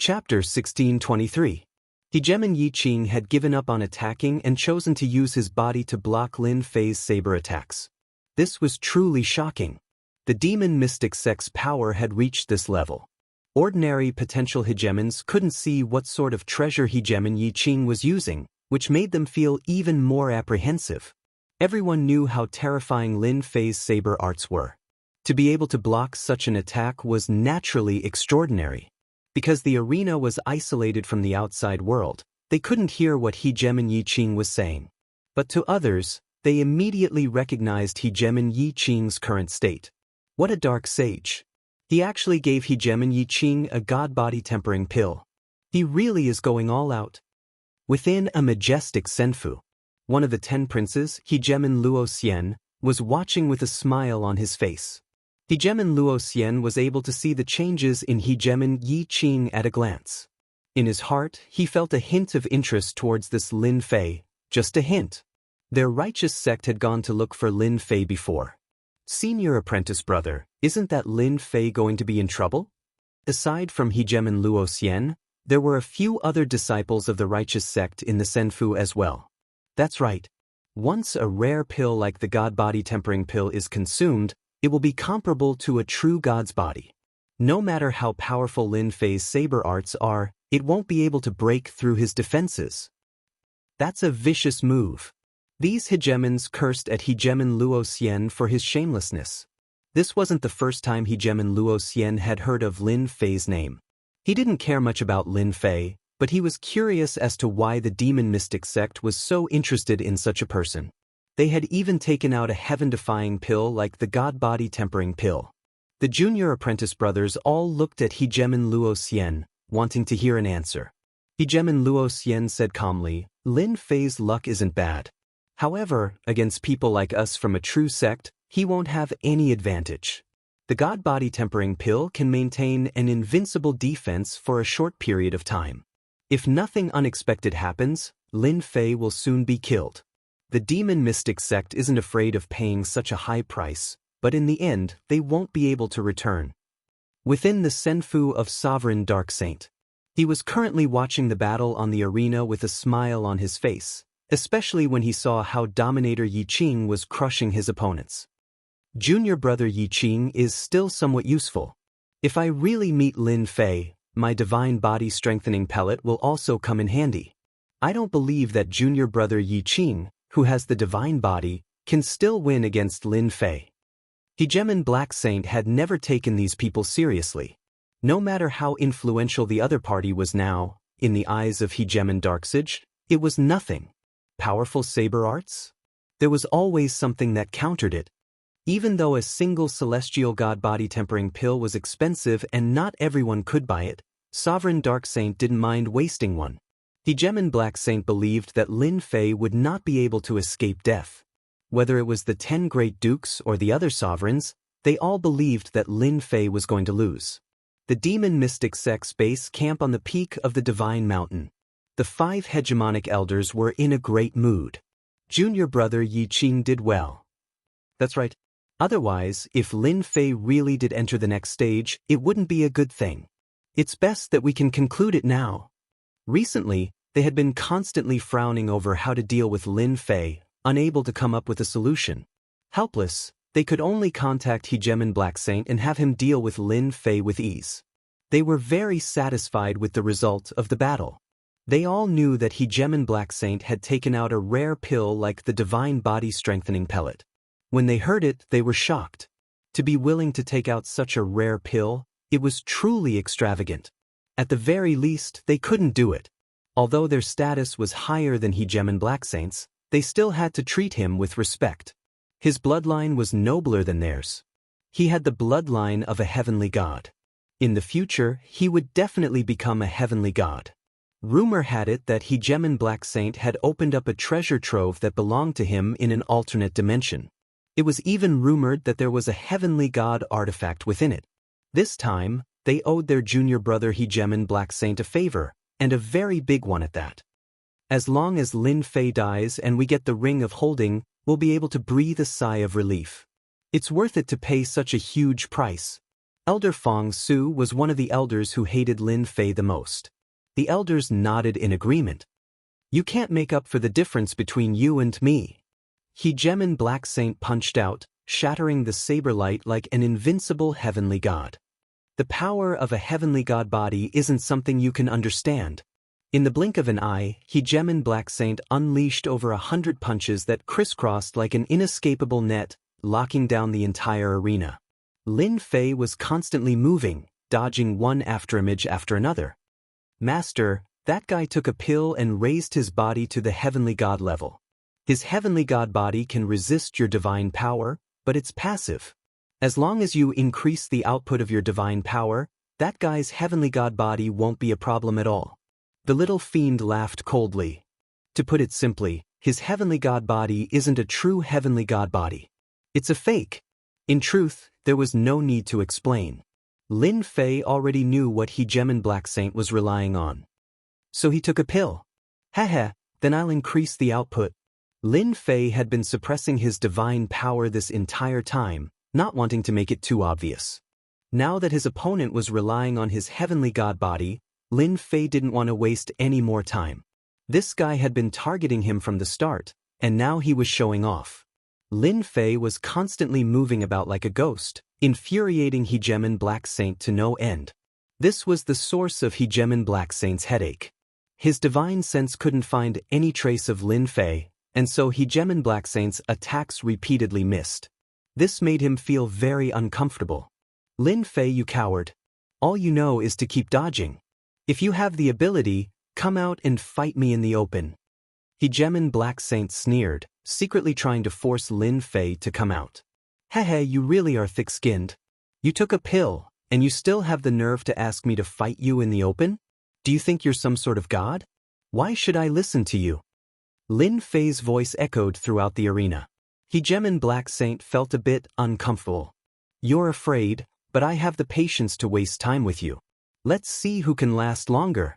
Chapter 1623. Hegemon Yi Qing had given up on attacking and chosen to use his body to block Lin Fei's saber attacks. This was truly shocking. The demon mystic sect's power had reached this level. Ordinary potential hegemons couldn't see what sort of treasure Hegemon Yi Qing was using, which made them feel even more apprehensive. Everyone knew how terrifying Lin Fei's saber arts were. To be able to block such an attack was naturally extraordinary. Because the arena was isolated from the outside world, they couldn't hear what Hegemon Yi Qing was saying. But to others, they immediately recognized Hegemon Yi Qing's current state. What a dark sage. He actually gave Hegemon Yi Qing a god-body tempering pill. He really is going all out. Within a majestic senfu, one of the 10 princes, Hegemon Luoxian, was watching with a smile on his face. Hegemon Luoxian was able to see the changes in Hegemon Yi Qing at a glance. In his heart, he felt a hint of interest towards this Lin Fei, just a hint. Their righteous sect had gone to look for Lin Fei before. Senior apprentice brother, isn't that Lin Fei going to be in trouble? Aside from Hegemon Luoxian, there were a few other disciples of the righteous sect in the senfu as well. That's right. Once a rare pill like the god-body tempering pill is consumed, it will be comparable to a true god's body. No matter how powerful Lin Fei's saber arts are, it won't be able to break through his defenses. That's a vicious move. These hegemons cursed at Hegemon Luoxian for his shamelessness. This wasn't the first time Hegemon Luoxian had heard of Lin Fei's name. He didn't care much about Lin Fei, but he was curious as to why the demon mystic sect was so interested in such a person. They had even taken out a heaven-defying pill like the god-body tempering pill. The junior apprentice brothers all looked at Hegemon Luoxian, wanting to hear an answer. Hegemon Luoxian said calmly, Lin Fei's luck isn't bad. However, against people like us from a true sect, he won't have any advantage. The god-body tempering pill can maintain an invincible defense for a short period of time. If nothing unexpected happens, Lin Fei will soon be killed. The demon mystic sect isn't afraid of paying such a high price, but in the end, they won't be able to return. Within the senfu of Sovereign Dark Saint, he was currently watching the battle on the arena with a smile on his face, especially when he saw how Dominator Yi Qing was crushing his opponents. Junior brother Yi Qing is still somewhat useful. If I really meet Lin Fei, my divine body strengthening pellet will also come in handy. I don't believe that junior brother Yi Qing, who has the divine body, can still win against Lin Fei. Hegemon Black Saint had never taken these people seriously. No matter how influential the other party was now, in the eyes of Hegemon Darksage, it was nothing. Powerful saber arts? There was always something that countered it. Even though a single celestial god body tempering pill was expensive and not everyone could buy it, Sovereign Dark Saint didn't mind wasting one. Hegemon Black Saint believed that Lin Fei would not be able to escape death. Whether it was the 10 Great Dukes or the other sovereigns, they all believed that Lin Fei was going to lose. The demon mystic sect's base camp on the peak of the Divine Mountain. The 5 hegemonic elders were in a great mood. Junior brother Yi Qing did well. That's right. Otherwise, if Lin Fei really did enter the next stage, it wouldn't be a good thing. It's best that we can conclude it now. Recently, they had been constantly frowning over how to deal with Lin Fei, unable to come up with a solution. Helpless, they could only contact Hegemon Black Saint and have him deal with Lin Fei with ease. They were very satisfied with the result of the battle. They all knew that Hegemon Black Saint had taken out a rare pill like the divine body strengthening pellet. When they heard it, they were shocked. To be willing to take out such a rare pill, it was truly extravagant. At the very least, they couldn't do it. Although their status was higher than Hegemon Black Saint's, they still had to treat him with respect. His bloodline was nobler than theirs. He had the bloodline of a heavenly god. In the future, he would definitely become a heavenly god. Rumor had it that Hegemon Black Saint had opened up a treasure trove that belonged to him in an alternate dimension. It was even rumored that there was a heavenly god artifact within it. This time, they owed their junior brother Hegemon Black Saint a favor, and a very big one at that. As long as Lin Fei dies and we get the Ring of Holding, we'll be able to breathe a sigh of relief. It's worth it to pay such a huge price. Elder Fong Su was one of the elders who hated Lin Fei the most. The elders nodded in agreement. You can't make up for the difference between you and me. Hegemon Black Saint punched out, shattering the saber light like an invincible heavenly god. The power of a heavenly god body isn't something you can understand. In the blink of an eye, Hegemon Black Saint unleashed over 100 punches that crisscrossed like an inescapable net, locking down the entire arena. Lin Fei was constantly moving, dodging one afterimage after another. Master, that guy took a pill and raised his body to the heavenly god level. His heavenly god body can resist your divine power, but it's passive. As long as you increase the output of your divine power, that guy's heavenly god body won't be a problem at all. The little fiend laughed coldly. To put it simply, his heavenly god body isn't a true heavenly god body. It's a fake. In truth, there was no need to explain. Lin Fei already knew what Hegemon Black Saint was relying on. So he took a pill. Haha, then I'll increase the output. Lin Fei had been suppressing his divine power this entire time, not wanting to make it too obvious. Now that his opponent was relying on his heavenly god body, Lin Fei didn't want to waste any more time. This guy had been targeting him from the start, and now he was showing off. Lin Fei was constantly moving about like a ghost, infuriating Hegemon Black Saint to no end. This was the source of Hegemon Black Saint's headache. His divine sense couldn't find any trace of Lin Fei, and so Hegemon Black Saint's attacks repeatedly missed. This made him feel very uncomfortable. Lin Fei, you coward. All you know is to keep dodging. If you have the ability, come out and fight me in the open. Hegemon Black Saint sneered, secretly trying to force Lin Fei to come out. Hehe, you really are thick-skinned. You took a pill, and you still have the nerve to ask me to fight you in the open? Do you think you're some sort of god? Why should I listen to you? Lin Fei's voice echoed throughout the arena. Hegemon Black Saint felt a bit uncomfortable. You're afraid, but I have the patience to waste time with you. Let's see who can last longer.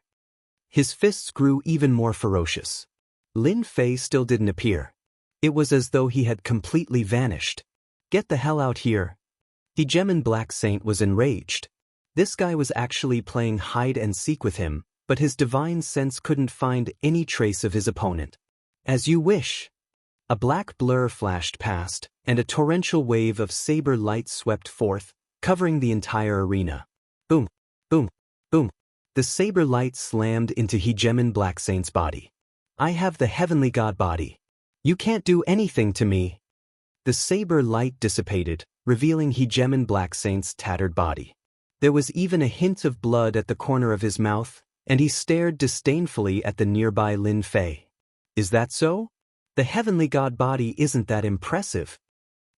His fists grew even more ferocious. Lin Fei still didn't appear. It was as though he had completely vanished. Get the hell out here. Hegemon Black Saint was enraged. This guy was actually playing hide and seek with him, but his divine sense couldn't find any trace of his opponent. As you wish. A black blur flashed past, and a torrential wave of saber light swept forth, covering the entire arena. Boom, boom, boom. The saber light slammed into Hegemon Black Saint's body. I have the heavenly god body. You can't do anything to me. The saber light dissipated, revealing Hegemon Black Saint's tattered body. There was even a hint of blood at the corner of his mouth, and he stared disdainfully at the nearby Lin Fei. Is that so? The heavenly god body isn't that impressive.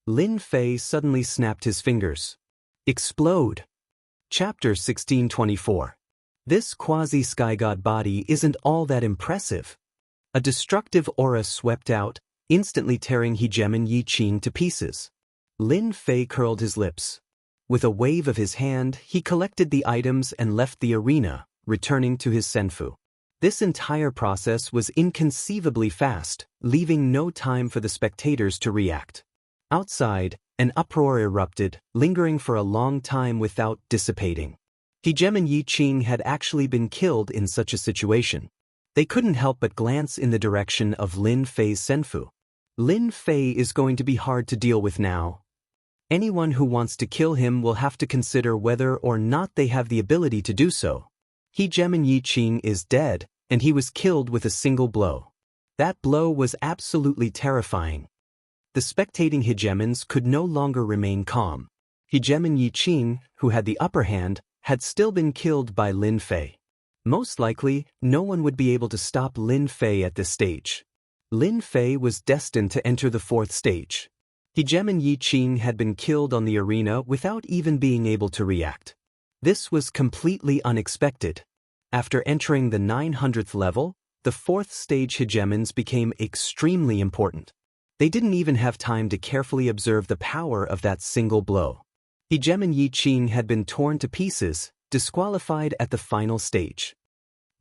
Lin Fei suddenly snapped his fingers. Explode. Chapter 1624. This quasi-sky god body isn't all that impressive. A destructive aura swept out, instantly tearing Hegemon Yi Qing to pieces. Lin Fei curled his lips. With a wave of his hand, he collected the items and left the arena, returning to his senfu. This entire process was inconceivably fast, leaving no time for the spectators to react. Outside, an uproar erupted, lingering for a long time without dissipating. Hegemon Yi Qing had actually been killed in such a situation. They couldn't help but glance in the direction of Lin Fei's senfu. Lin Fei is going to be hard to deal with now. Anyone who wants to kill him will have to consider whether or not they have the ability to do so. Hegemon Yi Qing is dead, and he was killed with a single blow. That blow was absolutely terrifying. The spectating hegemons could no longer remain calm. Hegemon Yi Qing, who had the upper hand, had still been killed by Lin Fei. Most likely, no one would be able to stop Lin Fei at this stage. Lin Fei was destined to enter the fourth stage. Hegemon Yi Qing had been killed on the arena without even being able to react. This was completely unexpected. After entering the 900th level, the fourth stage hegemons became extremely important. They didn't even have time to carefully observe the power of that single blow. Hegemon Yi Qing had been torn to pieces, disqualified at the final stage.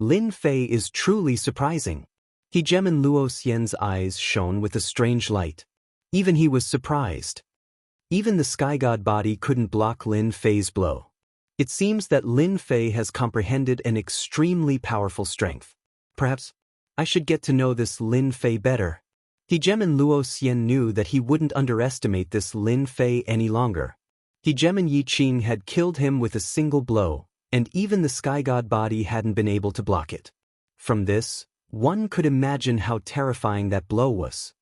Lin Fei is truly surprising. Hegemon Luo Xian's eyes shone with a strange light. Even he was surprised. Even the sky god body couldn't block Lin Fei's blow. It seems that Lin Fei has comprehended an extremely powerful strength. Perhaps I should get to know this Lin Fei better. Hegemon Luo Xian knew that he wouldn't underestimate this Lin Fei any longer. Hegemon Yi Qing had killed him with a single blow, and even the sky god body hadn't been able to block it. From this, one could imagine how terrifying that blow was.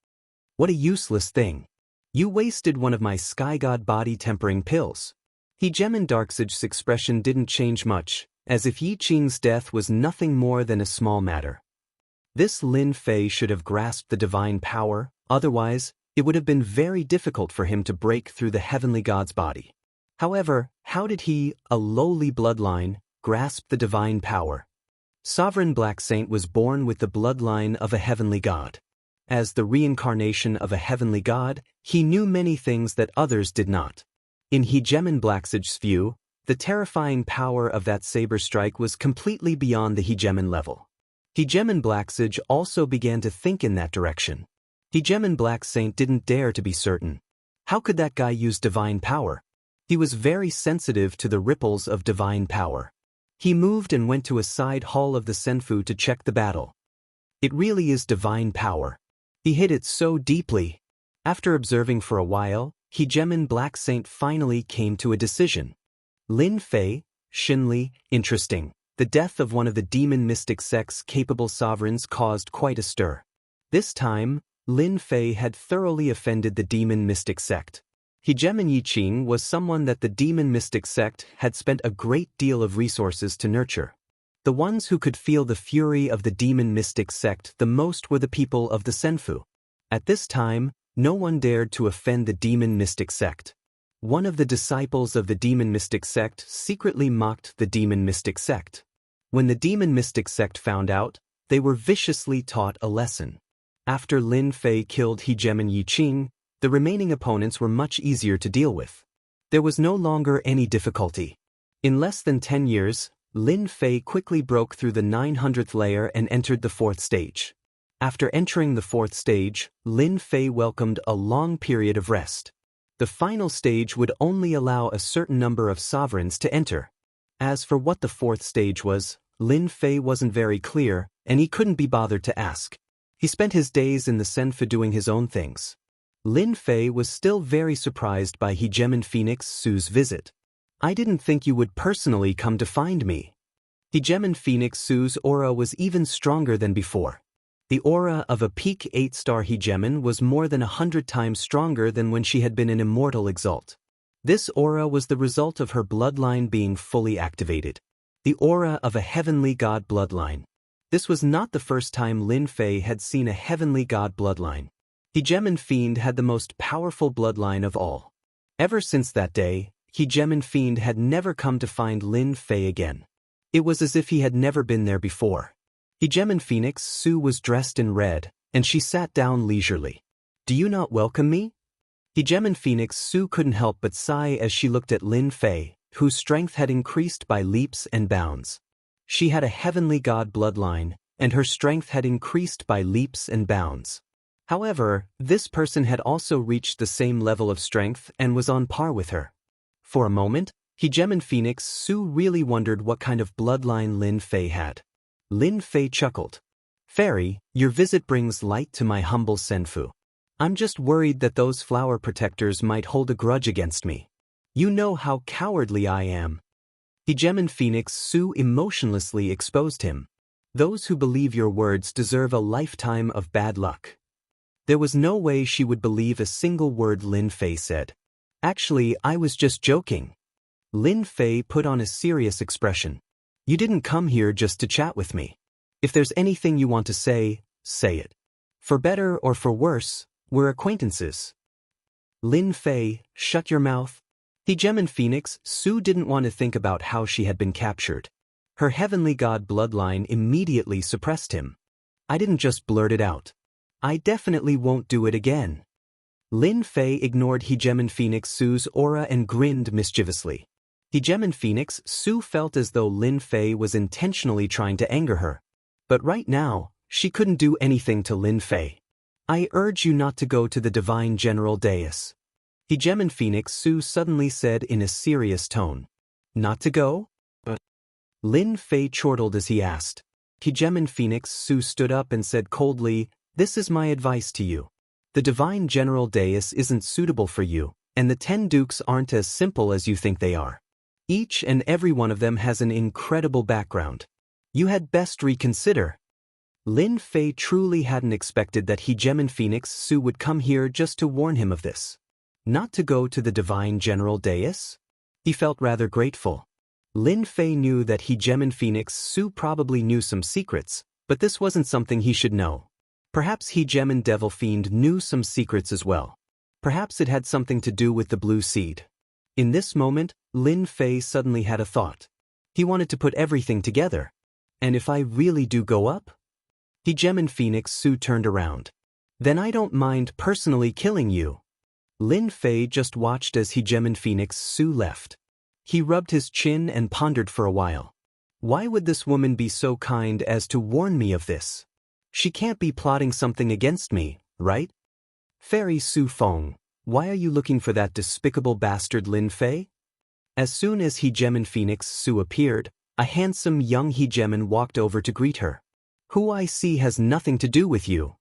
What a useless thing. You wasted one of my sky god body tempering pills. Hegemon Darksage's expression didn't change much, as if Yi Qing's death was nothing more than a small matter. This Lin Fei should have grasped the divine power, otherwise, it would have been very difficult for him to break through the heavenly god's body. However, how did he, a lowly bloodline, grasp the divine power? Sovereign Black Saint was born with the bloodline of a heavenly god. As the reincarnation of a heavenly god, he knew many things that others did not. In Hegemon Blacksage's view, the terrifying power of that saber strike was completely beyond the Hegemon level. Hegemon Blacksage also began to think in that direction. Hegemon Black Saint didn't dare to be certain. How could that guy use divine power? He was very sensitive to the ripples of divine power. He moved and went to a side hall of the Senfu to check the battle. It really is divine power. He hit it so deeply. After observing for a while, Hegemon Black Saint finally came to a decision. Lin Fei, Xinli, interesting. The death of one of the demon mystic sect's capable sovereigns caused quite a stir. This time, Lin Fei had thoroughly offended the demon mystic sect. Hegemon Yi Qing was someone that the demon mystic sect had spent a great deal of resources to nurture. The ones who could feel the fury of the demon mystic sect the most were the people of the Senfu. At this time, no one dared to offend the demon mystic sect. One of the disciples of the demon mystic sect secretly mocked the demon mystic sect. When the demon mystic sect found out, they were viciously taught a lesson. After Lin Fei killed Hegemon Yi Qing, the remaining opponents were much easier to deal with. There was no longer any difficulty. In less than 10 years, Lin Fei quickly broke through the 900th layer and entered the 4th stage. After entering the 4th stage, Lin Fei welcomed a long period of rest. The final stage would only allow a certain number of sovereigns to enter. As for what the 4th stage was, Lin Fei wasn't very clear, and he couldn't be bothered to ask. He spent his days in the Senfu doing his own things. Lin Fei was still very surprised by Hegemon Phoenix Su's visit. I didn't think you would personally come to find me. Hegemon Phoenix Su's aura was even stronger than before. The aura of a peak 8-star Hegemon was more than 100 times stronger than when she had been an Immortal Exalt. This aura was the result of her bloodline being fully activated. The aura of a heavenly god bloodline. This was not the first time Lin Fei had seen a heavenly god bloodline. Hegemon Fiend had the most powerful bloodline of all. Ever since that day, Hegemon Fiend had never come to find Lin Fei again. It was as if he had never been there before. Hegemon Phoenix Su was dressed in red, and she sat down leisurely. Do you not welcome me? Hegemon Phoenix Su couldn't help but sigh as she looked at Lin Fei, whose strength had increased by leaps and bounds. She had a heavenly god bloodline, and her strength had increased by leaps and bounds. However, this person had also reached the same level of strength and was on par with her. For a moment, Hegemon Phoenix Su really wondered what kind of bloodline Lin Fei had. Lin Fei chuckled. Fairy, your visit brings light to my humble Senfu. I'm just worried that those flower protectors might hold a grudge against me. You know how cowardly I am. Hegemon Phoenix Su emotionlessly exposed him. Those who believe your words deserve a lifetime of bad luck. There was no way she would believe a single word Lin Fei said. Actually, I was just joking. Lin Fei put on a serious expression. You didn't come here just to chat with me. If there's anything you want to say, say it. For better or for worse, we're acquaintances. Lin Fei, shut your mouth. Hegemon Phoenix Su didn't want to think about how she had been captured. Her heavenly god bloodline immediately suppressed him. I didn't just blurt it out. I definitely won't do it again. Lin Fei ignored Hegemon Phoenix Su's aura and grinned mischievously. Hegemon Phoenix Su felt as though Lin Fei was intentionally trying to anger her. But right now, she couldn't do anything to Lin Fei. I urge you not to go to the Divine General Dais. Hegemon Phoenix Su suddenly said in a serious tone. Not to go? But Lin Fei chortled as he asked. Hegemon Phoenix Su stood up and said coldly, "This is my advice to you. The Divine General Dais isn't suitable for you, and the 10 dukes aren't as simple as you think they are. Each and every one of them has an incredible background. You had best reconsider." Lin Fei truly hadn't expected that Hegemon Phoenix Su would come here just to warn him of this. Not to go to the Divine General Dais? He felt rather grateful. Lin Fei knew that Hegemon Phoenix Su probably knew some secrets, but this wasn't something he should know. Perhaps Hegemon Devil Fiend knew some secrets as well. Perhaps it had something to do with the blue seed. In this moment, Lin Fei suddenly had a thought. He wanted to put everything together. And if I really do go up? Hegemon Phoenix Su turned around. Then I don't mind personally killing you. Lin Fei just watched as Hegemon Phoenix Su left. He rubbed his chin and pondered for a while. Why would this woman be so kind as to warn me of this? She can't be plotting something against me, right? Fairy Su Feng, why are you looking for that despicable bastard Lin Fei? As soon as Hegemon Phoenix Su appeared, a handsome young Hegemon walked over to greet her. Who I see has nothing to do with you.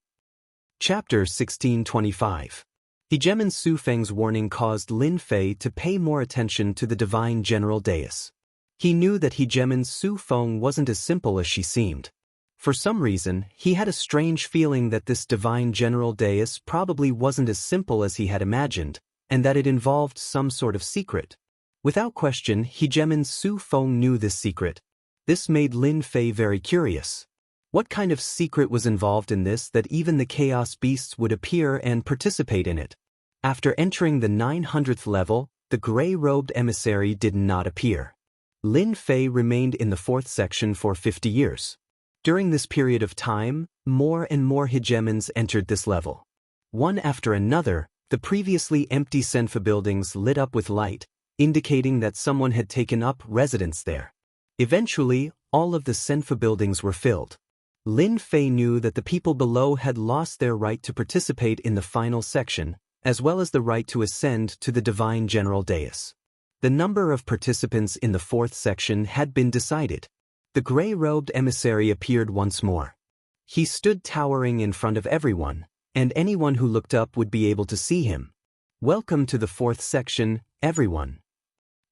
Chapter 1625. Hegemon Su Feng's warning caused Lin Fei to pay more attention to the Divine General Dais. He knew that Hegemon Su Feng wasn't as simple as she seemed. For some reason, he had a strange feeling that this Divine General Dais probably wasn't as simple as he had imagined, and that it involved some sort of secret. Without question, Hegemon Su Feng knew this secret. This made Lin Fei very curious. What kind of secret was involved in this that even the Chaos Beasts would appear and participate in it? After entering the 900th level, the gray-robed emissary did not appear. Lin Fei remained in the 4th section for 50 years. During this period of time, more and more hegemons entered this level. One after another, the previously empty Senfa buildings lit up with light, indicating that someone had taken up residence there. Eventually, all of the Senfa buildings were filled. Lin Fei knew that the people below had lost their right to participate in the final section, as well as the right to ascend to the Divine General Dais. The number of participants in the 4th section had been decided. The gray-robed emissary appeared once more. He stood towering in front of everyone, and anyone who looked up would be able to see him. Welcome to the 4th section, everyone.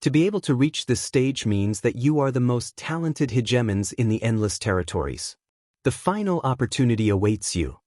To be able to reach this stage means that you are the most talented hegemons in the Endless Territories. The final opportunity awaits you.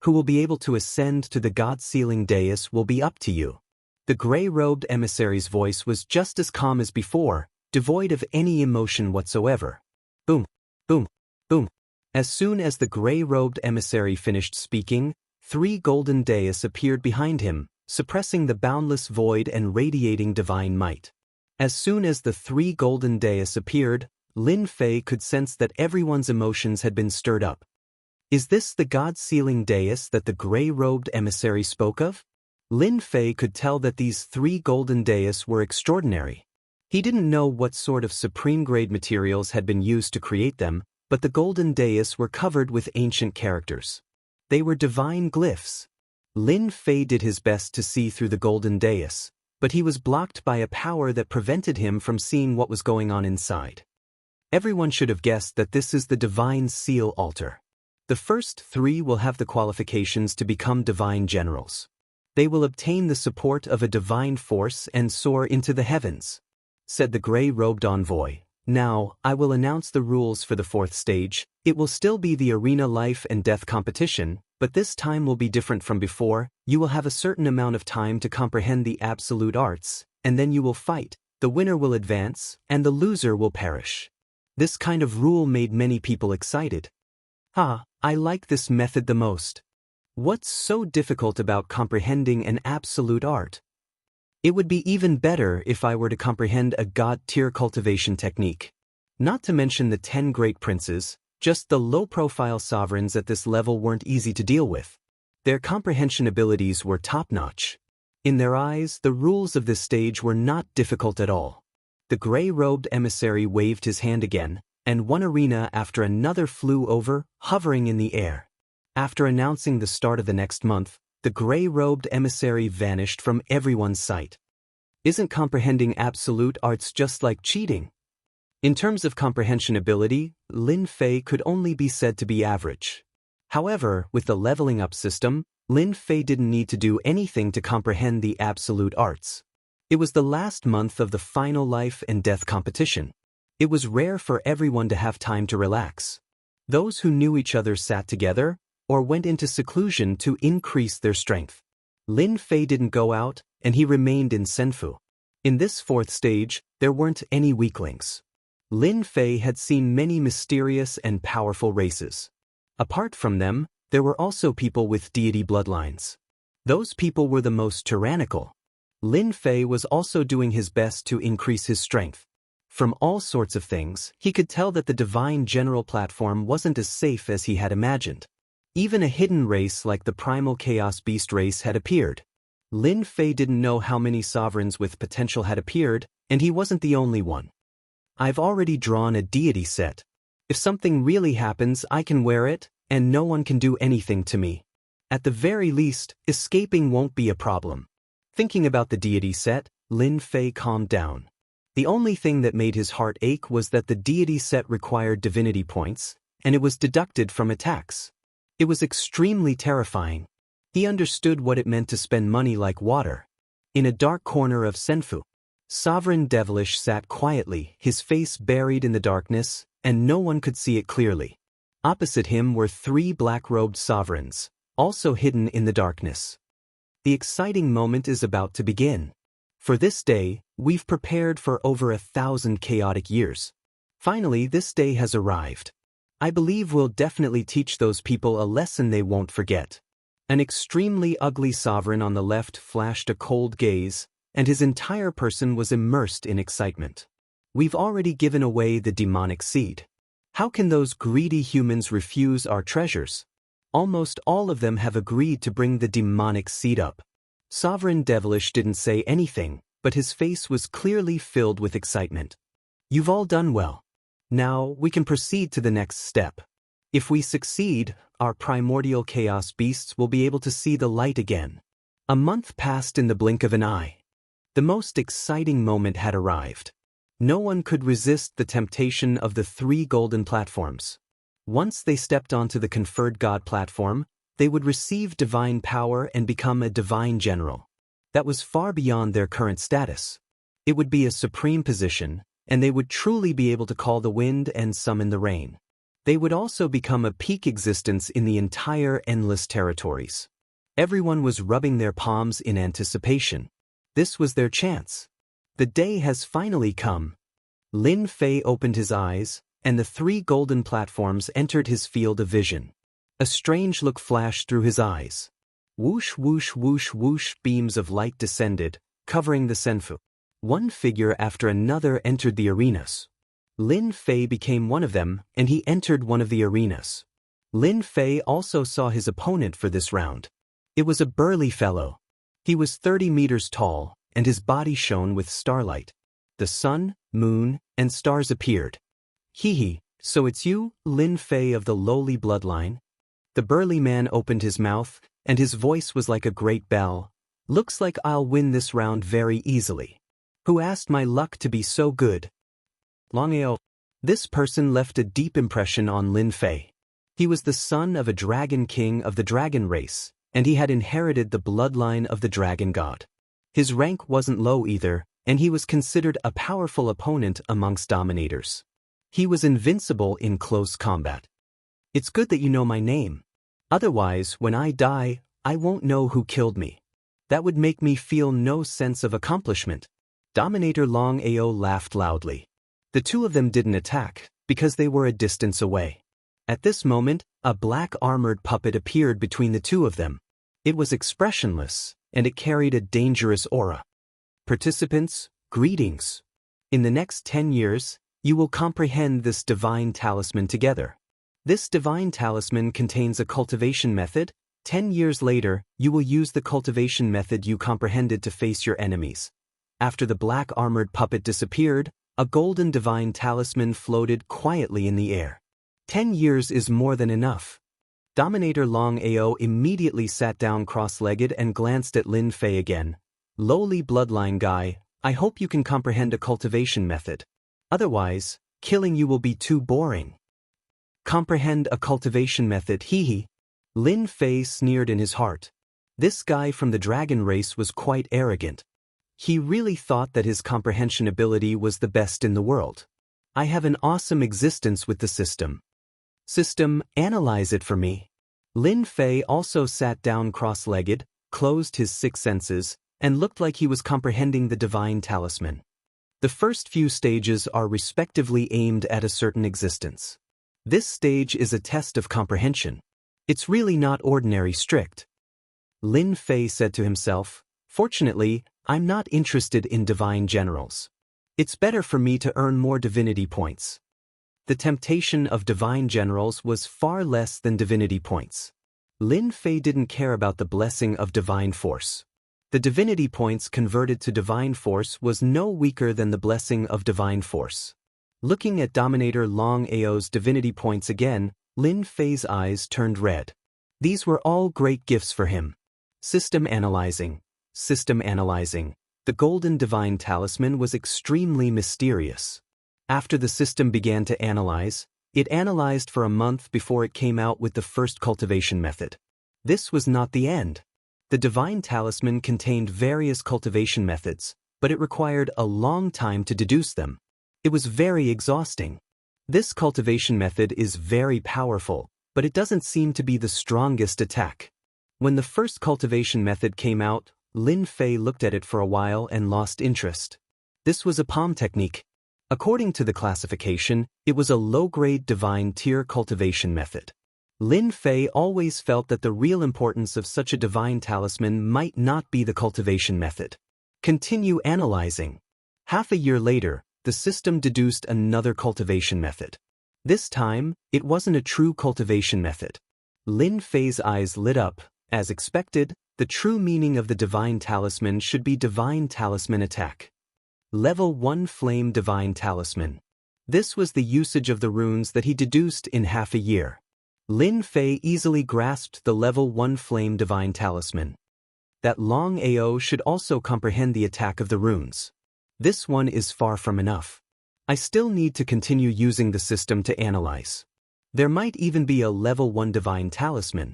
Who will be able to ascend to the God-sealing dais will be up to you. The gray-robed emissary's voice was just as calm as before, devoid of any emotion whatsoever. Boom, boom, boom. As soon as the gray-robed emissary finished speaking, 3 golden dais appeared behind him, suppressing the boundless void and radiating divine might. As soon as the 3 golden dais appeared, Lin Fei could sense that everyone's emotions had been stirred up. Is this the God-sealing dais that the gray-robed emissary spoke of? Lin Fei could tell that these 3 golden dais were extraordinary. He didn't know what sort of supreme-grade materials had been used to create them, but the golden dais were covered with ancient characters. They were divine glyphs. Lin Fei did his best to see through the golden dais, but he was blocked by a power that prevented him from seeing what was going on inside. Everyone should have guessed that this is the Divine Seal Altar. The first 3 will have the qualifications to become divine generals. They will obtain the support of a divine force and soar into the heavens, said the gray-robed envoy. Now, I will announce the rules for the 4th stage. It will still be the arena life and death competition, but this time will be different from before. You will have a certain amount of time to comprehend the absolute arts, and then you will fight. The winner will advance, and the loser will perish. This kind of rule made many people excited. I like this method the most. What's so difficult about comprehending an absolute art? It would be even better if I were to comprehend a god-tier cultivation technique. Not to mention the 10 great princes, just the low-profile sovereigns at this level weren't easy to deal with. Their comprehension abilities were top-notch. In their eyes, the rules of this stage were not difficult at all. The gray-robed emissary waved his hand again, and one arena after another flew over, hovering in the air. After announcing the start of the next month, the gray-robed emissary vanished from everyone's sight. Isn't comprehending absolute arts just like cheating? In terms of comprehension ability, Lin Fei could only be said to be average. However, with the leveling up system, Lin Fei didn't need to do anything to comprehend the absolute arts. It was the last month of the final life and death competition. It was rare for everyone to have time to relax. Those who knew each other sat together, or went into seclusion to increase their strength. Lin Fei didn't go out, and he remained in Senfu. In this fourth stage, there weren't any weaklings. Lin Fei had seen many mysterious and powerful races. Apart from them, there were also people with deity bloodlines. Those people were the most tyrannical. Lin Fei was also doing his best to increase his strength. From all sorts of things, he could tell that the divine general platform wasn't as safe as he had imagined. Even a hidden race like the primal chaos beast race had appeared. Lin Fei didn't know how many sovereigns with potential had appeared, and he wasn't the only one. I've already drawn a deity set. If something really happens, I can wear it, and no one can do anything to me. At the very least, escaping won't be a problem. Thinking about the deity set, Lin Fei calmed down. The only thing that made his heart ache was that the deity set required divinity points, and it was deducted from attacks. It was extremely terrifying. He understood what it meant to spend money like water. In a dark corner of Senfu, Sovereign Devilish sat quietly, his face buried in the darkness, and no one could see it clearly. Opposite him were 3 black-robed sovereigns, also hidden in the darkness. The exciting moment is about to begin. For this day, we've prepared for over 1,000 chaotic years. Finally, this day has arrived. I believe we'll definitely teach those people a lesson they won't forget. An extremely ugly sovereign on the left flashed a cold gaze, and his entire person was immersed in excitement. We've already given away the demonic seed. How can those greedy humans refuse our treasures? Almost all of them have agreed to bring the demonic seed up. Sovereign Devilish didn't say anything, but his face was clearly filled with excitement. You've all done well. Now, we can proceed to the next step. If we succeed, our primordial chaos beasts will be able to see the light again. A month passed in the blink of an eye. The most exciting moment had arrived. No one could resist the temptation of the 3 golden platforms. Once they stepped onto the conferred god platform, they would receive divine power and become a divine general. That was far beyond their current status. It would be a supreme position, and they would truly be able to call the wind and summon the rain. They would also become a peak existence in the entire endless territories. Everyone was rubbing their palms in anticipation. This was their chance. The day has finally come. Lin Fei opened his eyes, and the 3 golden platforms entered his field of vision. A strange look flashed through his eyes. Whoosh, whoosh, whoosh, whoosh, beams of light descended, covering the Senfu. One figure after another entered the arenas. Lin Fei became one of them, and he entered one of the arenas. Lin Fei also saw his opponent for this round. It was a burly fellow. He was 30 meters tall, and his body shone with starlight. The sun, moon, and stars appeared. Hee, so it's you, Lin Fei of the lowly bloodline? The burly man opened his mouth, and his voice was like a great bell. Looks like I'll win this round very easily. Who asked my luck to be so good? Longeo. This person left a deep impression on Lin Fei. He was the son of a dragon king of the dragon race, and he had inherited the bloodline of the dragon god. His rank wasn't low either, and he was considered a powerful opponent amongst dominators. He was invincible in close combat. It's good that you know my name. Otherwise, when I die, I won't know who killed me. That would make me feel no sense of accomplishment. Dominator Long Ao laughed loudly. The 2 of them didn't attack, because they were a distance away. At this moment, a black armored puppet appeared between the 2 of them. It was expressionless, and it carried a dangerous aura. Participants, greetings. In the next 10 years, you will comprehend this divine talisman together. This divine talisman contains a cultivation method. 10 years later, you will use the cultivation method you comprehended to face your enemies. After the black armored puppet disappeared, a golden divine talisman floated quietly in the air. 10 years is more than enough. Dominator Long Ao immediately sat down cross-legged and glanced at Lin Fei again. Lowly bloodline guy, I hope you can comprehend a cultivation method. Otherwise, killing you will be too boring. Comprehend a cultivation method, hee. Lin Fei sneered in his heart. This guy from the dragon race was quite arrogant. He really thought that his comprehension ability was the best in the world. I have an awesome existence with the system. System, analyze it for me. Lin Fei also sat down cross-legged, closed his six senses, and looked like he was comprehending the divine talisman. The first few stages are respectively aimed at a certain existence. This stage is a test of comprehension. It's really not ordinary strict. Lin Fei said to himself, fortunately, I'm not interested in divine generals. It's better for me to earn more divinity points. The temptation of divine generals was far less than divinity points. Lin Fei didn't care about the blessing of divine force. The divinity points converted to divine force was no weaker than the blessing of divine force. Looking at Dominator Long Ao's divinity points again, Lin Fei's eyes turned red. These were all great gifts for him. System analyzing. System analyzing. The golden divine talisman was extremely mysterious. After the system began to analyze, it analyzed for a month before it came out with the first cultivation method. This was not the end. The divine talisman contained various cultivation methods, but it required a long time to deduce them. It was very exhausting. This cultivation method is very powerful, but it doesn't seem to be the strongest attack. When the first cultivation method came out, Lin Fei looked at it for a while and lost interest. This was a palm technique. According to the classification, it was a low-grade divine tier cultivation method. Lin Fei always felt that the real importance of such a divine talisman might not be the cultivation method. Continue analyzing. Half a year later, the system deduced another cultivation method. This time, it wasn't a true cultivation method. Lin Fei's eyes lit up. As expected, the true meaning of the divine talisman should be divine talisman attack. Level 1 Flame Divine Talisman. This was the usage of the runes that he deduced in half a year. Lin Fei easily grasped the level 1 Flame Divine Talisman. That Long Ao should also comprehend the attack of the runes. This one is far from enough. I still need to continue using the system to analyze. There might even be a level 1 Divine Talisman.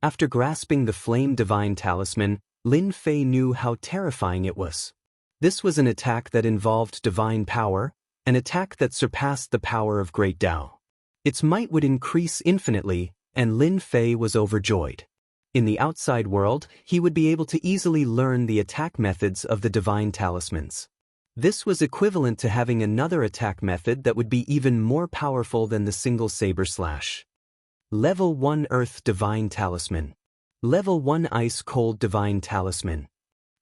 After grasping the Flame Divine Talisman, Lin Fei knew how terrifying it was. This was an attack that involved divine power, an attack that surpassed the power of Great Tao. Its might would increase infinitely, and Lin Fei was overjoyed. In the outside world, he would be able to easily learn the attack methods of the divine talismans. This was equivalent to having another attack method that would be even more powerful than the single saber slash. Level 1 Earth Divine Talisman. Level 1 Ice Cold Divine Talisman.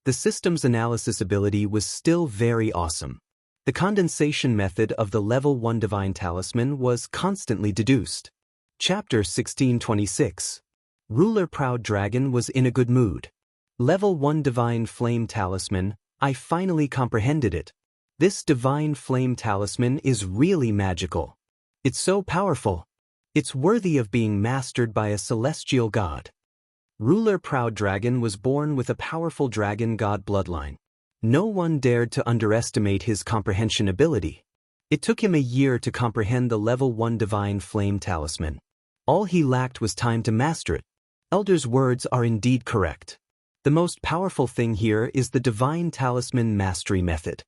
The system's analysis ability was still very awesome. The condensation method of the Level 1 Divine Talisman was constantly deduced. Chapter 1626. Ruler Proud Dragon was in a good mood. Level 1 Divine Flame Talisman, I finally comprehended it. This Divine Flame Talisman is really magical. It's so powerful. It's worthy of being mastered by a celestial god. Ruler Proud Dragon was born with a powerful dragon god bloodline. No one dared to underestimate his comprehension ability. It took him a year to comprehend the Level 1 Divine Flame Talisman. All he lacked was time to master it. Elder's words are indeed correct. The most powerful thing here is the Divine Talisman Mastery Method.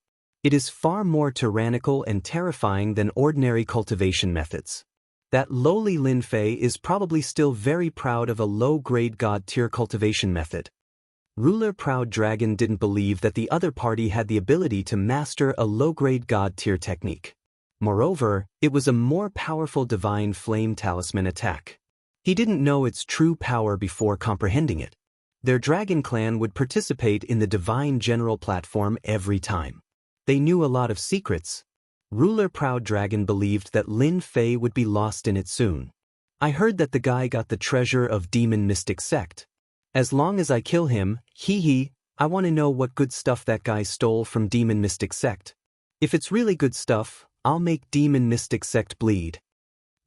It is far more tyrannical and terrifying than ordinary cultivation methods. That lowly Lin Fei is probably still very proud of a low-grade god-tier cultivation method. Ruler Proud Dragon didn't believe that the other party had the ability to master a low-grade god-tier technique. Moreover, it was a more powerful Divine Flame Talisman attack. He didn't know its true power before comprehending it. Their dragon clan would participate in the Divine General platform every time. They knew a lot of secrets. Ruler Proud Dragon believed that Lin Fei would be lost in it soon. I heard that the guy got the treasure of Demon Mystic Sect. As long as I kill him, I want to know what good stuff that guy stole from Demon Mystic Sect. If it's really good stuff, I'll make Demon Mystic Sect bleed.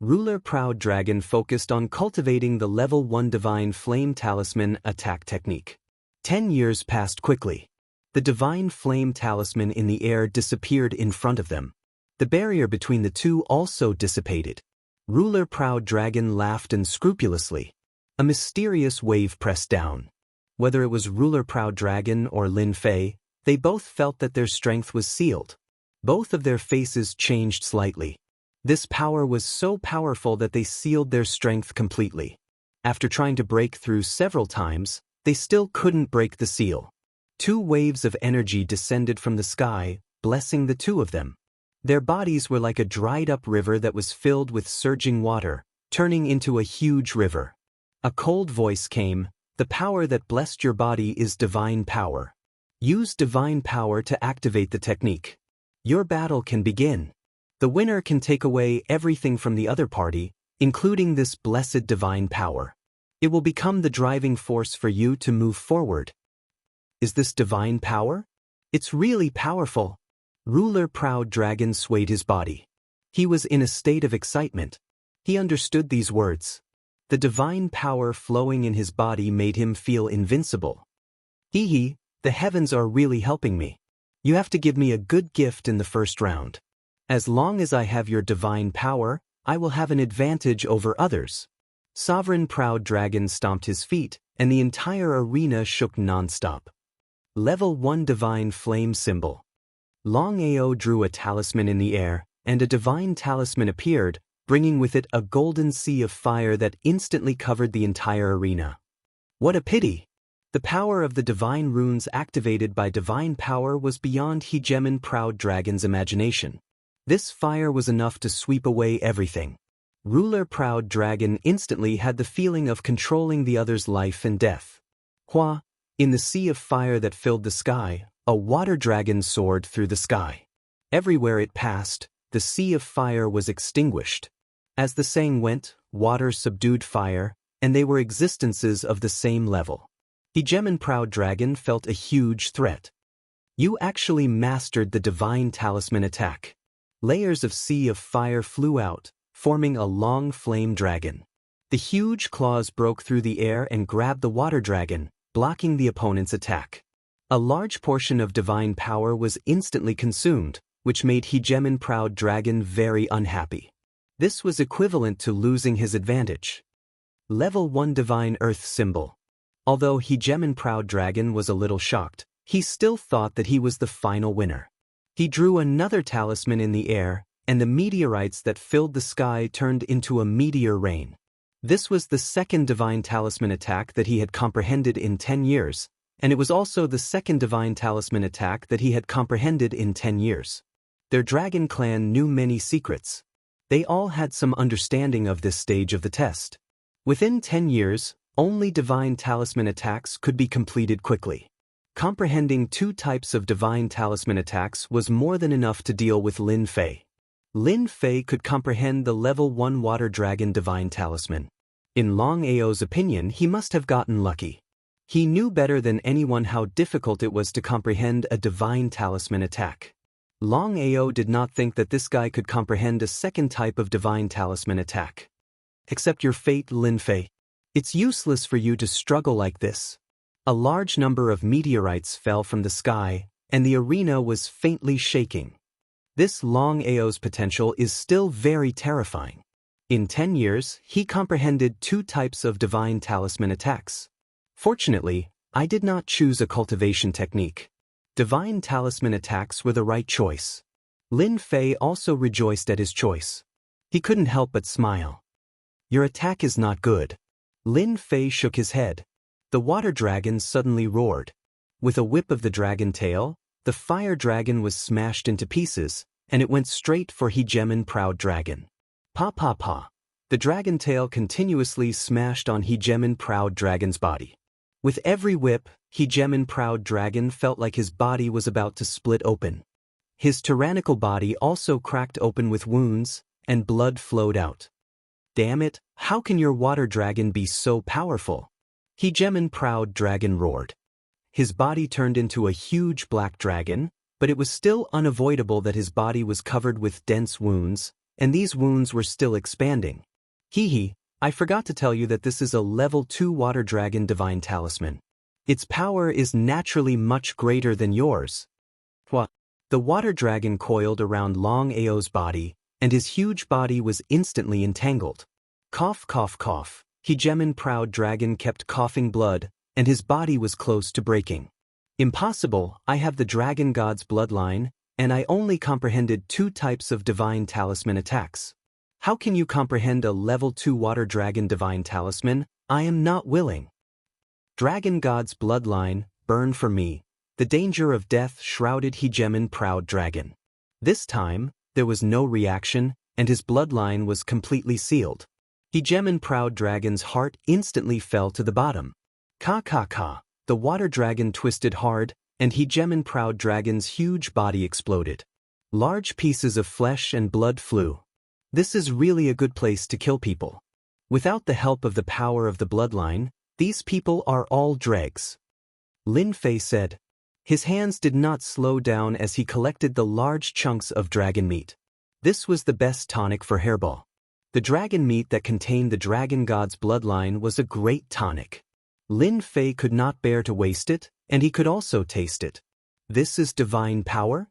Ruler Proud Dragon focused on cultivating the level 1 Divine Flame Talisman attack technique. 10 years passed quickly. The Divine Flame Talisman in the air disappeared in front of them. The barrier between the two also dissipated. Ruler Proud Dragon laughed unscrupulously. A mysterious wave pressed down. Whether it was Ruler Proud Dragon or Lin Fei, they both felt that their strength was sealed. Both of their faces changed slightly. This power was so powerful that they sealed their strength completely. After trying to break through several times, they still couldn't break the seal. 2 waves of energy descended from the sky, blessing the two of them. Their bodies were like a dried-up river that was filled with surging water, turning into a huge river. A cold voice came, "The power that blessed your body is divine power. Use divine power to activate the technique. Your battle can begin. The winner can take away everything from the other party, including this blessed divine power. It will become the driving force for you to move forward." Is this divine power? It's really powerful. Ruler Proud Dragon swayed his body. He was in a state of excitement. He understood these words. The divine power flowing in his body made him feel invincible. Hee, the heavens are really helping me. You have to give me a good gift in the first round. As long as I have your divine power, I will have an advantage over others. Sovereign Proud Dragon stomped his feet, and the entire arena shook non-stop. Level 1 Divine Flame Symbol. Long Ao drew a talisman in the air, and a divine talisman appeared, bringing with it a golden sea of fire that instantly covered the entire arena. What a pity! The power of the divine runes activated by divine power was beyond Hegemon Proud Dragon's imagination. This fire was enough to sweep away everything. Ruler Proud Dragon instantly had the feeling of controlling the other's life and death. Hua, in the sea of fire that filled the sky, a water dragon soared through the sky. Everywhere it passed, the sea of fire was extinguished. As the saying went, water subdued fire, and they were existences of the same level. Hegemon Proud Dragon felt a huge threat. You actually mastered the divine talisman attack. Layers of sea of fire flew out, forming a long flame dragon. The huge claws broke through the air and grabbed the water dragon, blocking the opponent's attack. A large portion of divine power was instantly consumed, which made Hegemon Proud Dragon very unhappy. This was equivalent to losing his advantage. Level 1 Divine Earth Symbol. Although Hegemon Proud Dragon was a little shocked, he still thought that he was the final winner. He drew another talisman in the air, and the meteorites that filled the sky turned into a meteor rain. This was the second divine talisman attack that he had comprehended in 10 years, and it was also the second divine talisman attack that he had comprehended in 10 years. Their dragon clan knew many secrets. They all had some understanding of this stage of the test. Within 10 years, only divine talisman attacks could be completed quickly. Comprehending 2 types of divine talisman attacks was more than enough to deal with Lin Fei. Lin Fei could comprehend the level 1 water dragon divine talisman. In Long Ao's opinion, he must have gotten lucky. He knew better than anyone how difficult it was to comprehend a divine talisman attack. Long Ao did not think that this guy could comprehend a second type of divine talisman attack. Accept your fate, Lin Fei. It's useless for you to struggle like this. A large number of meteorites fell from the sky, and the arena was faintly shaking. This Long Ao's potential is still very terrifying. In 10 years, he comprehended 2 types of divine talisman attacks. Fortunately, I did not choose a cultivation technique. Divine talisman attacks were the right choice. Lin Fei also rejoiced at his choice. He couldn't help but smile. Your attack is not good. Lin Fei shook his head. The water dragon suddenly roared. With a whip of the dragon tail, the fire dragon was smashed into pieces, and it went straight for Hegemon Proud Dragon. Pa pa pa. The dragon tail continuously smashed on Hegemon Proud Dragon's body. With every whip, Hegemon Proud Dragon felt like his body was about to split open. His tyrannical body also cracked open with wounds, and blood flowed out. Damn it, how can your water dragon be so powerful? Hegemon Proud Dragon roared. His body turned into a huge black dragon, but it was still unavoidable that his body was covered with dense wounds, and these wounds were still expanding. Hee, I forgot to tell you that this is a level 2 water dragon divine talisman. Its power is naturally much greater than yours. What? The water dragon coiled around Long Ao's body, and his huge body was instantly entangled. Cough, cough, cough. Hegemon proud dragon kept coughing blood, and his body was close to breaking. Impossible, I have the dragon god's bloodline, and I only comprehended 2 types of divine talisman attacks. How can you comprehend a level 2 water dragon divine talisman? I am not willing. Dragon god's bloodline, burn for me. The danger of death shrouded Hegemon proud dragon. This time, there was no reaction, and his bloodline was completely sealed. Hegemon proud dragon's heart instantly fell to the bottom. Ka ka ka. The water dragon twisted hard, and Hegemon proud dragon's huge body exploded. Large pieces of flesh and blood flew. This is really a good place to kill people. Without the help of the power of the bloodline, these people are all dregs. Lin Fei said. His hands did not slow down as he collected the large chunks of dragon meat. This was the best tonic for hairball. The dragon meat that contained the dragon god's bloodline was a great tonic. Lin Fei could not bear to waste it, and he could also taste it. This is divine power?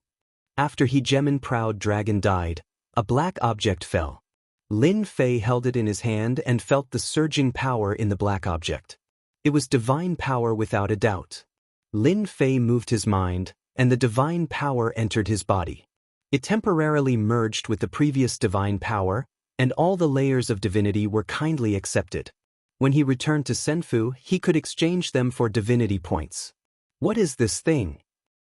After Hegemon proud dragon died, a black object fell. Lin Fei held it in his hand and felt the surging power in the black object. It was divine power without a doubt. Lin Fei moved his mind, and the divine power entered his body. It temporarily merged with the previous divine power, and all the layers of divinity were kindly accepted. When he returned to Senfu, he could exchange them for divinity points. What is this thing?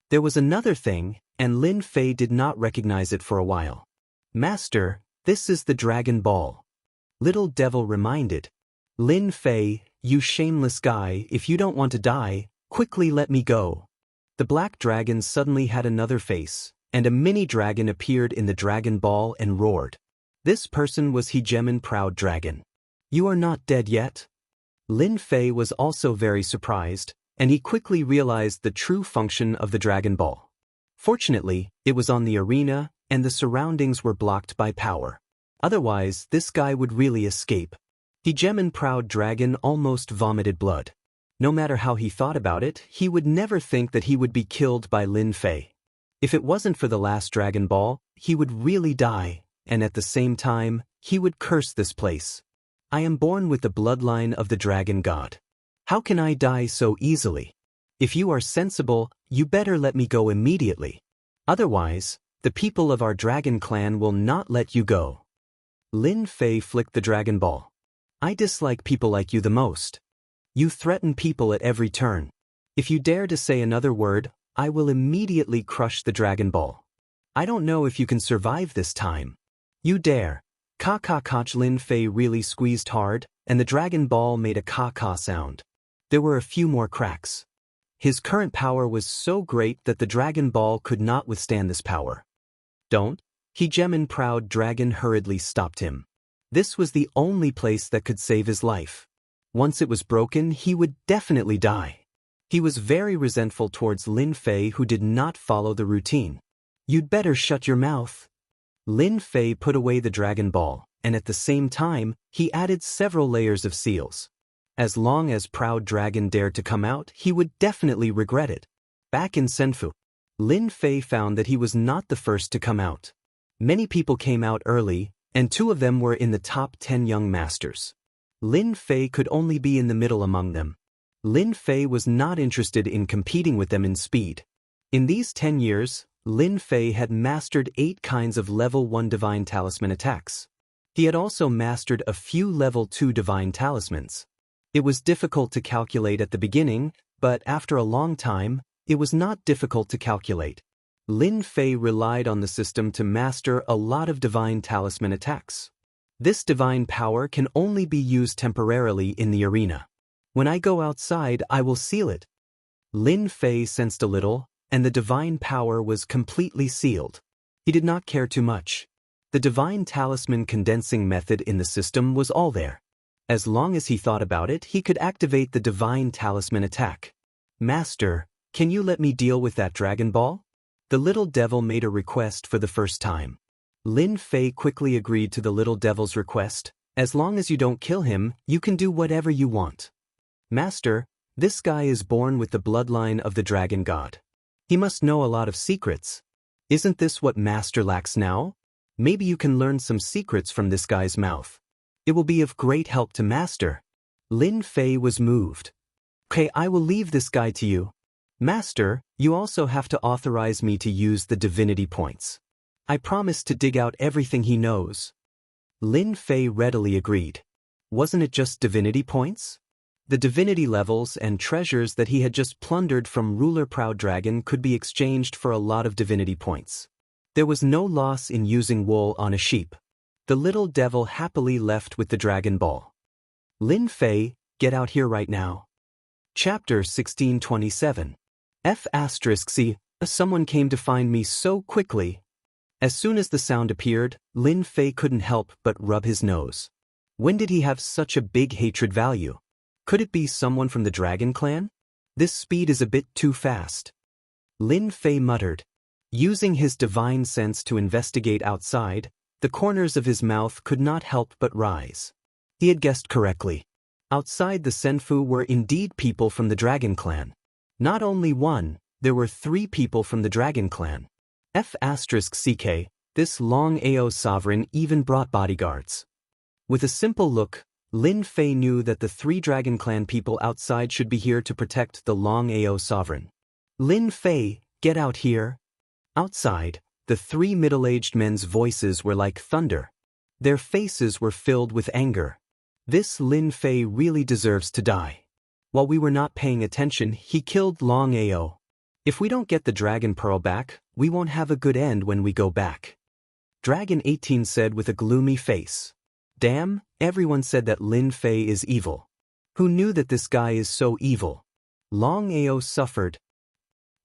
There was another thing, and Lin Fei did not recognize it for a while. Master, this is the Dragon Ball. Little Devil reminded. Lin Fei, you shameless guy, if you don't want to die, quickly let me go. The black dragon suddenly had another face, and a mini dragon appeared in the Dragon Ball and roared. This person was Hegemon proud dragon. You are not dead yet? Lin Fei was also very surprised, and he quickly realized the true function of the Dragon Ball. Fortunately, it was on the arena, and the surroundings were blocked by power. Otherwise, this guy would really escape. Hegemon proud dragon almost vomited blood. No matter how he thought about it, he would never think that he would be killed by Lin Fei. If it wasn't for the last Dragon Ball, he would really die, and at the same time, he would curse this place. I am born with the bloodline of the dragon god. How can I die so easily? If you are sensible, you better let me go immediately. Otherwise, the people of our dragon clan will not let you go. Lin Fei flicked the Dragon Ball. I dislike people like you the most. You threaten people at every turn. If you dare to say another word, I will immediately crush the Dragon Ball. I don't know if you can survive this time. You dare. Ka-ka-ka. Lin Fei really squeezed hard, and the Dragon Ball made a ka-ka sound. There were a few more cracks. His current power was so great that the Dragon Ball could not withstand this power. Don't. Hegemon proud dragon hurriedly stopped him. This was the only place that could save his life. Once it was broken, he would definitely die. He was very resentful towards Lin Fei, who did not follow the routine. You'd better shut your mouth. Lin Fei put away the Dragon Ball, and at the same time, he added several layers of seals. As long as proud dragon dared to come out, he would definitely regret it. Back in Senfu, Lin Fei found that he was not the first to come out. Many people came out early, and 2 of them were in the top 10 young masters. Lin Fei could only be in the middle among them. Lin Fei was not interested in competing with them in speed. In these 10 years, Lin Fei had mastered 8 kinds of level 1 divine talisman attacks. He had also mastered a few level 2 divine talismans. It was difficult to calculate at the beginning, but after a long time, it was not difficult to calculate. Lin Fei relied on the system to master a lot of divine talisman attacks. This divine power can only be used temporarily in the arena. When I go outside, I will seal it. Lin Fei sensed a little, and the divine power was completely sealed. He did not care too much. The divine talisman condensing method in the system was all there. As long as he thought about it, he could activate the divine talisman attack. Master, can you let me deal with that Dragon Ball? The little devil made a request for the first time. Lin Fei quickly agreed to the little devil's request. As long as you don't kill him, you can do whatever you want. Master, this guy is born with the bloodline of the dragon god. He must know a lot of secrets. Isn't this what Master lacks now? Maybe you can learn some secrets from this guy's mouth. It will be of great help to Master. Lin Fei was moved. Okay, I will leave this guy to you. Master, you also have to authorize me to use the divinity points. I promise to dig out everything he knows. Lin Fei readily agreed. Wasn't it just divinity points? The divinity levels and treasures that he had just plundered from Ruler Proud Dragon could be exchanged for a lot of divinity points. There was no loss in using wool on a sheep. The little devil happily left with the Dragon Ball. Lin Fei, get out here right now. Chapter 1627. F***C, someone came to find me so quickly. As soon as the sound appeared, Lin Fei couldn't help but rub his nose. When did he have such a big hatred value? Could it be someone from the Dragon Clan? This speed is a bit too fast. Lin Fei muttered. Using his divine sense to investigate outside, the corners of his mouth could not help but rise. He had guessed correctly. Outside the Senfu were indeed people from the Dragon Clan. Not only one, there were 3 people from the Dragon Clan. F***ck, this Long Ao sovereign even brought bodyguards. With a simple look, Lin Fei knew that the 3 Dragon Clan people outside should be here to protect the Long Ao sovereign. Lin Fei, get out here. Outside, the 3 middle-aged men's voices were like thunder. Their faces were filled with anger. This Lin Fei really deserves to die. While we were not paying attention, he killed Long Ao. If we don't get the Dragon Pearl back, we won't have a good end when we go back. Dragon 18 said with a gloomy face. Damn, everyone said that Lin Fei is evil. Who knew that this guy is so evil? Long Ao suffered.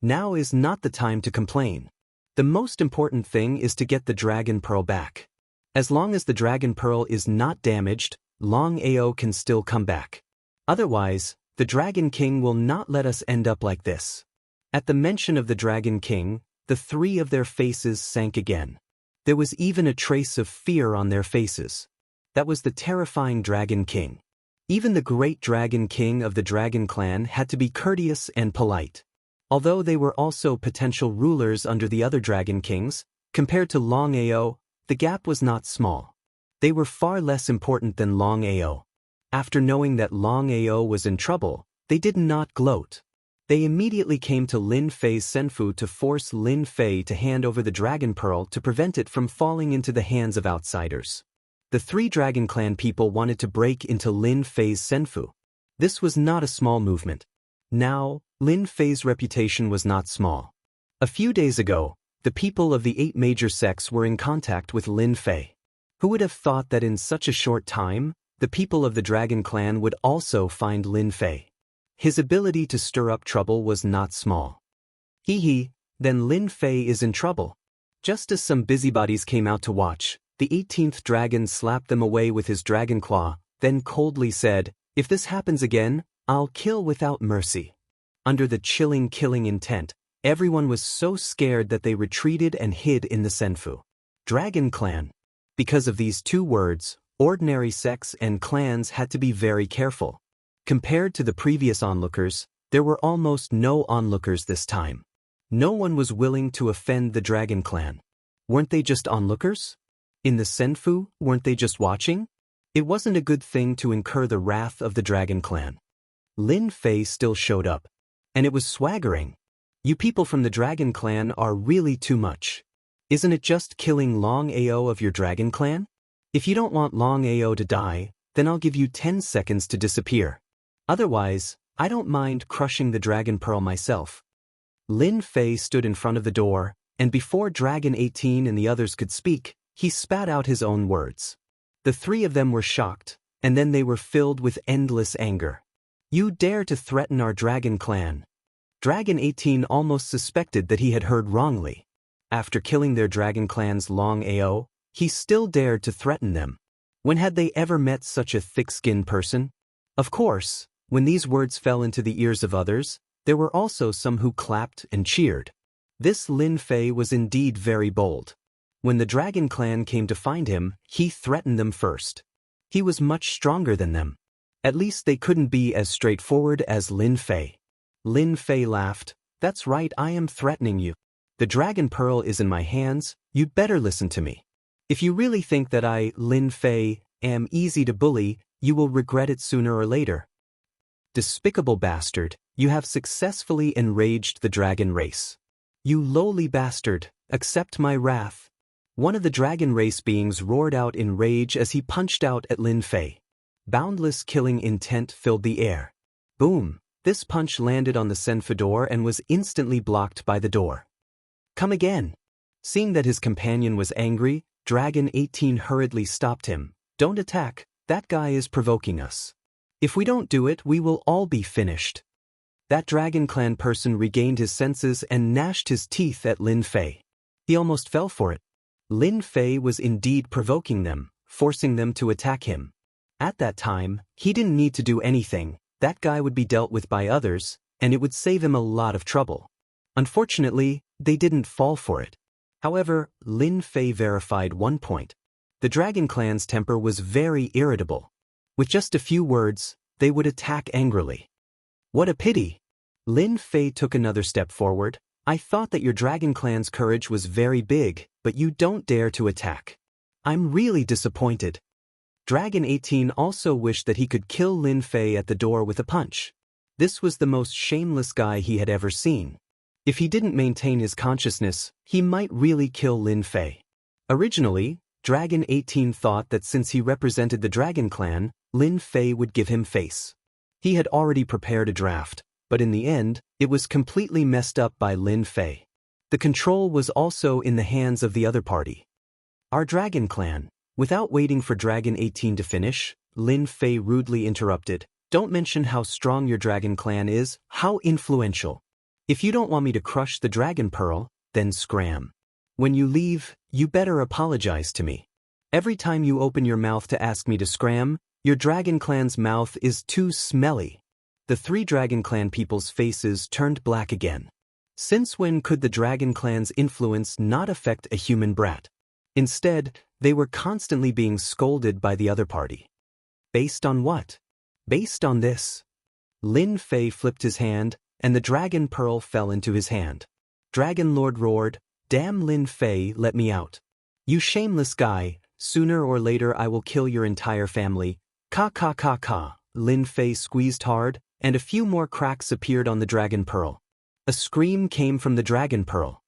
Now is not the time to complain. The most important thing is to get the Dragon Pearl back. As long as the Dragon Pearl is not damaged, Long Ao can still come back. Otherwise, the Dragon King will not let us end up like this. At the mention of the Dragon King, the 3 of their faces sank again. There was even a trace of fear on their faces. That was the terrifying Dragon King. Even the great Dragon King of the Dragon Clan had to be courteous and polite. Although they were also potential rulers under the other Dragon Kings, compared to Long Ao, the gap was not small. They were far less important than Long Ao. After knowing that Long Ao was in trouble, they did not gloat. They immediately came to Lin Fei's Senfu to force Lin Fei to hand over the Dragon Pearl to prevent it from falling into the hands of outsiders. The 3 Dragon Clan people wanted to break into Lin Fei's Senfu. This was not a small movement. Now, Lin Fei's reputation was not small. A few days ago, the people of the 8 major sects were in contact with Lin Fei. Who would have thought that in such a short time, the people of the Dragon Clan would also find Lin Fei? His ability to stir up trouble was not small. Then Lin Fei is in trouble. Just as some busybodies came out to watch, the 18th dragon slapped them away with his dragon claw, then coldly said, "If this happens again, I'll kill without mercy." Under the chilling killing intent, everyone was so scared that they retreated and hid in the Senfu. Dragon Clan. Because of these 2 words, ordinary sects and clans had to be very careful. Compared to the previous onlookers, there were almost no onlookers this time. No one was willing to offend the Dragon Clan. Weren't they just onlookers? In the Senfu, weren't they just watching? It wasn't a good thing to incur the wrath of the Dragon Clan. Lin Fei still showed up. And it was swaggering. You people from the Dragon Clan are really too much. Isn't it just killing Long Ao of your Dragon Clan? If you don't want Long Ao to die, then I'll give you 10 seconds to disappear. Otherwise, I don't mind crushing the Dragon Pearl myself. Lin Fei stood in front of the door, and before Dragon 18 and the others could speak, he spat out his own words. The 3 of them were shocked, and then they were filled with endless anger. You dare to threaten our Dragon Clan? Dragon 18 almost suspected that he had heard wrongly. After killing their Dragon Clan's Long Ao, he still dared to threaten them. When had they ever met such a thick-skinned person? Of course, when these words fell into the ears of others, there were also some who clapped and cheered. This Lin Fei was indeed very bold. When the Dragon Clan came to find him, he threatened them first. He was much stronger than them. At least they couldn't be as straightforward as Lin Fei. Lin Fei laughed. That's right, I am threatening you. The Dragon Pearl is in my hands, you'd better listen to me. If you really think that I, Lin Fei, am easy to bully, you will regret it sooner or later. Despicable bastard, you have successfully enraged the dragon race. You lowly bastard, accept my wrath. One of the dragon race beings roared out in rage as he punched out at Lin Fei. Boundless killing intent filled the air. Boom! This punch landed on the Senfador and was instantly blocked by the door. Come again! Seeing that his companion was angry, Dragon 18 hurriedly stopped him. Don't attack, that guy is provoking us. If we don't do it, we will all be finished. That Dragon Clan person regained his senses and gnashed his teeth at Lin Fei. He almost fell for it. Lin Fei was indeed provoking them, forcing them to attack him. At that time, he didn't need to do anything. That guy would be dealt with by others, and it would save him a lot of trouble. Unfortunately, they didn't fall for it. However, Lin Fei verified one point. The Dragon Clan's temper was very irritable. With just a few words, they would attack angrily. What a pity! Lin Fei took another step forward. I thought that your Dragon Clan's courage was very big, but you don't dare to attack. I'm really disappointed. Dragon 18 also wished that he could kill Lin Fei at the door with a punch. This was the most shameless guy he had ever seen. If he didn't maintain his consciousness, he might really kill Lin Fei. Originally, Dragon 18 thought that since he represented the Dragon Clan, Lin Fei would give him face. He had already prepared a draft, but in the end, it was completely messed up by Lin Fei. The control was also in the hands of the other party. Our Dragon Clan. Without waiting for Dragon 18 to finish, Lin Fei rudely interrupted. Don't mention how strong your Dragon Clan is, how influential. If you don't want me to crush the Dragon Pearl, then scram. When you leave, you better apologize to me. Every time you open your mouth to ask me to scram, your Dragon Clan's mouth is too smelly. The three Dragon Clan people's faces turned black again. Since when could the Dragon Clan's influence not affect a human brat? Instead, they were constantly being scolded by the other party. Based on what? Based on this. Lin Fei flipped his hand, and the Dragon Pearl fell into his hand. Dragon Lord roared, Damn Lin Fei, let me out. You shameless guy, sooner or later I will kill your entire family. Ka ka ka ka. Lin Fei squeezed hard, and a few more cracks appeared on the Dragon Pearl. A scream came from the Dragon Pearl.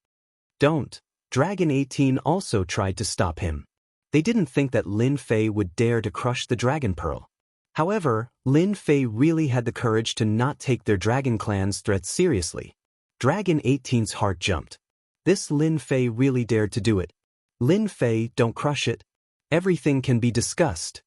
Don't. Dragon 18 also tried to stop him. They didn't think that Lin Fei would dare to crush the Dragon Pearl. However, Lin Fei really had the courage to not take their Dragon Clan's threats seriously. Dragon 18's heart jumped. This Lin Fei really dared to do it. Lin Fei, don't crush it. Everything can be discussed.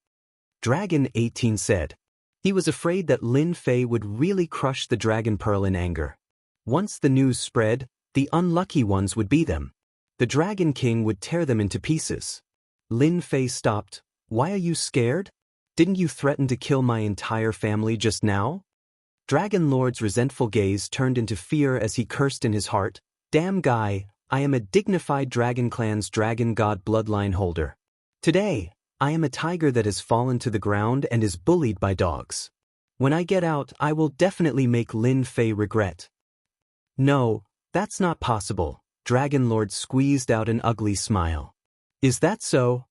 Dragon 18 said. He was afraid that Lin Fei would really crush the Dragon Pearl in anger. Once the news spread, the unlucky ones would be them. The Dragon King would tear them into pieces. Lin Fei stopped. Why are you scared? Didn't you threaten to kill my entire family just now? Dragon Lord's resentful gaze turned into fear as he cursed in his heart. Damn guy, I am a dignified Dragon Clan's Dragon God bloodline holder. Today, I am a tiger that has fallen to the ground and is bullied by dogs. When I get out, I will definitely make Lin Fei regret. No, that's not possible. Dragon Lord squeezed out an ugly smile. Is that so?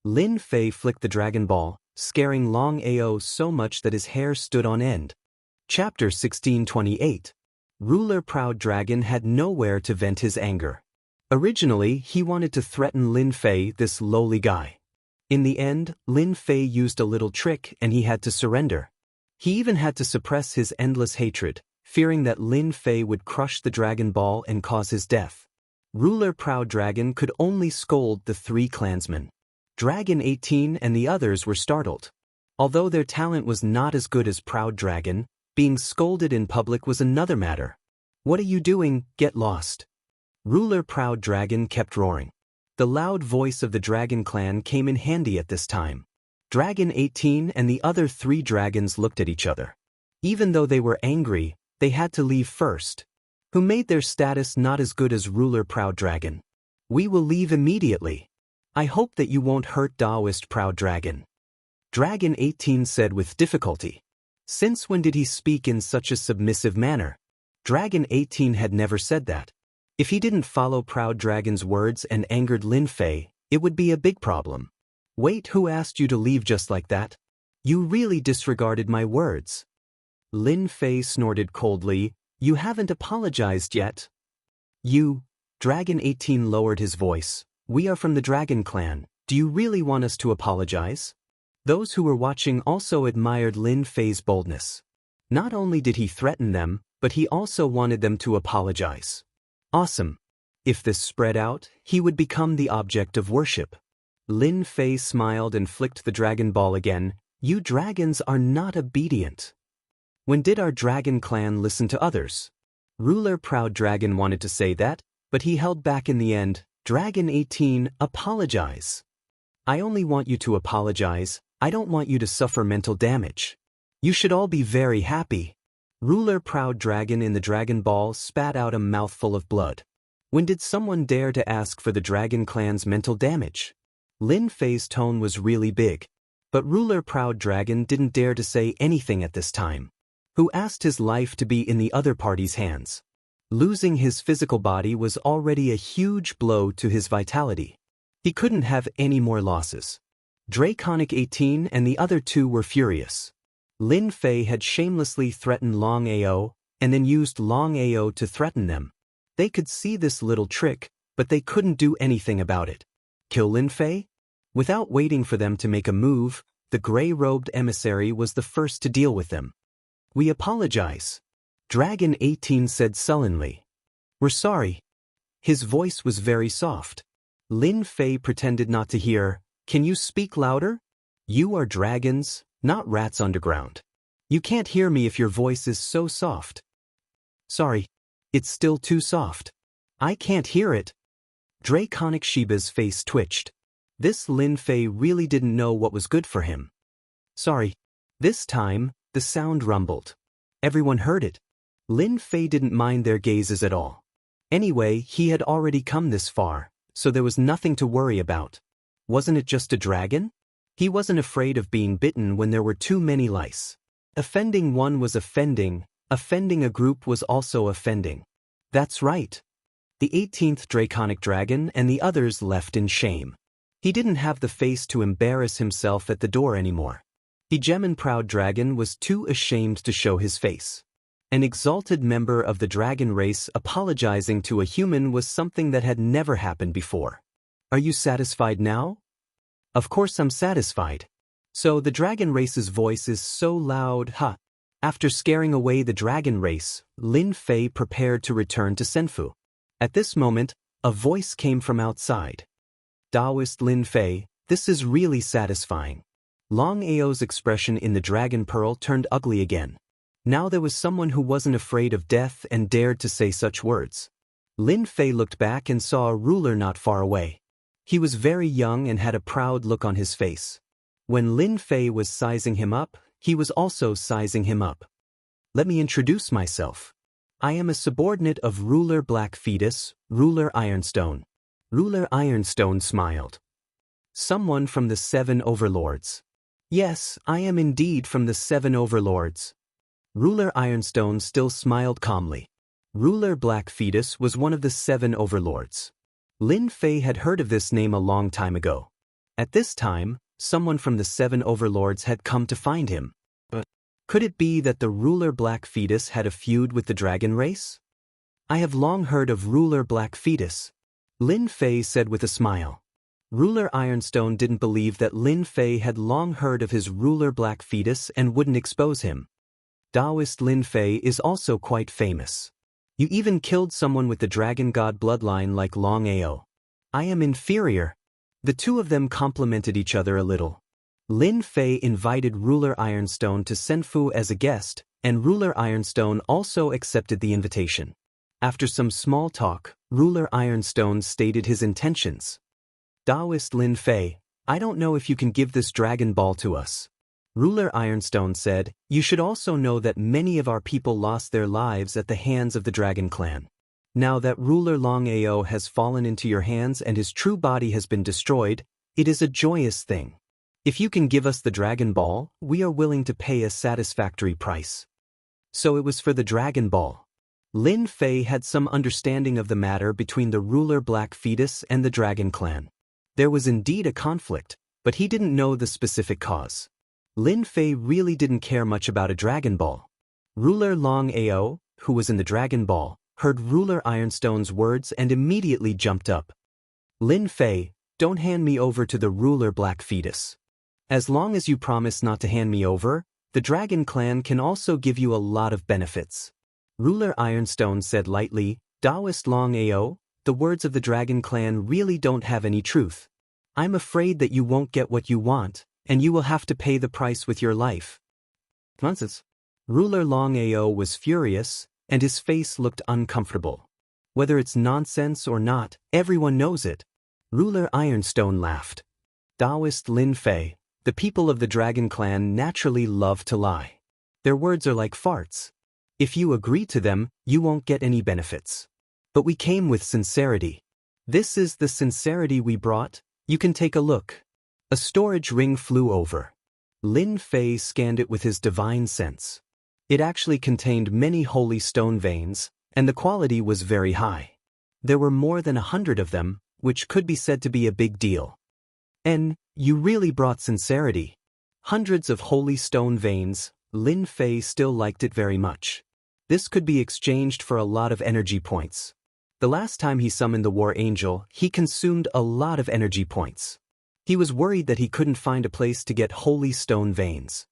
Lin Fei flicked the Dragon Ball, scaring Long Ao so much that his hair stood on end. Chapter 1628. Ruler Proud Dragon had nowhere to vent his anger. Originally, he wanted to threaten Lin Fei, this lowly guy. In the end, Lin Fei used a little trick and he had to surrender. He even had to suppress his endless hatred, fearing that Lin Fei would crush the Dragon Ball and cause his death. Ruler Proud Dragon could only scold the three clansmen. Dragon 18 and the others were startled. Although their talent was not as good as Proud Dragon, being scolded in public was another matter. What are you doing? Get lost. Ruler Proud Dragon kept roaring. The loud voice of the Dragon Clan came in handy at this time. Dragon 18 and the other three dragons looked at each other. Even though they were angry, they had to leave first. Who made their status not as good as Ruler Proud Dragon? We will leave immediately. I hope that you won't hurt Taoist Proud Dragon. Dragon 18 said with difficulty. Since when did he speak in such a submissive manner? Dragon 18 had never said that. If he didn't follow Proud Dragon's words and angered Lin Fei, it would be a big problem. Wait, who asked you to leave just like that? You really disregarded my words. Lin Fei snorted coldly. You haven't apologized yet. You, Dragon 18 lowered his voice. We are from the Dragon Clan. Do you really want us to apologize? Those who were watching also admired Lin Fei's boldness. Not only did he threaten them, but he also wanted them to apologize. Awesome. If this spread out, he would become the object of worship. Lin Fei smiled and flicked the Dragon Ball again. You dragons are not obedient. When did our Dragon Clan listen to others? Ruler Proud Dragon wanted to say that, but he held back in the end. Dragon 18, apologize. I only want you to apologize. I don't want you to suffer mental damage. You should all be very happy. Ruler Proud Dragon in the Dragon Ball spat out a mouthful of blood. When did someone dare to ask for the Dragon Clan's mental damage? Lin Fei's tone was really big. But Ruler Proud Dragon didn't dare to say anything at this time. Who asked his life to be in the other party's hands? Losing his physical body was already a huge blow to his vitality. He couldn't have any more losses. Draconic 18 and the other two were furious. Lin Fei had shamelessly threatened Long Ao, and then used Long Ao to threaten them. They could see this little trick, but they couldn't do anything about it. Kill Lin Fei? Without waiting for them to make a move, the gray-robed emissary was the first to deal with them. We apologize. Dragon 18 said sullenly. We're sorry. His voice was very soft. Lin Fei pretended not to hear. Can you speak louder? You are dragons, not rats underground. You can't hear me if your voice is so soft. Sorry. It's still too soft. I can't hear it. Draconic Shiba's face twitched. This Lin Fei really didn't know what was good for him. Sorry. This time, the sound rumbled. Everyone heard it. Lin Fei didn't mind their gazes at all. Anyway, he had already come this far, so there was nothing to worry about. Wasn't it just a dragon? He wasn't afraid of being bitten when there were too many lice. Offending one was offending a group was also offending. That's right. The 18th Draconic Dragon and the others left in shame. He didn't have the face to embarrass himself at the door anymore. Hegemon Proud Dragon was too ashamed to show his face. An exalted member of the dragon race apologizing to a human was something that had never happened before. Are you satisfied now? Of course I'm satisfied. So the dragon race's voice is so loud, huh? After scaring away the dragon race, Lin Fei prepared to return to Senfu. At this moment, a voice came from outside. Taoist Lin Fei, this is really satisfying. Long Ao's expression in the dragon pearl turned ugly again. Now there was someone who wasn't afraid of death and dared to say such words. Lin Fei looked back and saw a ruler not far away. He was very young and had a proud look on his face. When Lin Fei was sizing him up, he was also sizing him up. Let me introduce myself. I am a subordinate of Ruler Black Fetus, Ruler Ironstone. Ruler Ironstone smiled. Someone from the 7 Overlords. Yes, I am indeed from the 7 Overlords. Ruler Ironstone still smiled calmly. Ruler Black Fetus was one of the 7 Overlords. Lin Fei had heard of this name a long time ago. At this time, someone from the 7 Overlords had come to find him. But could it be that the Ruler Black Fetus had a feud with the dragon race? I have long heard of Ruler Black Fetus, Lin Fei said with a smile. Ruler Ironstone didn't believe that Lin Fei had long heard of his Ruler Black Fetus and wouldn't expose him. Taoist Lin Fei is also quite famous. You even killed someone with the dragon god bloodline like Long Ao. I am inferior. The two of them complimented each other a little. Lin Fei invited Ruler Ironstone to Senfu as a guest, and Ruler Ironstone also accepted the invitation. After some small talk, Ruler Ironstone stated his intentions. Taoist Lin Fei, I don't know if you can give this Dragon Ball to us. Ruler Ironstone said, you should also know that many of our people lost their lives at the hands of the Dragon Clan. Now that ruler Long Ao has fallen into your hands and his true body has been destroyed, it is a joyous thing. If you can give us the Dragon Ball, we are willing to pay a satisfactory price. So it was for the Dragon Ball. Lin Fei had some understanding of the matter between the ruler Black Fetus and the Dragon Clan. There was indeed a conflict, but he didn't know the specific cause. Lin Fei really didn't care much about a Dragon Ball. Ruler Long Ao, who was in the Dragon Ball, heard Ruler Ironstone's words and immediately jumped up. Lin Fei, don't hand me over to the ruler Black Fetus. As long as you promise not to hand me over, the Dragon Clan can also give you a lot of benefits. Ruler Ironstone said lightly, Taoist Long Ao, the words of the Dragon Clan really don't have any truth. I'm afraid that you won't get what you want, and you will have to pay the price with your life. Nonsense. Ruler Long Ao was furious, and his face looked uncomfortable. Whether it's nonsense or not, everyone knows it. Ruler Ironstone laughed. Taoist Lin Fei, the people of the Dragon Clan naturally love to lie. Their words are like farts. If you agree to them, you won't get any benefits. But we came with sincerity. This is the sincerity we brought. You can take a look. A storage ring flew over. Lin Fei scanned it with his divine sense. It actually contained many holy stone veins, and the quality was very high. There were more than 100 of them, which could be said to be a big deal. And you really brought sincerity. Hundreds of holy stone veins, Lin Fei still liked it very much. This could be exchanged for a lot of energy points. The last time he summoned the War Angel, he consumed a lot of energy points. He was worried that he couldn't find a place to get holy stone veins.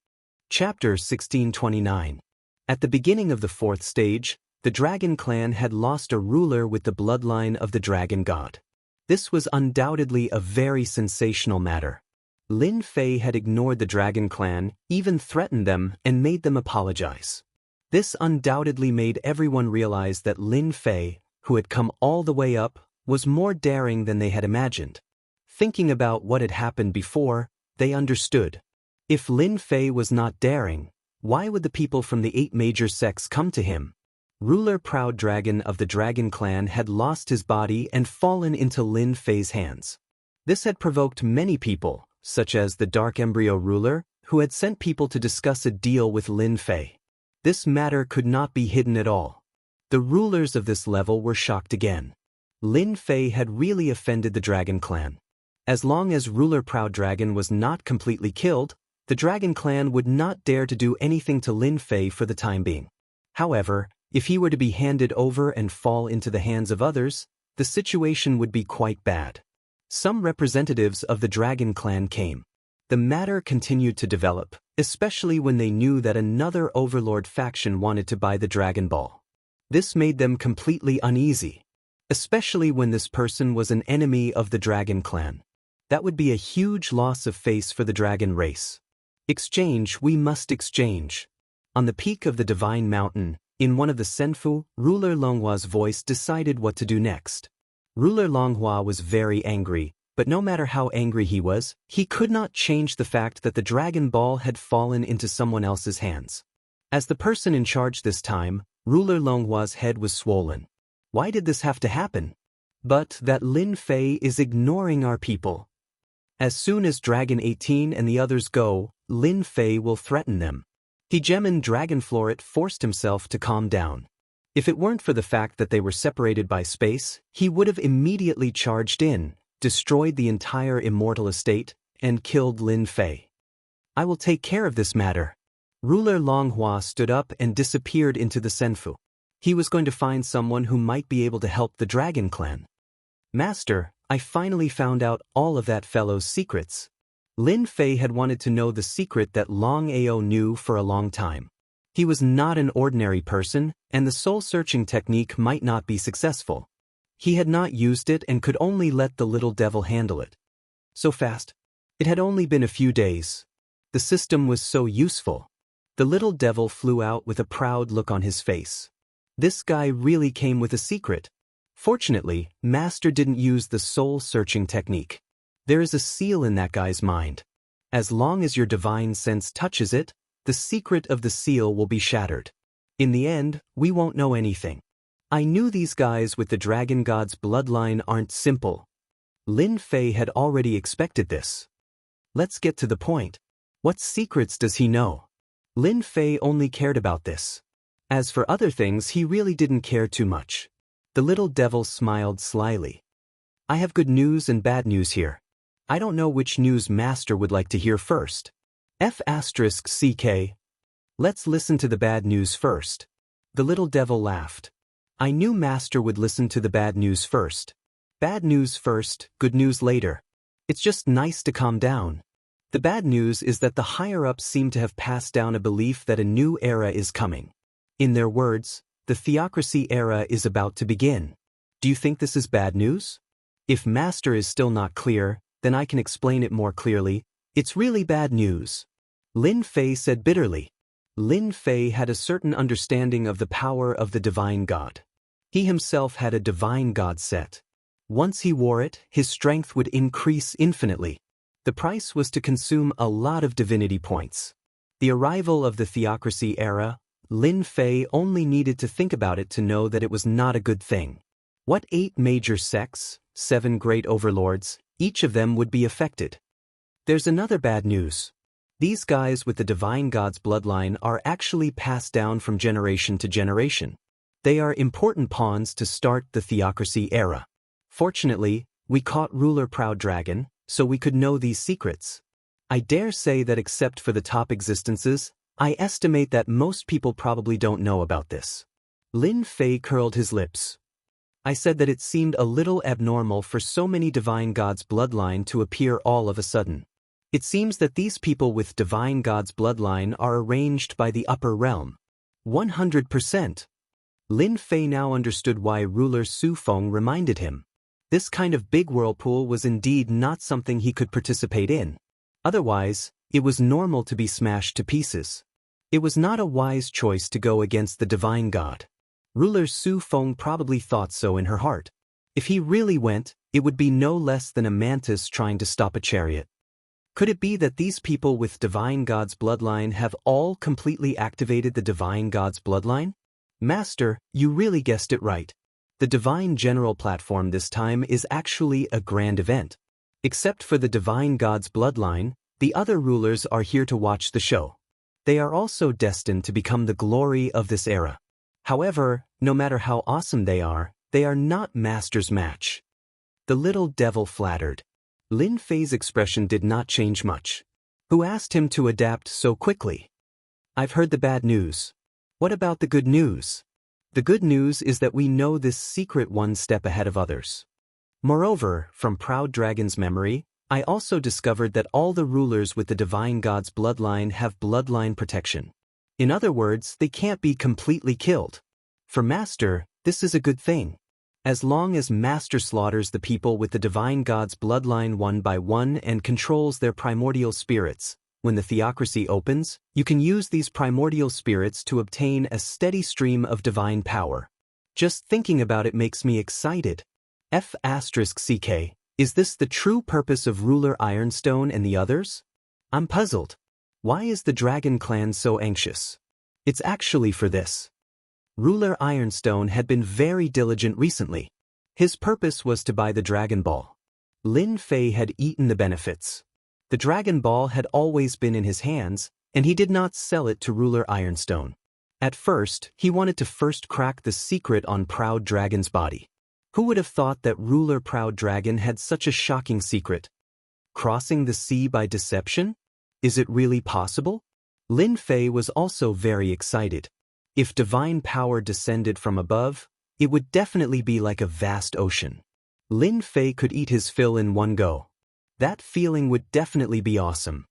Chapter 1629. At the beginning of the 4th stage, the Dragon Clan had lost a ruler with the bloodline of the Dragon God. This was undoubtedly a very sensational matter. Lin Fei had ignored the Dragon Clan, even threatened them, and made them apologize. This undoubtedly made everyone realize that Lin Fei, who had come all the way up, was more daring than they had imagined. Thinking about what had happened before, they understood. If Lin Fei was not daring, why would the people from the 8 major sects come to him? Ruler Proud Dragon of the Dragon Clan had lost his body and fallen into Lin Fei's hands. This had provoked many people, such as the Dark Embryo ruler, who had sent people to discuss a deal with Lin Fei. This matter could not be hidden at all. The rulers of this level were shocked again. Lin Fei had really offended the Dragon Clan. As long as Ruler Proud Dragon was not completely killed, the Dragon Clan would not dare to do anything to Lin Fei for the time being. However, if he were to be handed over and fall into the hands of others, the situation would be quite bad. Some representatives of the Dragon Clan came. The matter continued to develop, especially when they knew that another Overlord faction wanted to buy the Dragon Ball. This made them completely uneasy, especially when this person was an enemy of the Dragon Clan. That would be a huge loss of face for the Dragon race. Exchange, we must exchange. On the peak of the Divine Mountain, in one of the Senfu, Ruler Longhua's voice decided what to do next. Ruler Longhua was very angry, but no matter how angry he was, he could not change the fact that the Dragon Ball had fallen into someone else's hands. As the person in charge this time, Ruler Longhua's head was swollen. Why did this have to happen? But that Lin Fei is ignoring our people. As soon as Dragon 18 and the others go, Lin Fei will threaten them. Hegemon Dragonfloret forced himself to calm down. If it weren't for the fact that they were separated by space, he would have immediately charged in, destroyed the entire Immortal estate, and killed Lin Fei. I will take care of this matter. Ruler Longhua stood up and disappeared into the Senfu. He was going to find someone who might be able to help the Dragon Clan. Master, I finally found out all of that fellow's secrets. Lin Fei had wanted to know the secret that Long Ao knew for a long time. He was not an ordinary person, and the soul-searching technique might not be successful. He had not used it and could only let the little devil handle it. So fast. It had only been a few days. The system was so useful. The little devil flew out with a proud look on his face. This guy really came with a secret. Fortunately, Master didn't use the soul-searching technique. There is a seal in that guy's mind. As long as your divine sense touches it, the secret of the seal will be shattered. In the end, we won't know anything. I knew these guys with the Dragon God's bloodline aren't simple. Lin Fei had already expected this. Let's get to the point. What secrets does he know? Lin Fei only cared about this. As for other things, he really didn't care too much. The little devil smiled slyly. I have good news and bad news here. I don't know which news Master would like to hear first. F***CK. Let's listen to the bad news first. The little devil laughed. I knew Master would listen to the bad news first. Bad news first, good news later. It's just nice to calm down. The bad news is that the higher-ups seem to have passed down a belief that a new era is coming. In their words, the theocracy era is about to begin. Do you think this is bad news? If Master is still not clear, then I can explain it more clearly. It's really bad news. Lin Fei said bitterly. Lin Fei had a certain understanding of the power of the divine god. He himself had a divine god set. Once he wore it, his strength would increase infinitely. The price was to consume a lot of divinity points. The arrival of the theocracy era, Lin Fei only needed to think about it to know that it was not a good thing. What 8 major sects, 7 great overlords, each of them would be affected. There's another bad news. These guys with the divine god's bloodline are actually passed down from generation to generation. They are important pawns to start the theocracy era. Fortunately, we caught Ruler Proud Dragon, so we could know these secrets. I dare say that except for the top existences, I estimate that most people probably don't know about this. Lin Fei curled his lips. I said that it seemed a little abnormal for so many divine gods' bloodline to appear all of a sudden. It seems that these people with divine gods' bloodline are arranged by the upper realm. 100%. Lin Fei now understood why ruler Su Feng reminded him. This kind of big whirlpool was indeed not something he could participate in. Otherwise, it was normal to be smashed to pieces. It was not a wise choice to go against the divine god. Ruler Su Feng probably thought so in her heart. If he really went, it would be no less than a mantis trying to stop a chariot. Could it be that these people with divine god's bloodline have all completely activated the divine god's bloodline? Master, you really guessed it right. The divine general platform this time is actually a grand event. Except for the divine god's bloodline, the other rulers are here to watch the show. They are also destined to become the glory of this era. However, no matter how awesome they are not Master's match. The little devil flattered. Lin Fei's expression did not change much. Who asked him to adapt so quickly? I've heard the bad news. What about the good news? The good news is that we know this secret one step ahead of others. Moreover, from Proud Dragon's memory, I also discovered that all the rulers with the divine god's bloodline have bloodline protection. In other words, they can't be completely killed. For Master, this is a good thing. As long as Master slaughters the people with the divine god's bloodline one by one and controls their primordial spirits, when the theocracy opens, you can use these primordial spirits to obtain a steady stream of divine power. Just thinking about it makes me excited. F***CK. Is this the true purpose of Ruler Ironstone and the others? I'm puzzled. Why is the Dragon Clan so anxious? It's actually for this. Ruler Ironstone had been very diligent recently. His purpose was to buy the Dragon Ball. Lin Fei had eaten the benefits. The Dragon Ball had always been in his hands, and he did not sell it to Ruler Ironstone. At first, he wanted to first crack the secret on Proud Dragon's body. Who would have thought that Ruler Proud Dragon had such a shocking secret? Crossing the sea by deception? Is it really possible? Lin Fei was also very excited. If divine power descended from above, it would definitely be like a vast ocean. Lin Fei could eat his fill in one go. That feeling would definitely be awesome.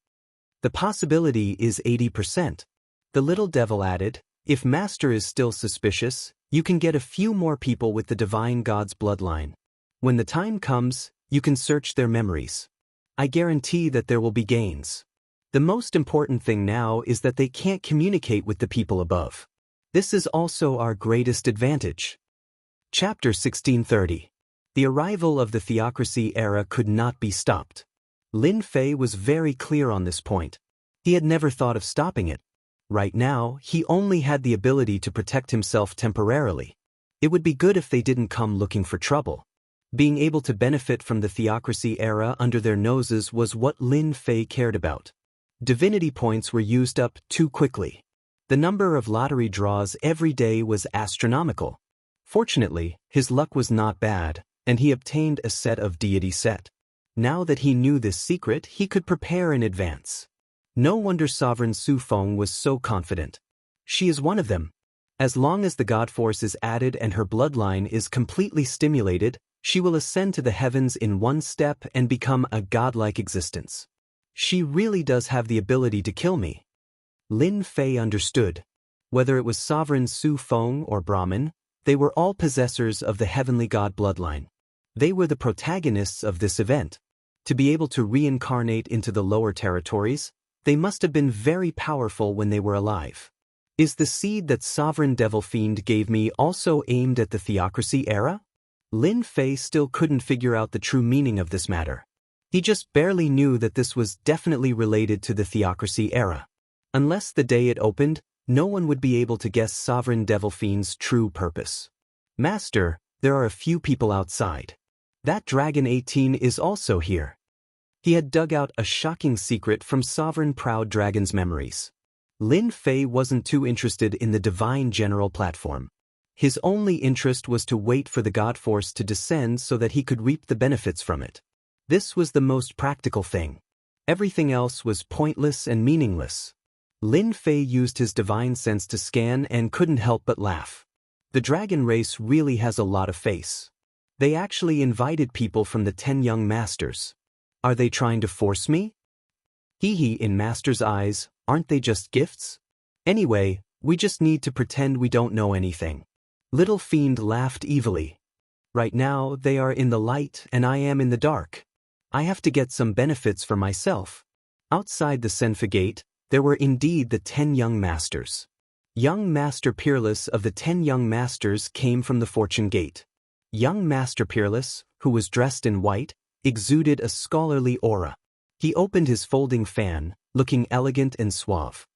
The possibility is 80%. The little devil added, if Master is still suspicious, you can get a few more people with the divine god's bloodline. When the time comes, you can search their memories. I guarantee that there will be gains. The most important thing now is that they can't communicate with the people above. This is also our greatest advantage. Chapter 1630. The arrival of the theocracy era could not be stopped. Lin Fei was very clear on this point. He had never thought of stopping it. Right now, he only had the ability to protect himself temporarily. It would be good if they didn't come looking for trouble. Being able to benefit from the theocracy era under their noses was what Lin Fei cared about. Divinity points were used up too quickly. The number of lottery draws every day was astronomical. Fortunately, his luck was not bad, and he obtained a set of deity set. Now that he knew this secret, he could prepare in advance. No wonder Sovereign Su Feng was so confident. She is one of them. As long as the God Force is added and her bloodline is completely stimulated, she will ascend to the heavens in one step and become a godlike existence. She really does have the ability to kill me. Lin Fei understood. Whether it was Sovereign Su Feng or Brahmin, they were all possessors of the heavenly god bloodline. They were the protagonists of this event. To be able to reincarnate into the lower territories, they must have been very powerful when they were alive. Is the seed that Sovereign Devil Fiend gave me also aimed at the theocracy era? Lin Fei still couldn't figure out the true meaning of this matter. He just barely knew that this was definitely related to the theocracy era. Unless the day it opened, no one would be able to guess Sovereign Devil Fiend's true purpose. Master, there are a few people outside. That Dragon 18 is also here. He had dug out a shocking secret from Sovereign Proud Dragon's memories. Lin Fei wasn't too interested in the Divine General platform. His only interest was to wait for the God Force to descend so that he could reap the benefits from it. This was the most practical thing. Everything else was pointless and meaningless. Lin Fei used his divine sense to scan and couldn't help but laugh. The dragon race really has a lot of face. They actually invited people from the 10 young masters. Are they trying to force me? Hee in Master's eyes, aren't they just gifts? Anyway, we just need to pretend we don't know anything. Little Fiend laughed evilly. Right now, they are in the light and I am in the dark. I have to get some benefits for myself. Outside the Senfa Gate, there were indeed the 10 young masters. Young Master Peerless of the 10 young masters came from the Fortune Gate. Young Master Peerless, who was dressed in white, exuded a scholarly aura. He opened his folding fan, looking elegant and suave.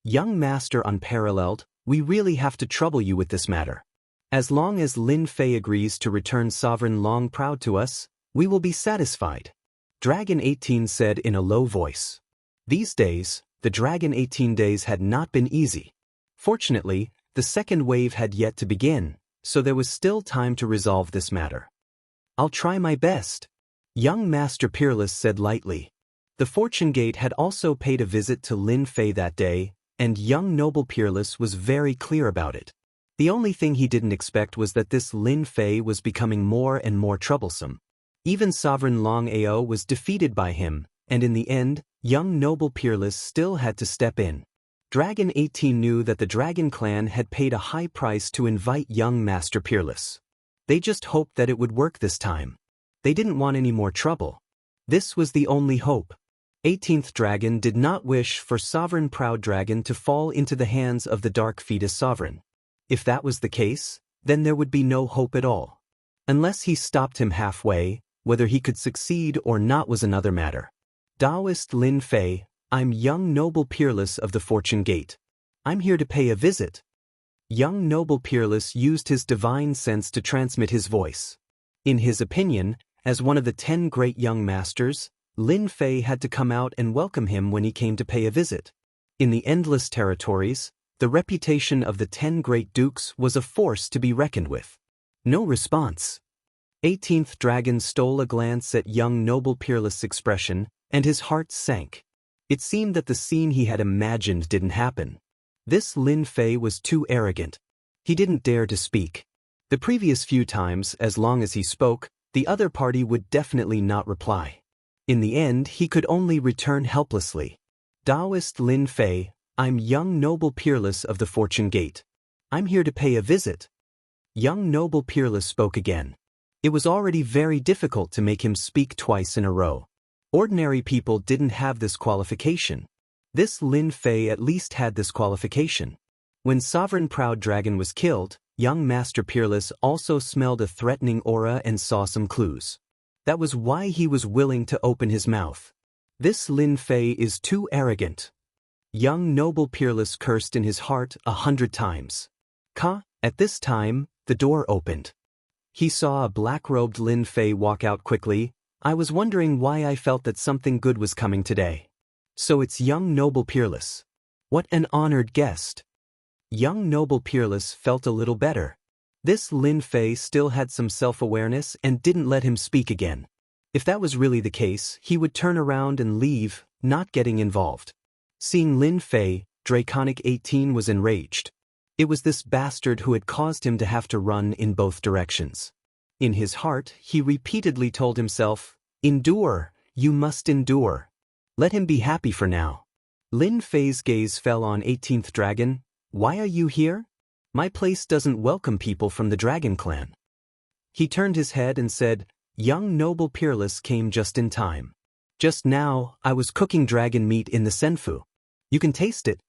Young Master Unparalleled, we really have to trouble you with this matter. As long as Lin Fei agrees to return Sovereign Long Proud to us, we will be satisfied. Dragon 18 said in a low voice. These days, the Dragon 18 days had not been easy. Fortunately, the second wave had yet to begin, so there was still time to resolve this matter. I'll try my best. Young Master Peerless said lightly. The Fortune Gate had also paid a visit to Lin Fei that day, and young Noble Peerless was very clear about it. The only thing he didn't expect was that this Lin Fei was becoming more and more troublesome. Even Sovereign Long Ao was defeated by him, and in the end, young Noble Peerless still had to step in. Dragon 18 knew that the Dragon Clan had paid a high price to invite young Master Peerless. They just hoped that it would work this time. They didn't want any more trouble. This was the only hope. 18th Dragon did not wish for Sovereign Proud Dragon to fall into the hands of the Dark Fetus Sovereign. If that was the case, then there would be no hope at all. Unless he stopped him halfway, whether he could succeed or not was another matter. Taoist Lin Fei, I'm young Noble Peerless of the Fortune Gate. I'm here to pay a visit. Young Noble Peerless used his divine sense to transmit his voice. In his opinion, as one of the 10 great young masters, Lin Fei had to come out and welcome him when he came to pay a visit. In the endless territories, the reputation of the 10 great dukes was a force to be reckoned with. No response. 18th Dragon stole a glance at young Noble Peerless' expression, and his heart sank. It seemed that the scene he had imagined didn't happen. This Lin Fei was too arrogant. He didn't dare to speak. The previous few times, as long as he spoke, the other party would definitely not reply. In the end, he could only return helplessly. Taoist Lin Fei, I'm young Noble Peerless of the Fortune Gate. I'm here to pay a visit. Young Noble Peerless spoke again. It was already very difficult to make him speak twice in a row. Ordinary people didn't have this qualification. This Lin Fei at least had this qualification. When Sovereign Proud Dragon was killed, young Master Peerless also smelled a threatening aura and saw some clues. That was why he was willing to open his mouth. This Lin Fei is too arrogant. Young Noble Peerless cursed in his heart 100 times. At this time, the door opened. He saw a black-robed Lin Fei walk out quickly. I was wondering why I felt that something good was coming today. So it's young Noble Peerless. What an honored guest. Young Noble Peerless felt a little better. This Lin Fei still had some self-awareness and didn't let him speak again. If that was really the case, he would turn around and leave, not getting involved. Seeing Lin Fei, Draconic 18 was enraged. It was this bastard who had caused him to have to run in both directions. In his heart, he repeatedly told himself, "Endure, you must endure. Let him be happy for now." Lin Fei's gaze fell on 18th Dragon. "Why are you here? My place doesn't welcome people from the Dragon Clan." He turned his head and said, "Young Noble Peerless came just in time. Just now, I was cooking dragon meat in the senfu. You can taste it."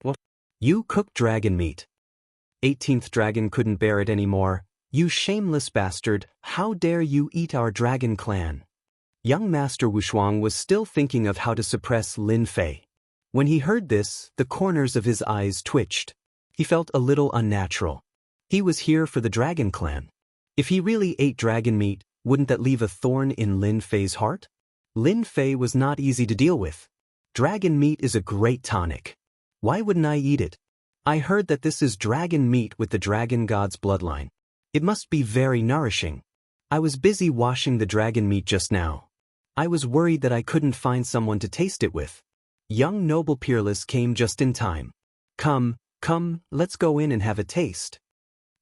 "What? You cooked dragon meat?" 18th Dragon couldn't bear it anymore. "You shameless bastard, how dare you eat our Dragon Clan?" Young Master Wushuang was still thinking of how to suppress Lin Fei. When he heard this, the corners of his eyes twitched. He felt a little unnatural. He was here for the Dragon Clan. If he really ate dragon meat, wouldn't that leave a thorn in Lin Fei's heart? Lin Fei was not easy to deal with. Dragon meat is a great tonic. Why wouldn't I eat it? I heard that this is dragon meat with the dragon god's bloodline. It must be very nourishing. I was busy washing the dragon meat just now. I was worried that I couldn't find someone to taste it with. Young Noble Peerless came just in time. Come, let's go in and have a taste,"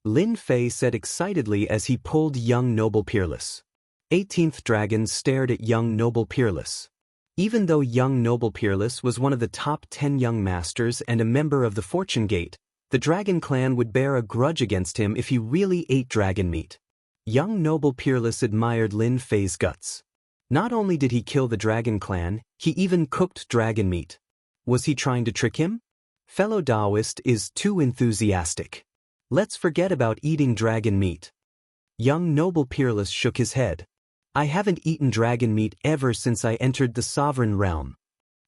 Lin Fei said excitedly as he pulled young Noble Peerless. 18th Dragon stared at young Noble Peerless. Even though young Noble Peerless was one of the top 10 young masters and a member of the Fortune Gate, the Dragon Clan would bear a grudge against him if he really ate dragon meat. Young Noble Peerless admired Lin Fei's guts. Not only did he kill the Dragon Clan, he even cooked dragon meat. Was he trying to trick him? Fellow Taoist is too enthusiastic. Let's forget about eating dragon meat. Young Noble Peerless shook his head. I haven't eaten dragon meat ever since I entered the Sovereign Realm.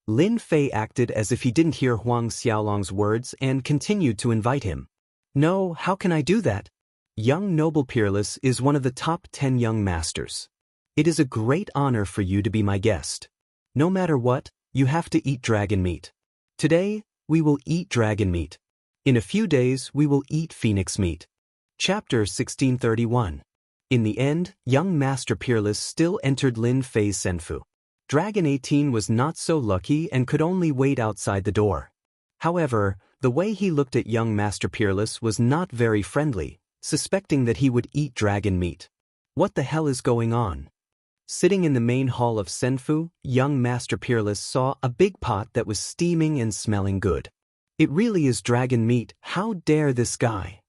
Lin Fei acted as if he didn't hear Huang Xiaolong's words and continued to invite him. No, how can I do that? Young Noble Peerless is one of the top 10 young masters. It is a great honor for you to be my guest. No matter what, you have to eat dragon meat. Today, we will eat dragon meat. In a few days, we will eat phoenix meat. Chapter 1631. In the end, young Master Peerless still entered Lin Fei's senfu. Dragon 18 was not so lucky and could only wait outside the door. However, the way he looked at young Master Peerless was not very friendly, suspecting that he would eat dragon meat. What the hell is going on? Sitting in the main hall of senfu, young Master Peerless saw a big pot that was steaming and smelling good. It really is dragon meat, how dare this guy?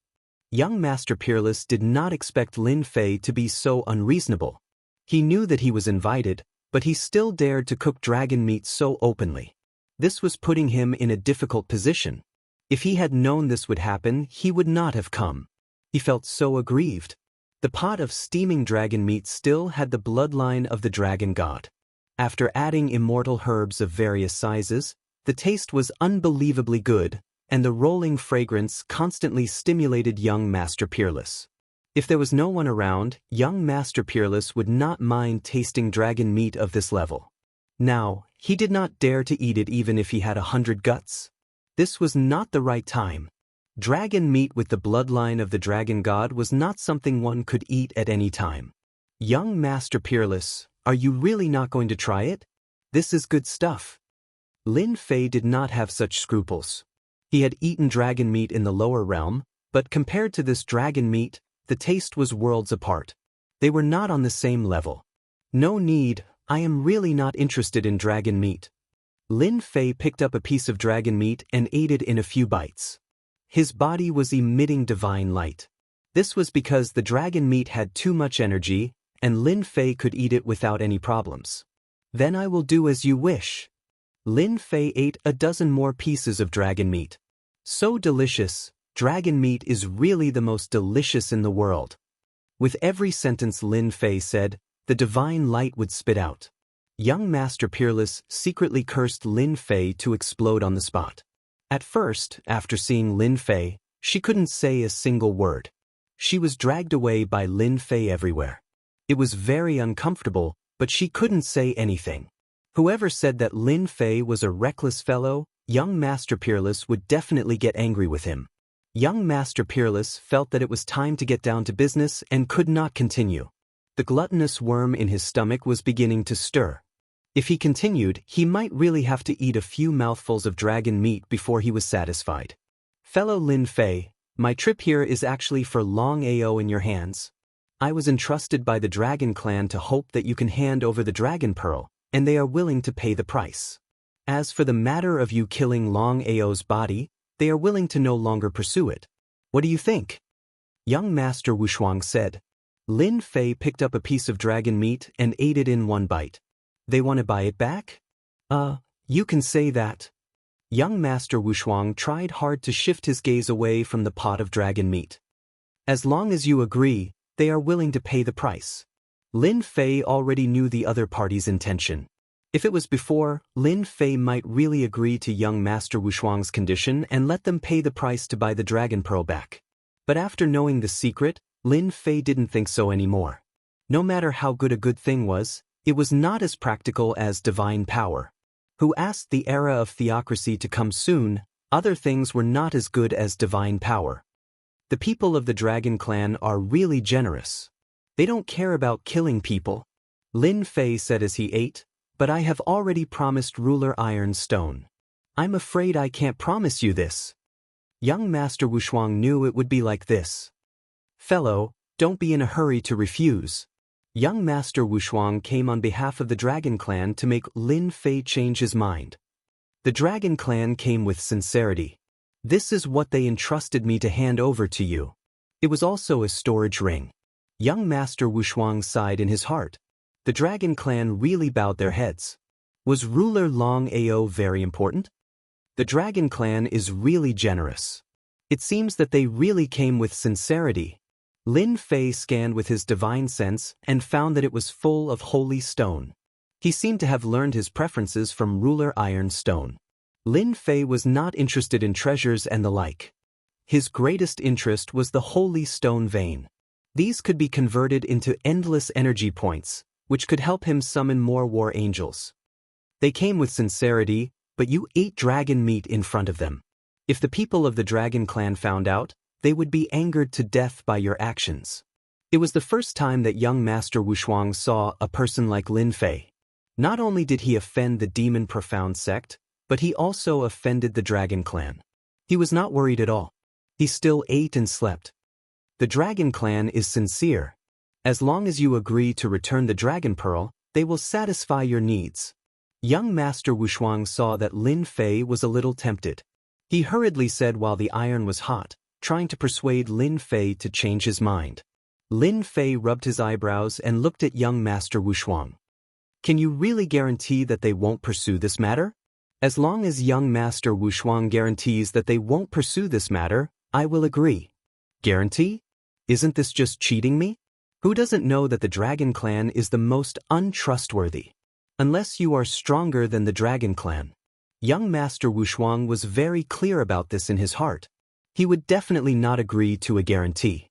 Young Master Peerless did not expect Lin Fei to be so unreasonable. He knew that he was invited, but he still dared to cook dragon meat so openly. This was putting him in a difficult position. If he had known this would happen, he would not have come. He felt so aggrieved. The pot of steaming dragon meat still had the bloodline of the dragon god. After adding immortal herbs of various sizes, the taste was unbelievably good, and the rolling fragrance constantly stimulated young Master Peerless. If there was no one around, young Master Peerless would not mind tasting dragon meat of this level. Now, he did not dare to eat it even if he had 100 guts. This was not the right time. Dragon meat with the bloodline of the dragon god was not something one could eat at any time. Young Master Peerless, are you really not going to try it? This is good stuff. Lin Fei did not have such scruples. He had eaten dragon meat in the lower realm, but compared to this dragon meat, the taste was worlds apart. They were not on the same level. No need, I am really not interested in dragon meat. Lin Fei picked up a piece of dragon meat and ate it in a few bites. His body was emitting divine light. This was because the dragon meat had too much energy, and Lin Fei could eat it without any problems. Then I will do as you wish. Lin Fei ate a dozen more pieces of dragon meat. So delicious, dragon meat is really the most delicious in the world. With every sentence Lin Fei said, the divine light would spit out. Young Master Peerless secretly cursed Lin Fei to explode on the spot. At first, after seeing Lin Fei, she couldn't say a single word. She was dragged away by Lin Fei everywhere. It was very uncomfortable, but she couldn't say anything. Whoever said that Lin Fei was a reckless fellow, young Master Peerless would definitely get angry with him. Young Master Peerless felt that it was time to get down to business and could not continue. The gluttonous worm in his stomach was beginning to stir. If he continued, he might really have to eat a few mouthfuls of dragon meat before he was satisfied. Fellow Lin Fei, my trip here is actually for Long Ao in your hands. I was entrusted by the Dragon Clan to hope that you can hand over the Dragon Pearl, and they are willing to pay the price. As for the matter of you killing Long Ao's body, they are willing to no longer pursue it. What do you think? Young Master Wuxia said. Lin Fei picked up a piece of dragon meat and ate it in one bite. They want to buy it back? You can say that. Young Master Wuxia tried hard to shift his gaze away from the pot of dragon meat. As long as you agree, they are willing to pay the price. Lin Fei already knew the other party's intention. If it was before, Lin Fei might really agree to young Master Wuxia's condition and let them pay the price to buy the Dragon Pearl back. But after knowing the secret, Lin Fei didn't think so anymore. No matter how good a good thing was, it was not as practical as divine power. Who asked the era of theocracy to come soon, other things were not as good as divine power. The people of the Dragon Clan are really generous. They don't care about killing people. Lin Fei said as he ate, but I have already promised Ruler Iron Stone. I'm afraid I can't promise you this. Young Master Wuxia knew it would be like this. Fellow, don't be in a hurry to refuse. Young Master Wuxia came on behalf of the Dragon Clan to make Lin Fei change his mind. The Dragon Clan came with sincerity. This is what they entrusted me to hand over to you. It was also a storage ring. Young Master Wuxia sighed in his heart. The Dragon Clan really bowed their heads. Was Ruler Long Ao very important? The Dragon Clan is really generous. It seems that they really came with sincerity. Lin Fei scanned with his divine sense and found that it was full of holy stone. He seemed to have learned his preferences from Ruler Iron Stone. Lin Fei was not interested in treasures and the like. His greatest interest was the holy stone vein. These could be converted into endless energy points, which could help him summon more war angels. They came with sincerity, but you ate dragon meat in front of them. If the people of the Dragon Clan found out, they would be angered to death by your actions. It was the first time that young Master Wuxia saw a person like Lin Fei. Not only did he offend the Demon Profound sect, but he also offended the Dragon Clan. He was not worried at all. He still ate and slept. The Dragon Clan is sincere. As long as you agree to return the Dragon Pearl, they will satisfy your needs. Young Master Wuxia saw that Lin Fei was a little tempted. He hurriedly said while the iron was hot, trying to persuade Lin Fei to change his mind. Lin Fei rubbed his eyebrows and looked at young Master Wuxia. Can you really guarantee that they won't pursue this matter? As long as young Master Wuxia guarantees that they won't pursue this matter, I will agree. Guarantee? Isn't this just cheating me? Who doesn't know that the Dragon Clan is the most untrustworthy? Unless you are stronger than the Dragon Clan. Young Master Wuxia was very clear about this in his heart. He would definitely not agree to a guarantee.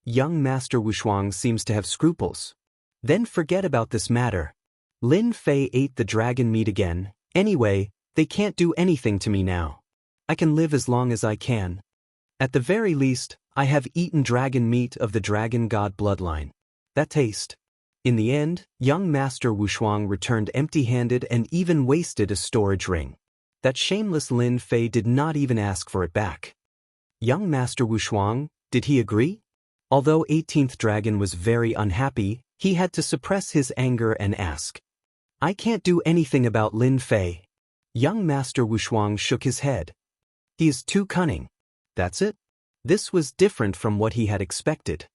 Young Master Wuxia seems to have scruples. Then forget about this matter. Lin Fei ate the dragon meat again. Anyway, they can't do anything to me now. I can live as long as I can. At the very least, I have eaten dragon meat of the dragon god bloodline. That taste. In the end, young Master Wuxia returned empty-handed and even wasted a storage ring. That shameless Lin Fei did not even ask for it back. Young Master Wuxia, did he agree? Although 18th Dragon was very unhappy, he had to suppress his anger and ask. I can't do anything about Lin Fei. Young Master Wuxia shook his head. He is too cunning. That's it? This was different from what he had expected.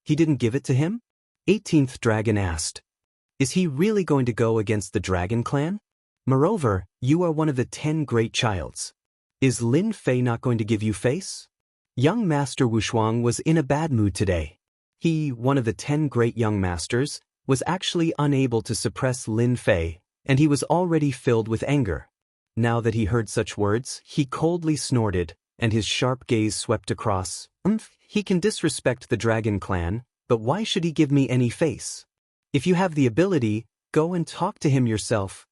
He didn't give it to him? 18th Dragon asked. Is he really going to go against the Dragon Clan? Moreover, you are one of the 10 great childs. Is Lin Fei not going to give you face? Young Master Wuxia was in a bad mood today. He, one of the 10 great young masters, was actually unable to suppress Lin Fei, and he was already filled with anger. Now that he heard such words, he coldly snorted, and his sharp gaze swept across. he can disrespect the dragon clan, but why should he give me any face? If you have the ability, go and talk to him yourself.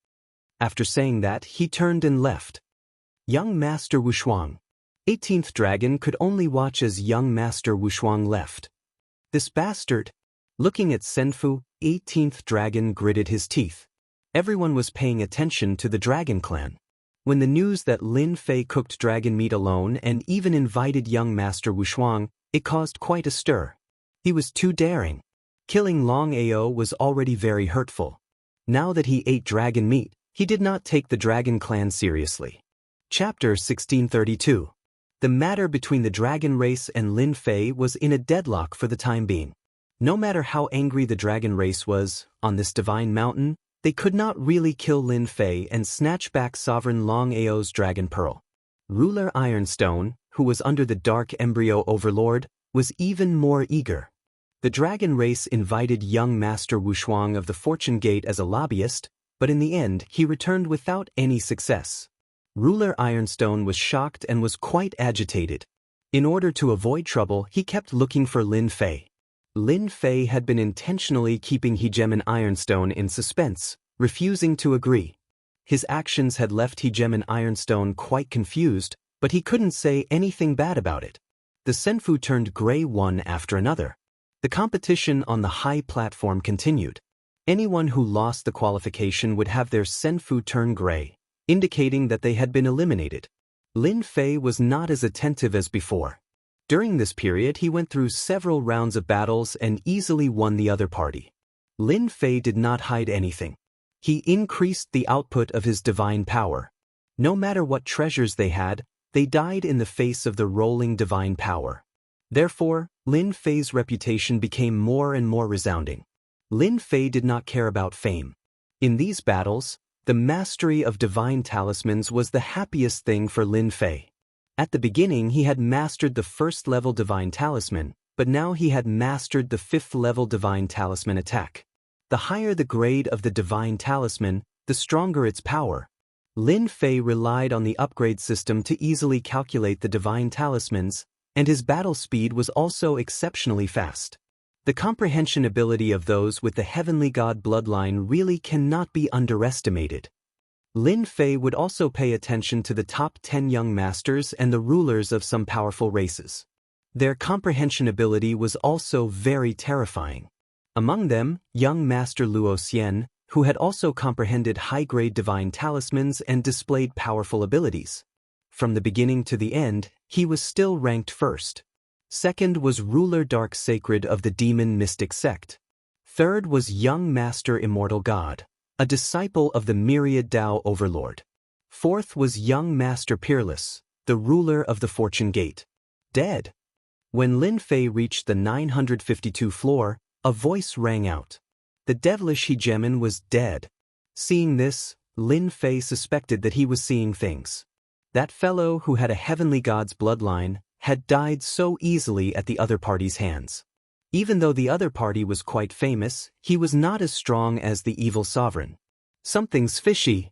After saying that, he turned and left. Young Master Wushuang. 18th dragon could only watch as young Master Wushuang left. This bastard. Looking at Senfu, 18th dragon gritted his teeth. Everyone was paying attention to the dragon clan. When the news that Lin Fei cooked dragon meat alone and even invited young Master Wushuang, it caused quite a stir. He was too daring. Killing Long Ao was already very hurtful. Now that he ate dragon meat, he did not take the dragon clan seriously. Chapter 1632. The matter between the dragon race and Lin Fei was in a deadlock for the time being. No matter how angry the dragon race was, on this divine mountain, they could not really kill Lin Fei and snatch back Sovereign Long Ao's dragon pearl. Ruler Ironstone, who was under the Dark Embryo Overlord, was even more eager. The dragon race invited young Master Wushuang of the Fortune Gate as a lobbyist, but in the end he returned without any success. Ruler Ironstone was shocked and was quite agitated. In order to avoid trouble, he kept looking for Lin Fei. Lin Fei had been intentionally keeping Hegemon Ironstone in suspense, refusing to agree. His actions had left Hegemon Ironstone quite confused, but he couldn't say anything bad about it. The Senfu turned gray one after another. The competition on the high platform continued. Anyone who lost the qualification would have their Senfu turn gray, indicating that they had been eliminated. Lin Fei was not as attentive as before. During this period, he went through several rounds of battles and easily won the other party. Lin Fei did not hide anything. He increased the output of his divine power. No matter what treasures they had, they died in the face of the rolling divine power. Therefore, Lin Fei's reputation became more and more resounding. Lin Fei did not care about fame. In these battles, the mastery of divine talismans was the happiest thing for Lin Fei. At the beginning he had mastered the first-level divine talisman, but now he had mastered the 5th-level divine talisman attack. The higher the grade of the divine talisman, the stronger its power. Lin Fei relied on the upgrade system to easily calculate the divine talismans, and his battle speed was also exceptionally fast. The comprehension ability of those with the heavenly god bloodline really cannot be underestimated. Lin Fei would also pay attention to the top 10 young masters and the rulers of some powerful races. Their comprehension ability was also very terrifying. Among them, young Master Luo Xian, who had also comprehended high-grade divine talismans and displayed powerful abilities. From the beginning to the end, he was still ranked first. Second was Ruler Dark Sacred of the Demon Mystic Sect. Third was young Master Immortal God, a disciple of the Myriad Tao Overlord. Fourth was young Master Peerless, the ruler of the Fortune Gate. Dead. When Lin Fei reached the 952 floor, a voice rang out. The devilish Hegemon was dead. Seeing this, Lin Fei suspected that he was seeing things. That fellow who had a heavenly god's bloodline had died so easily at the other party's hands. Even though the other party was quite famous, he was not as strong as the evil sovereign. Something's fishy.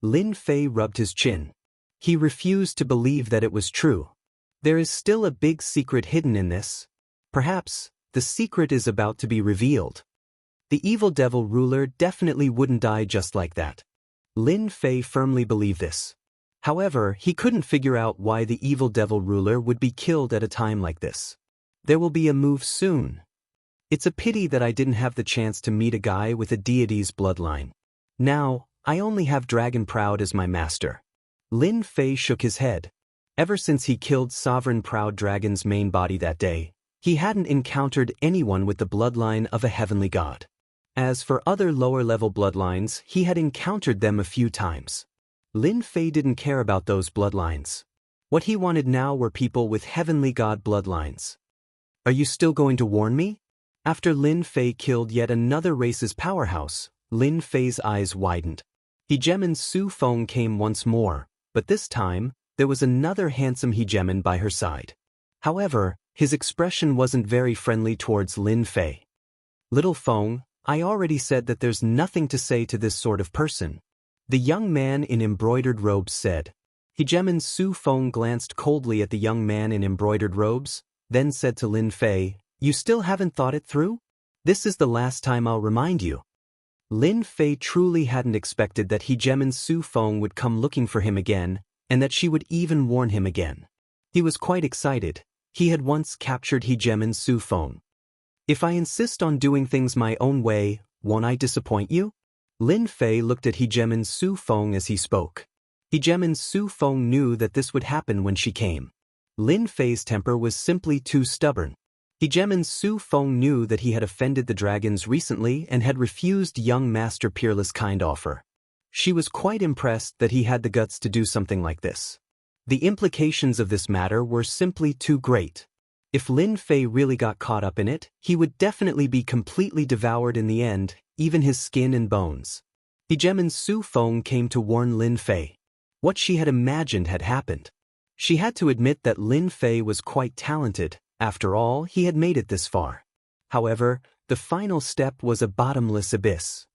Lin Fei rubbed his chin. He refused to believe that it was true. There is still a big secret hidden in this. Perhaps, the secret is about to be revealed. The evil devil ruler definitely wouldn't die just like that. Lin Fei firmly believed this. However, he couldn't figure out why the evil devil ruler would be killed at a time like this. There will be a move soon. It's a pity that I didn't have the chance to meet a guy with a deity's bloodline. Now, I only have Dragon Proud as my master. Lin Fei shook his head. Ever since he killed Sovereign Proud Dragon's main body that day, he hadn't encountered anyone with the bloodline of a heavenly god. As for other lower-level bloodlines, he had encountered them a few times. Lin Fei didn't care about those bloodlines. What he wanted now were people with heavenly god bloodlines. Are you still going to warn me? After Lin Fei killed yet another race's powerhouse, Lin Fei's eyes widened. Hegemon Su Feng came once more, but this time, there was another handsome Hegemon by her side. However, his expression wasn't very friendly towards Lin Fei. Little Feng, I already said that there's nothing to say to this sort of person. The young man in embroidered robes said. Hegemon Su Feng glanced coldly at the young man in embroidered robes, then said to Lin Fei, "You still haven't thought it through? This is the last time I'll remind you." Lin Fei truly hadn't expected that Hegemon's Su Feng would come looking for him again, and that she would even warn him again. He was quite excited. He had once captured Hegemon's Su Feng. "If I insist on doing things my own way, won't I disappoint you?" Lin Fei looked at Hegemon's Su Feng as he spoke. Hegemon's Su Feng knew that this would happen when she came. Lin Fei's temper was simply too stubborn. Hegemon's Su Feng knew that he had offended the dragons recently and had refused young Master Peerless' kind offer. She was quite impressed that he had the guts to do something like this. The implications of this matter were simply too great. If Lin Fei really got caught up in it, he would definitely be completely devoured in the end, even his skin and bones. Hegemon's Su Feng came to warn Lin Fei. What she had imagined had happened. She had to admit that Lin Fei was quite talented. After all, he had made it this far. However, the final step was a bottomless abyss.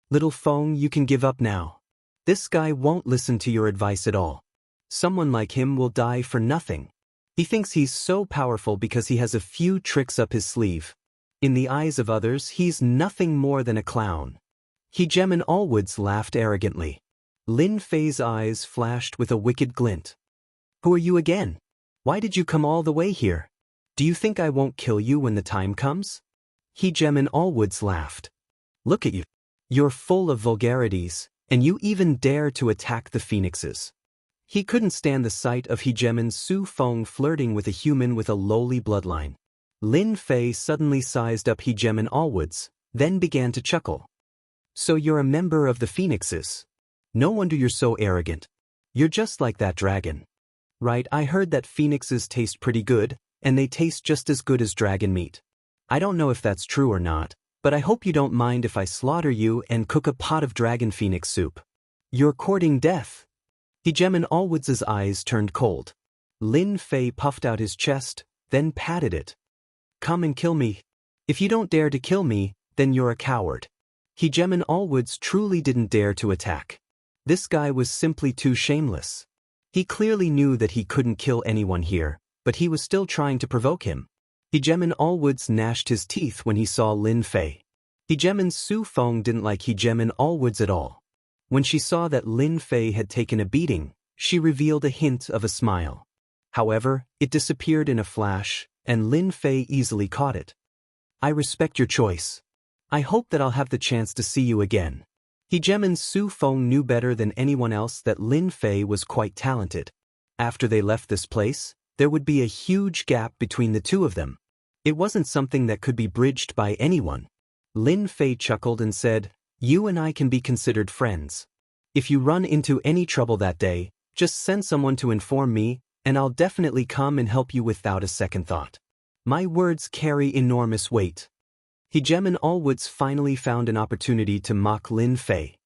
"Little Feng, you can give up now. This guy won't listen to your advice at all. Someone like him will die for nothing. He thinks he's so powerful because he has a few tricks up his sleeve. In the eyes of others, he's nothing more than a clown." Hegemon Allwoods laughed arrogantly. Lin Fei's eyes flashed with a wicked glint. "Who are you again? Why did you come all the way here? Do you think I won't kill you when the time comes?" Hegemon Allwoods laughed. "Look at you. You're full of vulgarities, and you even dare to attack the phoenixes." He couldn't stand the sight of Hegemon's Su Feng flirting with a human with a lowly bloodline. Lin Fei suddenly sized up Hegemon Allwoods, then began to chuckle. "So you're a member of the phoenixes? No wonder you're so arrogant. You're just like that dragon. Right, I heard that phoenixes taste pretty good, and they taste just as good as dragon meat. I don't know if that's true or not, but I hope you don't mind if I slaughter you and cook a pot of dragon phoenix soup. You're courting death." Hegemon Allwoods' eyes turned cold. Lin Fei puffed out his chest, then patted it. "Come and kill me. If you don't dare to kill me, then you're a coward." Hegemon Allwoods truly didn't dare to attack. This guy was simply too shameless. He clearly knew that he couldn't kill anyone here, but he was still trying to provoke him. Hegemon Allwoods gnashed his teeth when he saw Lin Fei. Hegemon's Su Feng didn't like Hegemon Allwoods at all. When she saw that Lin Fei had taken a beating, she revealed a hint of a smile. However, it disappeared in a flash, and Lin Fei easily caught it. "I respect your choice. I hope that I'll have the chance to see you again." Hegemon's Su Feng knew better than anyone else that Lin Fei was quite talented. After they left this place, there would be a huge gap between the two of them. It wasn't something that could be bridged by anyone. Lin Fei chuckled and said, "You and I can be considered friends. If you run into any trouble that day, just send someone to inform me, and I'll definitely come and help you without a second thought. My words carry enormous weight." Hegemon Allwoods finally found an opportunity to mock Lin Fei.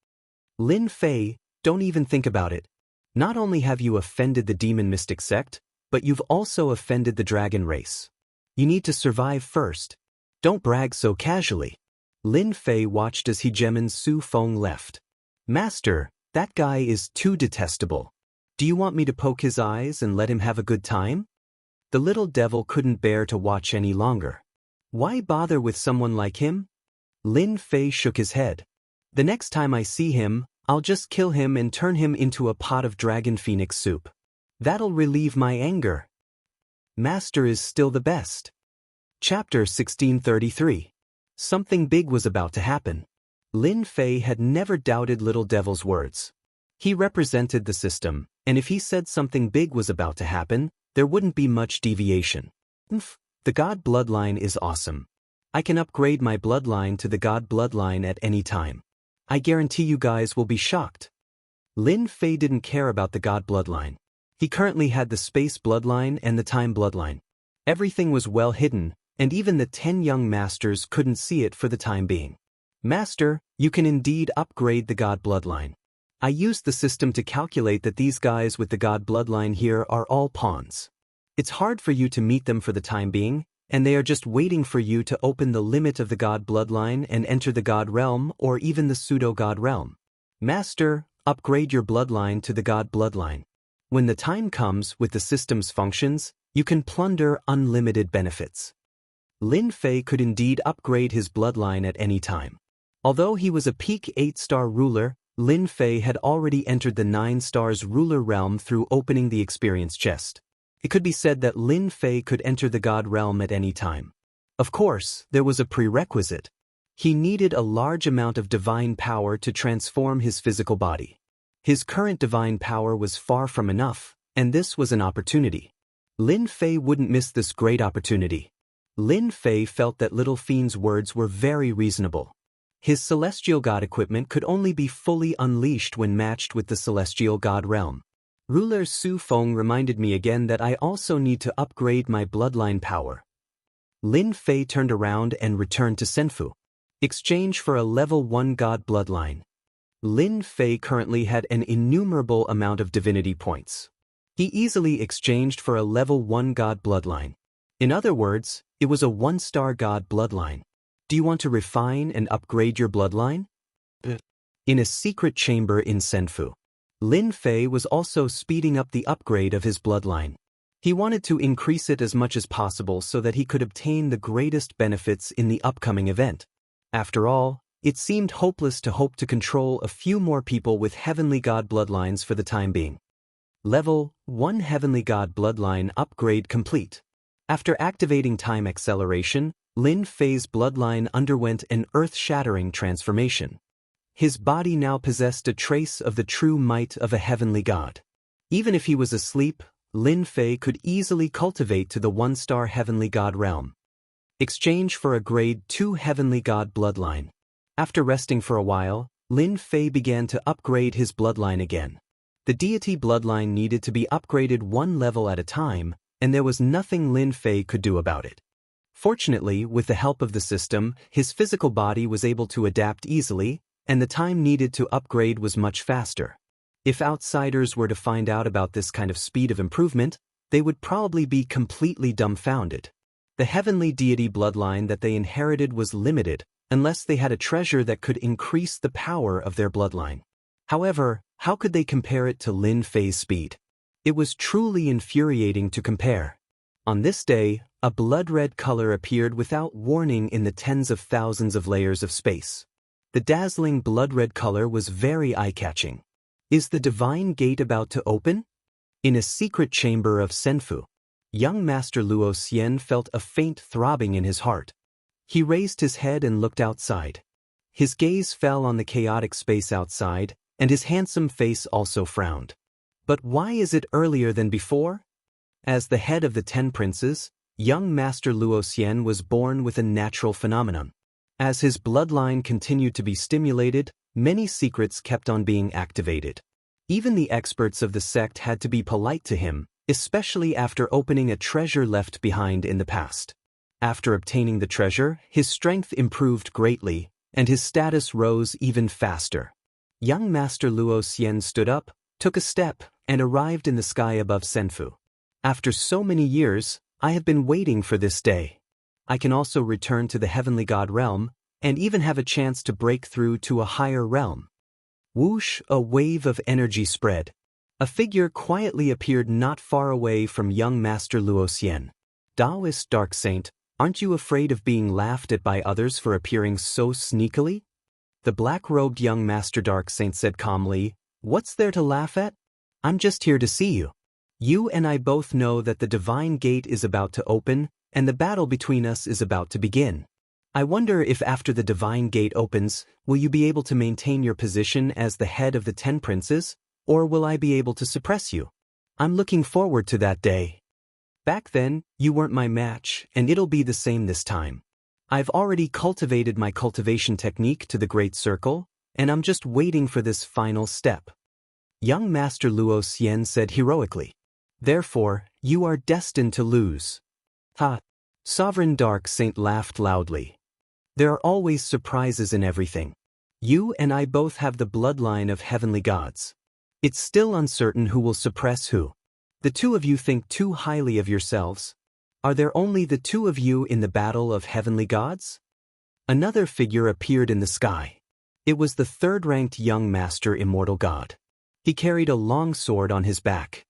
"Lin Fei, don't even think about it. Not only have you offended the demon mystic sect, but you've also offended the dragon race. You need to survive first. Don't brag so casually." Lin Fei watched as Hegemon's Su Feng left. "Master, that guy is too detestable. Do you want me to poke his eyes and let him have a good time?" The little devil couldn't bear to watch any longer. Why bother with someone like him? Lin Fei shook his head. "The next time I see him, I'll just kill him and turn him into a pot of dragon phoenix soup. That'll relieve my anger. Master is still the best." Chapter 1633. Something big was about to happen. Lin Fei had never doubted Little Devil's words. He represented the system, and if he said something big was about to happen, there wouldn't be much deviation. The God bloodline is awesome. I can upgrade my bloodline to the God bloodline at any time. I guarantee you guys will be shocked. Lin Fei didn't care about the God bloodline. He currently had the space bloodline and the time bloodline. Everything was well hidden, and even the 10 young masters couldn't see it for the time being. "Master, you can indeed upgrade the God bloodline. I used the system to calculate that these guys with the God bloodline here are all pawns. It's hard for you to meet them for the time being, and they are just waiting for you to open the limit of the God bloodline and enter the God realm or even the pseudo-God realm. Master, upgrade your bloodline to the God bloodline. When the time comes with the system's functions, You can plunder unlimited benefits. Lin Fei could indeed upgrade his bloodline at any time. Although he was a peak 8-star ruler, Lin Fei had already entered the 9 stars ruler realm through opening the experience chest. It could be said that Lin Fei could enter the god realm at any time. Of course, there was a prerequisite. He needed a large amount of divine power to transform his physical body. His current divine power was far from enough, and this was an opportunity. Lin Fei wouldn't miss this great opportunity. Lin Fei felt that Little Fiend's words were very reasonable. His celestial god equipment could only be fully unleashed when matched with the celestial god realm. Ruler Su Feng reminded me again that I also need to upgrade my bloodline power. Lin Fei turned around and returned to Senfu. Exchange for a level 1 god bloodline. Lin Fei currently had an innumerable amount of divinity points. He easily exchanged for a level 1 god bloodline. In other words, it was a 1-star god bloodline. Do you want to refine and upgrade your bloodline? In a secret chamber in Senfu, Lin Fei was also speeding up the upgrade of his bloodline. He wanted to increase it as much as possible so that he could obtain the greatest benefits in the upcoming event. After all, it seemed hopeless to hope to control a few more people with heavenly god bloodlines for the time being. Level 1 Heavenly God Bloodline Upgrade complete. After activating time acceleration, Lin Fei's bloodline underwent an earth-shattering transformation. His body now possessed a trace of the true might of a heavenly god. Even if he was asleep, Lin Fei could easily cultivate to the 1-star heavenly god realm. Exchange for a grade 2 heavenly god bloodline. After resting for a while, Lin Fei began to upgrade his bloodline again. The deity bloodline needed to be upgraded 1 level at a time, and there was nothing Lin Fei could do about it. Fortunately, with the help of the system, his physical body was able to adapt easily, and the time needed to upgrade was much faster. If outsiders were to find out about this kind of speed of improvement, they would probably be completely dumbfounded. The heavenly deity bloodline that they inherited was limited, unless they had a treasure that could increase the power of their bloodline. However, how could they compare it to Lin Fei's speed? It was truly infuriating to compare. On this day, a blood-red color appeared without warning in the tens of thousands of layers of space. The dazzling blood-red color was very eye-catching. Is the divine gate about to open? In a secret chamber of Senfu, young Master Luo Xian felt a faint throbbing in his heart. He raised his head and looked outside. His gaze fell on the chaotic space outside, and his handsome face also frowned. But why is it earlier than before? As the head of the 10 princes, young Master Luo Xian was born with a natural phenomenon. As his bloodline continued to be stimulated, many secrets kept on being activated. Even the experts of the sect had to be polite to him, especially after opening a treasure left behind in the past. After obtaining the treasure, his strength improved greatly, and his status rose even faster. Young Master Luo Xian stood up, took a step, and arrived in the sky above Senfu. After so many years, I have been waiting for this day. I can also return to the heavenly god realm, and even have a chance to break through to a higher realm. Whoosh, a wave of energy spread. A figure quietly appeared not far away from young Master Luo Xian. Taoist Dark Saint, aren't you afraid of being laughed at by others for appearing so sneakily? The black-robed young Master Dark Saint said calmly, "What's there to laugh at? I'm just here to see you. You and I both know that the divine gate is about to open, and the battle between us is about to begin. I wonder if after the divine gate opens, will you be able to maintain your position as the head of the 10 princes, or will I be able to suppress you? I'm looking forward to that day. Back then, you weren't my match, and it'll be the same this time. I've already cultivated my cultivation technique to the Great Circle, and I'm just waiting for this final step." Young Master Luo Xian said heroically. "Therefore, you are destined to lose." Ha! Sovereign Dark Saint laughed loudly. "There are always surprises in everything. You and I both have the bloodline of heavenly gods. It's still uncertain who will suppress who. The two of you think too highly of yourselves. Are there only the two of you in the battle of heavenly gods?" Another figure appeared in the sky. It was the 3rd-ranked young Master Immortal God. He carried a long sword on his back.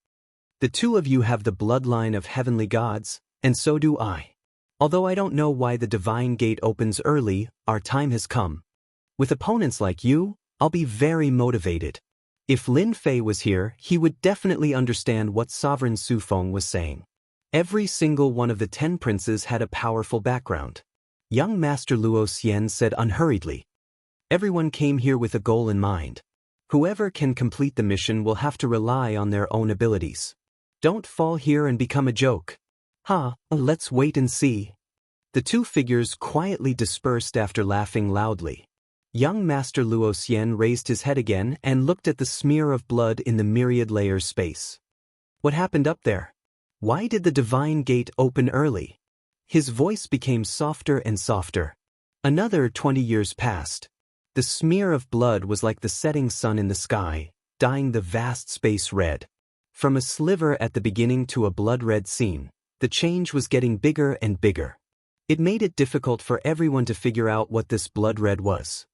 The two of you have the bloodline of heavenly gods, and so do I. Although I don't know why the divine gate opens early, our time has come. With opponents like you, I'll be very motivated. If Lin Fei was here, he would definitely understand what Sovereign Su Feng was saying. Every single one of the 10 princes had a powerful background. Young Master Luo Xian said unhurriedly. Everyone came here with a goal in mind. Whoever can complete the mission will have to rely on their own abilities. Don't fall here and become a joke. Let's wait and see. The two figures quietly dispersed after laughing loudly. Young Master Luo Xian raised his head again and looked at the smear of blood in the myriad layers space. What happened up there? Why did the divine gate open early? His voice became softer and softer. Another 20 years passed. The smear of blood was like the setting sun in the sky, dyeing the vast space red. From a sliver at the beginning to a blood-red scene, the change was getting bigger and bigger. It made it difficult for everyone to figure out what this blood red was.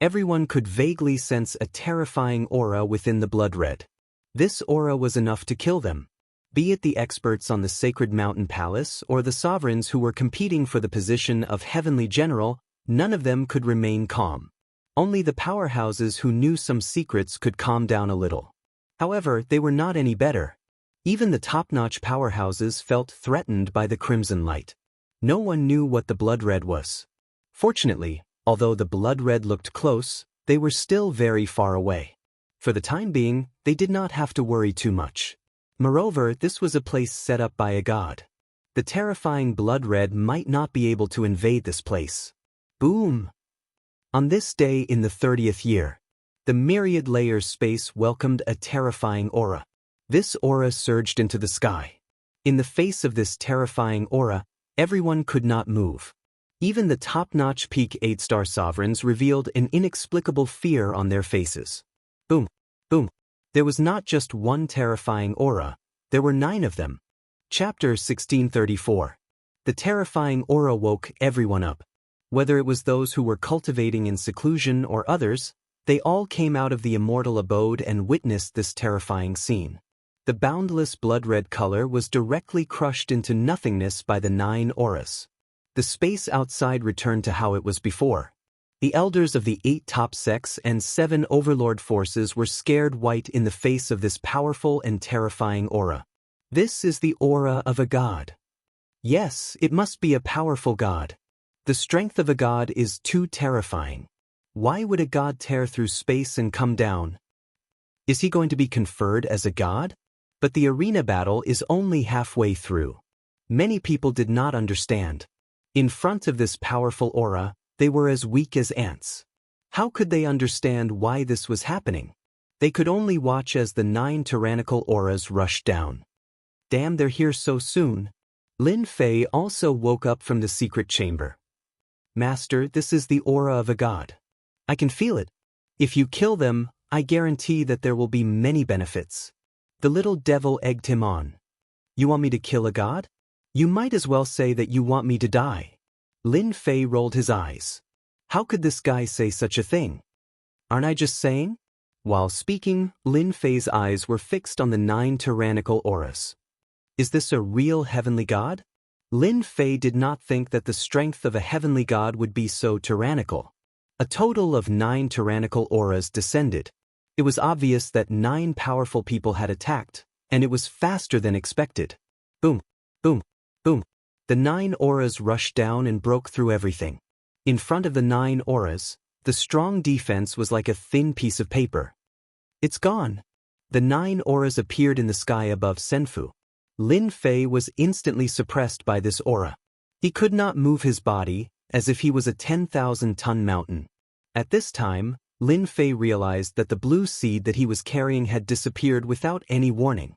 Everyone could vaguely sense a terrifying aura within the blood red. This aura was enough to kill them. Be it the experts on the Sacred Mountain Palace or the sovereigns who were competing for the position of Heavenly General, none of them could remain calm. Only the powerhouses who knew some secrets could calm down a little. However, they were not any better. Even the top-notch powerhouses felt threatened by the crimson light. No one knew what the blood red was. Fortunately, although the blood red looked close, they were still very far away. For the time being, they did not have to worry too much. Moreover, this was a place set up by a god. The terrifying blood red might not be able to invade this place. Boom! On this day in the 30th year, the myriad layers space welcomed a terrifying aura. This aura surged into the sky. In the face of this terrifying aura, everyone could not move. Even the top-notch peak 8-star sovereigns revealed an inexplicable fear on their faces. Boom, boom. There was not just one terrifying aura, there were 9 of them. Chapter 1634. The terrifying aura woke everyone up. Whether it was those who were cultivating in seclusion or others, they all came out of the immortal abode and witnessed this terrifying scene. The boundless blood-red color was directly crushed into nothingness by the 9 auras. The space outside returned to how it was before. The elders of the 8 top sects and 7 overlord forces were scared white in the face of this powerful and terrifying aura. This is the aura of a god. Yes, it must be a powerful god. The strength of a god is too terrifying. Why would a god tear through space and come down? Is he going to be conferred as a god? But the arena battle is only halfway through. Many people did not understand. In front of this powerful aura, they were as weak as ants. How could they understand why this was happening? They could only watch as the 9 tyrannical auras rushed down. Damn, they're here so soon. Lin Fei also woke up from the secret chamber. Master, this is the aura of a god. I can feel it. If you kill them, I guarantee that there will be many benefits. The little devil egged him on. You want me to kill a god? You might as well say that you want me to die. Lin Fei rolled his eyes. How could this guy say such a thing? Aren't I just saying? While speaking, Lin Fei's eyes were fixed on the 9 tyrannical auras. Is this a real heavenly god? Lin Fei did not think that the strength of a heavenly god would be so tyrannical. A total of 9 tyrannical auras descended. It was obvious that 9 powerful people had attacked, and it was faster than expected. Boom, boom, boom. The 9 auras rushed down and broke through everything. In front of the 9 auras, the strong defense was like a thin piece of paper. It's gone. The 9 auras appeared in the sky above Senfu. Lin Fei was instantly suppressed by this aura. He could not move his body, as if he was a 10,000-ton mountain. At this time, Lin Fei realized that the blue seed that he was carrying had disappeared without any warning.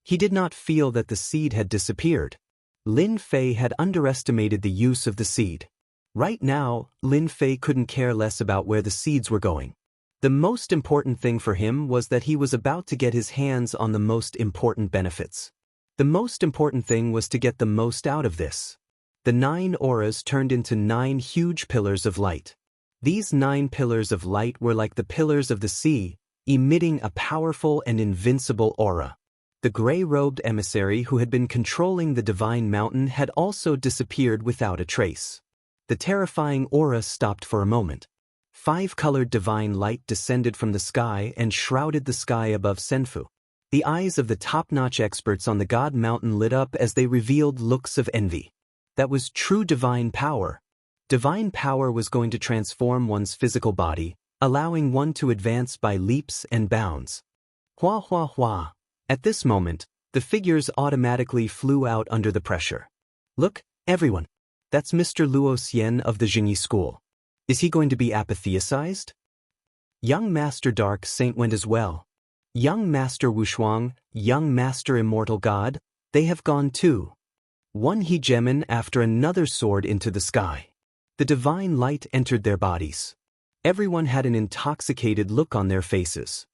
He did not feel that the seed had disappeared. Lin Fei had underestimated the use of the seed. Right now, Lin Fei couldn't care less about where the seeds were going. The most important thing for him was that he was about to get his hands on the most important benefits. The most important thing was to get the most out of this. The 9 auras turned into 9 huge pillars of light. These 9 pillars of light were like the pillars of the sea, emitting a powerful and invincible aura. The gray-robed emissary who had been controlling the divine mountain had also disappeared without a trace. The terrifying aura stopped for a moment. 5-colored divine light descended from the sky and shrouded the sky above Senfu. The eyes of the top-notch experts on the God Mountain lit up as they revealed looks of envy. That was true divine power. Divine power was going to transform one's physical body, allowing one to advance by leaps and bounds. Hua hua hua. At this moment, the figures automatically flew out under the pressure. Look, everyone. That's Mr. Luo Xian of the Jianghu school. Is he going to be apatheicized? Young Master Dark Saint went as well. Young Master Wushuang, Young Master Immortal God, they have gone too. One hegemon after another soared into the sky. The divine light entered their bodies. Everyone had an intoxicated look on their faces.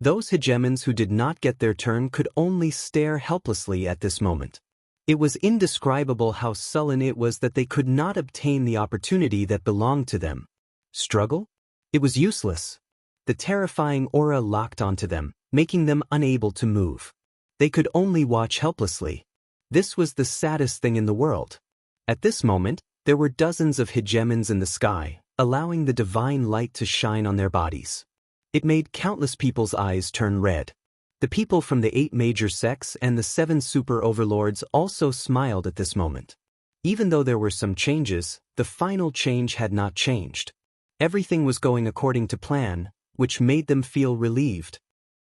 Those hegemons who did not get their turn could only stare helplessly at this moment. It was indescribable how sullen it was that they could not obtain the opportunity that belonged to them. Struggle? It was useless. The terrifying aura locked onto them, making them unable to move. They could only watch helplessly. This was the saddest thing in the world. At this moment, there were dozens of hegemons in the sky, allowing the divine light to shine on their bodies. It made countless people's eyes turn red. The people from the 8 major sects and the 7 super overlords also smiled at this moment. Even though there were some changes, the final change had not changed. Everything was going according to plan, which made them feel relieved.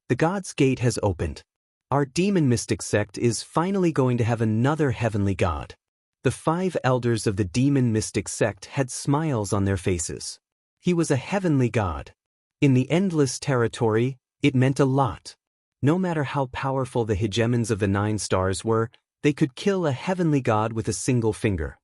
The God's Gate has opened. Our demon mystic sect is finally going to have another heavenly god. The 5 elders of the demon mystic sect had smiles on their faces. He was a heavenly god. In the endless territory, it meant a lot. No matter how powerful the hegemons of the 9 stars were, they could kill a heavenly god with a single finger.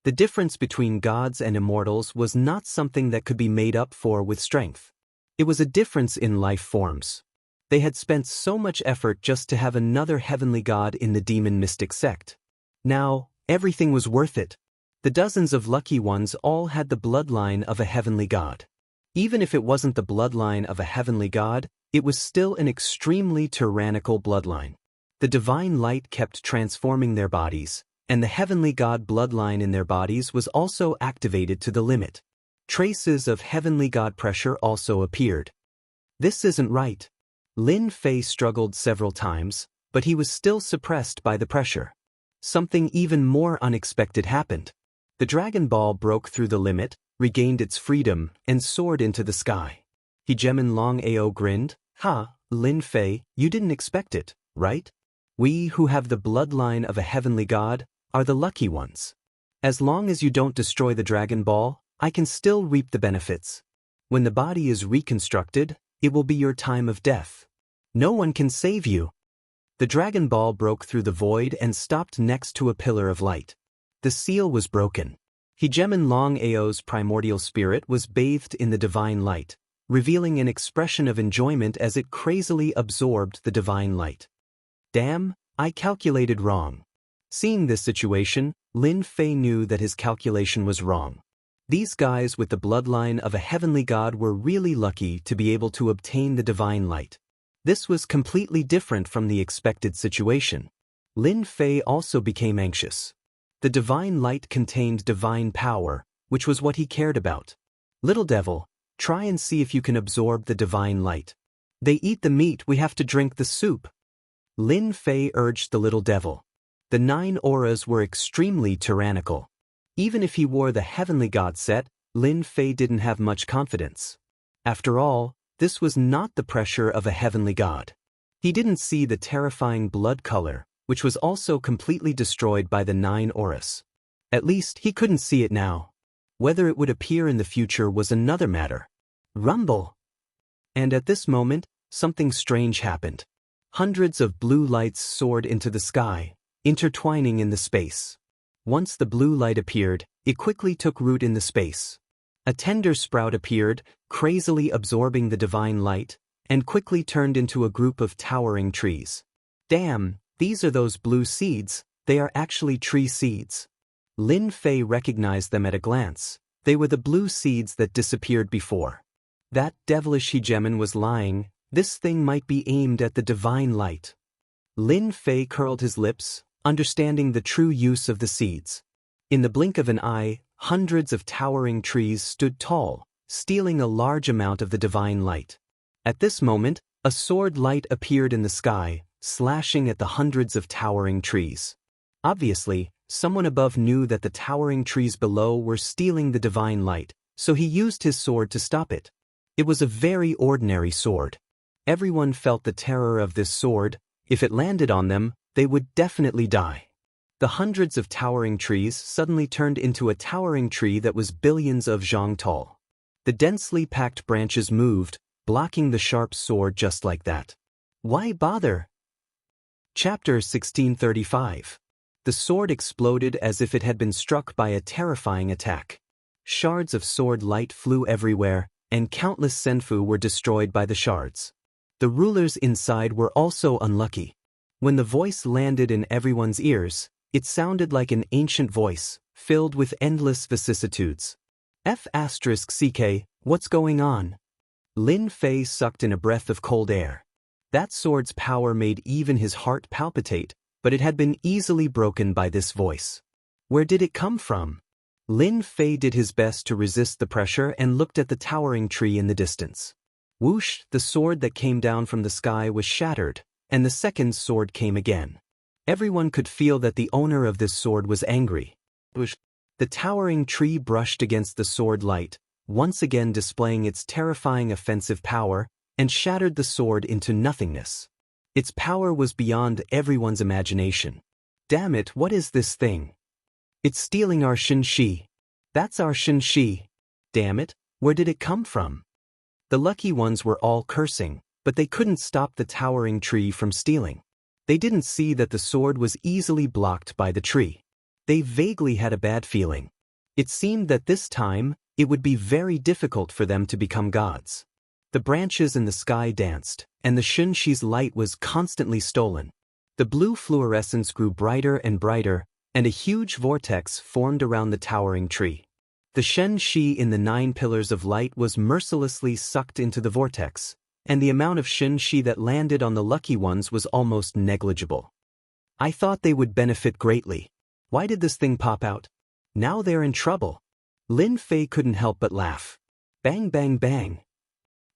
The difference between gods and immortals was not something that could be made up for with strength. It was a difference in life forms. They had spent so much effort just to have another heavenly god in the demon mystic sect. Now, everything was worth it. The dozens of lucky ones all had the bloodline of a heavenly god. Even if it wasn't the bloodline of a heavenly god, it was still an extremely tyrannical bloodline. The divine light kept transforming their bodies, and the heavenly god bloodline in their bodies was also activated to the limit. Traces of heavenly god pressure also appeared. This isn't right. Lin Fei struggled several times, but he was still suppressed by the pressure. Something even more unexpected happened. The Dragon Ball broke through the limit, regained its freedom, and soared into the sky. Hegemon Long Ao grinned. Ha, Lin Fei, you didn't expect it, right? We who have the bloodline of a heavenly god are the lucky ones. As long as you don't destroy the Dragon Ball, I can still reap the benefits. When the body is reconstructed, it will be your time of death. No one can save you. The Dragon Ball broke through the void and stopped next to a pillar of light. The seal was broken. Hegemon Long Ao's primordial spirit was bathed in the divine light, revealing an expression of enjoyment as it crazily absorbed the divine light. Damn, I calculated wrong. Seeing this situation, Lin Fei knew that his calculation was wrong. These guys with the bloodline of a heavenly god were really lucky to be able to obtain the divine light. This was completely different from the expected situation. Lin Fei also became anxious. The divine light contained divine power, which was what he cared about. Little devil, try and see if you can absorb the divine light. They eat the meat, we have to drink the soup. Lin Fei urged the little devil. The 9 auras were extremely tyrannical. Even if he wore the heavenly god set, Lin Fei didn't have much confidence. After all, this was not the pressure of a heavenly god. He didn't see the terrifying blood color, which was also completely destroyed by the 9 auras. At least, he couldn't see it now. Whether it would appear in the future was another matter. Rumble! And at this moment, something strange happened. Hundreds of blue lights soared into the sky, intertwining in the space. Once the blue light appeared, it quickly took root in the space. A tender sprout appeared, crazily absorbing the divine light, and quickly turned into a group of towering trees. Damn, these are those blue seeds, they are actually tree seeds. Lin Fei recognized them at a glance. They were the blue seeds that disappeared before. That devilish hegemon was lying. This thing might be aimed at the divine light. Lin Fei curled his lips, understanding the true use of the seeds. In the blink of an eye, hundreds of towering trees stood tall, stealing a large amount of the divine light. At this moment, a sword light appeared in the sky, slashing at the hundreds of towering trees. Obviously, someone above knew that the towering trees below were stealing the divine light, so he used his sword to stop it. It was a very ordinary sword. Everyone felt the terror of this sword. If it landed on them, they would definitely die. The hundreds of towering trees suddenly turned into a towering tree that was billions of zhang tall. The densely packed branches moved, blocking the sharp sword just like that. Why bother? Chapter 1635. The sword exploded as if it had been struck by a terrifying attack. Shards of sword light flew everywhere, and countless senfu were destroyed by the shards. The rulers inside were also unlucky. When the voice landed in everyone's ears, it sounded like an ancient voice, filled with endless vicissitudes. F***ck, what's going on? Lin Fei sucked in a breath of cold air. That sword's power made even his heart palpitate, but it had been easily broken by this voice. Where did it come from? Lin Fei did his best to resist the pressure and looked at the towering tree in the distance. Whoosh, the sword that came down from the sky was shattered, and the second sword came again. Everyone could feel that the owner of this sword was angry. Whoosh. The towering tree brushed against the sword light, once again displaying its terrifying offensive power, and shattered the sword into nothingness. Its power was beyond everyone's imagination. Damn it, what is this thing? It's stealing our Shenxi. That's our Shenxi. Damn it, where did it come from? The lucky ones were all cursing, but they couldn't stop the towering tree from stealing. They didn't see that the sword was easily blocked by the tree. They vaguely had a bad feeling. It seemed that this time, it would be very difficult for them to become gods. The branches in the sky danced, and the Shenxi's light was constantly stolen. The blue fluorescence grew brighter and brighter, and a huge vortex formed around the towering tree. The Shenxi in the 9 pillars of light was mercilessly sucked into the vortex, and the amount of Shenxi that landed on the lucky ones was almost negligible. I thought they would benefit greatly. Why did this thing pop out? Now they're in trouble. Lin Fei couldn't help but laugh. Bang bang bang.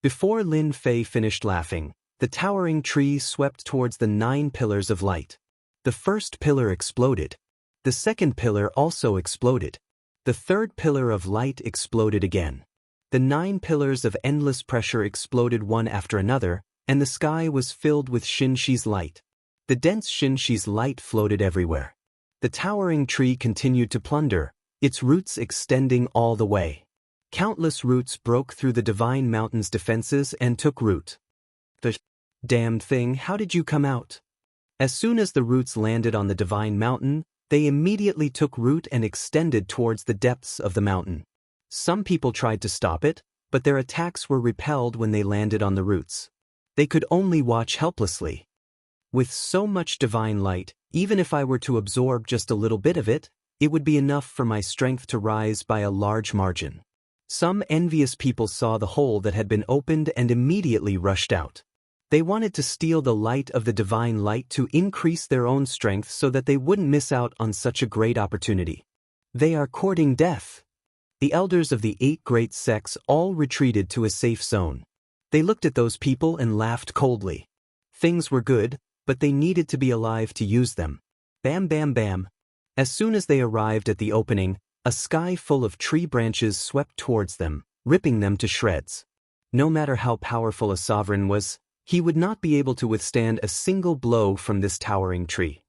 Before Lin Fei finished laughing, the towering tree swept towards the 9 pillars of light. The first pillar exploded. The second pillar also exploded. The third pillar of light exploded again. The 9 pillars of endless pressure exploded one after another, and the sky was filled with Shenxi's light. The dense Shenxi's light floated everywhere. The towering tree continued to plunder, its roots extending all the way. Countless roots broke through the divine mountain's defenses and took root. The damned thing, how did you come out? As soon as the roots landed on the divine mountain, they immediately took root and extended towards the depths of the mountain. Some people tried to stop it, but their attacks were repelled when they landed on the roots. They could only watch helplessly. With so much divine light, even if I were to absorb just a little bit of it, it would be enough for my strength to rise by a large margin. Some envious people saw the hole that had been opened and immediately rushed out. They wanted to steal the light of the divine light to increase their own strength so that they wouldn't miss out on such a great opportunity. They are courting death. The elders of the 8 great sects all retreated to a safe zone. They looked at those people and laughed coldly. Things were good, but they needed to be alive to use them. Bam bam bam. As soon as they arrived at the opening, a sky full of tree branches swept towards them, ripping them to shreds. No matter how powerful a sovereign was, he would not be able to withstand a single blow from this towering tree.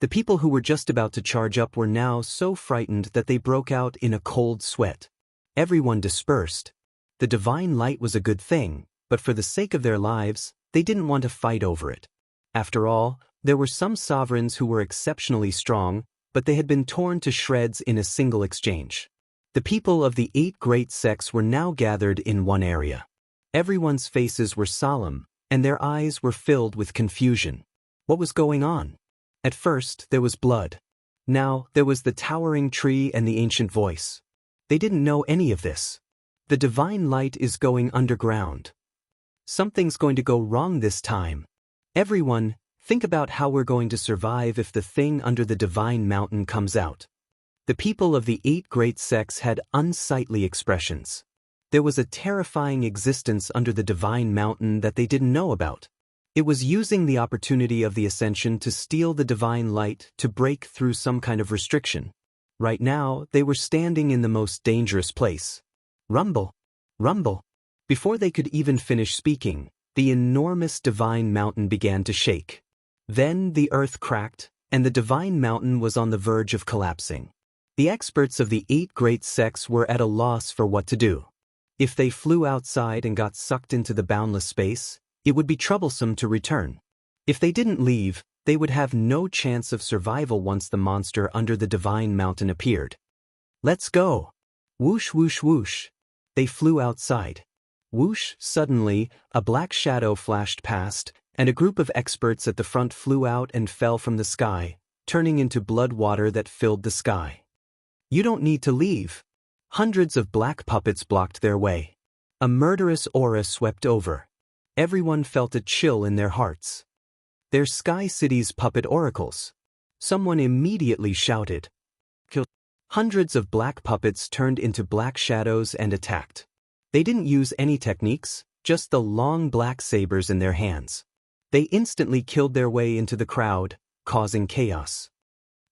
The people who were just about to charge up were now so frightened that they broke out in a cold sweat. Everyone dispersed. The divine light was a good thing, but for the sake of their lives, they didn't want to fight over it. After all, there were some sovereigns who were exceptionally strong, but they had been torn to shreds in a single exchange. The people of the 8 great sects were now gathered in one area. Everyone's faces were solemn, and their eyes were filled with confusion. What was going on? At first, there was blood. Now, there was the towering tree and the ancient voice. They didn't know any of this. The divine light is going underground. Something's going to go wrong this time. Everyone, Think about how we're going to survive if the thing under the divine mountain comes out. The people of the 8 great sects had unsightly expressions. There was a terrifying existence under the divine mountain that they didn't know about. It was using the opportunity of the ascension to steal the divine light to break through some kind of restriction. Right now, they were standing in the most dangerous place. Rumble! Rumble! Before they could even finish speaking, the enormous divine mountain began to shake. Then the earth cracked, and the divine mountain was on the verge of collapsing. The experts of the 8 great sects were at a loss for what to do. If they flew outside and got sucked into the boundless space, it would be troublesome to return. If they didn't leave, they would have no chance of survival once the monster under the divine mountain appeared. Let's go! Whoosh whoosh whoosh! They flew outside. Whoosh! Suddenly, a black shadow flashed past, and a group of experts at the front flew out and fell from the sky, turning into blood water that filled the sky. You don't need to leave. Hundreds of black puppets blocked their way. A murderous aura swept over. Everyone felt a chill in their hearts. They're Sky City's puppet oracles. Someone immediately shouted. Kill. Hundreds of black puppets turned into black shadows and attacked. They didn't use any techniques, just the long black sabers in their hands. They instantly killed their way into the crowd, causing chaos.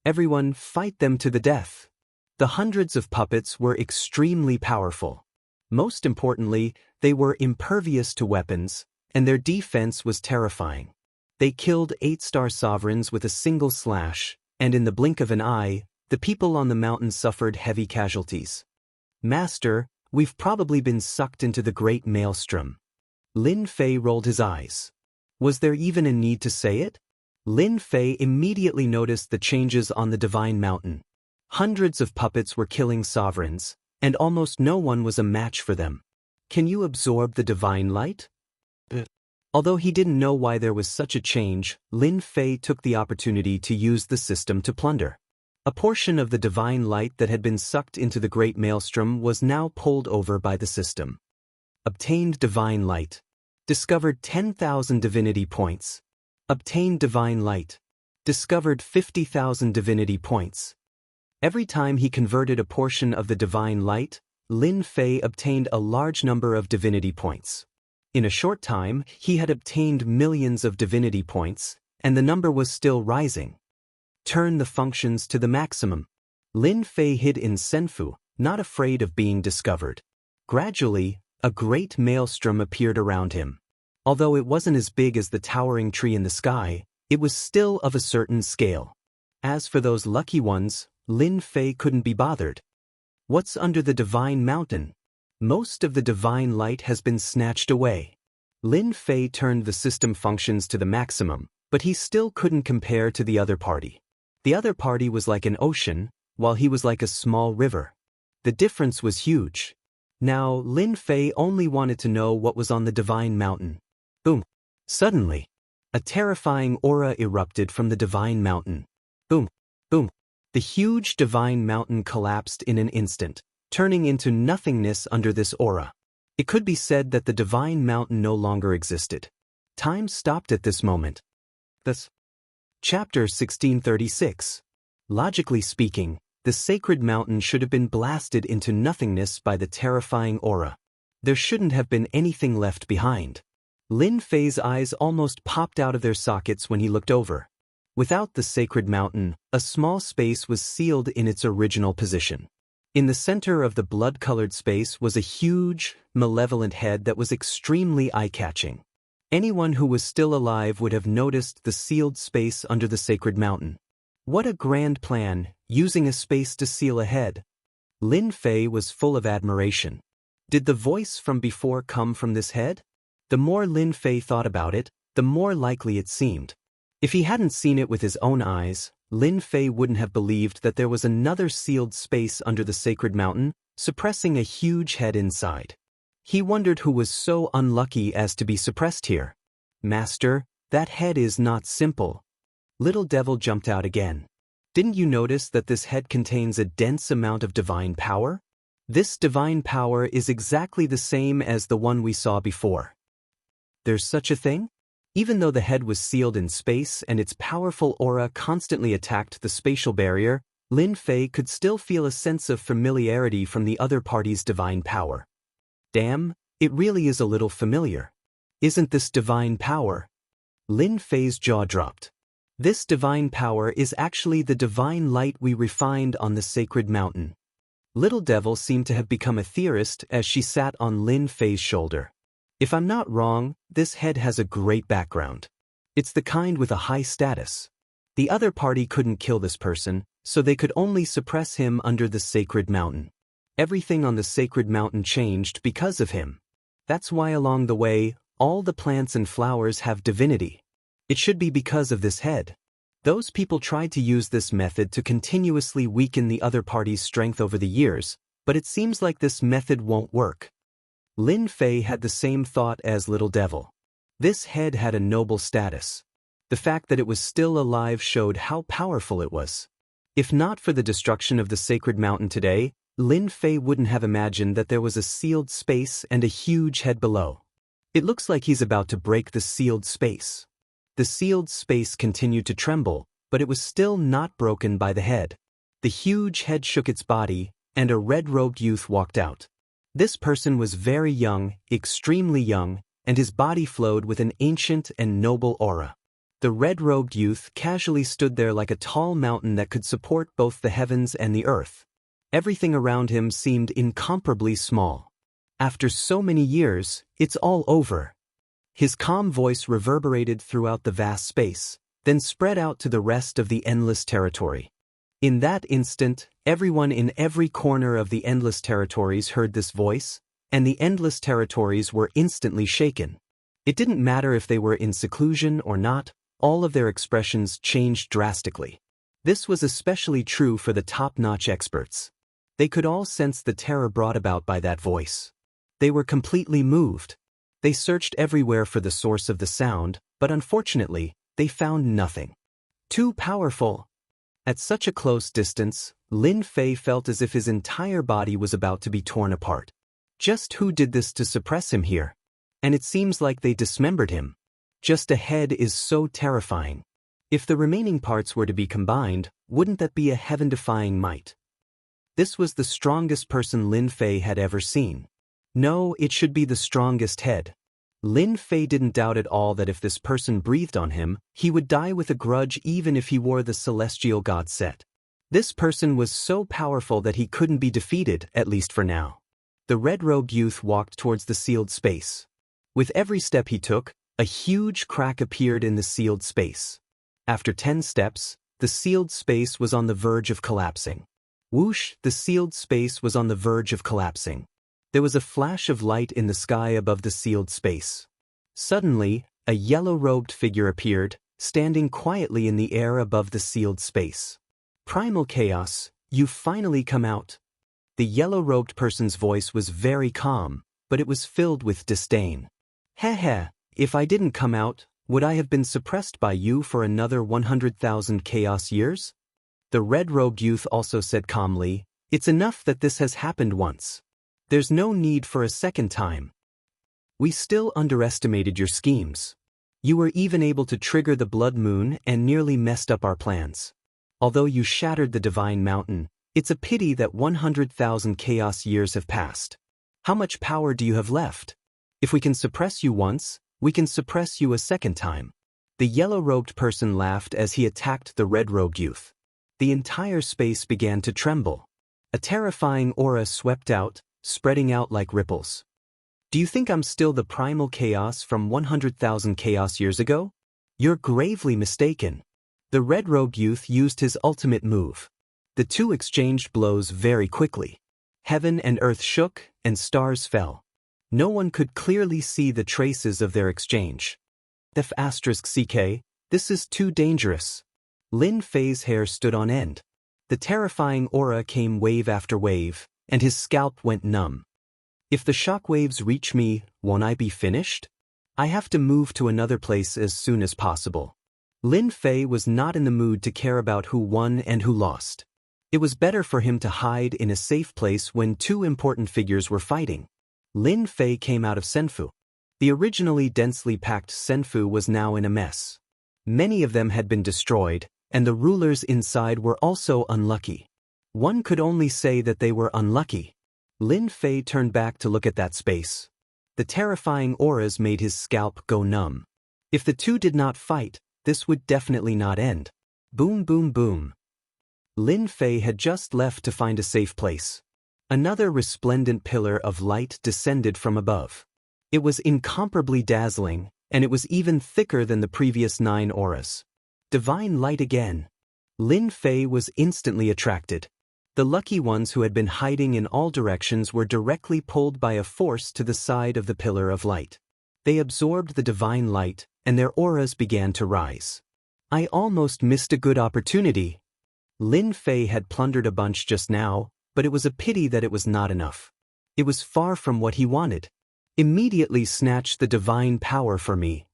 Everyone, fight them to the death. The hundreds of puppets were extremely powerful. Most importantly, they were impervious to weapons, and their defense was terrifying. They killed 8-star sovereigns with a single slash, and in the blink of an eye, the people on the mountain suffered heavy casualties. Master, we've probably been sucked into the great maelstrom. Lin Fei rolled his eyes. Was there even a need to say it? Lin Fei immediately noticed the changes on the divine mountain. Hundreds of puppets were killing sovereigns, and almost no one was a match for them. Can you absorb the divine light? Although he didn't know why there was such a change, Lin Fei took the opportunity to use the system to plunder. A portion of the divine light that had been sucked into the great maelstrom was now pulled over by the system. Obtained divine light. Discovered 10,000 divinity points. Obtained divine light. Discovered 50,000 divinity points. Every time he converted a portion of the divine light, Lin Fei obtained a large number of divinity points. In a short time, he had obtained millions of divinity points, and the number was still rising. Turn the functions to the maximum. Lin Fei hid in Senfu, not afraid of being discovered. Gradually, a great maelstrom appeared around him. Although it wasn't as big as the towering tree in the sky, it was still of a certain scale. As for those lucky ones, Lin Fei couldn't be bothered. What's under the divine mountain? Most of the divine light has been snatched away. Lin Fei turned the system functions to the maximum, but he still couldn't compare to the other party. The other party was like an ocean, while he was like a small river. The difference was huge. Now, Lin Fei only wanted to know what was on the divine mountain. Boom! Suddenly, a terrifying aura erupted from the divine mountain. Boom! Boom! The huge divine mountain collapsed in an instant, turning into nothingness under this aura. It could be said that the divine mountain no longer existed. Time stopped at this moment. Thus, Chapter 1636. Logically speaking, the sacred mountain should have been blasted into nothingness by the terrifying aura. There shouldn't have been anything left behind. Lin Fei's eyes almost popped out of their sockets when he looked over. Without the sacred mountain, a small space was sealed in its original position. In the center of the blood-colored space was a huge, malevolent head that was extremely eye-catching. Anyone who was still alive would have noticed the sealed space under the sacred mountain. What a grand plan, using a space to seal a head. Lin Fei was full of admiration. Did the voice from before come from this head? The more Lin Fei thought about it, the more likely it seemed. If he hadn't seen it with his own eyes, Lin Fei wouldn't have believed that there was another sealed space under the sacred mountain, suppressing a huge head inside. He wondered who was so unlucky as to be suppressed here. Master, that head is not simple. Little Devil jumped out again. Didn't you notice that this head contains a dense amount of divine power? This divine power is exactly the same as the one we saw before. There's such a thing? Even though the head was sealed in space and its powerful aura constantly attacked the spatial barrier, Lin Fei could still feel a sense of familiarity from the other party's divine power. Damn, it really is a little familiar. Isn't this divine power? Lin Fei's jaw dropped. This divine power is actually the divine light we refined on the sacred mountain. Little Devil seemed to have become a theorist as she sat on Lin Fei's shoulder. If I'm not wrong, this head has a great background. It's the kind with a high status. The other party couldn't kill this person, so they could only suppress him under the sacred mountain. Everything on the sacred mountain changed because of him. That's why along the way, all the plants and flowers have divinity. It should be because of this head. Those people tried to use this method to continuously weaken the other party's strength over the years, but it seems like this method won't work. Lin Fei had the same thought as Little Devil. This head had a noble status. The fact that it was still alive showed how powerful it was. If not for the destruction of the sacred mountain today, Lin Fei wouldn't have imagined that there was a sealed space and a huge head below. It looks like he's about to break the sealed space. The sealed space continued to tremble, but it was still not broken by the head. The huge head shook its body, and a red-robed youth walked out. This person was very young, extremely young, and his body flowed with an ancient and noble aura. The red-robed youth casually stood there like a tall mountain that could support both the heavens and the earth. Everything around him seemed incomparably small. After so many years, it's all over. His calm voice reverberated throughout the vast space, then spread out to the rest of the endless territory. In that instant, everyone in every corner of the endless territories heard this voice, and the endless territories were instantly shaken. It didn't matter if they were in seclusion or not, all of their expressions changed drastically. This was especially true for the top-notch experts. They could all sense the terror brought about by that voice. They were completely moved. They searched everywhere for the source of the sound, but unfortunately, they found nothing. Too powerful. At such a close distance, Lin Fei felt as if his entire body was about to be torn apart. Just who did this to suppress him here? And it seems like they dismembered him. Just a head is so terrifying. If the remaining parts were to be combined, wouldn't that be a heaven-defying might? This was the strongest person Lin Fei had ever seen. No, it should be the strongest head. Lin Fei didn't doubt at all that if this person breathed on him, he would die with a grudge even if he wore the celestial god set. This person was so powerful that he couldn't be defeated, at least for now. The red-robed youth walked towards the sealed space. With every step he took, a huge crack appeared in the sealed space. After 10 steps, the sealed space was on the verge of collapsing. Whoosh, the sealed space was on the verge of collapsing. There was a flash of light in the sky above the sealed space. Suddenly, a yellow-robed figure appeared, standing quietly in the air above the sealed space. Primal Chaos, you've finally come out. The yellow-robed person's voice was very calm, but it was filled with disdain. Heh, if I didn't come out, would I have been suppressed by you for another 100,000 chaos years? The red-robed youth also said calmly, it's enough that this has happened once. There's no need for a second time. We still underestimated your schemes. You were even able to trigger the blood moon and nearly messed up our plans. Although you shattered the divine mountain, it's a pity that 100,000 chaos years have passed. How much power do you have left? If we can suppress you once, we can suppress you a second time. The yellow-robed person laughed as he attacked the red-robed youth. The entire space began to tremble. A terrifying aura swept out, spreading out like ripples. Do you think I'm still the primal chaos from 100,000 chaos years ago? You're gravely mistaken. The red-robed youth used his ultimate move. The two exchanged blows very quickly. Heaven and earth shook, and stars fell. No one could clearly see the traces of their exchange. F***CK, this is too dangerous. Lin Fei's hair stood on end. The terrifying aura came wave after wave, and his scalp went numb. If the shockwaves reach me, won't I be finished? I have to move to another place as soon as possible. Lin Fei was not in the mood to care about who won and who lost. It was better for him to hide in a safe place when two important figures were fighting. Lin Fei came out of Senfu. The originally densely packed Senfu was now in a mess. Many of them had been destroyed, and the rulers inside were also unlucky. One could only say that they were unlucky. Lin Fei turned back to look at that space. The terrifying auras made his scalp go numb. If the two did not fight, this would definitely not end. Boom, boom, boom. Lin Fei had just left to find a safe place. Another resplendent pillar of light descended from above. It was incomparably dazzling, and it was even thicker than the previous 9 auras. Divine light again. Lin Fei was instantly attracted. The lucky ones who had been hiding in all directions were directly pulled by a force to the side of the pillar of light. They absorbed the divine light, and their auras began to rise. I almost missed a good opportunity. Lin Fei had plundered a bunch just now, but it was a pity that it was not enough. It was far from what he wanted. Immediately snatch the divine power for me.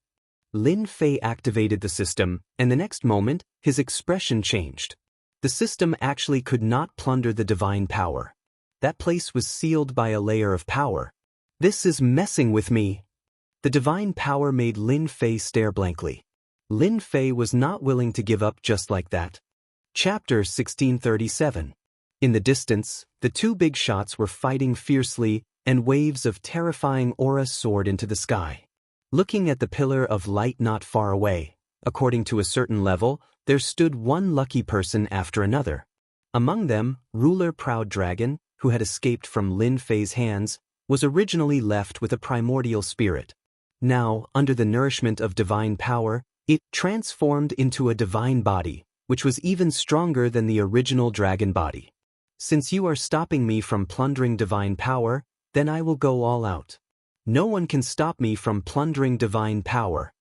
Lin Fei activated the system, and the next moment, his expression changed. The system actually could not plunder the divine power. That place was sealed by a layer of power. This is messing with me. The divine power made Lin Fei stare blankly. Lin Fei was not willing to give up just like that. Chapter 1637. In the distance, the two big shots were fighting fiercely, and waves of terrifying aura soared into the sky. Looking at the pillar of light not far away, according to a certain level, there stood one lucky person after another. Among them, ruler Proud Dragon, who had escaped from Lin Fei's hands, was originally left with a primordial spirit. Now, under the nourishment of divine power, it transformed into a divine body, which was even stronger than the original dragon body. Since you are stopping me from plundering divine power, then I will go all out. No one can stop me from plundering divine power.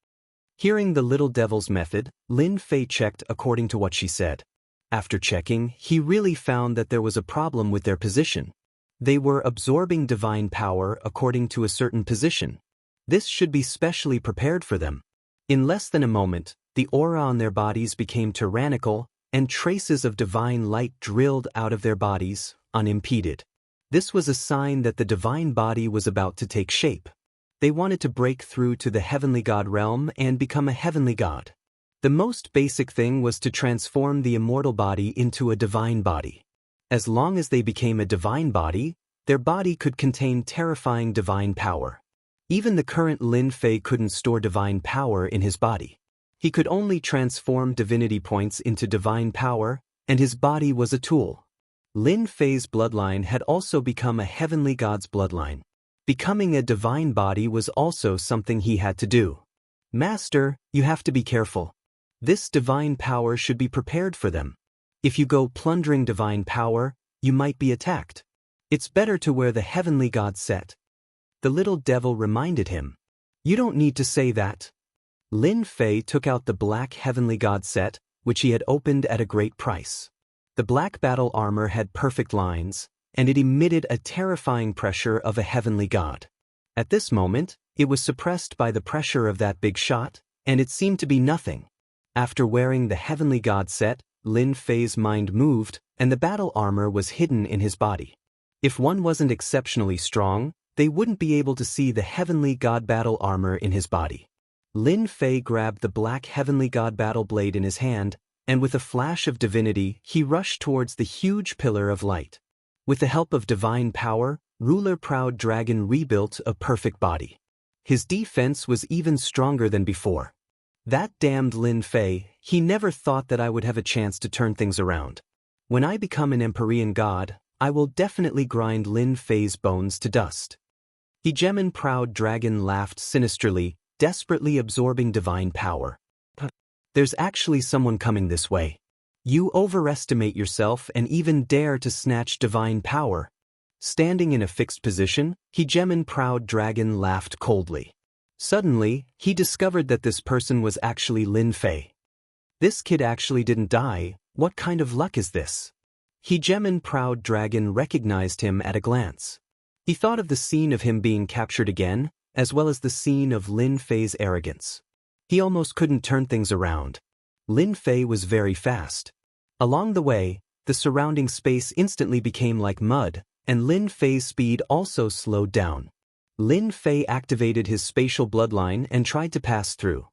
Hearing the little devil's method, Lin Fei checked according to what she said. After checking, he really found that there was a problem with their position. They were absorbing divine power according to a certain position. This should be specially prepared for them. In less than a moment, the aura on their bodies became tyrannical, and traces of divine light drilled out of their bodies, unimpeded. This was a sign that the divine body was about to take shape. They wanted to break through to the heavenly god realm and become a heavenly god. The most basic thing was to transform the immortal body into a divine body. As long as they became a divine body, their body could contain terrifying divine power. Even the current Lin Fei couldn't store divine power in his body. He could only transform divinity points into divine power, and his body was a tool. Lin Fei's bloodline had also become a heavenly god's bloodline. Becoming a divine body was also something he had to do. Master, you have to be careful. This divine power should be prepared for them. If you go plundering divine power, you might be attacked. It's better to wear the heavenly god set. The little devil reminded him. You don't need to say that. Lin Fei took out the black heavenly god set, which he had opened at a great price. The black battle armor had perfect lines, and it emitted a terrifying pressure of a heavenly god. At this moment, it was suppressed by the pressure of that big shot, and it seemed to be nothing. After wearing the heavenly god set, Lin Fei's mind moved, and the battle armor was hidden in his body. If one wasn't exceptionally strong, they wouldn't be able to see the heavenly god battle armor in his body. Lin Fei grabbed the black heavenly god battle blade in his hand, and with a flash of divinity, he rushed towards the huge pillar of light. With the help of divine power, ruler Proud Dragon rebuilt a perfect body. His defense was even stronger than before. That damned Lin Fei, he never thought that I would have a chance to turn things around. When I become an Empyrean god, I will definitely grind Lin Fei's bones to dust. Hegemon Proud Dragon laughed sinisterly, desperately absorbing divine power. There's actually someone coming this way. You overestimate yourself and even dare to snatch divine power. Standing in a fixed position, Hegemon Proud Dragon laughed coldly. Suddenly, he discovered that this person was actually Lin Fei. This kid actually didn't die. What kind of luck is this? Hegemon Proud Dragon recognized him at a glance. He thought of the scene of him being captured again, as well as the scene of Lin Fei's arrogance. He almost couldn't turn things around. Lin Fei was very fast. Along the way, the surrounding space instantly became like mud, and Lin Fei's speed also slowed down. Lin Fei activated his spatial bloodline and tried to pass through.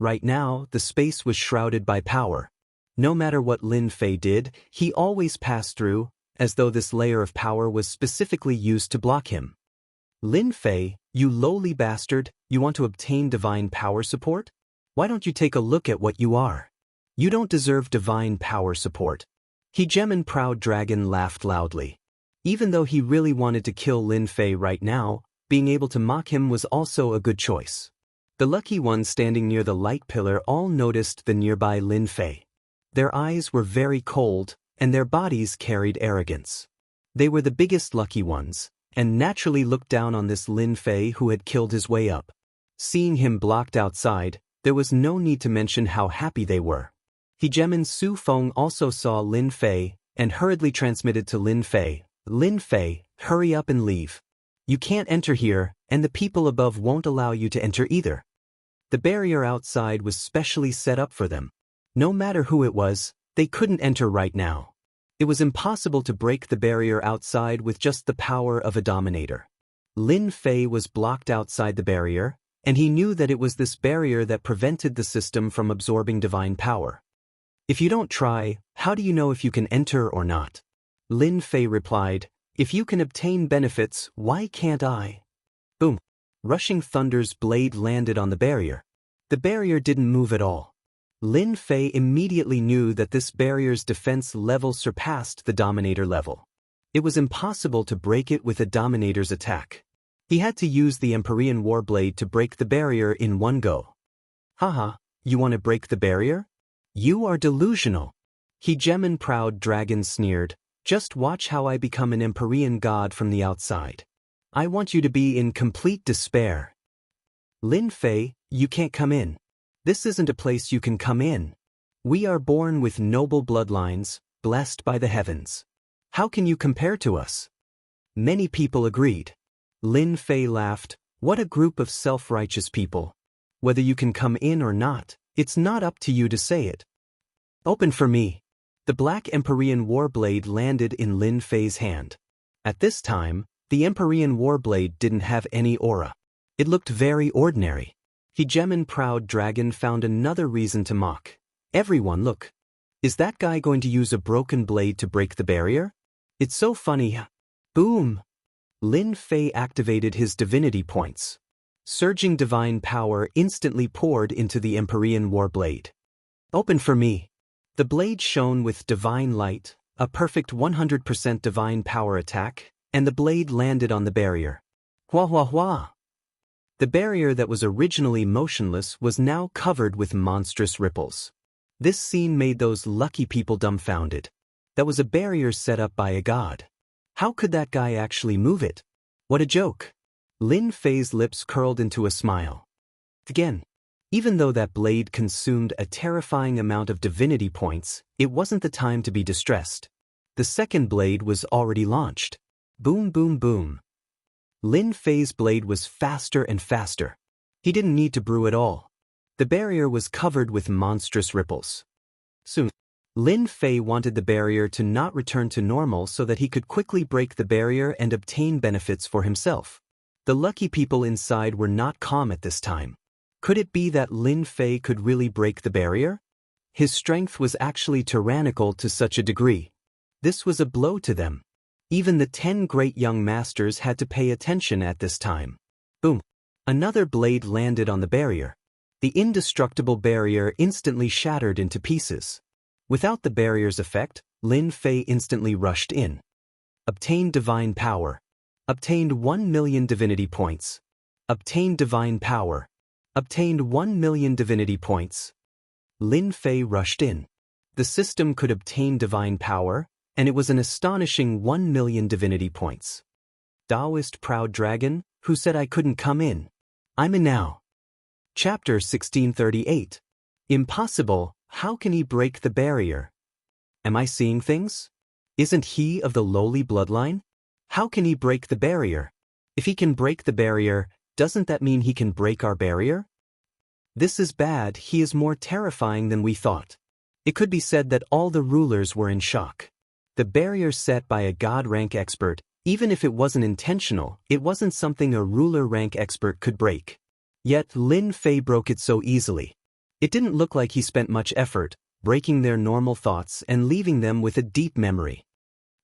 Right now, the space was shrouded by power. No matter what Lin Fei did, he always passed through, as though this layer of power was specifically used to block him. Lin Fei, you lowly bastard, you want to obtain divine power support? Why don't you take a look at what you are? You don't deserve divine power support. Hegemon Proud Dragon laughed loudly. Even though he really wanted to kill Lin Fei right now, being able to mock him was also a good choice. The lucky ones standing near the light pillar all noticed the nearby Lin Fei. Their eyes were very cold, and their bodies carried arrogance. They were the biggest lucky ones, and naturally looked down on this Lin Fei who had killed his way up. Seeing him blocked outside, there was no need to mention how happy they were. Hegemon Su Feng also saw Lin Fei, and hurriedly transmitted to Lin Fei, "Lin Fei, hurry up and leave. You can't enter here, and the people above won't allow you to enter either." The barrier outside was specially set up for them. No matter who it was, they couldn't enter right now. It was impossible to break the barrier outside with just the power of a dominator. Lin Fei was blocked outside the barrier, and he knew that it was this barrier that prevented the system from absorbing divine power. "If you don't try, how do you know if you can enter or not?" Lin Fei replied, "If you can obtain benefits, why can't I?" Boom! Rushing thunder's blade landed on the barrier. The barrier didn't move at all. Lin Fei immediately knew that this barrier's defense level surpassed the dominator level. It was impossible to break it with a dominator's attack. He had to use the Empyrean Warblade to break the barrier in one go. "Haha, you want to break the barrier? You are delusional." Hegemon Proud Dragon sneered, "Just watch how I become an Empyrean god from the outside. I want you to be in complete despair." "Lin Fei, you can't come in. This isn't a place you can come in. We are born with noble bloodlines, blessed by the heavens. How can you compare to us?" Many people agreed. Lin Fei laughed, "What a group of self-righteous people. Whether you can come in or not, it's not up to you to say it. Open for me." The black Empyrean Warblade landed in Lin Fei's hand. At this time, the Empyrean Warblade didn't have any aura. It looked very ordinary. Hegemon Proud Dragon found another reason to mock. "Everyone look. Is that guy going to use a broken blade to break the barrier? It's so funny." Boom! Lin Fei activated his divinity points. Surging divine power instantly poured into the Empyrean Warblade. "Open for me." The blade shone with divine light, a perfect 100% divine power attack, and the blade landed on the barrier. Hua hua hua! The barrier that was originally motionless was now covered with monstrous ripples. This scene made those lucky people dumbfounded. That was a barrier set up by a god. How could that guy actually move it? What a joke! Lin Fei's lips curled into a smile. Again, even though that blade consumed a terrifying amount of divinity points, it wasn't the time to be distressed. The second blade was already launched. Boom boom boom. Lin Fei's blade was faster and faster. He didn't need to brew at all. The barrier was covered with monstrous ripples. Soon, Lin Fei wanted the barrier to not return to normal so that he could quickly break the barrier and obtain benefits for himself. The lucky people inside were not calm at this time. Could it be that Lin Fei could really break the barrier? His strength was actually tyrannical to such a degree. This was a blow to them. Even the 10 great young masters had to pay attention at this time. Boom! Another blade landed on the barrier. The indestructible barrier instantly shattered into pieces. Without the barrier's effect, Lin Fei instantly rushed in. Obtained divine power. Obtained 1 million divinity points. Obtained divine power. Obtained 1 million divinity points. Lin Fei rushed in. The system could obtain divine power, and it was an astonishing 1 million divinity points. Taoist Proud Dragon, who said I couldn't come in? I'm in now. Chapter 1638. Impossible, how can he break the barrier? Am I seeing things? Isn't he of the lowly bloodline? How can he break the barrier? If he can break the barrier, doesn't that mean he can break our barrier? This is bad, he is more terrifying than we thought. It could be said that all the rulers were in shock. The barrier set by a god-rank expert, Even if it wasn't intentional, it wasn't something a ruler rank expert could break. Yet Lin Fei broke it so easily. It didn't look like he spent much effort, breaking their normal thoughts and leaving them with a deep memory.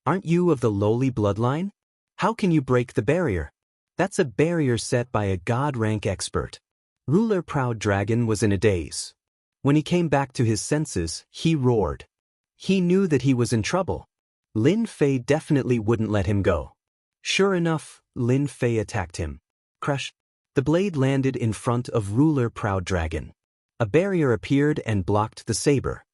Aren't you of the lowly bloodline? How can you break the barrier? That's a barrier set by a god rank expert. Ruler Proud Dragon was in a daze. When he came back to his senses, he roared. He knew that he was in trouble. Lin Fei definitely wouldn't let him go. Sure enough, Lin Fei attacked him. Crash! The blade landed in front of Ruler Proud Dragon. A barrier appeared and blocked the saber.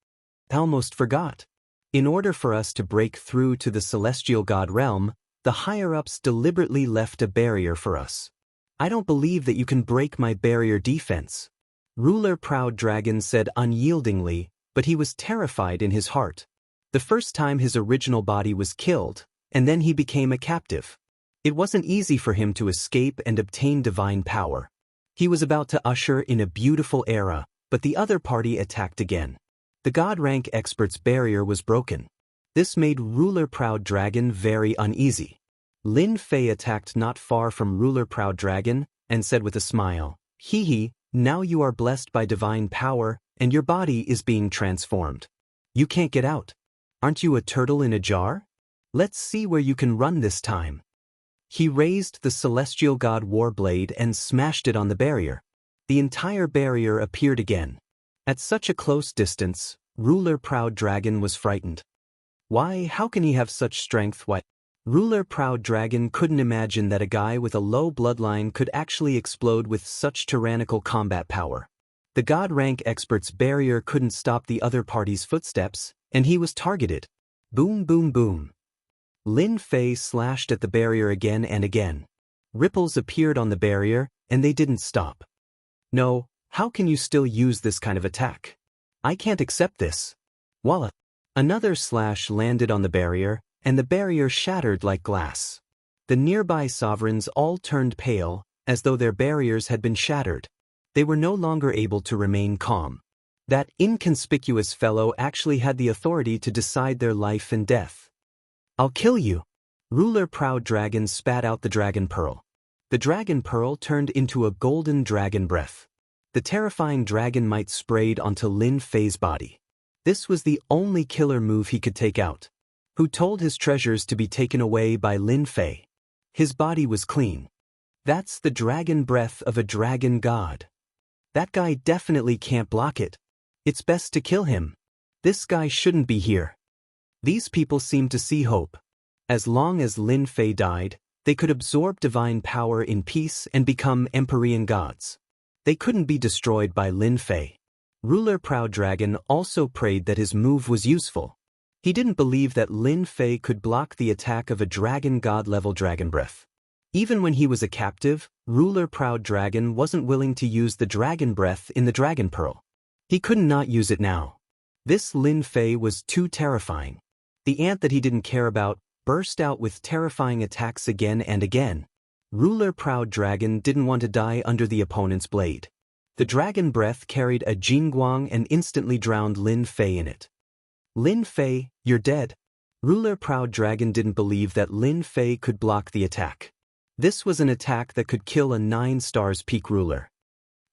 Almost forgot. In order for us to break through to the celestial god realm, the higher-ups deliberately left a barrier for us. I don't believe that you can break my barrier defense. Ruler Proud Dragon said unyieldingly, but he was terrified in his heart. The first time his original body was killed, and then he became a captive. It wasn't easy for him to escape and obtain divine power. He was about to usher in a beautiful era, but the other party attacked again. The god rank expert's barrier was broken. This made Ruler Proud Dragon very uneasy. Lin Fei attacked not far from Ruler Proud Dragon, and said with a smile, "Hee hee, now you are blessed by divine power, and your body is being transformed. You can't get out. Aren't you a turtle in a jar? Let's see where you can run this time." He raised the celestial god Warblade and smashed it on the barrier. The entire barrier appeared again. At such a close distance, Ruler Proud Dragon was frightened. Why, how can he have such strength? What? Ruler Proud Dragon couldn't imagine that a guy with a low bloodline could actually explode with such tyrannical combat power. The god rank expert's barrier couldn't stop the other party's footsteps, and he was targeted. Boom boom boom. Lin Fei slashed at the barrier again and again. Ripples appeared on the barrier, and they didn't stop. No, how can you still use this kind of attack? I can't accept this. Voila! Another slash landed on the barrier, and the barrier shattered like glass. The nearby sovereigns all turned pale, as though their barriers had been shattered. They were no longer able to remain calm. That inconspicuous fellow actually had the authority to decide their life and death. "I'll kill you!" Ruler Proud Dragon spat out the dragon pearl. The dragon pearl turned into a golden dragon breath. The terrifying dragon might sprayed onto Lin Fei's body. This was the only killer move he could take out. Who told his treasures to be taken away by Lin Fei? His body was clean. That's the dragon breath of a dragon god. That guy definitely can't block it. It's best to kill him. This guy shouldn't be here. These people seemed to see hope. As long as Lin Fei died, they could absorb divine power in peace and become Empyrean gods. They couldn't be destroyed by Lin Fei. Ruler Proud Dragon also prayed that his move was useful. He didn't believe that Lin Fei could block the attack of a dragon god-level dragon breath. Even when he was a captive, Ruler Proud Dragon wasn't willing to use the dragon breath in the dragon pearl. He couldn't not use it now. This Lin Fei was too terrifying. The ant that he didn't care about burst out with terrifying attacks again and again. Ruler Proud Dragon didn't want to die under the opponent's blade. The dragon breath carried a Jingguang and instantly drowned Lin Fei in it. "Lin Fei, you're dead." Ruler Proud Dragon didn't believe that Lin Fei could block the attack. This was an attack that could kill a 9 stars peak ruler.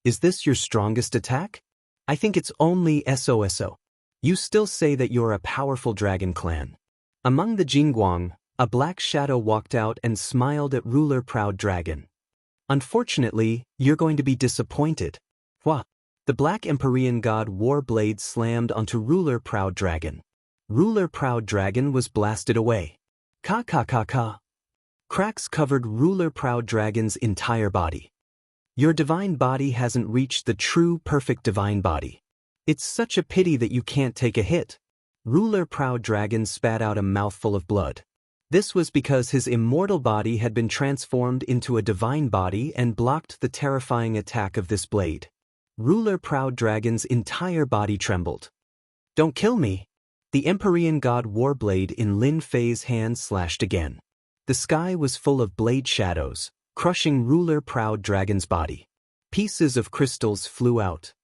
"Is this your strongest attack? I think it's only SOSO. You still say that you're a powerful dragon clan." Among the Jingguang, a black shadow walked out and smiled at Ruler Proud Dragon. "Unfortunately, you're going to be disappointed." What? The black Empyrean god Warblade slammed onto Ruler Proud Dragon. Ruler Proud Dragon was blasted away. Ka ka ka ka. Cracks covered Ruler Proud Dragon's entire body. "Your divine body hasn't reached the true perfect divine body. It's such a pity that you can't take a hit." Ruler Proud Dragon spat out a mouthful of blood. This was because his immortal body had been transformed into a divine body and blocked the terrifying attack of this blade. Ruler Proud Dragon's entire body trembled. "Don't kill me!" The Empyrean god Warblade in Lin Fei's hand slashed again. The sky was full of blade shadows, crushing Ruler Proud Dragon's body. Pieces of crystals flew out.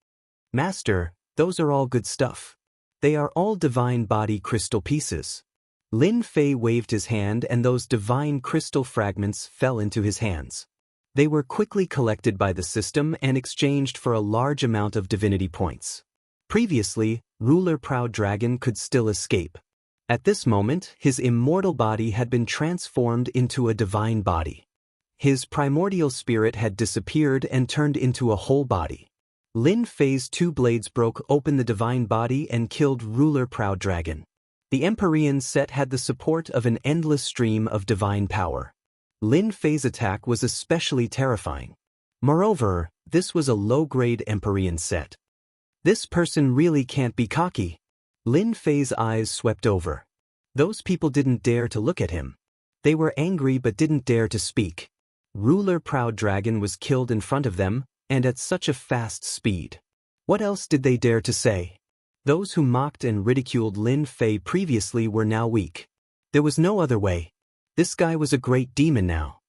"Master, those are all good stuff. They are all divine body crystal pieces. Lin Fei waved his hand and those divine crystal fragments fell into his hands. They were quickly collected by the system and exchanged for a large amount of divinity points. Previously, Ruler Proud Dragon could still escape. At this moment, his immortal body had been transformed into a divine body. His primordial spirit had disappeared and turned into a whole body. Lin Fei's two blades broke open the divine body and killed Ruler Proud Dragon. The Empyrean set had the support of an endless stream of divine power. Lin Fei's attack was especially terrifying. Moreover, this was a low-grade Empyrean set. This person really can't be cocky. Lin Fei's eyes swept over. Those people didn't dare to look at him. They were angry but didn't dare to speak. Ruler Proud Dragon was killed in front of them, and at such a fast speed. What else did they dare to say? Those who mocked and ridiculed Lin Fei previously were now weak. There was no other way. This guy was a great demon now.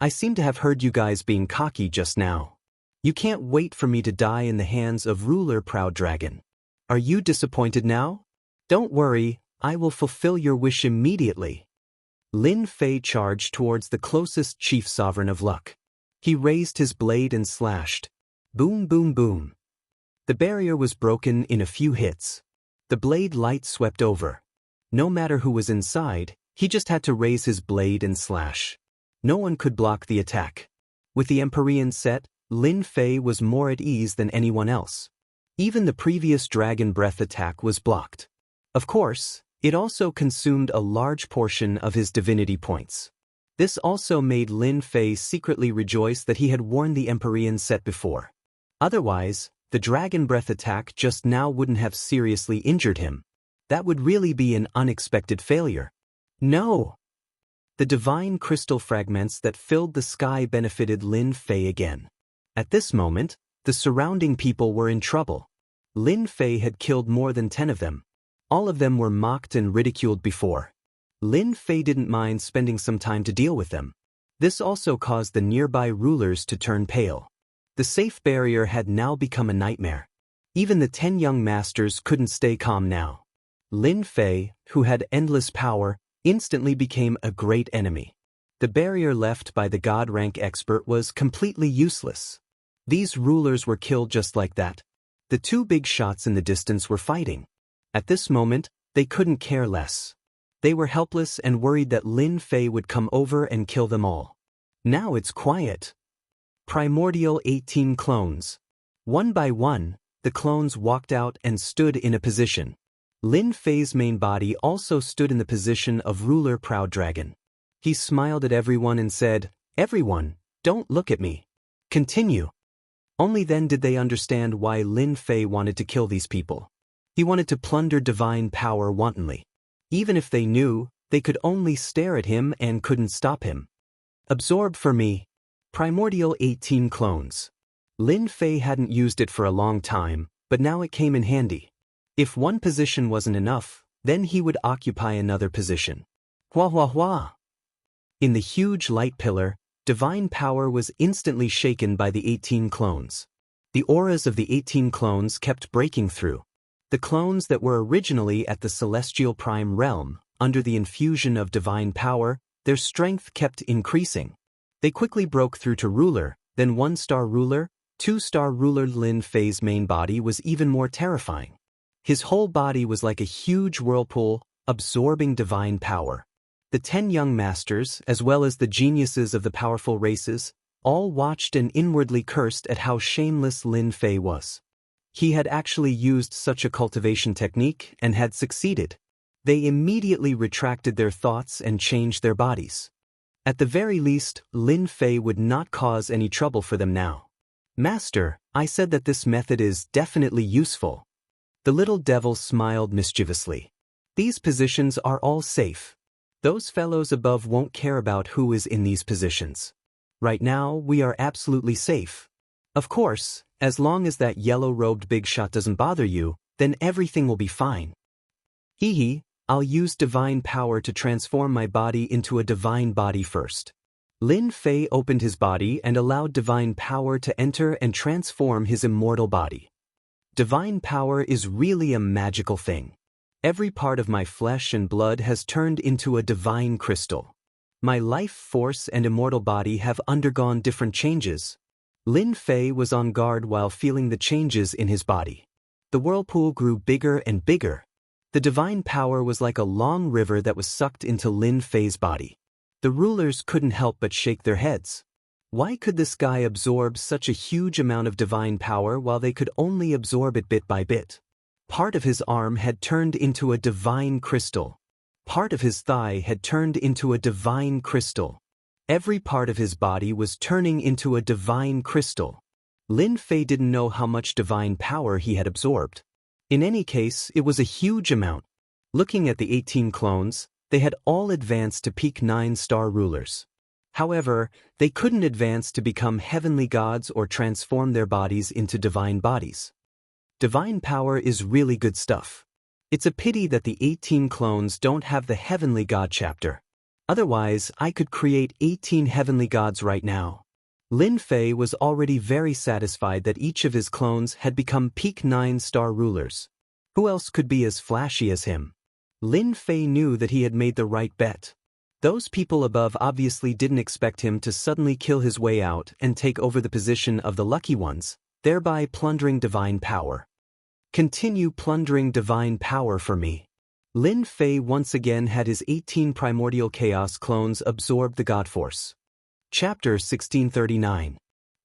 I seem to have heard you guys being cocky just now. You can't wait for me to die in the hands of Ruler Proud Dragon. Are you disappointed now? Don't worry, I will fulfill your wish immediately. Lin Fei charged towards the closest chief sovereign of luck. He raised his blade and slashed. Boom, boom, boom. The barrier was broken in a few hits. The blade light swept over. No matter who was inside, he just had to raise his blade and slash. No one could block the attack. With the Empyrean set, Lin Fei was more at ease than anyone else. Even the previous Dragon Breath attack was blocked. Of course, it also consumed a large portion of his divinity points. This also made Lin Fei secretly rejoice that he had worn the Empyrean set before. Otherwise, the Dragon Breath attack just now wouldn't have seriously injured him. That would really be an unexpected failure. No! The divine crystal fragments that filled the sky benefited Lin Fei again. At this moment, the surrounding people were in trouble. Lin Fei had killed more than 10 of them. All of them were mocked and ridiculed before. Lin Fei didn't mind spending some time to deal with them. This also caused the nearby rulers to turn pale. The safe barrier had now become a nightmare. Even the 10 young masters couldn't stay calm now. Lin Fei, who had endless power, instantly became a great enemy. The barrier left by the God rank expert was completely useless. These rulers were killed just like that. The two big shots in the distance were fighting. At this moment, they couldn't care less. They were helpless and worried that Lin Fei would come over and kill them all. Now it's quiet. Primordial 18 clones. One by one, the clones walked out and stood in a position. Lin Fei's main body also stood in the position of Ruler Proud Dragon. He smiled at everyone and said, "Everyone, don't look at me. Continue." Only then did they understand why Lin Fei wanted to kill these people. He wanted to plunder divine power wantonly. Even if they knew, they could only stare at him and couldn't stop him. Absorb for me. Primordial 18 clones. Lin Fei hadn't used it for a long time, but now it came in handy. If one position wasn't enough, then he would occupy another position. Hua hua hua. In the huge light pillar, divine power was instantly shaken by the 18 clones. The auras of the 18 clones kept breaking through. The clones that were originally at the celestial prime realm, under the infusion of divine power, their strength kept increasing. They quickly broke through to ruler, then 1-star ruler, 2-star ruler. Lin Fei's main body was even more terrifying. His whole body was like a huge whirlpool, absorbing divine power. The 10 young masters, as well as the geniuses of the powerful races, all watched and inwardly cursed at how shameless Lin Fei was. He had actually used such a cultivation technique and had succeeded. They immediately retracted their thoughts and changed their bodies. At the very least, Lin Fei would not cause any trouble for them now. "Master, I said that this method is definitely useful." The little devil smiled mischievously. "These positions are all safe. Those fellows above won't care about who is in these positions. Right now, we are absolutely safe. Of course, as long as that yellow-robed big shot doesn't bother you, then everything will be fine. Hee hee, I'll use divine power to transform my body into a divine body first." Lin Fei opened his body and allowed divine power to enter and transform his immortal body. Divine power is really a magical thing. Every part of my flesh and blood has turned into a divine crystal. My life force and immortal body have undergone different changes. Lin Fei was on guard while feeling the changes in his body. The whirlpool grew bigger and bigger. The divine power was like a long river that was sucked into Lin Fei's body. The rulers couldn't help but shake their heads. Why could this guy absorb such a huge amount of divine power while they could only absorb it bit by bit? Part of his arm had turned into a divine crystal. Part of his thigh had turned into a divine crystal. Every part of his body was turning into a divine crystal. Lin Fei didn't know how much divine power he had absorbed. In any case, it was a huge amount. Looking at the 18 clones, they had all advanced to peak 9-star rulers. However, they couldn't advance to become heavenly gods or transform their bodies into divine bodies. Divine power is really good stuff. It's a pity that the 18 clones don't have the heavenly god chapter. Otherwise, I could create 18 heavenly gods right now. Lin Fei was already very satisfied that each of his clones had become peak 9-star rulers. Who else could be as flashy as him? Lin Fei knew that he had made the right bet. Those people above obviously didn't expect him to suddenly kill his way out and take over the position of the lucky ones, thereby plundering divine power. Continue plundering divine power for me. Lin Fei once again had his 18 primordial chaos clones absorb the god force. Chapter 1639.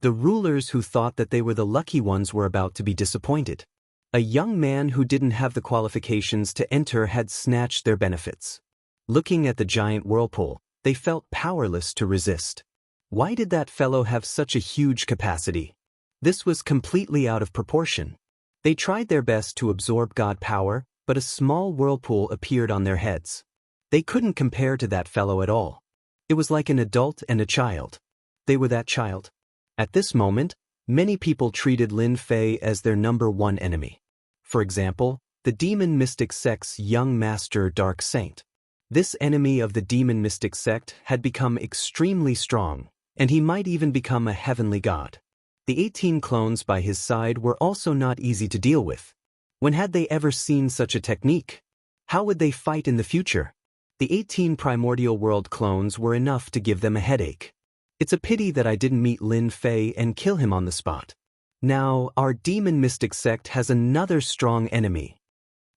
The rulers who thought that they were the lucky ones were about to be disappointed. A young man who didn't have the qualifications to enter had snatched their benefits. Looking at the giant whirlpool, they felt powerless to resist. Why did that fellow have such a huge capacity? This was completely out of proportion. They tried their best to absorb god power, but a small whirlpool appeared on their heads. They couldn't compare to that fellow at all. It was like an adult and a child. They were that child. At this moment, many people treated Lin Fei as their #1 enemy. For example, the demon mystic sect's young master Dark Saint. This enemy of the demon mystic sect had become extremely strong, and he might even become a heavenly god. The 18 clones by his side were also not easy to deal with. When had they ever seen such a technique? How would they fight in the future? The 18 primordial world clones were enough to give them a headache. It's a pity that I didn't meet Lin Fei and kill him on the spot. Now, our demon mystic sect has another strong enemy.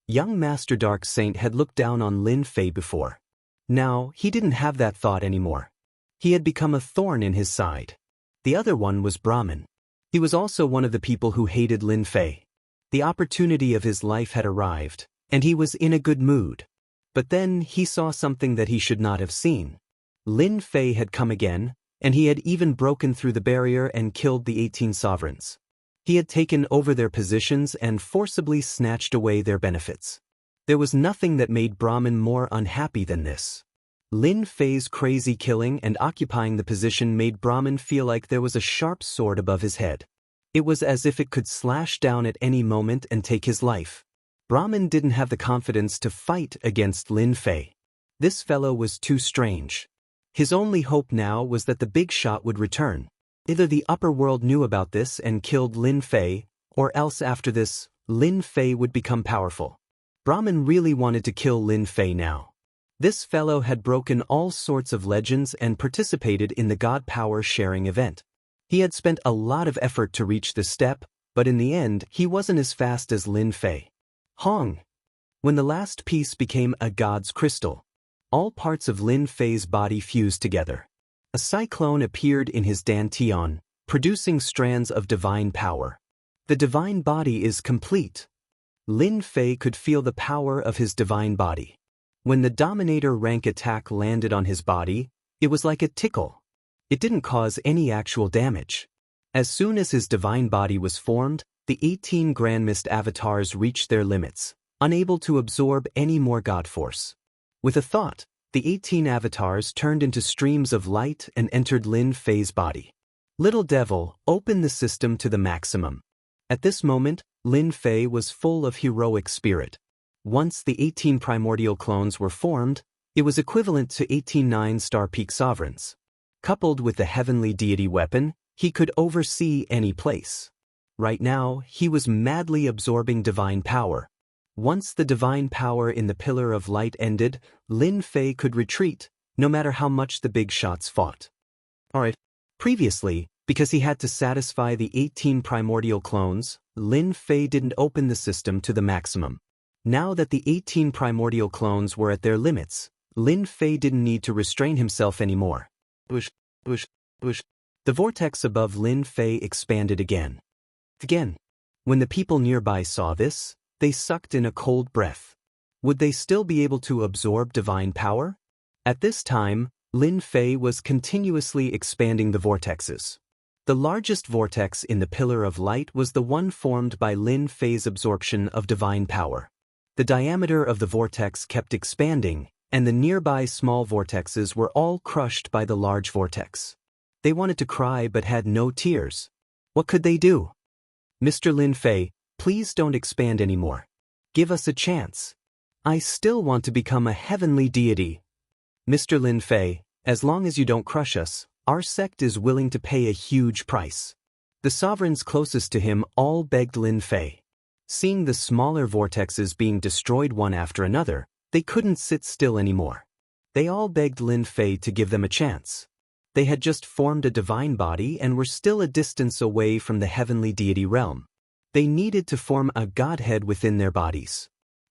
Young Master Dark Saint had looked down on Lin Fei before. Now, he didn't have that thought anymore. He had become a thorn in his side. The other one was Brahmin. He was also one of the people who hated Lin Fei. The opportunity of his life had arrived, and he was in a good mood. But then he saw something that he should not have seen. Lin Fei had come again, and he had even broken through the barrier and killed the 18 sovereigns. He had taken over their positions and forcibly snatched away their benefits. There was nothing that made Brahmin more unhappy than this. Lin Fei's crazy killing and occupying the position made Brahmin feel like there was a sharp sword above his head. It was as if it could slash down at any moment and take his life. Brahmin didn't have the confidence to fight against Lin Fei. This fellow was too strange. His only hope now was that the big shot would return. Either the upper world knew about this and killed Lin Fei, or else after this, Lin Fei would become powerful. Brahmin really wanted to kill Lin Fei now. This fellow had broken all sorts of legends and participated in the God Power sharing event. He had spent a lot of effort to reach this step, but in the end, he wasn't as fast as Lin Fei. Hong! When the last piece became a god's crystal, all parts of Lin Fei's body fused together. A cyclone appeared in his dantian, producing strands of divine power. The divine body is complete. Lin Fei could feel the power of his divine body. When the Dominator rank attack landed on his body, it was like a tickle. It didn't cause any actual damage. As soon as his divine body was formed, the 18 Grand Mist avatars reached their limits, unable to absorb any more god force. With a thought, the 18 avatars turned into streams of light and entered Lin Fei's body. Little Devil, open the system to the maximum. At this moment, Lin Fei was full of heroic spirit. Once the 18 primordial clones were formed, it was equivalent to 18 9-star peak sovereigns. Coupled with the heavenly deity weapon, he could oversee any place. Right now, he was madly absorbing divine power. Once the divine power in the Pillar of Light ended, Lin Fei could retreat, no matter how much the big shots fought. Alright. Previously, because he had to satisfy the 18 primordial clones, Lin Fei didn't open the system to the maximum. Now that the 18 primordial clones were at their limits, Lin Fei didn't need to restrain himself anymore. Bush. The vortex above Lin Fei expanded again. When the people nearby saw this, they sucked in a cold breath. Would they still be able to absorb divine power? At this time, Lin Fei was continuously expanding the vortexes. The largest vortex in the Pillar of Light was the one formed by Lin Fei's absorption of divine power. The diameter of the vortex kept expanding, and the nearby small vortexes were all crushed by the large vortex. They wanted to cry but had no tears. What could they do? Mr. Lin Fei, please don't expand anymore. Give us a chance. I still want to become a heavenly deity. Mr. Lin Fei, as long as you don't crush us, our sect is willing to pay a huge price. The sovereigns closest to him all begged Lin Fei. Seeing the smaller vortexes being destroyed one after another, they couldn't sit still anymore. They all begged Lin Fei to give them a chance. They had just formed a divine body and were still a distance away from the heavenly deity realm. They needed to form a godhead within their bodies.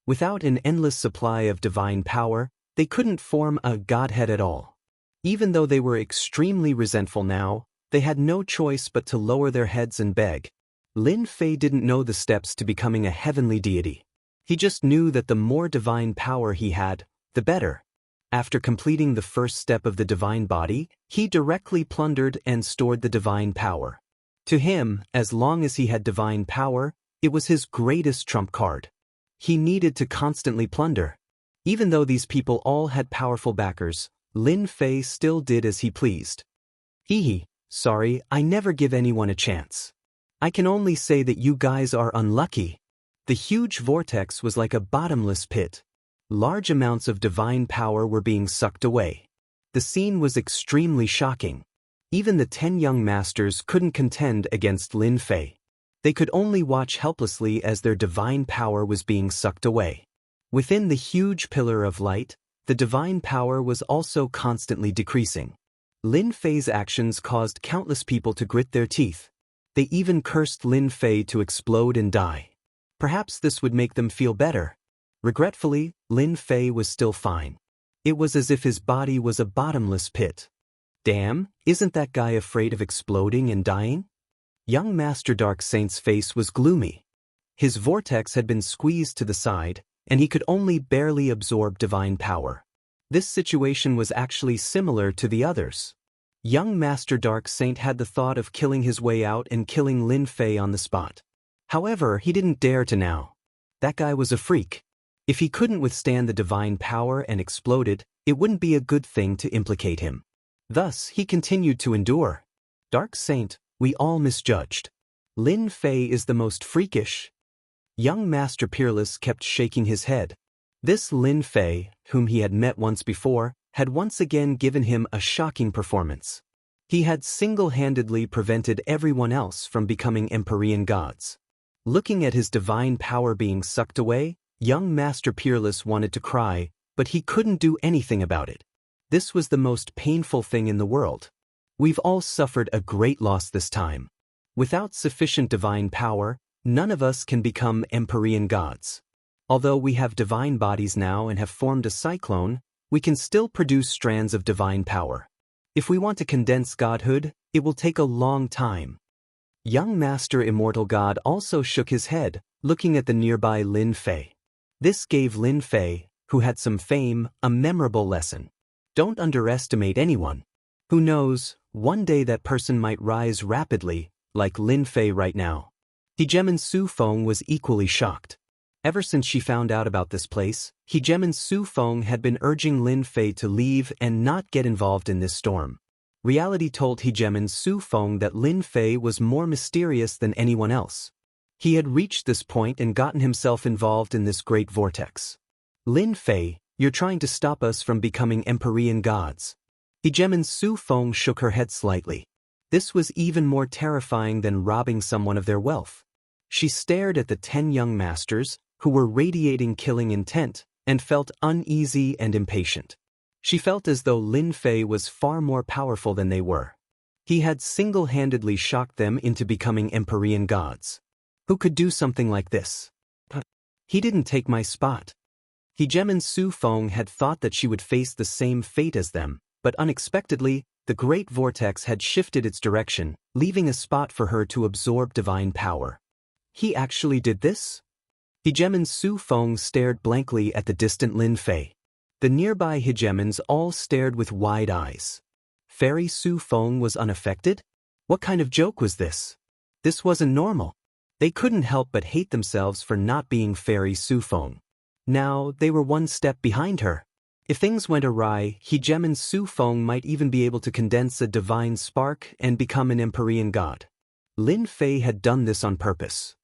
Without an endless supply of divine power, they couldn't form a godhead at all. Even though they were extremely resentful now, they had no choice but to lower their heads and beg. Lin Fei didn't know the steps to becoming a heavenly deity. He just knew that the more divine power he had, the better. After completing the first step of the divine body, he directly plundered and stored the divine power. To him, as long as he had divine power, it was his greatest trump card. He needed to constantly plunder. Even though these people all had powerful backers, Lin Fei still did as he pleased. Sorry, I never give anyone a chance. I can only say that you guys are unlucky. The huge vortex was like a bottomless pit. Large amounts of divine power were being sucked away. The scene was extremely shocking. Even the 10 young masters couldn't contend against Lin Fei. They could only watch helplessly as their divine power was being sucked away. Within the huge Pillar of Light, the divine power was also constantly decreasing. Lin Fei's actions caused countless people to grit their teeth. They even cursed Lin Fei to explode and die. Perhaps this would make them feel better. Regretfully, Lin Fei was still fine. It was as if his body was a bottomless pit. Damn, isn't that guy afraid of exploding and dying? Young Master Dark Saint's face was gloomy. His vortex had been squeezed to the side, and he could only barely absorb divine power. This situation was actually similar to the others. Young Master Dark Saint had the thought of killing his way out and killing Lin Fei on the spot. However, he didn't dare to now. That guy was a freak. If he couldn't withstand the divine power and exploded, it wouldn't be a good thing to implicate him. Thus, he continued to endure. Dark Saint, we all misjudged. Lin Fei is the most freakish. Young Master Peerless kept shaking his head. This Lin Fei, whom he had met once before, had once again given him a shocking performance. He had single-handedly prevented everyone else from becoming Empyrean gods. Looking at his divine power being sucked away, young Master Peerless wanted to cry, but he couldn't do anything about it. This was the most painful thing in the world. We've all suffered a great loss this time. Without sufficient divine power, none of us can become Empyrean gods. Although we have divine bodies now and have formed a cyclone, we can still produce strands of divine power. If we want to condense godhood, it will take a long time. Young Master Immortal God also shook his head, looking at the nearby Lin Fei. This gave Lin Fei, who had some fame, a memorable lesson. Don't underestimate anyone. Who knows, one day that person might rise rapidly, like Lin Fei right now. Hegemin Su Feng was equally shocked. Ever since she found out about this place, Hegemin Su Feng had been urging Lin Fei to leave and not get involved in this storm. Reality told Hegemin Su Feng that Lin Fei was more mysterious than anyone else. He had reached this point and gotten himself involved in this great vortex. Lin Fei, you're trying to stop us from becoming Empyrean gods. Hegemin Su Feng shook her head slightly. This was even more terrifying than robbing someone of their wealth. She stared at the 10 young masters, who were radiating killing intent, and felt uneasy and impatient. She felt as though Lin Fei was far more powerful than they were. He had single-handedly shocked them into becoming Empyrean gods. Who could do something like this? He didn't take my spot. Hegemon Su Feng had thought that she would face the same fate as them, but unexpectedly, the great vortex had shifted its direction, leaving a spot for her to absorb divine power. He actually did this? Hegemon Su Feng stared blankly at the distant Lin Fei. The nearby hegemons all stared with wide eyes. Fairy Su Feng was unaffected? What kind of joke was this? This wasn't normal. They couldn't help but hate themselves for not being Fairy Su Feng. Now, they were one step behind her. If things went awry, Hegemon Su Feng might even be able to condense a divine spark and become an Empyrean god. Lin Fei had done this on purpose.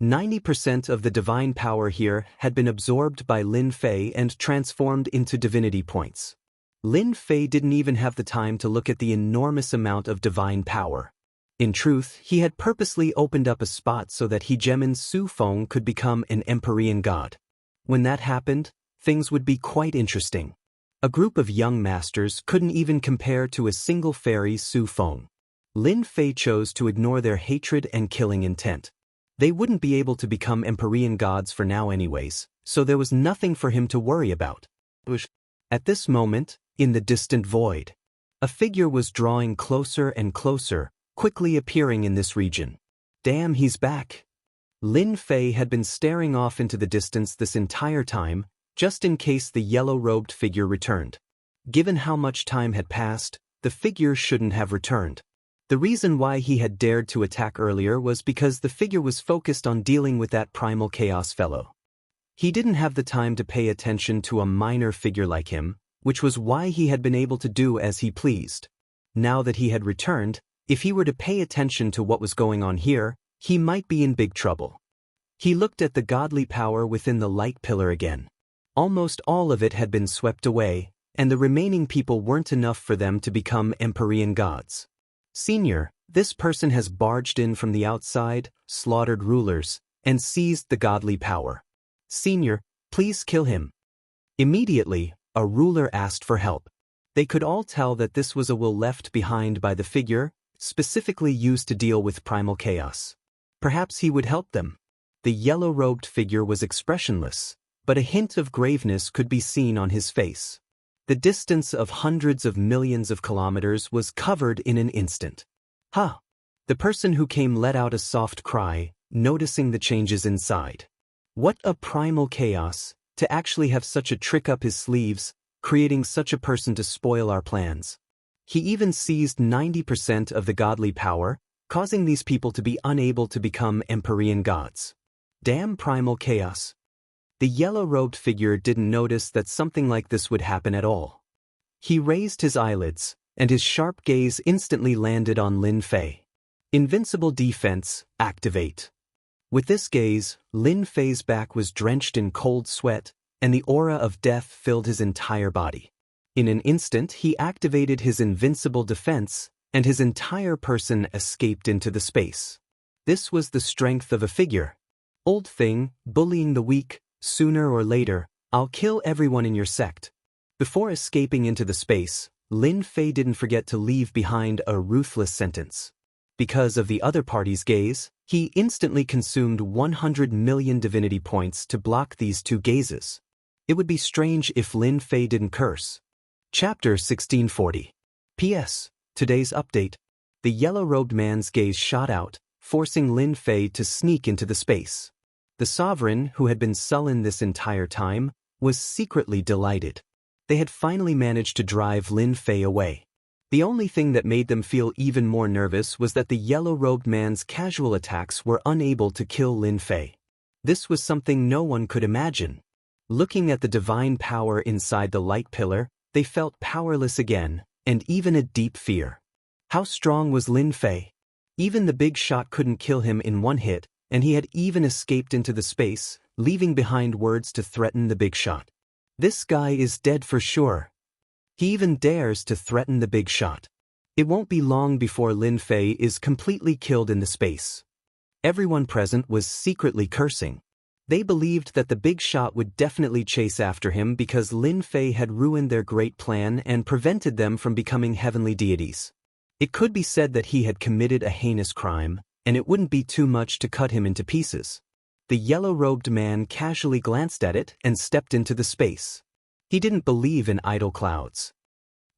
90% of the divine power here had been absorbed by Lin Fei and transformed into divinity points. Lin Fei didn't even have the time to look at the enormous amount of divine power. In truth, he had purposely opened up a spot so that Hegemon Su Feng could become an Empyrean god. When that happened, things would be quite interesting. A group of young masters couldn't even compare to a single Fairy Su Feng. Lin Fei chose to ignore their hatred and killing intent. They wouldn't be able to become Empyrean gods for now anyways, so there was nothing for him to worry about. At this moment, in the distant void, a figure was drawing closer and closer, quickly appearing in this region. Damn, he's back. Lin Fei had been staring off into the distance this entire time, just in case the yellow-robed figure returned. Given how much time had passed, the figure shouldn't have returned. The reason why he had dared to attack earlier was because the figure was focused on dealing with that primal chaos fellow. He didn't have the time to pay attention to a minor figure like him, which was why he had been able to do as he pleased. Now that he had returned, if he were to pay attention to what was going on here, he might be in big trouble. He looked at the godly power within the light pillar again. Almost all of it had been swept away, and the remaining people weren't enough for them to become Empyrean gods. Senior, this person has barged in from the outside, slaughtered rulers, and seized the godly power. Senior, please kill him. Immediately, a ruler asked for help. They could all tell that this was a will left behind by the figure, specifically used to deal with primal chaos. Perhaps he would help them. The yellow-robed figure was expressionless, but a hint of graveness could be seen on his face. The distance of hundreds of millions of kilometers was covered in an instant. Ha! The person who came let out a soft cry, noticing the changes inside. What a primal chaos, to actually have such a trick up his sleeves, creating such a person to spoil our plans. He even seized 90% of the godly power, causing these people to be unable to become Empyrean gods. Damn primal chaos. The yellow-robed figure didn't notice that something like this would happen at all. He raised his eyelids, and his sharp gaze instantly landed on Lin Fei. Invincible defense, activate. With this gaze, Lin Fei's back was drenched in cold sweat, and the aura of death filled his entire body. In an instant, he activated his invincible defense, and his entire person escaped into the space. This was the strength of a figure. Old thing, bullying the weak, sooner or later, I'll kill everyone in your sect. Before escaping into the space, Lin Fei didn't forget to leave behind a ruthless sentence. Because of the other party's gaze, he instantly consumed 100 million divinity points to block these two gazes. It would be strange if Lin Fei didn't curse. Chapter 1640. P.S. Today's update. The yellow-robed man's gaze shot out, forcing Lin Fei to sneak into the space. The sovereign, who had been sullen this entire time, was secretly delighted. They had finally managed to drive Lin Fei away. The only thing that made them feel even more nervous was that the yellow-robed man's casual attacks were unable to kill Lin Fei. This was something no one could imagine. Looking at the divine power inside the light pillar, they felt powerless again, and even a deep fear. How strong was Lin Fei? Even the big shot couldn't kill him in one hit, and he had even escaped into the space, leaving behind words to threaten the big shot. This guy is dead for sure. He even dares to threaten the big shot. It won't be long before Lin Fei is completely killed in the space. Everyone present was secretly cursing. They believed that the big shot would definitely chase after him because Lin Fei had ruined their great plan and prevented them from becoming heavenly deities. It could be said that he had committed a heinous crime, and it wouldn't be too much to cut him into pieces. The yellow-robed man casually glanced at it and stepped into the space. He didn't believe in idle clouds.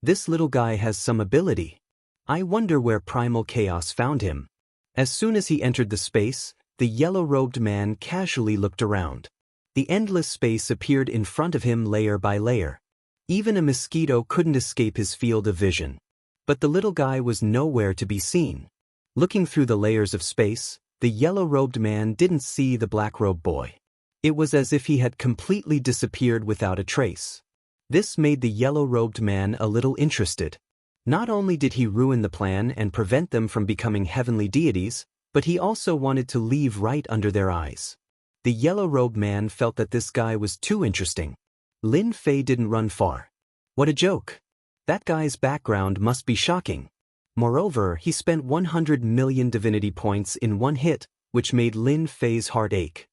This little guy has some ability. I wonder where primal chaos found him. As soon as he entered the space, the yellow-robed man casually looked around. The endless space appeared in front of him layer by layer. Even a mosquito couldn't escape his field of vision. But the little guy was nowhere to be seen. Looking through the layers of space, the yellow-robed man didn't see the black-robed boy. It was as if he had completely disappeared without a trace. This made the yellow-robed man a little interested. Not only did he ruin the plan and prevent them from becoming heavenly deities, but he also wanted to leave right under their eyes. The yellow-robed man felt that this guy was too interesting. Lin Fei didn't run far. What a joke. That guy's background must be shocking. Moreover, he spent 100 million divinity points in one hit, which made Lin Fei's heart ache.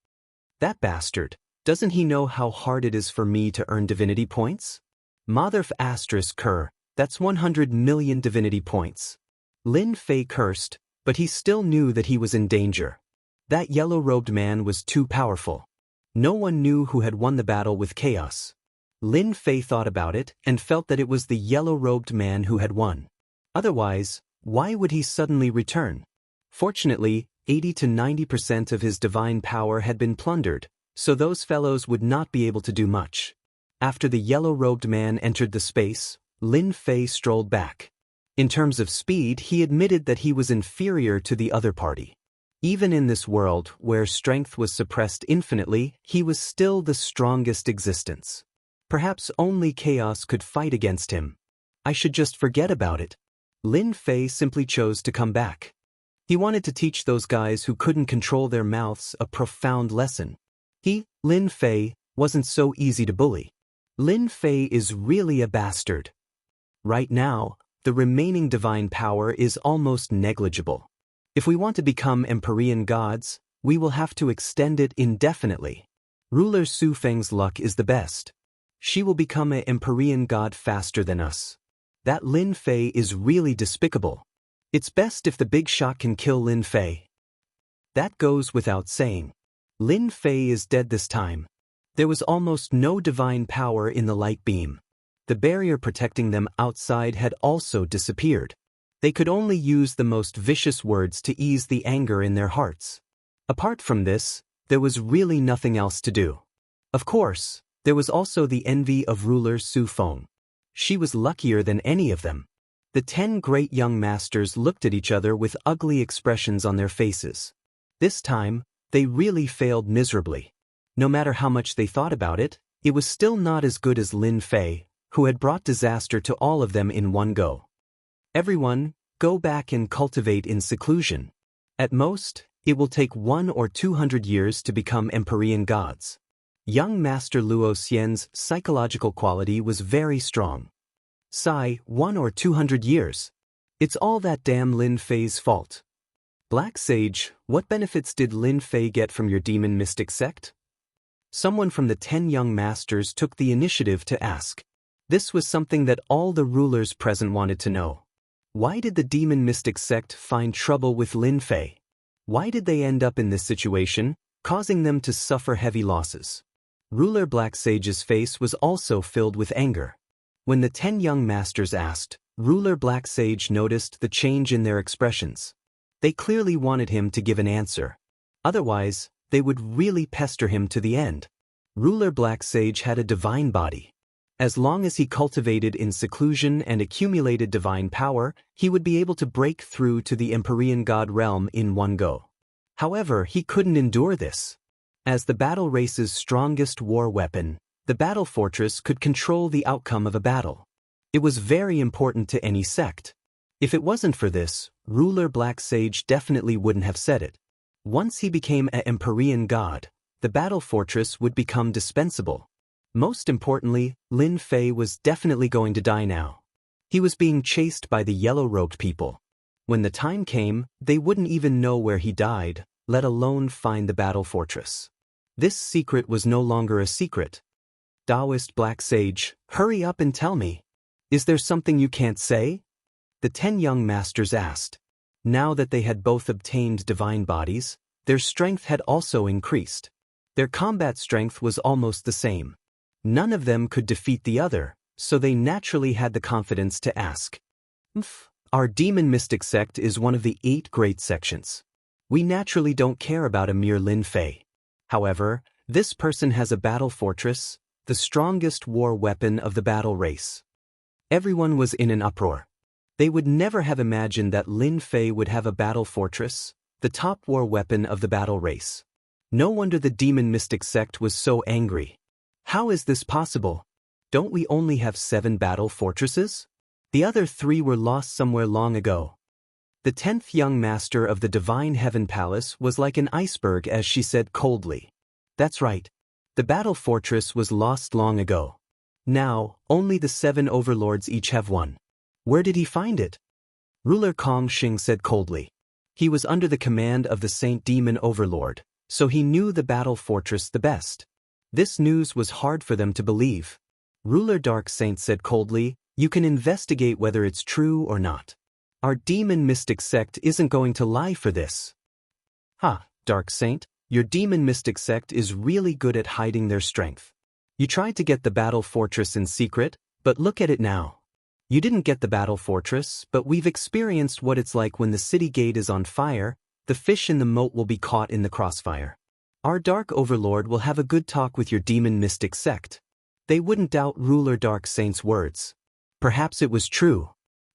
That bastard, doesn't he know how hard it is for me to earn divinity points? Motherf asterisk cur, that's 100 million divinity points. Lin Fei cursed, but he still knew that he was in danger. That yellow-robed man was too powerful. No one knew who had won the battle with chaos. Lin Fei thought about it and felt that it was the yellow-robed man who had won. Otherwise, why would he suddenly return? Fortunately, 80 to 90% of his divine power had been plundered, so those fellows would not be able to do much. After the yellow-robed man entered the space, Lin Fei strolled back. In terms of speed, he admitted that he was inferior to the other party. Even in this world, where strength was suppressed infinitely, he was still the strongest existence. Perhaps only chaos could fight against him. I should just forget about it. Lin Fei simply chose to come back. He wanted to teach those guys who couldn't control their mouths a profound lesson. He, Lin Fei, wasn't so easy to bully. Lin Fei is really a bastard. Right now, the remaining divine power is almost negligible. If we want to become Empyrean gods, we will have to extend it indefinitely. Ruler Su Feng's luck is the best. She will become an Empyrean god faster than us. That Lin Fei is really despicable. It's best if the big shot can kill Lin Fei. That goes without saying. Lin Fei is dead this time. There was almost no divine power in the light beam. The barrier protecting them outside had also disappeared. They could only use the most vicious words to ease the anger in their hearts. Apart from this, there was really nothing else to do. Of course, there was also the envy of ruler Su Feng. She was luckier than any of them. The 10 great young masters looked at each other with ugly expressions on their faces. This time, they really failed miserably. No matter how much they thought about it, it was still not as good as Lin Fei, who had brought disaster to all of them in one go. Everyone, go back and cultivate in seclusion. At most, it will take 100 or 200 years to become Empyrean gods. Young Master Luo Xian's psychological quality was very strong. Sigh, 100 or 200 years. It's all that damn Lin Fei's fault. Black Sage, what benefits did Lin Fei get from your demon mystic sect? Someone from the 10 young masters took the initiative to ask. This was something that all the rulers present wanted to know. Why did the demon mystic sect find trouble with Lin Fei? Why did they end up in this situation, causing them to suffer heavy losses? Ruler Black Sage's face was also filled with anger. When the 10 young masters asked, Ruler Black Sage noticed the change in their expressions. They clearly wanted him to give an answer. Otherwise, they would really pester him to the end. Ruler Black Sage had a divine body. As long as he cultivated in seclusion and accumulated divine power, he would be able to break through to the Empyrean god realm in one go. However, he couldn't endure this. As the battle race's strongest war weapon, the battle fortress could control the outcome of a battle. It was very important to any sect. If it wasn't for this, Ruler Black Sage definitely wouldn't have said it. Once he became an Empyrean god, the battle fortress would become dispensable. Most importantly, Lin Fei was definitely going to die now. He was being chased by the yellow-robed people. When the time came, they wouldn't even know where he died, let alone find the battle fortress. This secret was no longer a secret. Taoist Black Sage, hurry up and tell me. Is there something you can't say? The 10 young masters asked. Now that they had both obtained divine bodies, their strength had also increased. Their combat strength was almost the same. None of them could defeat the other, so they naturally had the confidence to ask. Our demon mystic sect is one of the 8 great sections. We naturally don't care about a mere Lin Fei. However, this person has a battle fortress, the strongest war weapon of the battle race. Everyone was in an uproar. They would never have imagined that Lin Fei would have a battle fortress, the top war weapon of the battle race. No wonder the demon mystic sect was so angry. How is this possible? Don't we only have 7 battle fortresses? The other 3 were lost somewhere long ago. The 10th young master of the Divine Heaven Palace was like an iceberg as she said coldly. That's right. The battle fortress was lost long ago. Now, only the 7 overlords each have one. Where did he find it? Ruler Kong Xing said coldly. He was under the command of the Saint Demon Overlord, so he knew the battle fortress the best. This news was hard for them to believe. Ruler Dark Saint said coldly, you can investigate whether it's true or not. Our demon mystic sect isn't going to lie for this. Dark Saint, your demon mystic sect is really good at hiding their strength. You tried to get the battle fortress in secret, but look at it now. You didn't get the battle fortress, but we've experienced what it's like when the city gate is on fire, the fish in the moat will be caught in the crossfire. Our Dark Overlord will have a good talk with your demon mystic sect. They wouldn't doubt Ruler Dark Saint's words. Perhaps it was true.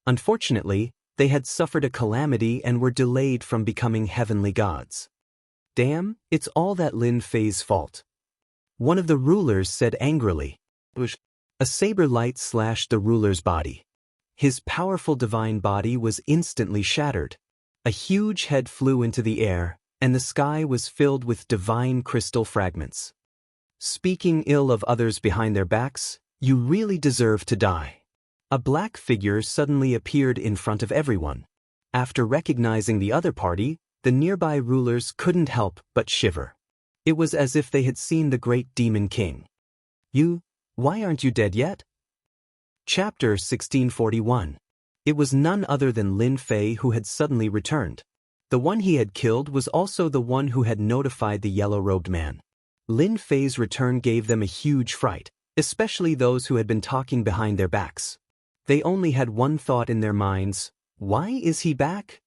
Unfortunately, they had suffered a calamity and were delayed from becoming heavenly gods. Damn, it's all that Lin Fei's fault. One of the rulers said angrily. A saber light slashed the ruler's body. His powerful divine body was instantly shattered. A huge head flew into the air, and the sky was filled with divine crystal fragments. Speaking ill of others behind their backs, you really deserve to die. A black figure suddenly appeared in front of everyone. After recognizing the other party, the nearby rulers couldn't help but shiver. It was as if they had seen the great demon king. Why aren't you dead yet? Chapter 1641. It was none other than Lin Fei who had suddenly returned. The one he had killed was also the one who had notified the yellow-robed man. Lin Fei's return gave them a huge fright, especially those who had been talking behind their backs. They only had one thought in their minds, why is he back?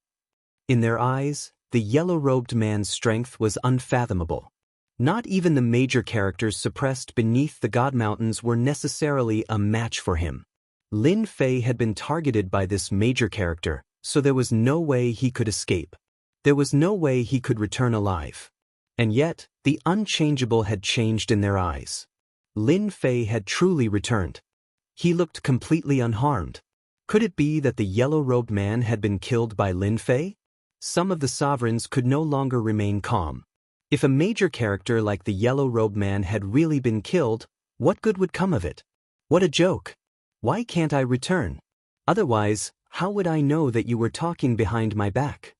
In their eyes, the yellow-robed man's strength was unfathomable. Not even the major characters suppressed beneath the God Mountains were necessarily a match for him. Lin Fei had been targeted by this major character, so there was no way he could escape. There was no way he could return alive. And yet, the unchangeable had changed in their eyes. Lin Fei had truly returned. He looked completely unharmed. Could it be that the yellow-robed man had been killed by Lin Fei? Some of the sovereigns could no longer remain calm. If a major character like the yellow-robed man had really been killed, what good would come of it? What a joke! Why can't I return? Otherwise, how would I know that you were talking behind my back?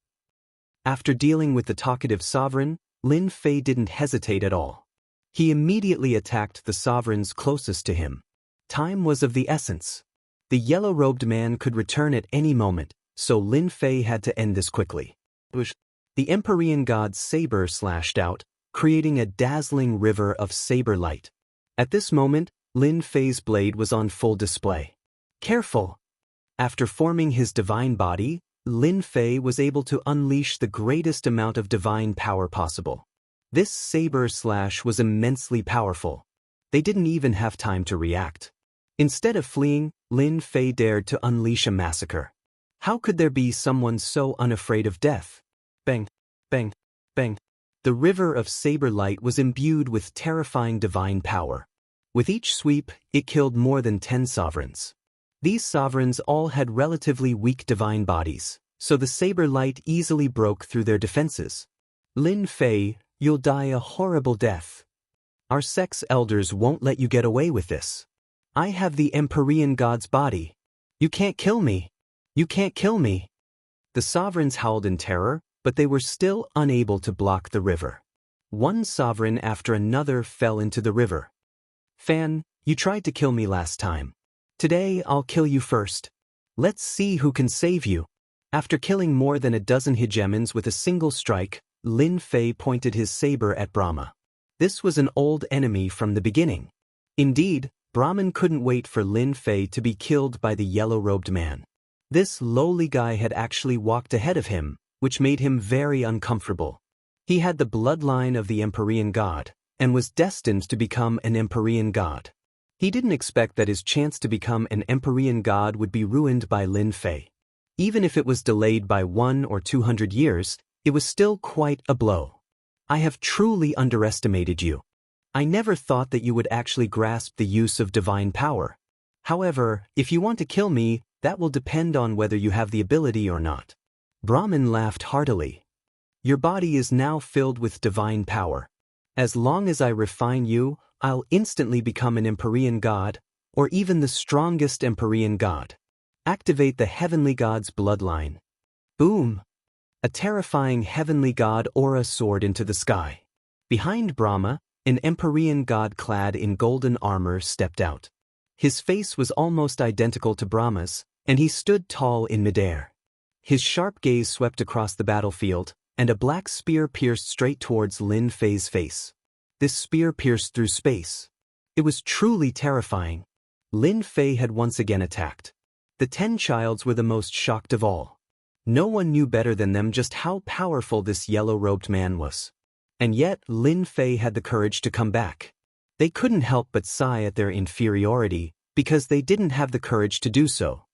After dealing with the talkative sovereign, Lin Fei didn't hesitate at all. He immediately attacked the sovereigns closest to him. Time was of the essence. The yellow-robed man could return at any moment, so Lin Fei had to end this quickly. The Empyrean god's saber slashed out, creating a dazzling river of saber light. At this moment, Lin Fei's blade was on full display. Careful! After forming his divine body, Lin Fei was able to unleash the greatest amount of divine power possible. This saber slash was immensely powerful. They didn't even have time to react. Instead of fleeing, Lin Fei dared to unleash a massacre. How could there be someone so unafraid of death? Bang, bang, bang. The river of saber light was imbued with terrifying divine power. With each sweep, it killed more than 10 sovereigns. These sovereigns all had relatively weak divine bodies, so the saber light easily broke through their defenses. Lin Fei, you'll die a horrible death. Our sect's elders won't let you get away with this. I have the Empyrean god's body. You can't kill me. You can't kill me. The sovereigns howled in terror, but they were still unable to block the river. One sovereign after another fell into the river. Fan, you tried to kill me last time. Today I'll kill you first. Let's see who can save you. After killing more than a dozen hegemons with a single strike, Lin Fei pointed his saber at Brahma. This was an old enemy from the beginning. Indeed, Brahman couldn't wait for Lin Fei to be killed by the yellow-robed man. This lowly guy had actually walked ahead of him, which made him very uncomfortable. He had the bloodline of the Empyrean god, and was destined to become an Empyrean god. He didn't expect that his chance to become an Empyrean god would be ruined by Lin Fei. Even if it was delayed by 100 or 200 years, it was still quite a blow. I have truly underestimated you. I never thought that you would actually grasp the use of divine power. However, if you want to kill me, that will depend on whether you have the ability or not. Brahman laughed heartily. Your body is now filled with divine power. As long as I refine you, I'll instantly become an Empyrean god, or even the strongest Empyrean god. Activate the heavenly god's bloodline. Boom! A terrifying heavenly god aura soared into the sky. Behind Brahma, an Empyrean god clad in golden armor stepped out. His face was almost identical to Brahma's, and he stood tall in midair. His sharp gaze swept across the battlefield, and a black spear pierced straight towards Lin Fei's face. This spear pierced through space. It was truly terrifying. Lin Fei had once again attacked. The 10 childs were the most shocked of all. No one knew better than them just how powerful this yellow-robed man was. And yet, Lin Fei had the courage to come back. They couldn't help but sigh at their inferiority, because they didn't have the courage to do so.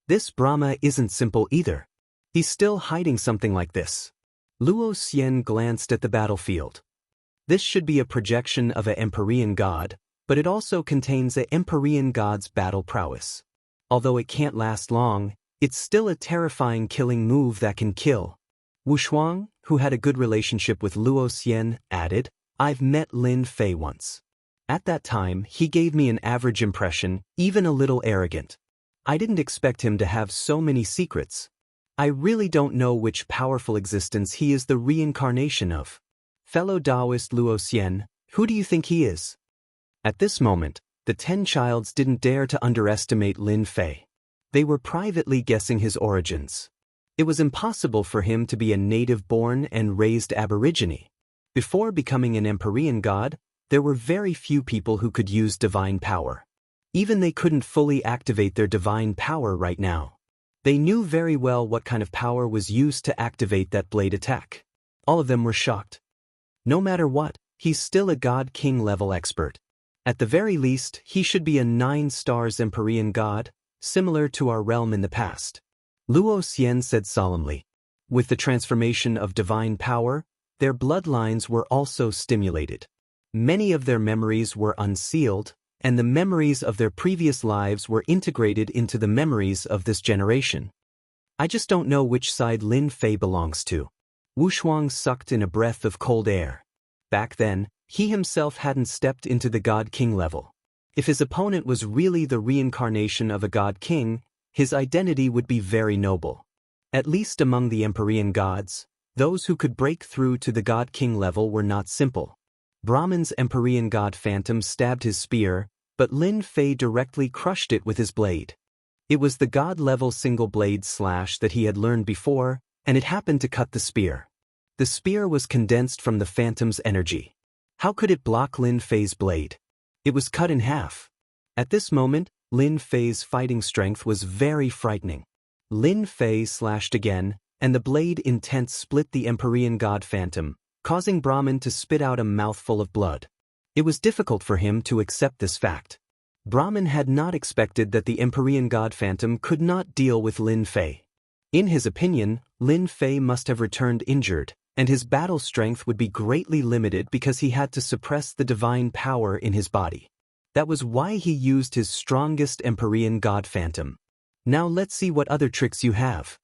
This Brahma isn't simple either. He's still hiding something like this. Luo Xian glanced at the battlefield. This should be a projection of an Empyrean god, but it also contains an Empyrean god's battle prowess. Although it can't last long, it's still a terrifying killing move that can kill. Wuxia, who had a good relationship with Luo Xian, added, I've met Lin Fei once. At that time, he gave me an average impression, even a little arrogant. I didn't expect him to have so many secrets. I really don't know which powerful existence he is the reincarnation of. Fellow Taoist Luo Xian, who do you think he is? At this moment, the 10 childs didn't dare to underestimate Lin Fei. They were privately guessing his origins. It was impossible for him to be a native-born and raised aborigine. Before becoming an Empyrean god, there were very few people who could use divine power. Even they couldn't fully activate their divine power right now. They knew very well what kind of power was used to activate that blade attack. All of them were shocked. No matter what, he's still a god-king level expert. At the very least, he should be a 9 stars Empyrean god, similar to our realm in the past. Luo Xian said solemnly. With the transformation of divine power, their bloodlines were also stimulated. Many of their memories were unsealed, and the memories of their previous lives were integrated into the memories of this generation. I just don't know which side Lin Fei belongs to. Wu Shuang sucked in a breath of cold air. Back then, he himself hadn't stepped into the God-King level. If his opponent was really the reincarnation of a God-King, his identity would be very noble. At least among the Empyrean gods, those who could break through to the God-King level were not simple. Brahman's Empyrean god Phantom stabbed his spear, but Lin Fei directly crushed it with his blade. It was the god-level single-blade slash that he had learned before, and it happened to cut the spear. The spear was condensed from the Phantom's energy. How could it block Lin Fei's blade? It was cut in half. At this moment, Lin Fei's fighting strength was very frightening. Lin Fei slashed again, and the blade intent split the Empyrean god Phantom, causing Brahman to spit out a mouthful of blood. It was difficult for him to accept this fact. Brahman had not expected that the Empyrean god Phantom could not deal with Lin Fei. In his opinion, Lin Fei must have returned injured, and his battle strength would be greatly limited because he had to suppress the divine power in his body. That was why he used his strongest Empyrean god Phantom. Now let's see what other tricks you have.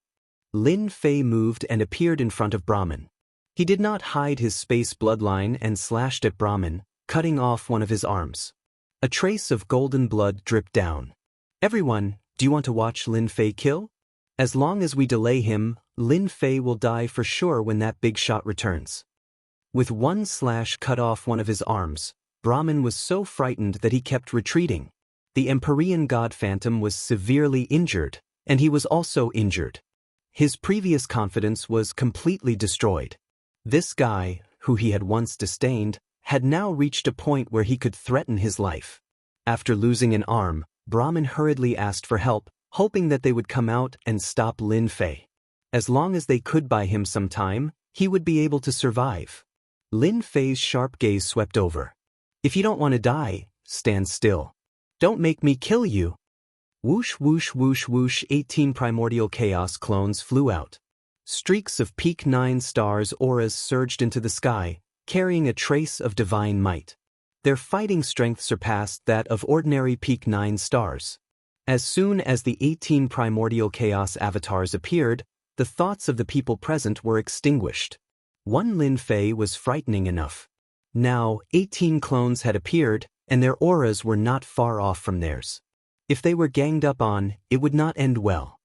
Lin Fei moved and appeared in front of Brahman. He did not hide his space bloodline and slashed at Brahman, cutting off one of his arms. A trace of golden blood dripped down. Everyone, do you want to watch Lin Fei kill? As long as we delay him, Lin Fei will die for sure when that big shot returns. With one slash cut off one of his arms, Brahmin was so frightened that he kept retreating. The Empyrean god Phantom was severely injured, and he was also injured. His previous confidence was completely destroyed. This guy, who he had once disdained, had now reached a point where he could threaten his life. After losing an arm, Brahmin hurriedly asked for help, hoping that they would come out and stop Lin Fei. As long as they could buy him some time, he would be able to survive. Lin Fei's sharp gaze swept over. If you don't want to die, stand still. Don't make me kill you. Whoosh whoosh whoosh whoosh 18 primordial chaos clones flew out. Streaks of peak 9 stars auras surged into the sky, carrying a trace of divine might. Their fighting strength surpassed that of ordinary peak 9 stars. As soon as the 18 primordial chaos avatars appeared, the thoughts of the people present were extinguished. One Lin Fei was frightening enough. Now, 18 clones had appeared, and their auras were not far off from theirs. If they were ganged up on, it would not end well.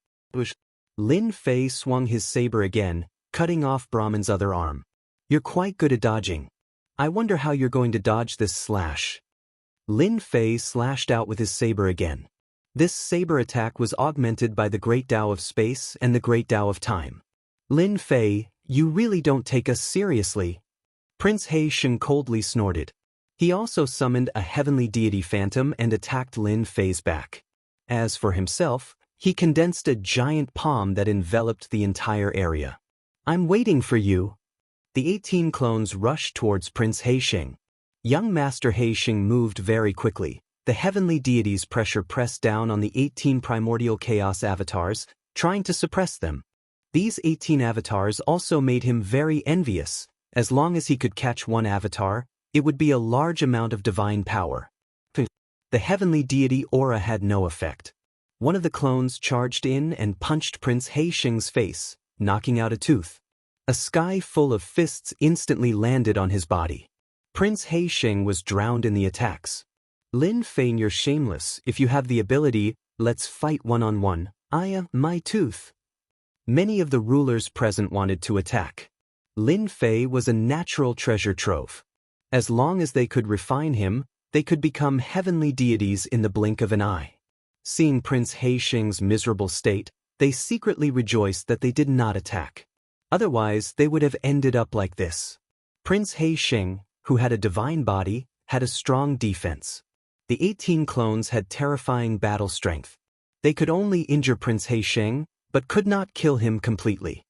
Lin Fei swung his saber again, cutting off Brahmin's other arm. You're quite good at dodging. I wonder how you're going to dodge this slash. Lin Fei slashed out with his saber again. This saber attack was augmented by the Great Tao of Space and the Great Tao of Time. Lin Fei, you really don't take us seriously. Prince He Sheng coldly snorted. He also summoned a heavenly deity Phantom and attacked Lin Fei's back. As for himself, he condensed a giant palm that enveloped the entire area. I'm waiting for you. The 18 clones rushed towards Prince He Sheng. Young Master He Sheng moved very quickly. The heavenly deity's pressure pressed down on the 18 primordial chaos avatars, trying to suppress them. These 18 avatars also made him very envious. As long as he could catch one avatar, it would be a large amount of divine power. The heavenly deity aura had no effect. One of the clones charged in and punched Prince He Sheng's face, knocking out a tooth. A sky full of fists instantly landed on his body. Prince He Sheng was drowned in the attacks. Lin Fei, you're shameless. If you have the ability, let's fight one-on-one. My tooth. Many of the rulers present wanted to attack. Lin Fei was a natural treasure trove. As long as they could refine him, they could become heavenly deities in the blink of an eye. Seeing Prince He Sheng's miserable state, they secretly rejoiced that they did not attack. Otherwise, they would have ended up like this. Prince He Sheng, who had a divine body, had a strong defense. The 18 clones had terrifying battle strength. They could only injure Prince He Sheng, but could not kill him completely.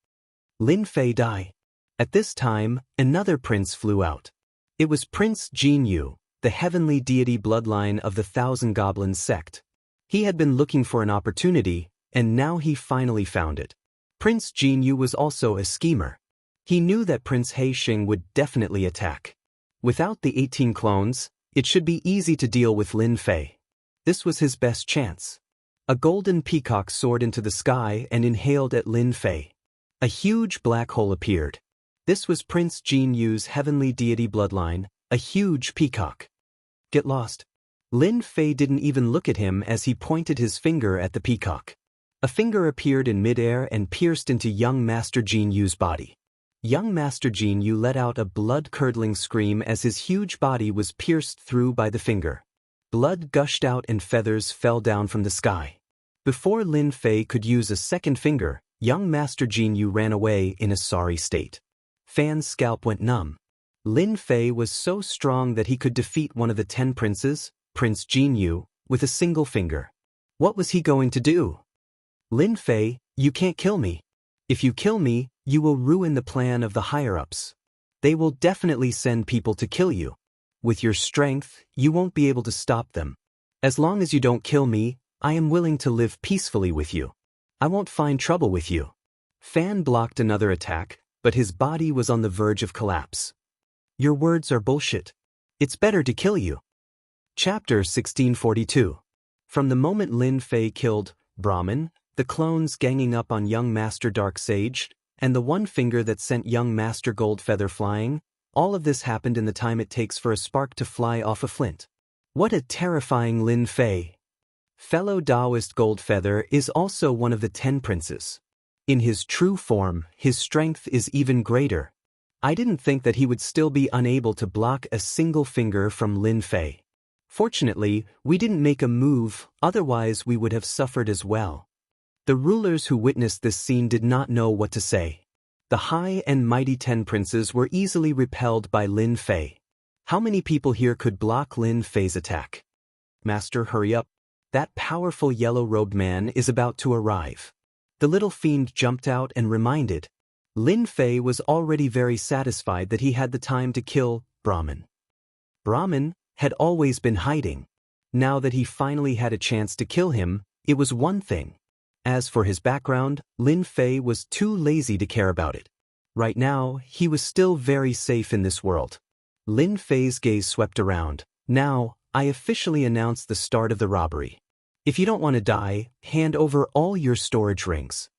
Lin Fei died. At this time, another prince flew out. It was Prince Jianghu, the heavenly deity bloodline of the Thousand Goblins sect. He had been looking for an opportunity, and now he finally found it. Prince Jianghu was also a schemer. He knew that Prince He Sheng would definitely attack. Without the 18 clones, it should be easy to deal with Lin Fei. This was his best chance. A golden peacock soared into the sky and inhaled at Lin Fei. A huge black hole appeared. This was Prince Jianghu's heavenly deity bloodline, a huge peacock. Get lost. Lin Fei didn't even look at him as he pointed his finger at the peacock. A finger appeared in midair and pierced into young Master Jianghu's body. Young Master Jianghu let out a blood-curdling scream as his huge body was pierced through by the finger. Blood gushed out and feathers fell down from the sky. Before Lin Fei could use a second finger, young Master Jianghu ran away in a sorry state. Fan's scalp went numb. Lin Fei was so strong that he could defeat one of the 10 princes, Prince Jianghu, with a single finger. What was he going to do? Lin Fei, you can't kill me. If you kill me, you will ruin the plan of the higher-ups. They will definitely send people to kill you. With your strength, you won't be able to stop them. As long as you don't kill me, I am willing to live peacefully with you. I won't find trouble with you. Fan blocked another attack, but his body was on the verge of collapse. Your words are bullshit. It's better to kill you. Chapter 1642. From the moment Lin Fei killed Brahmin, the clones ganging up on young Master Darksage, and the one finger that sent young Master Goldfeather flying, all of this happened in the time it takes for a spark to fly off a flint. What a terrifying Lin Fei! Fellow Taoist Goldfeather is also one of the 10 princes. In his true form, his strength is even greater. I didn't think that he would still be unable to block a single finger from Lin Fei. Fortunately, we didn't make a move, otherwise we would have suffered as well. The rulers who witnessed this scene did not know what to say. The high and mighty 10 princes were easily repelled by Lin Fei. How many people here could block Lin Fei's attack? Master, hurry up. That powerful yellow-robed man is about to arrive. The little fiend jumped out and reminded. Lin Fei was already very satisfied that he had the time to kill Brahmin. Brahmin had always been hiding. Now that he finally had a chance to kill him, it was one thing. As for his background, Lin Fei was too lazy to care about it. Right now, he was still very safe in this world. Lin Fei's gaze swept around. Now, I officially announce the start of the robbery. If you don't want to die, hand over all your storage rings.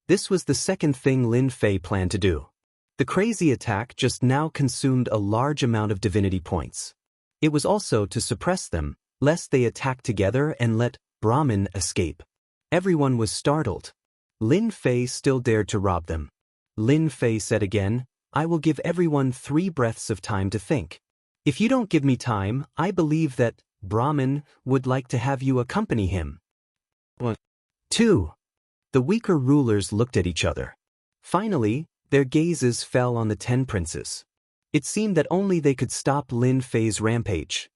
This was the second thing Lin Fei planned to do. The crazy attack just now consumed a large amount of divinity points. It was also to suppress them, lest they attack together and let Brahmin escape. Everyone was startled. Lin Fei still dared to rob them. Lin Fei said again, I will give everyone 3 breaths of time to think. If you don't give me time, I believe that Brahmin would like to have you accompany him. 1. 2. The weaker rulers looked at each other. Finally, their gazes fell on the 10 princes. It seemed that only they could stop Lin Fei's rampage.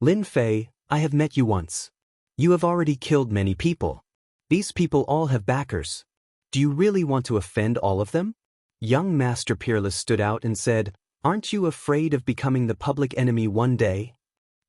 Lin Fei, I have met you once. You have already killed many people. These people all have backers. Do you really want to offend all of them? Young Master Peerless stood out and said, Aren't you afraid of becoming the public enemy one day?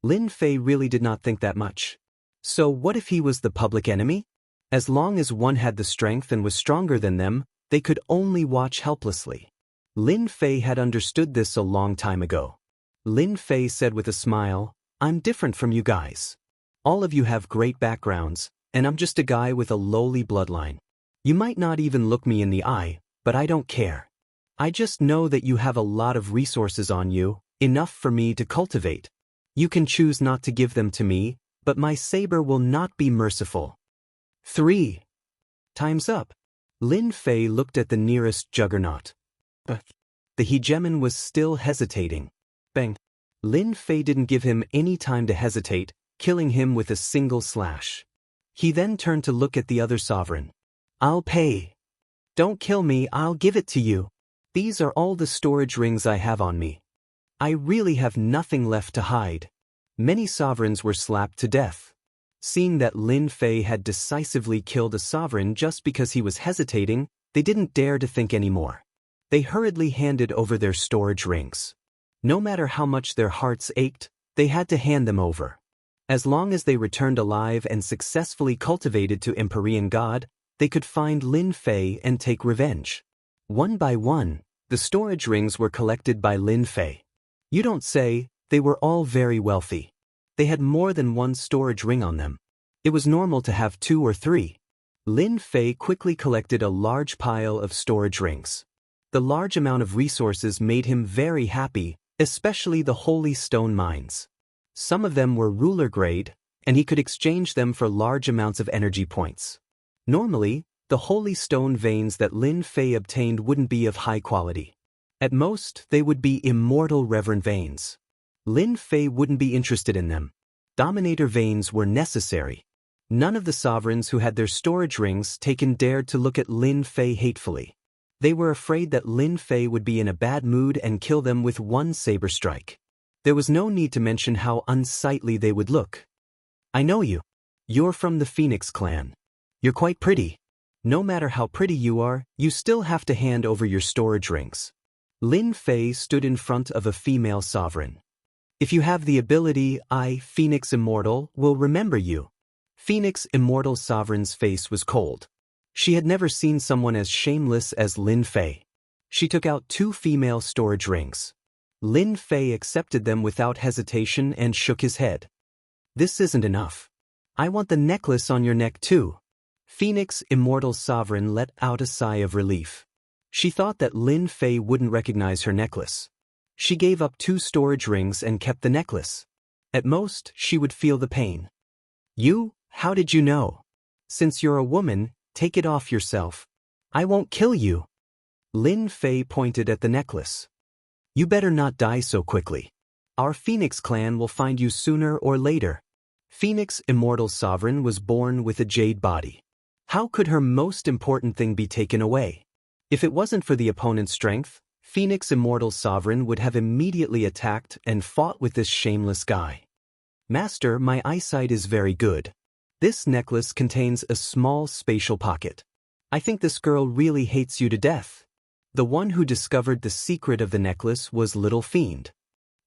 Lin Fei really did not think that much. So what if he was the public enemy? As long as one had the strength and was stronger than them, they could only watch helplessly. Lin Fei had understood this a long time ago. Lin Fei said with a smile, I'm different from you guys. All of you have great backgrounds, and I'm just a guy with a lowly bloodline. You might not even look me in the eye, but I don't care. I just know that you have a lot of resources on you, enough for me to cultivate. You can choose not to give them to me, but my saber will not be merciful. 3. Time's up. Lin Fei looked at the nearest juggernaut. The hegemon was still hesitating. Bang. Lin Fei didn't give him any time to hesitate, killing him with a single slash. He then turned to look at the other sovereign. I'll pay. Don't kill me, I'll give it to you. These are all the storage rings I have on me. I really have nothing left to hide. Many sovereigns were slapped to death. Seeing that Lin Fei had decisively killed a sovereign just because he was hesitating, they didn't dare to think anymore. They hurriedly handed over their storage rings. No matter how much their hearts ached, they had to hand them over. As long as they returned alive and successfully cultivated to Empyrean God, they could find Lin Fei and take revenge. One by one, the storage rings were collected by Lin Fei. You don't say, they were all very wealthy. They had more than one storage ring on them. It was normal to have 2 or 3. Lin Fei quickly collected a large pile of storage rings. The large amount of resources made him very happy, especially the holy stone mines. Some of them were ruler grade, and he could exchange them for large amounts of energy points. Normally, the holy stone veins that Lin Fei obtained wouldn't be of high quality. At most, they would be immortal reverend veins. Lin Fei wouldn't be interested in them. Dominator veins were necessary. None of the sovereigns who had their storage rings taken dared to look at Lin Fei hatefully. They were afraid that Lin Fei would be in a bad mood and kill them with one saber strike. There was no need to mention how unsightly they would look. I know you. You're from the Phoenix clan. You're quite pretty. No matter how pretty you are, you still have to hand over your storage rings. Lin Fei stood in front of a female sovereign. If you have the ability, I, Phoenix Immortal, will remember you. Phoenix Immortal Sovereign's face was cold. She had never seen someone as shameless as Lin Fei. She took out 2 female storage rings. Lin Fei accepted them without hesitation and shook his head. This isn't enough. I want the necklace on your neck too. Phoenix Immortal Sovereign let out a sigh of relief. She thought that Lin Fei wouldn't recognize her necklace. She gave up 2 storage rings and kept the necklace. At most, she would feel the pain. You? How did you know? Since you're a woman, take it off yourself. I won't kill you. Lin Fei pointed at the necklace. You better not die so quickly. Our Phoenix clan will find you sooner or later. Phoenix Immortal Sovereign was born with a jade body. How could her most important thing be taken away? If it wasn't for the opponent's strength, Phoenix Immortal Sovereign would have immediately attacked and fought with this shameless guy. Master, my eyesight is very good. This necklace contains a small spatial pocket. I think this girl really hates you to death. The one who discovered the secret of the necklace was Little Fiend.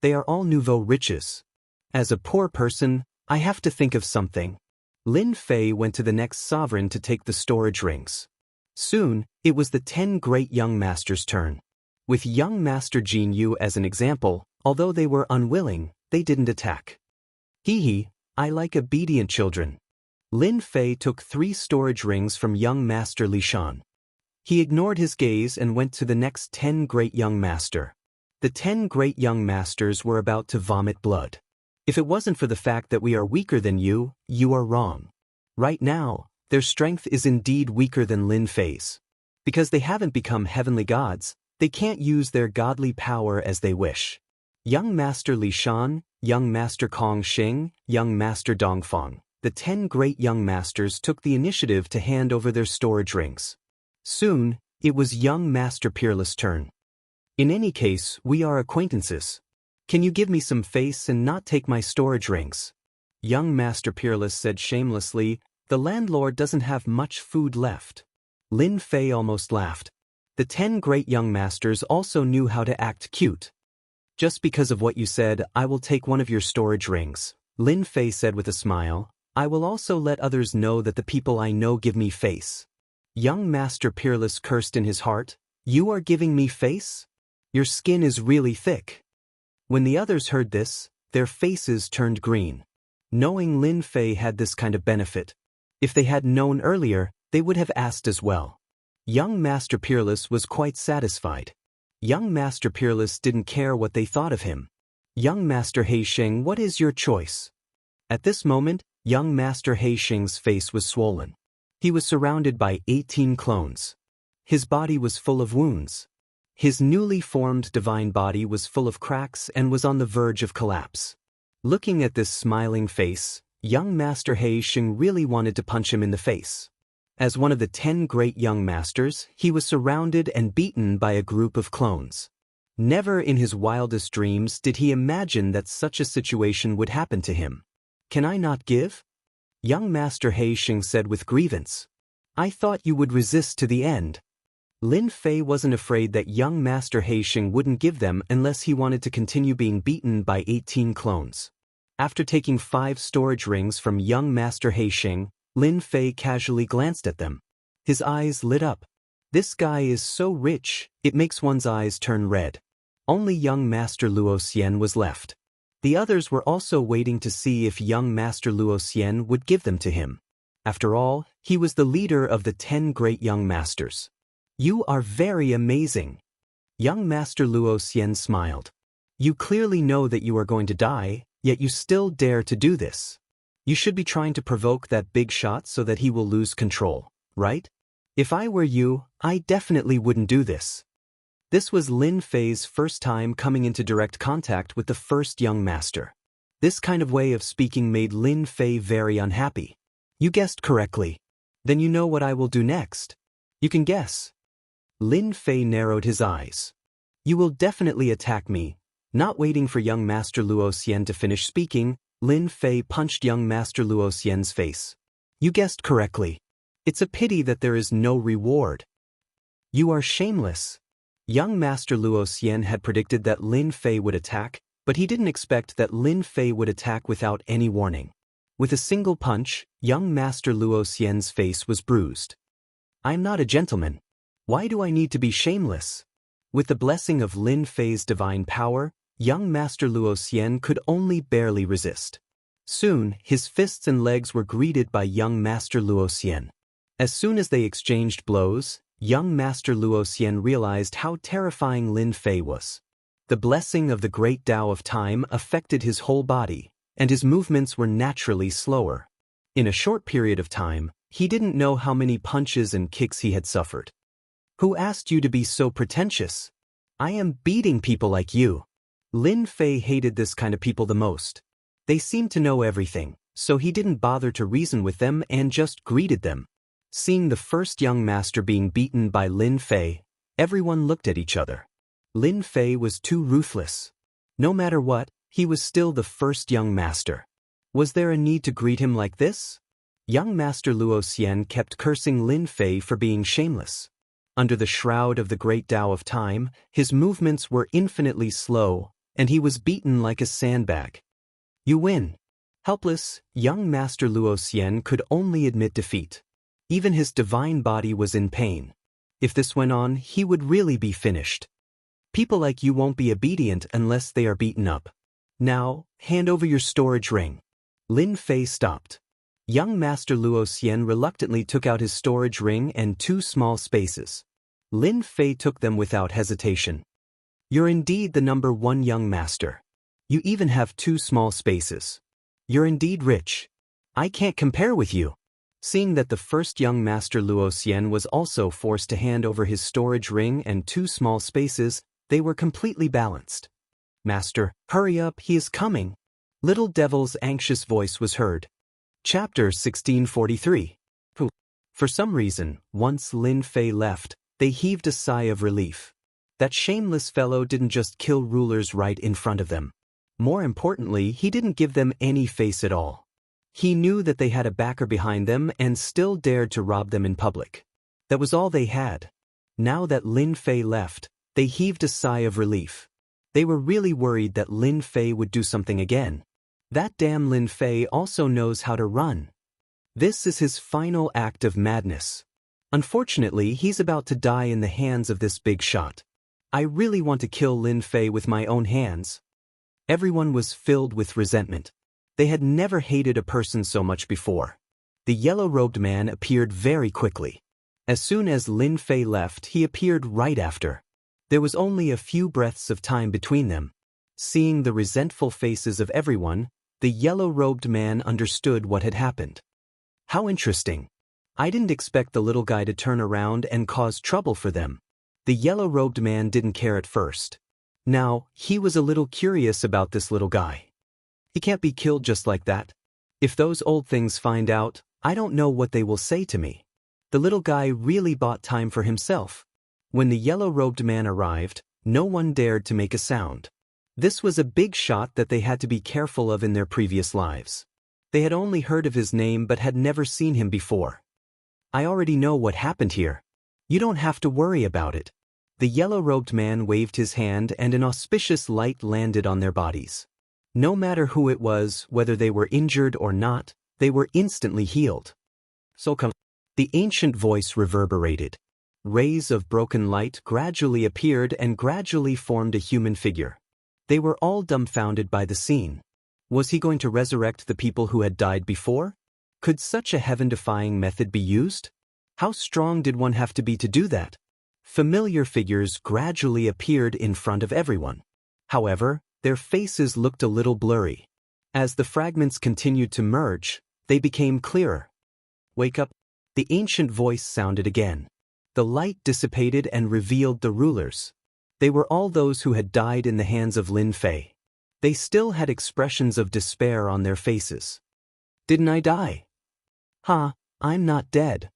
They are all nouveau riches. As a poor person, I have to think of something. Lin Fei went to the next sovereign to take the storage rings. Soon, it was the 10 great young masters' turn. With young master Jianghu as an example, although they were unwilling, they didn't attack. Hee, I like obedient children. Lin Fei took 3 storage rings from young master Li Shan. He ignored his gaze and went to the next 10 great young master. The 10 great young masters were about to vomit blood. If it wasn't for the fact that we are weaker than you, you are wrong. Right now, their strength is indeed weaker than Lin Fei's. Because they haven't become heavenly gods, they can't use their godly power as they wish. Young Master Li Shan, Young Master Kong Xing, Young Master Dongfang, the 10 great young masters took the initiative to hand over their storage rings. Soon, it was young Master Peerless' turn. In any case, we are acquaintances. Can you give me some face and not take my storage rings? Young Master Peerless said shamelessly, the landlord doesn't have much food left. Lin Fei almost laughed. The 10 great young masters also knew how to act cute. Just because of what you said, I will take one of your storage rings, Lin Fei said with a smile. I will also let others know that the people I know give me face. Young Master Peerless cursed in his heart, you are giving me face? Your skin is really thick. When the others heard this, their faces turned green. Knowing Lin Fei had this kind of benefit. If they had known earlier, they would have asked as well. Young Master Peerless was quite satisfied. Young Master Peerless didn't care what they thought of him. Young Master Heisheng, what is your choice? At this moment, young Master Heisheng's face was swollen. He was surrounded by 18 clones. His body was full of wounds. His newly formed divine body was full of cracks and was on the verge of collapse. Looking at this smiling face, young Master Heisheng really wanted to punch him in the face. As one of the 10 great young masters, he was surrounded and beaten by a group of clones. Never in his wildest dreams did he imagine that such a situation would happen to him. Can I not give? Young Master Heisheng said with grievance. I thought you would resist to the end. Lin Fei wasn't afraid that young Master Heisheng wouldn't give them unless he wanted to continue being beaten by 18 clones. After taking 5 storage rings from young Master Heisheng, Lin Fei casually glanced at them. His eyes lit up. This guy is so rich, it makes one's eyes turn red. Only young Master Luoxian was left. The others were also waiting to see if young Master Luoxian would give them to him. After all, he was the leader of the 10 great young masters. You are very amazing. Young Master Luoxian smiled. You clearly know that you are going to die, yet you still dare to do this. You should be trying to provoke that big shot so that he will lose control, right? If I were you, I definitely wouldn't do this. This was Lin Fei's first time coming into direct contact with the first young master. This kind of way of speaking made Lin Fei very unhappy. You guessed correctly. Then you know what I will do next. You can guess. Lin Fei narrowed his eyes. You will definitely attack me. Not waiting for young Master Luoxian to finish speaking, Lin Fei punched young Master Luoxian's face. You guessed correctly. It's a pity that there is no reward. You are shameless. Young Master Luoxian had predicted that Lin Fei would attack, but he didn't expect that Lin Fei would attack without any warning. With a single punch, young Master Luoxian's face was bruised. I'm not a gentleman. Why do I need to be shameless? With the blessing of Lin Fei's divine power, young Master Luoxian could only barely resist. Soon, his fists and legs were greeted by young Master Luoxian. As soon as they exchanged blows, young Master Luoxian realized how terrifying Lin Fei was. The blessing of the great Tao of time affected his whole body, and his movements were naturally slower. In a short period of time, he didn't know how many punches and kicks he had suffered. Who asked you to be so pretentious? I am beating people like you. Lin Fei hated this kind of people the most. They seemed to know everything, so he didn't bother to reason with them and just greeted them. Seeing the first young master being beaten by Lin Fei, everyone looked at each other. Lin Fei was too ruthless. No matter what, he was still the first young master. Was there a need to greet him like this? Young Master Luo Xian kept cursing Lin Fei for being shameless. Under the shroud of the great Tao of time, his movements were infinitely slow, and he was beaten like a sandbag. You win. Helpless, young Master Luo Xian could only admit defeat. Even his divine body was in pain. If this went on, he would really be finished. People like you won't be obedient unless they are beaten up. Now, hand over your storage ring. Lin Fei stopped. Young Master Luo Xian reluctantly took out his storage ring and 2 small spaces. Lin Fei took them without hesitation. You're indeed the number 1 young master. You even have 2 small spaces. You're indeed rich. I can't compare with you. Seeing that the first young master Luo Xian was also forced to hand over his storage ring and 2 small spaces, they were completely balanced. Master, hurry up, he is coming. Little Devil's anxious voice was heard. Chapter 1643. For some reason, once Lin Fei left, they heaved a sigh of relief. That shameless fellow didn't just kill rulers right in front of them. More importantly, he didn't give them any face at all. He knew that they had a backer behind them and still dared to rob them in public. That was all they had. Now that Lin Fei left, they heaved a sigh of relief. They were really worried that Lin Fei would do something again. That damn Lin Fei also knows how to run. This is his final act of madness. Unfortunately, he's about to die in the hands of this big shot. I really want to kill Lin Fei with my own hands. Everyone was filled with resentment. They had never hated a person so much before. The yellow-robed man appeared very quickly. As soon as Lin Fei left, he appeared right after. There was only a few breaths of time between them. Seeing the resentful faces of everyone, the yellow-robed man understood what had happened. How interesting. I didn't expect the little guy to turn around and cause trouble for them. The yellow-robed man didn't care at first. Now, he was a little curious about this little guy. He can't be killed just like that. If those old things find out, I don't know what they will say to me. The little guy really bought time for himself. When the yellow-robed man arrived, no one dared to make a sound. This was a big shot that they had to be careful of in their previous lives. They had only heard of his name but had never seen him before. I already know what happened here. You don't have to worry about it. The yellow-robed man waved his hand and an auspicious light landed on their bodies. No matter who it was, whether they were injured or not, they were instantly healed. So come. The ancient voice reverberated. Rays of broken light gradually appeared and gradually formed a human figure. They were all dumbfounded by the scene. Was he going to resurrect the people who had died before? Could such a heaven-defying method be used? How strong did one have to be to do that? Familiar figures gradually appeared in front of everyone. However, their faces looked a little blurry. As the fragments continued to merge, they became clearer. Wake up! The ancient voice sounded again. The light dissipated and revealed the rulers. They were all those who had died in the hands of Lin Fei. They still had expressions of despair on their faces. Didn't I die? I'm not dead.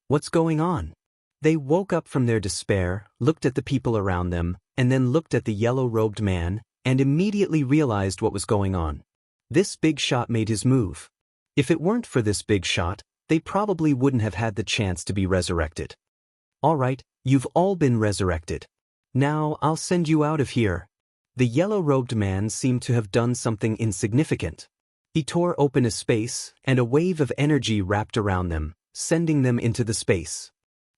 What's going on? They woke up from their despair, looked at the people around them, and then looked at the yellow-robed man, and immediately realized what was going on. This big shot made his move. If it weren't for this big shot, they probably wouldn't have had the chance to be resurrected. All right, you've all been resurrected. Now I'll send you out of here. The yellow-robed man seemed to have done something insignificant. He tore open a space, and a wave of energy wrapped around them, sending them into the space.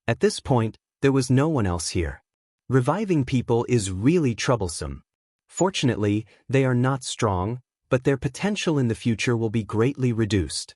At this point, there was no one else here. Reviving people is really troublesome. Fortunately, they are not strong, but their potential in the future will be greatly reduced.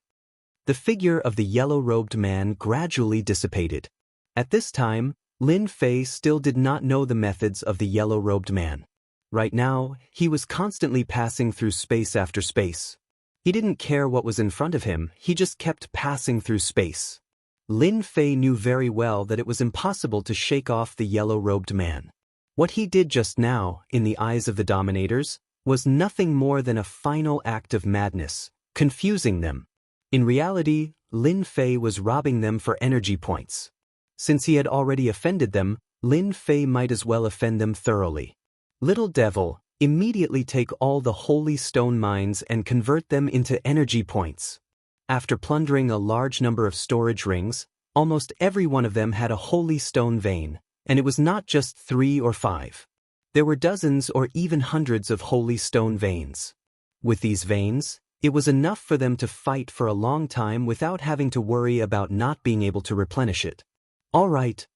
The figure of the yellow-robed man gradually dissipated. At this time, Lin Fei still did not know the methods of the yellow-robed man. Right now, he was constantly passing through space after space. He didn't care what was in front of him, he just kept passing through space. Lin Fei knew very well that it was impossible to shake off the yellow-robed man. What he did just now, in the eyes of the dominators, was nothing more than a final act of madness, confusing them. In reality, Lin Fei was robbing them for energy points. Since he had already offended them, Lin Fei might as well offend them thoroughly. Little devil, immediately take all the holy stone mines and convert them into energy points. After plundering a large number of storage rings, almost every one of them had a holy stone vein, and it was not just 3 or 5. There were dozens or even hundreds of holy stone veins. With these veins, it was enough for them to fight for a long time without having to worry about not being able to replenish it. All right.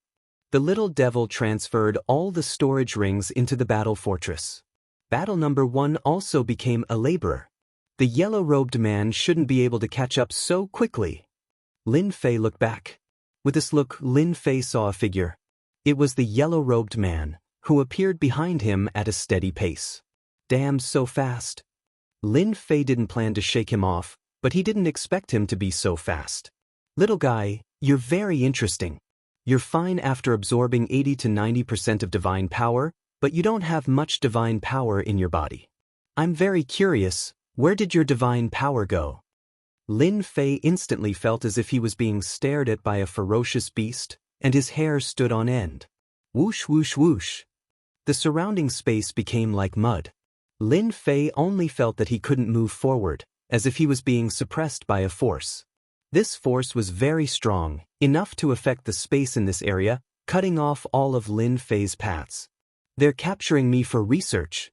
The little devil transferred all the storage rings into the battle fortress. Battle number 1 also became a laborer. The yellow-robed man shouldn't be able to catch up so quickly. Lin Fei looked back. With this look, Lin Fei saw a figure. It was the yellow-robed man, who appeared behind him at a steady pace. Damn, so fast. Lin Fei didn't plan to shake him off, but he didn't expect him to be so fast. Little guy, you're very interesting. You're fine after absorbing 80 to 90% of divine power, but you don't have much divine power in your body. I'm very curious, where did your divine power go? Lin Fei instantly felt as if he was being stared at by a ferocious beast, and his hair stood on end. Whoosh whoosh whoosh. The surrounding space became like mud. Lin Fei only felt that he couldn't move forward, as if he was being suppressed by a force. This force was very strong, enough to affect the space in this area, cutting off all of Lin Fei's paths. They're capturing me for research.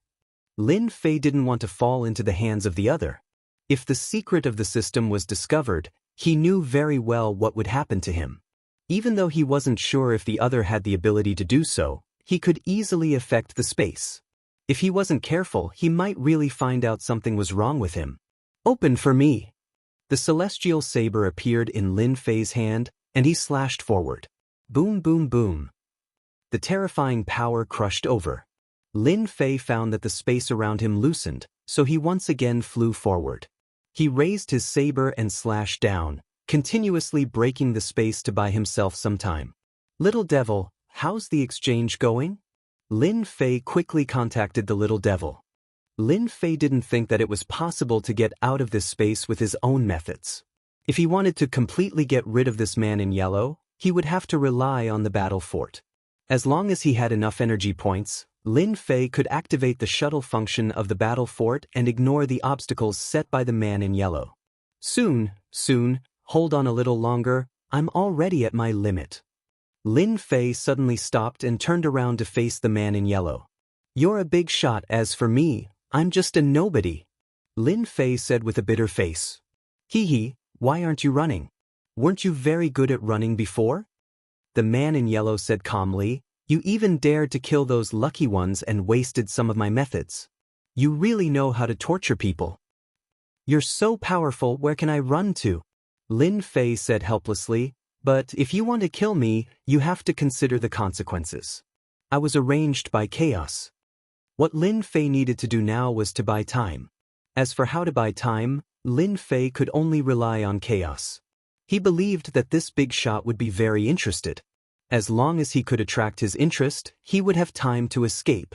Lin Fei didn't want to fall into the hands of the other. If the secret of the system was discovered, he knew very well what would happen to him. Even though he wasn't sure if the other had the ability to do so, he could easily affect the space. If he wasn't careful, he might really find out something was wrong with him. Open for me. The celestial saber appeared in Lin Fei's hand, and he slashed forward. Boom boom boom. The terrifying power crushed over. Lin Fei found that the space around him loosened, so he once again flew forward. He raised his saber and slashed down, continuously breaking the space to buy himself some time. Little devil, how's the exchange going? Lin Fei quickly contacted the little devil. Lin Fei didn't think that it was possible to get out of this space with his own methods. If he wanted to completely get rid of this man in yellow, he would have to rely on the battle fort. As long as he had enough energy points, Lin Fei could activate the shuttle function of the battle fort and ignore the obstacles set by the man in yellow. Soon, hold on a little longer, I'm already at my limit. Lin Fei suddenly stopped and turned around to face the man in yellow. You're a big shot, as for me, I'm just a nobody. Lin Fei said with a bitter face. Hee hee, why aren't you running? Weren't you very good at running before? The man in yellow said calmly, you even dared to kill those lucky ones and wasted some of my methods. You really know how to torture people. You're so powerful, where can I run to? Lin Fei said helplessly, but if you want to kill me, you have to consider the consequences. I was arranged by chaos. What Lin Fei needed to do now was to buy time. As for how to buy time, Lin Fei could only rely on chaos. He believed that this big shot would be very interested. As long as he could attract his interest, he would have time to escape.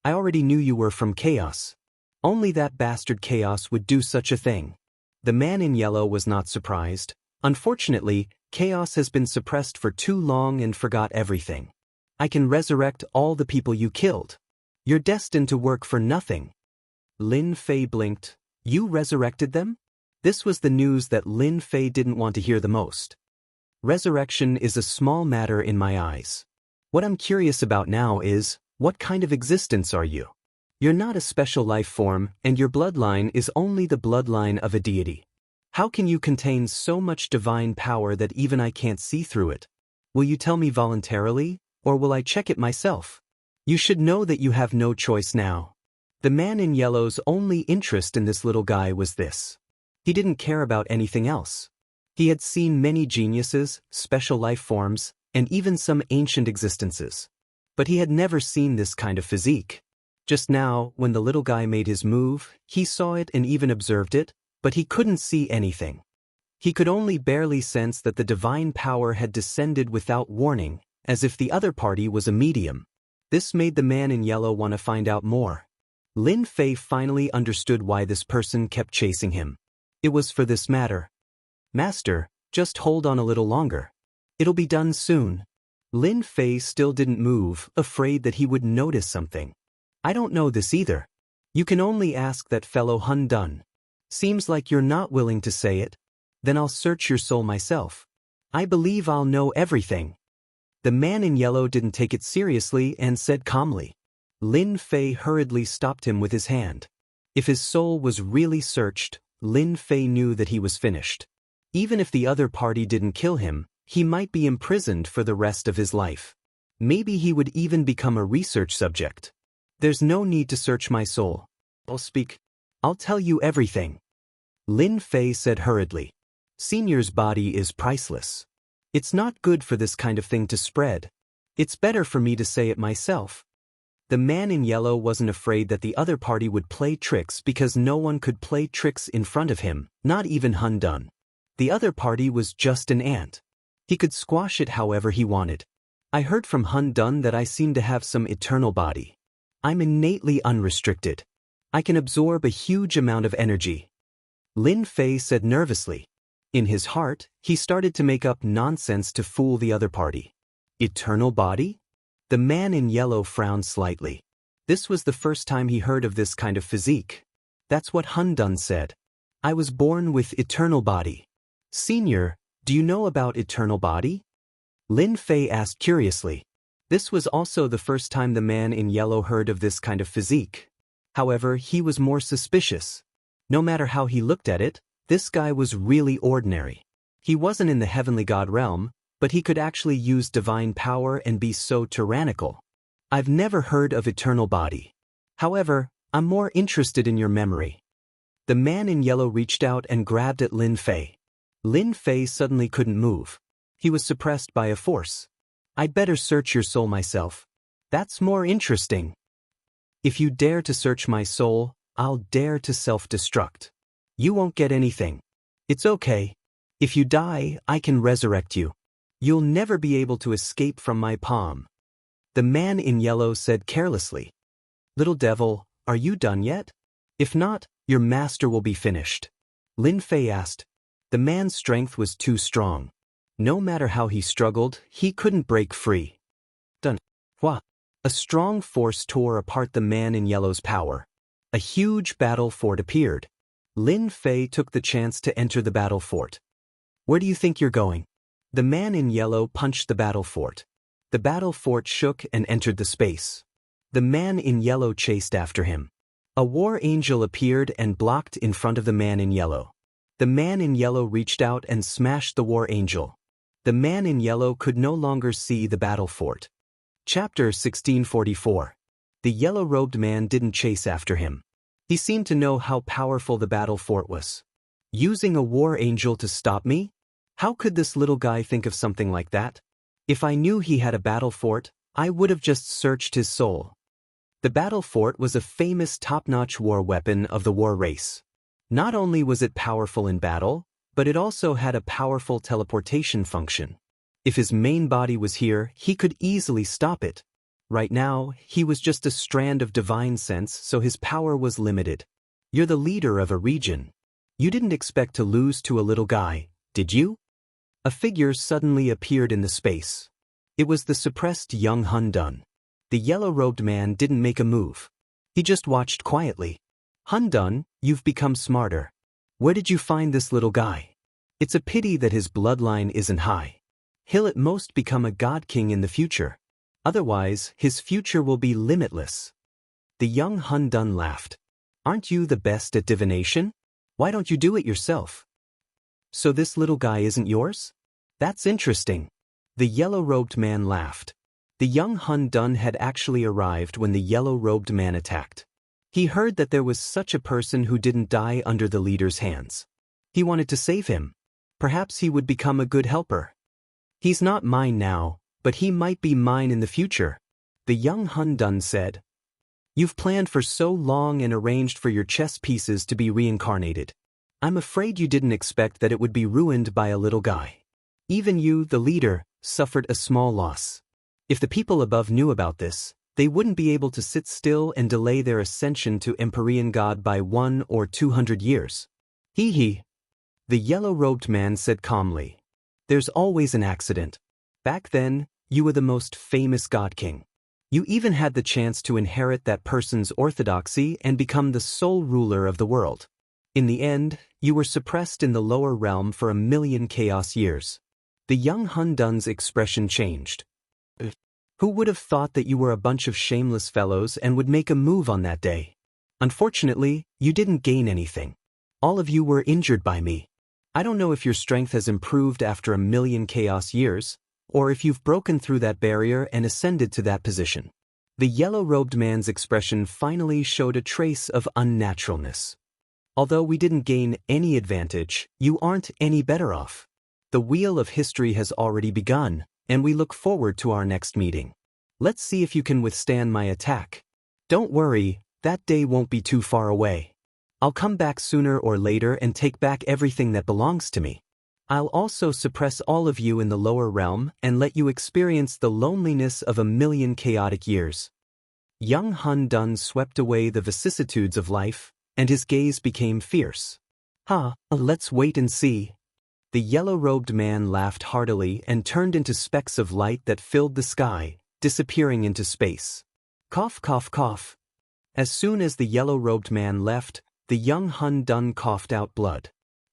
I already knew you were from chaos. Only that bastard chaos would do such a thing. The man in yellow was not surprised. Unfortunately, chaos has been suppressed for too long and forgot everything. I can resurrect all the people you killed. You're destined to work for nothing. Lin Fei blinked. You resurrected them? This was the news that Lin Fei didn't want to hear the most. Resurrection is a small matter in my eyes. What I'm curious about now is, what kind of existence are you? You're not a special life form, and your bloodline is only the bloodline of a deity. How can you contain so much divine power that even I can't see through it? Will you tell me voluntarily, or will I check it myself? You should know that you have no choice now. The man in yellow's only interest in this little guy was this. He didn't care about anything else. He had seen many geniuses, special life forms, and even some ancient existences. But he had never seen this kind of physique. Just now, when the little guy made his move, he saw it and even observed it, but he couldn't see anything. He could only barely sense that the divine power had descended without warning, as if the other party was a medium. This made the man in yellow want to find out more. Lin Fei finally understood why this person kept chasing him. It was for this matter. Master, just hold on a little longer. It'll be done soon. Lin Fei still didn't move, afraid that he would notice something. I don't know this either. You can only ask that fellow Hun Dun. Seems like you're not willing to say it. Then I'll search your soul myself. I believe I'll know everything. The man in yellow didn't take it seriously and said calmly. Lin Fei hurriedly stopped him with his hand. If his soul was really searched, Lin Fei knew that he was finished. Even if the other party didn't kill him, he might be imprisoned for the rest of his life. Maybe he would even become a research subject. There's no need to search my soul. I'll speak. I'll tell you everything. Lin Fei said hurriedly. Senior's body is priceless. It's not good for this kind of thing to spread. It's better for me to say it myself. The man in yellow wasn't afraid that the other party would play tricks because no one could play tricks in front of him, not even Hun Dun. The other party was just an ant. He could squash it however he wanted. I heard from Hun Dun that I seem to have some eternal body. I'm innately unrestricted. I can absorb a huge amount of energy. Lin Fei said nervously. In his heart, he started to make up nonsense to fool the other party. Eternal body? The man in yellow frowned slightly. This was the first time he heard of this kind of physique. That's what Hun Dun said. I was born with eternal body. Senior, do you know about eternal body? Lin Fei asked curiously. This was also the first time the man in yellow heard of this kind of physique. However, he was more suspicious. No matter how he looked at it, this guy was really ordinary. He wasn't in the heavenly god realm, but he could actually use divine power and be so tyrannical. I've never heard of eternal body. However, I'm more interested in your memory. The man in yellow reached out and grabbed at Lin Fei. Lin Fei suddenly couldn't move. He was suppressed by a force. I'd better search your soul myself. That's more interesting. If you dare to search my soul, I'll dare to self-destruct. You won't get anything. It's okay. If you die, I can resurrect you. You'll never be able to escape from my palm. The man in yellow said carelessly. Little devil, are you done yet? If not, your master will be finished. Lin Fei asked. The man's strength was too strong. No matter how he struggled, he couldn't break free. Dun. Hua. A strong force tore apart the man in yellow's power. A huge battle fort appeared. Lin Fei took the chance to enter the battle fort. Where do you think you're going? The man in yellow punched the battle fort. The battle fort shook and entered the space. The man in yellow chased after him. A war angel appeared and blocked in front of the man in yellow. The man in yellow reached out and smashed the war angel. The man in yellow could no longer see the battle fort. Chapter 1644. The yellow-robed man didn't chase after him. He seemed to know how powerful the battle fort was. Using a war angel to stop me? How could this little guy think of something like that? If I knew he had a battle fort, I would have just searched his soul. The battle fort was a famous top-notch war weapon of the war race. Not only was it powerful in battle, but it also had a powerful teleportation function. If his main body was here, he could easily stop it. Right now, he was just a strand of divine sense, so his power was limited. You're the leader of a region. You didn't expect to lose to a little guy, did you? A figure suddenly appeared in the space. It was the suppressed young Hun Dun. The yellow-robed man didn't make a move. He just watched quietly. Hun Dun, you've become smarter. Where did you find this little guy? It's a pity that his bloodline isn't high. He'll at most become a god king in the future. Otherwise, his future will be limitless. The young Hun Dun laughed. Aren't you the best at divination? Why don't you do it yourself? So this little guy isn't yours? That's interesting. The yellow-robed man laughed. The young Hun Dun had actually arrived when the yellow-robed man attacked. He heard that there was such a person who didn't die under the leader's hands. He wanted to save him. Perhaps he would become a good helper. He's not mine now, but he might be mine in the future, the young Hun Dun said. You've planned for so long and arranged for your chess pieces to be reincarnated. I'm afraid you didn't expect that it would be ruined by a little guy. Even you, the leader, suffered a small loss. If the people above knew about this, they wouldn't be able to sit still and delay their ascension to Empyrean God by 1 or 200 years. Hee hee. The yellow-robed man said calmly. There's always an accident. Back then, you were the most famous God King. You even had the chance to inherit that person's orthodoxy and become the sole ruler of the world. In the end, you were suppressed in the lower realm for 1,000,000 chaos years. The young Hun Dun's expression changed. Who would have thought that you were a bunch of shameless fellows and would make a move on that day? Unfortunately, you didn't gain anything. All of you were injured by me. I don't know if your strength has improved after 1,000,000 chaos years, or if you've broken through that barrier and ascended to that position. The yellow-robed man's expression finally showed a trace of unnaturalness. Although we didn't gain any advantage, you aren't any better off. The wheel of history has already begun, and we look forward to our next meeting. Let's see if you can withstand my attack. Don't worry, that day won't be too far away. I'll come back sooner or later and take back everything that belongs to me. I'll also suppress all of you in the lower realm and let you experience the loneliness of 1,000,000 chaotic years. Young Hun Dun swept away the vicissitudes of life, and his gaze became fierce. Let's wait and see. The yellow-robed man laughed heartily and turned into specks of light that filled the sky, disappearing into space. Cough, cough, cough. As soon as the yellow-robed man left, the young Hun Dun coughed out blood.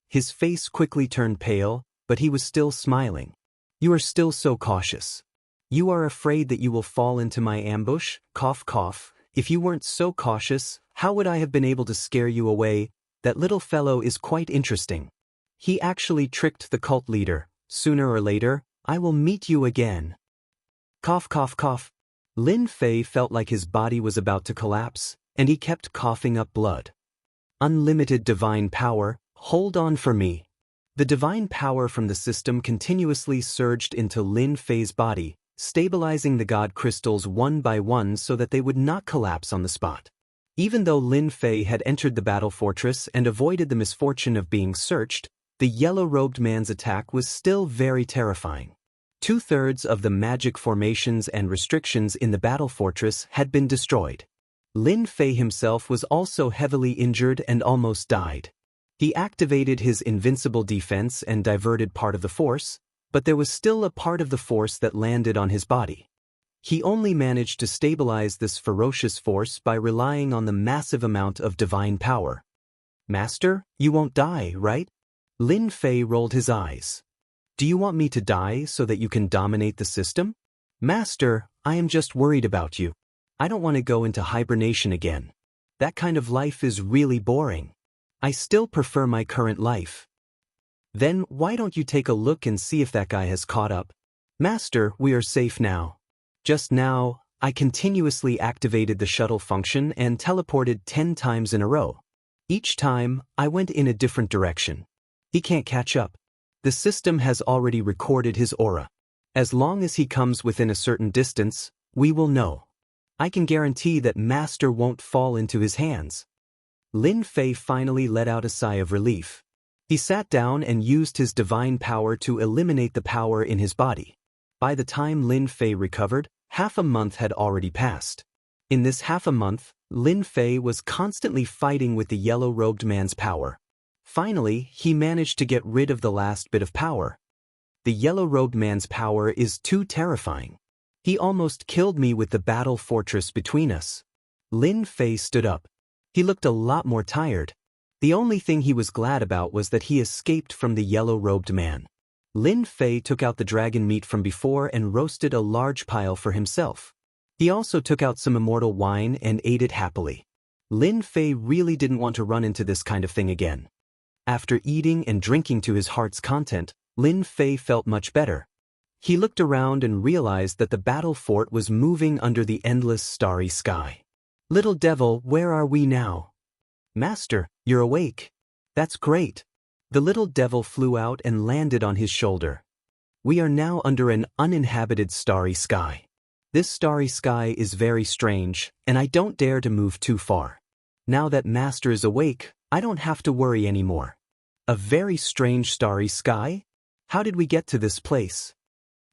His face quickly turned pale, but he was still smiling. You are still so cautious. You are afraid that you will fall into my ambush? Cough, cough. If you weren't so cautious, how would I have been able to scare you away? That little fellow is quite interesting. He actually tricked the cult leader. Sooner or later, I will meet you again. Cough, cough, cough. Lin Fei felt like his body was about to collapse, and he kept coughing up blood. Unlimited divine power, hold on for me. The divine power from the system continuously surged into Lin Fei's body, stabilizing the god crystals one by one so that they would not collapse on the spot. Even though Lin Fei had entered the battle fortress and avoided the misfortune of being searched, the yellow-robed man's attack was still very terrifying. 2/3 of the magic formations and restrictions in the battle fortress had been destroyed. Lin Fei himself was also heavily injured and almost died. He activated his invincible defense and diverted part of the force, but there was still a part of the force that landed on his body. He only managed to stabilize this ferocious force by relying on the massive amount of divine power. Master, you won't die, right? Lin Fei rolled his eyes. Do you want me to die so that you can dominate the system? Master, I am just worried about you. I don't want to go into hibernation again. That kind of life is really boring. I still prefer my current life. Then why don't you take a look and see if that guy has caught up? Master, we are safe now. Just now, I continuously activated the shuttle function and teleported 10 times in a row. Each time, I went in a different direction. He can't catch up. The system has already recorded his aura. As long as he comes within a certain distance, we will know. I can guarantee that Master won't fall into his hands. Lin Fei finally let out a sigh of relief. He sat down and used his divine power to eliminate the power in his body. By the time Lin Fei recovered, half a month had already passed. In this half a month, Lin Fei was constantly fighting with the yellow-robed man's power. Finally, he managed to get rid of the last bit of power. The yellow-robed man's power is too terrifying. He almost killed me with the battle fortress between us. Lin Fei stood up. He looked a lot more tired. The only thing he was glad about was that he escaped from the yellow-robed man. Lin Fei took out the dragon meat from before and roasted a large pile for himself. He also took out some immortal wine and ate it happily. Lin Fei really didn't want to run into this kind of thing again. After eating and drinking to his heart's content, Lin Fei felt much better. He looked around and realized that the battle fort was moving under the endless starry sky. Little devil, where are we now? Master, you're awake. That's great. The little devil flew out and landed on his shoulder. We are now under an uninhabited starry sky. This starry sky is very strange, and I don't dare to move too far. Now that Master is awake, I don't have to worry anymore. A very strange starry sky? How did we get to this place?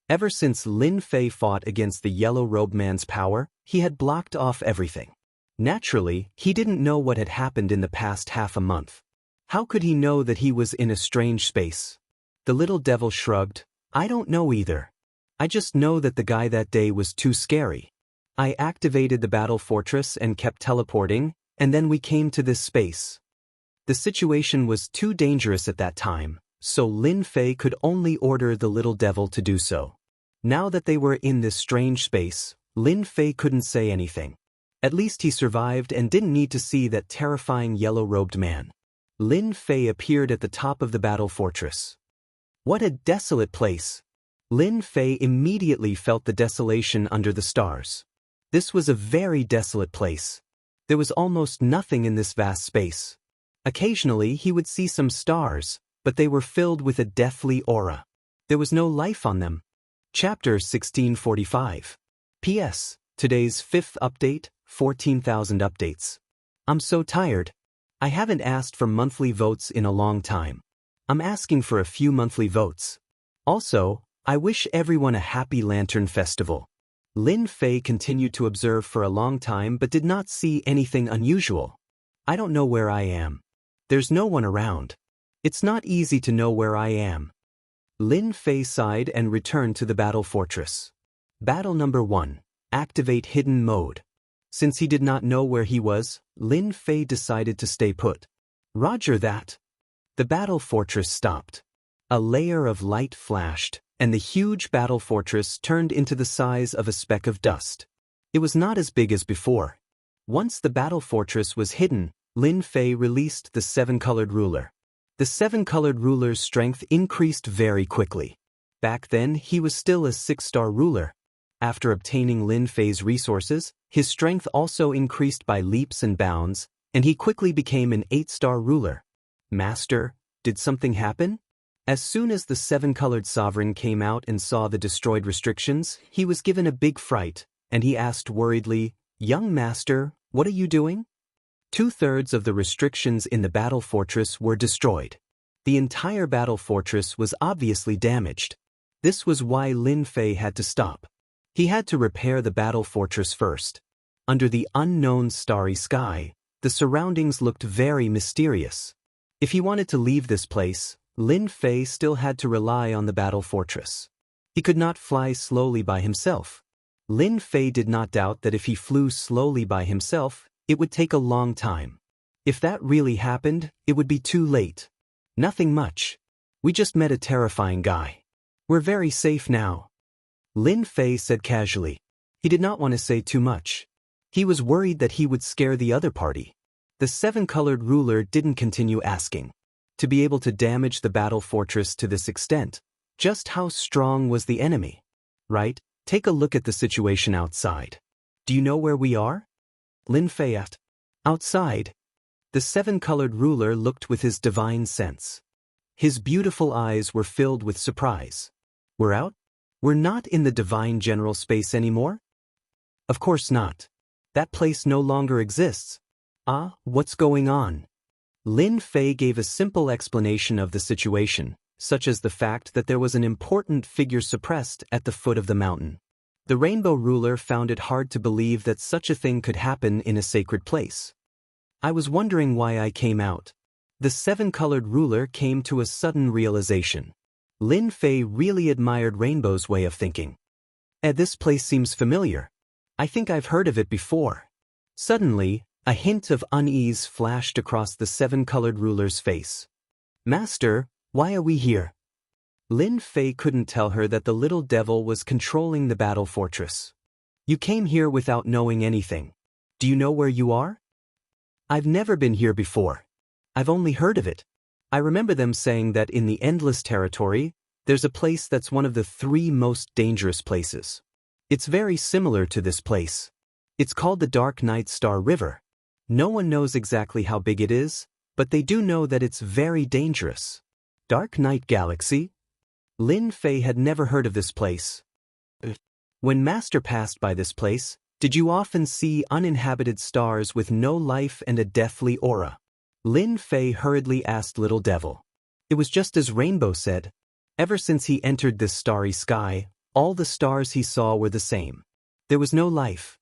Ever since Lin Fei fought against the yellow-robed man's power, he had blocked off everything. Naturally, he didn't know what had happened in the past half a month. How could he know that he was in a strange space? The little devil shrugged. I don't know either. I just know that the guy that day was too scary. I activated the battle fortress and kept teleporting, and then we came to this space. The situation was too dangerous at that time, so Lin Fei could only order the little devil to do so. Now that they were in this strange space, Lin Fei couldn't say anything. At least he survived and didn't need to see that terrifying yellow-robed man. Lin Fei appeared at the top of the battle fortress. What a desolate place! Lin Fei immediately felt the desolation under the stars. This was a very desolate place. There was almost nothing in this vast space. Occasionally he would see some stars, but they were filled with a deathly aura. There was no life on them. Chapter 1645. P.S. Today's 5th update, 14,000 updates. I'm so tired. I haven't asked for monthly votes in a long time. I'm asking for a few monthly votes. Also, I wish everyone a happy Lantern Festival. Lin Fei continued to observe for a long time but did not see anything unusual. I don't know where I am. There's no one around. It's not easy to know where I am. Lin Fei sighed and returned to the battle fortress. Battle number 1. Activate hidden mode. Since he did not know where he was, Lin Fei decided to stay put. Roger that. The battle fortress stopped. A layer of light flashed, and the huge battle fortress turned into the size of a speck of dust. It was not as big as before. Once the battle fortress was hidden, Lin Fei released the 7-colored ruler. The 7-colored ruler's strength increased very quickly. Back then, he was still a 6-star ruler. After obtaining Lin Fei's resources, his strength also increased by leaps and bounds, and he quickly became an 8-star ruler. Master, did something happen? As soon as the 7-colored sovereign came out and saw the destroyed restrictions, he was given a big fright, and he asked worriedly, Young Master, what are you doing? 2/3 of the restrictions in the battle fortress were destroyed. The entire battle fortress was obviously damaged. This was why Lin Fei had to stop. He had to repair the battle fortress first. Under the unknown starry sky, the surroundings looked very mysterious. If he wanted to leave this place, Lin Fei still had to rely on the battle fortress. He could not fly slowly by himself. Lin Fei did not doubt that if he flew slowly by himself, it would take a long time. If that really happened, it would be too late. Nothing much. We just met a terrifying guy. We're very safe now. Lin Fei said casually. He did not want to say too much. He was worried that he would scare the other party. The 7-colored ruler didn't continue asking. To be able to damage the battle fortress to this extent, just how strong was the enemy? Right? Take a look at the situation outside. Do you know where we are? Lin Fei asked. Outside. The 7-colored ruler looked with his divine sense. His beautiful eyes were filled with surprise. We're out? We're not in the divine general space anymore? Of course not. That place no longer exists. What's going on? Lin Fei gave a simple explanation of the situation, such as the fact that there was an important figure suppressed at the foot of the mountain. The rainbow ruler found it hard to believe that such a thing could happen in a sacred place. I was wondering why I came out. The 7-colored ruler came to a sudden realization. Lin Fei really admired Rainbow's way of thinking. This place seems familiar. I think I've heard of it before. Suddenly, a hint of unease flashed across the 7-colored ruler's face. Master, why are we here? Lin Fei couldn't tell her that the little devil was controlling the battle fortress. You came here without knowing anything. Do you know where you are? I've never been here before. I've only heard of it. I remember them saying that in the Endless Territory, there's a place that's one of the 3 most dangerous places. It's very similar to this place. It's called the Dark Night Star River. No one knows exactly how big it is, but they do know that it's very dangerous. Dark Night Galaxy? Lin Fei had never heard of this place. When Master passed by this place, did you often see uninhabited stars with no life and a deathly aura? Lin Fei hurriedly asked Little Devil. It was just as Rainbow said. Ever since he entered this starry sky, All the stars he saw were the same. There was no life.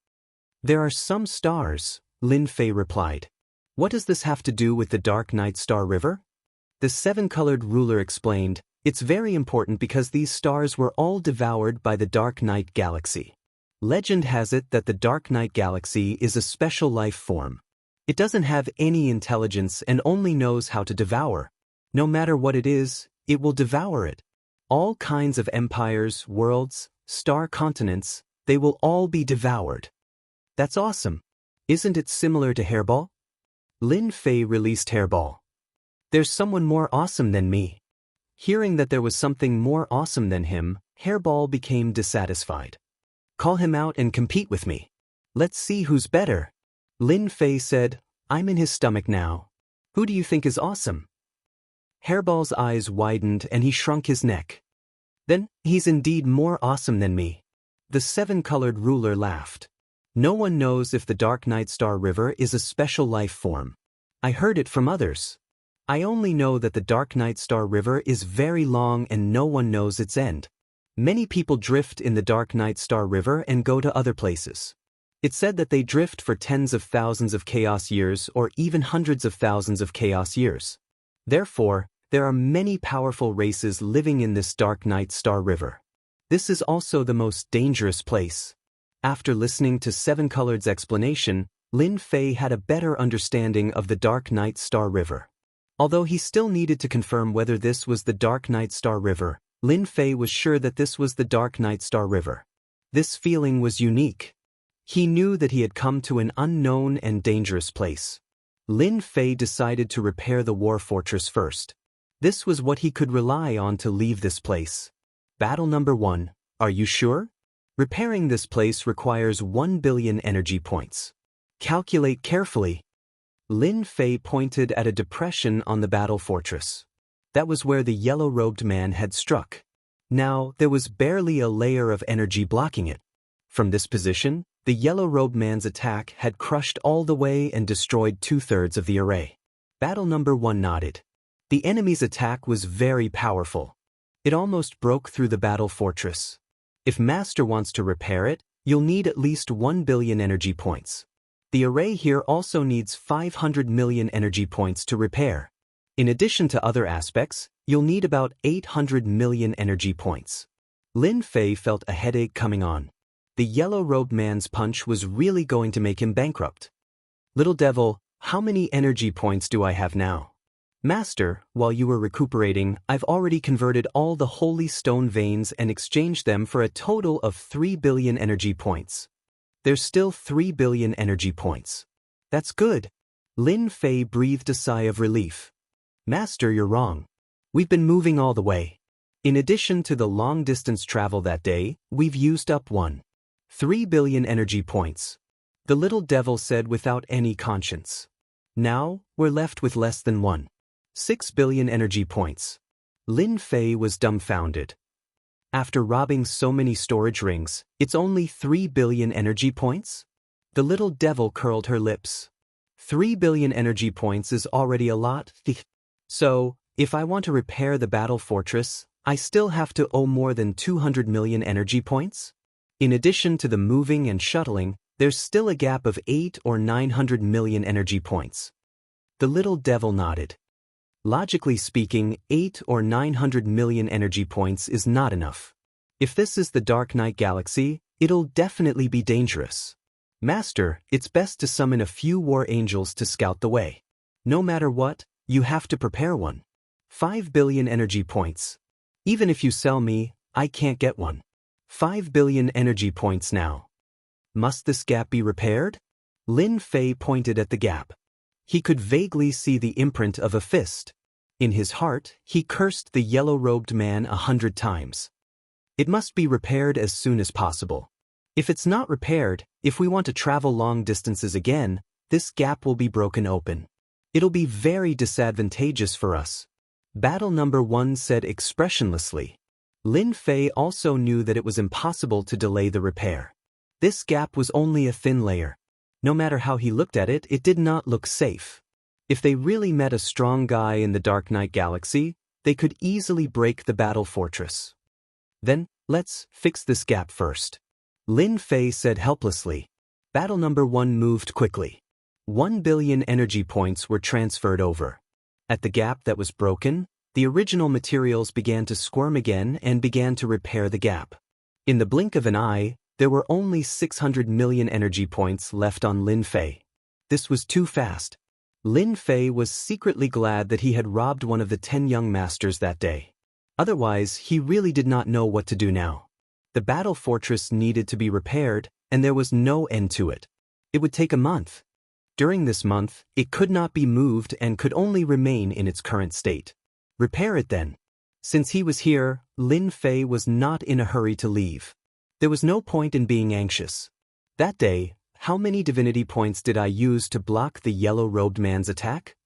There are some stars, Lin Fei replied. What does this have to do with the Dark Night Star River? The seven-colored ruler explained, it's very important because these stars were all devoured by the Dark Night Galaxy. Legend has it that the Dark Night Galaxy is a special life form. It doesn't have any intelligence and only knows how to devour. No matter what it is, it will devour it. All kinds of empires, worlds, star continents, they will all be devoured. That's awesome. Isn't it similar to Hairball? Lin Fei released Hairball. There's someone more awesome than me. Hearing that there was something more awesome than him, Hairball became dissatisfied. Call him out and compete with me. Let's see who's better. Lin Fei said, I'm in his stomach now. Who do you think is awesome? Hairball's eyes widened and he shrunk his neck. Then, he's indeed more awesome than me. The seven-colored ruler laughed. No one knows if the Dark Night Star River is a special life form. I heard it from others. I only know that the Dark Night Star River is very long and no one knows its end. Many people drift in the Dark Night Star River and go to other places. It's said that they drift for tens of thousands of chaos years or even hundreds of thousands of chaos years. Therefore, there are many powerful races living in this Dark Night Star River. This is also the most dangerous place. After listening to Seven Colored's explanation, Lin Fei had a better understanding of the Dark Night Star River. Although he still needed to confirm whether this was the Dark Night Star River, Lin Fei was sure that this was the Dark Night Star River. This feeling was unique. He knew that he had come to an unknown and dangerous place. Lin Fei decided to repair the war fortress first. This was what he could rely on to leave this place. Battle number 1. Are you sure? Repairing this place requires 1 billion energy points. Calculate carefully. Lin Fei pointed at a depression on the battle fortress. That was where the yellow-robed man had struck. Now, there was barely a layer of energy blocking it. From this position, the yellow-robed man's attack had crushed all the way and destroyed 2/3 of the array. Battle number 1 nodded. The enemy's attack was very powerful. It almost broke through the battle fortress. If Master wants to repair it, you'll need at least 1 billion energy points. The array here also needs 500 million energy points to repair. In addition to other aspects, you'll need about 800 million energy points. Lin Fei felt a headache coming on. The yellow-robed man's punch was really going to make him bankrupt. Little devil, how many energy points do I have now? Master, while you were recuperating, I've already converted all the holy stone veins and exchanged them for a total of 3 billion energy points. There's still 3 billion energy points. That's good. Lin Fei breathed a sigh of relief. Master, you're wrong. We've been moving all the way. In addition to the long-distance travel that day, we've used up 3 billion energy points. The little devil said without any conscience. Now, we're left with less than 6 billion energy points. Lin Fei was dumbfounded. After robbing so many storage rings, it's only 3 billion energy points? The little devil curled her lips. 3 billion energy points is already a lot. So, if I want to repair the battle fortress, I still have to owe more than 200 million energy points? In addition to the moving and shuttling, there's still a gap of 8 or 900 million energy points. The little devil nodded. Logically speaking, 8 or 900 million energy points is not enough. If this is the Dark Night Galaxy, it'll definitely be dangerous. Master, it's best to summon a few war angels to scout the way. No matter what, you have to prepare 5 billion energy points. Even if you sell me, I can't get 5 billion energy points now. Must this gap be repaired? Lin Fei pointed at the gap. He could vaguely see the imprint of a fist. In his heart, he cursed the yellow-robed man 100 times. It must be repaired as soon as possible. If it's not repaired, if we want to travel long distances again, this gap will be broken open. It'll be very disadvantageous for us. Battle number 1 said expressionlessly. Lin Fei also knew that it was impossible to delay the repair. This gap was only a thin layer. No matter how he looked at it, it did not look safe. If they really met a strong guy in the Dark Night Galaxy, they could easily break the battle fortress. Then, Let's fix this gap first. Lin Fei said helplessly. Battle number 1 moved quickly. 1 billion energy points were transferred over. At the gap that was broken, the original materials began to squirm again and began to repair the gap. In the blink of an eye, there were only 600 million energy points left on Lin Fei. This was too fast. Lin Fei was secretly glad that he had robbed one of the 10 young masters that day. Otherwise, he really did not know what to do now. The battle fortress needed to be repaired, and there was no end to it. It would take a month. During this month, it could not be moved and could only remain in its current state. Repair it then. Since he was here, Lin Fei was not in a hurry to leave. There was no point in being anxious. That day, how many divinity points did I use to block the yellow-robed man's attack?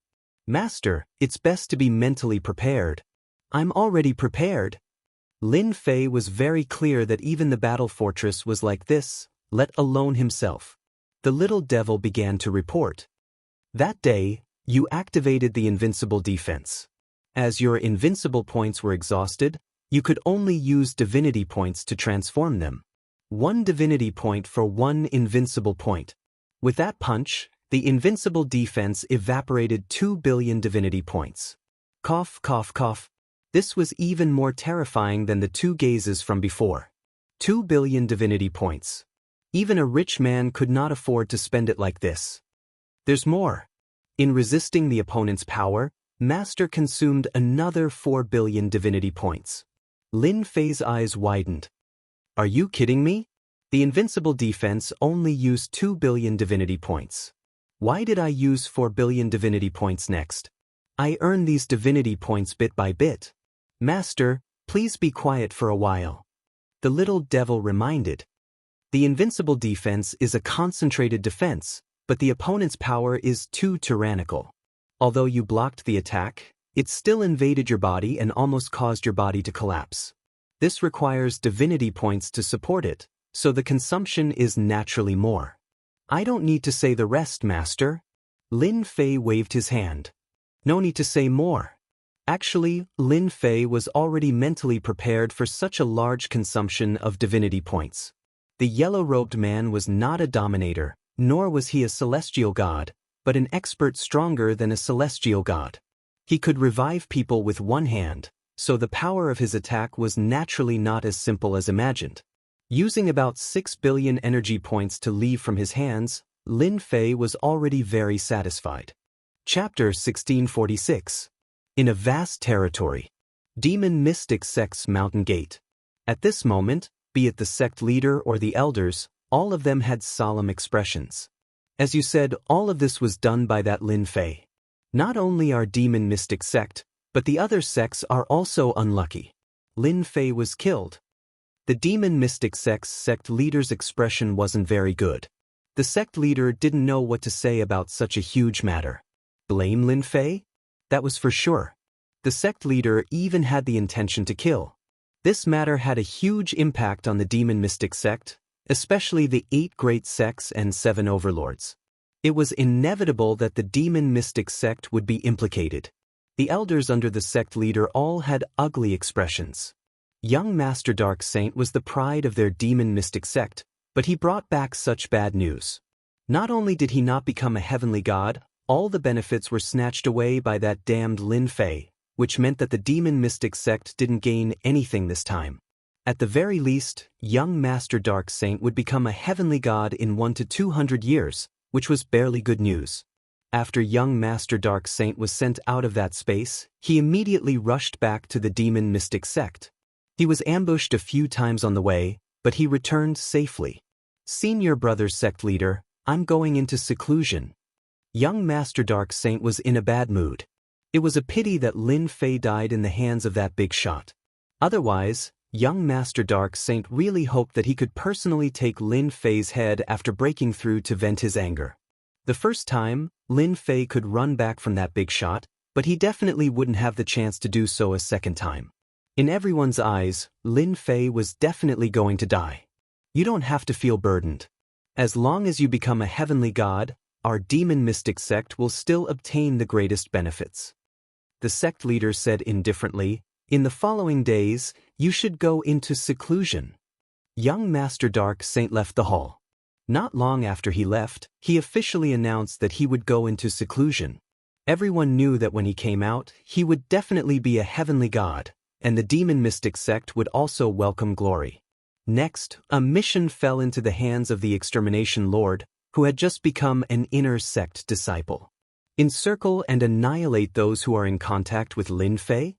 Master, it's best to be mentally prepared. I'm already prepared. Lin Fei was very clear that even the battle fortress was like this, let alone himself. The little devil began to report. That day, you activated the invincible defense. As your invincible points were exhausted, you could only use divinity points to transform them. 1 divinity point for 1 invincible point. With that punch, the invincible defense evaporated 2 billion divinity points. Cough, cough, cough. This was even more terrifying than the 2 gazes from before. 2 billion divinity points. Even a rich man could not afford to spend it like this. There's more. In resisting the opponent's power, Master consumed another 4 billion divinity points. Lin Fei's eyes widened. Are you kidding me? The invincible defense only used 2 billion divinity points. Why did I use 4 billion divinity points next? I earned these divinity points bit by bit. Master, please be quiet for a while. The little devil reminded. The invincible defense is a concentrated defense, but the opponent's power is too tyrannical. Although you blocked the attack, it still invaded your body and almost caused your body to collapse. This requires divinity points to support it, so the consumption is naturally more. I don't need to say the rest, Master. Lin Fei waved his hand. No need to say more. Actually, Lin Fei was already mentally prepared for such a large consumption of divinity points. The yellow-robed man was not a dominator, nor was he a celestial god, but an expert stronger than a celestial god. He could revive people with one hand, so the power of his attack was naturally not as simple as imagined. Using about 6 billion energy points to leave from his hands, Lin Fei was already very satisfied. Chapter 1646. In a vast territory. Demon Mystic Sect's Mountain Gate. At this moment, be it the sect leader or the elders, all of them had solemn expressions. As you said, all of this was done by that Lin Fei. Not only our Demon Mystic Sect, but the other sects are also unlucky. Lin Fei was killed. The Demon Mystic Sect's sect leader's expression wasn't very good. The sect leader didn't know what to say about such a huge matter. Blame Lin Fei? That was for sure. The sect leader even had the intention to kill. This matter had a huge impact on the Demon Mystic Sect, especially the 8 great sects and 7 overlords. It was inevitable that the Demon Mystic Sect would be implicated. The elders under the sect leader all had ugly expressions. Young Master Dark Saint was the pride of their Demon Mystic Sect, but he brought back such bad news. Not only did he not become a heavenly god, all the benefits were snatched away by that damned Lin Fei, which meant that the Demon Mystic Sect didn't gain anything this time. At the very least, young Master Dark Saint would become a heavenly god in 1 to 200 years, which was barely good news. After young Master Dark Saint was sent out of that space, he immediately rushed back to the Demon Mystic Sect. He was ambushed a few times on the way, but he returned safely. Senior brother sect leader, I'm going into seclusion. Young Master Dark Saint was in a bad mood. It was a pity that Lin Fei died in the hands of that big shot. Otherwise, young Master Dark Saint really hoped that he could personally take Lin Fei's head after breaking through to vent his anger. The first time, Lin Fei could run back from that big shot, but he definitely wouldn't have the chance to do so a second time. In everyone's eyes, Lin Fei was definitely going to die. You don't have to feel burdened. As long as you become a heavenly god, our Demon Mystic Sect will still obtain the greatest benefits. The sect leader said indifferently, In the following days, you should go into seclusion. Young Master Dark Saint left the hall. Not long after he left, he officially announced that he would go into seclusion. Everyone knew that when he came out, he would definitely be a heavenly god, and the demon mystic sect would also welcome glory. Next, a mission fell into the hands of the Extermination Lord, who had just become an inner sect disciple. Encircle and annihilate those who are in contact with Lin Fei?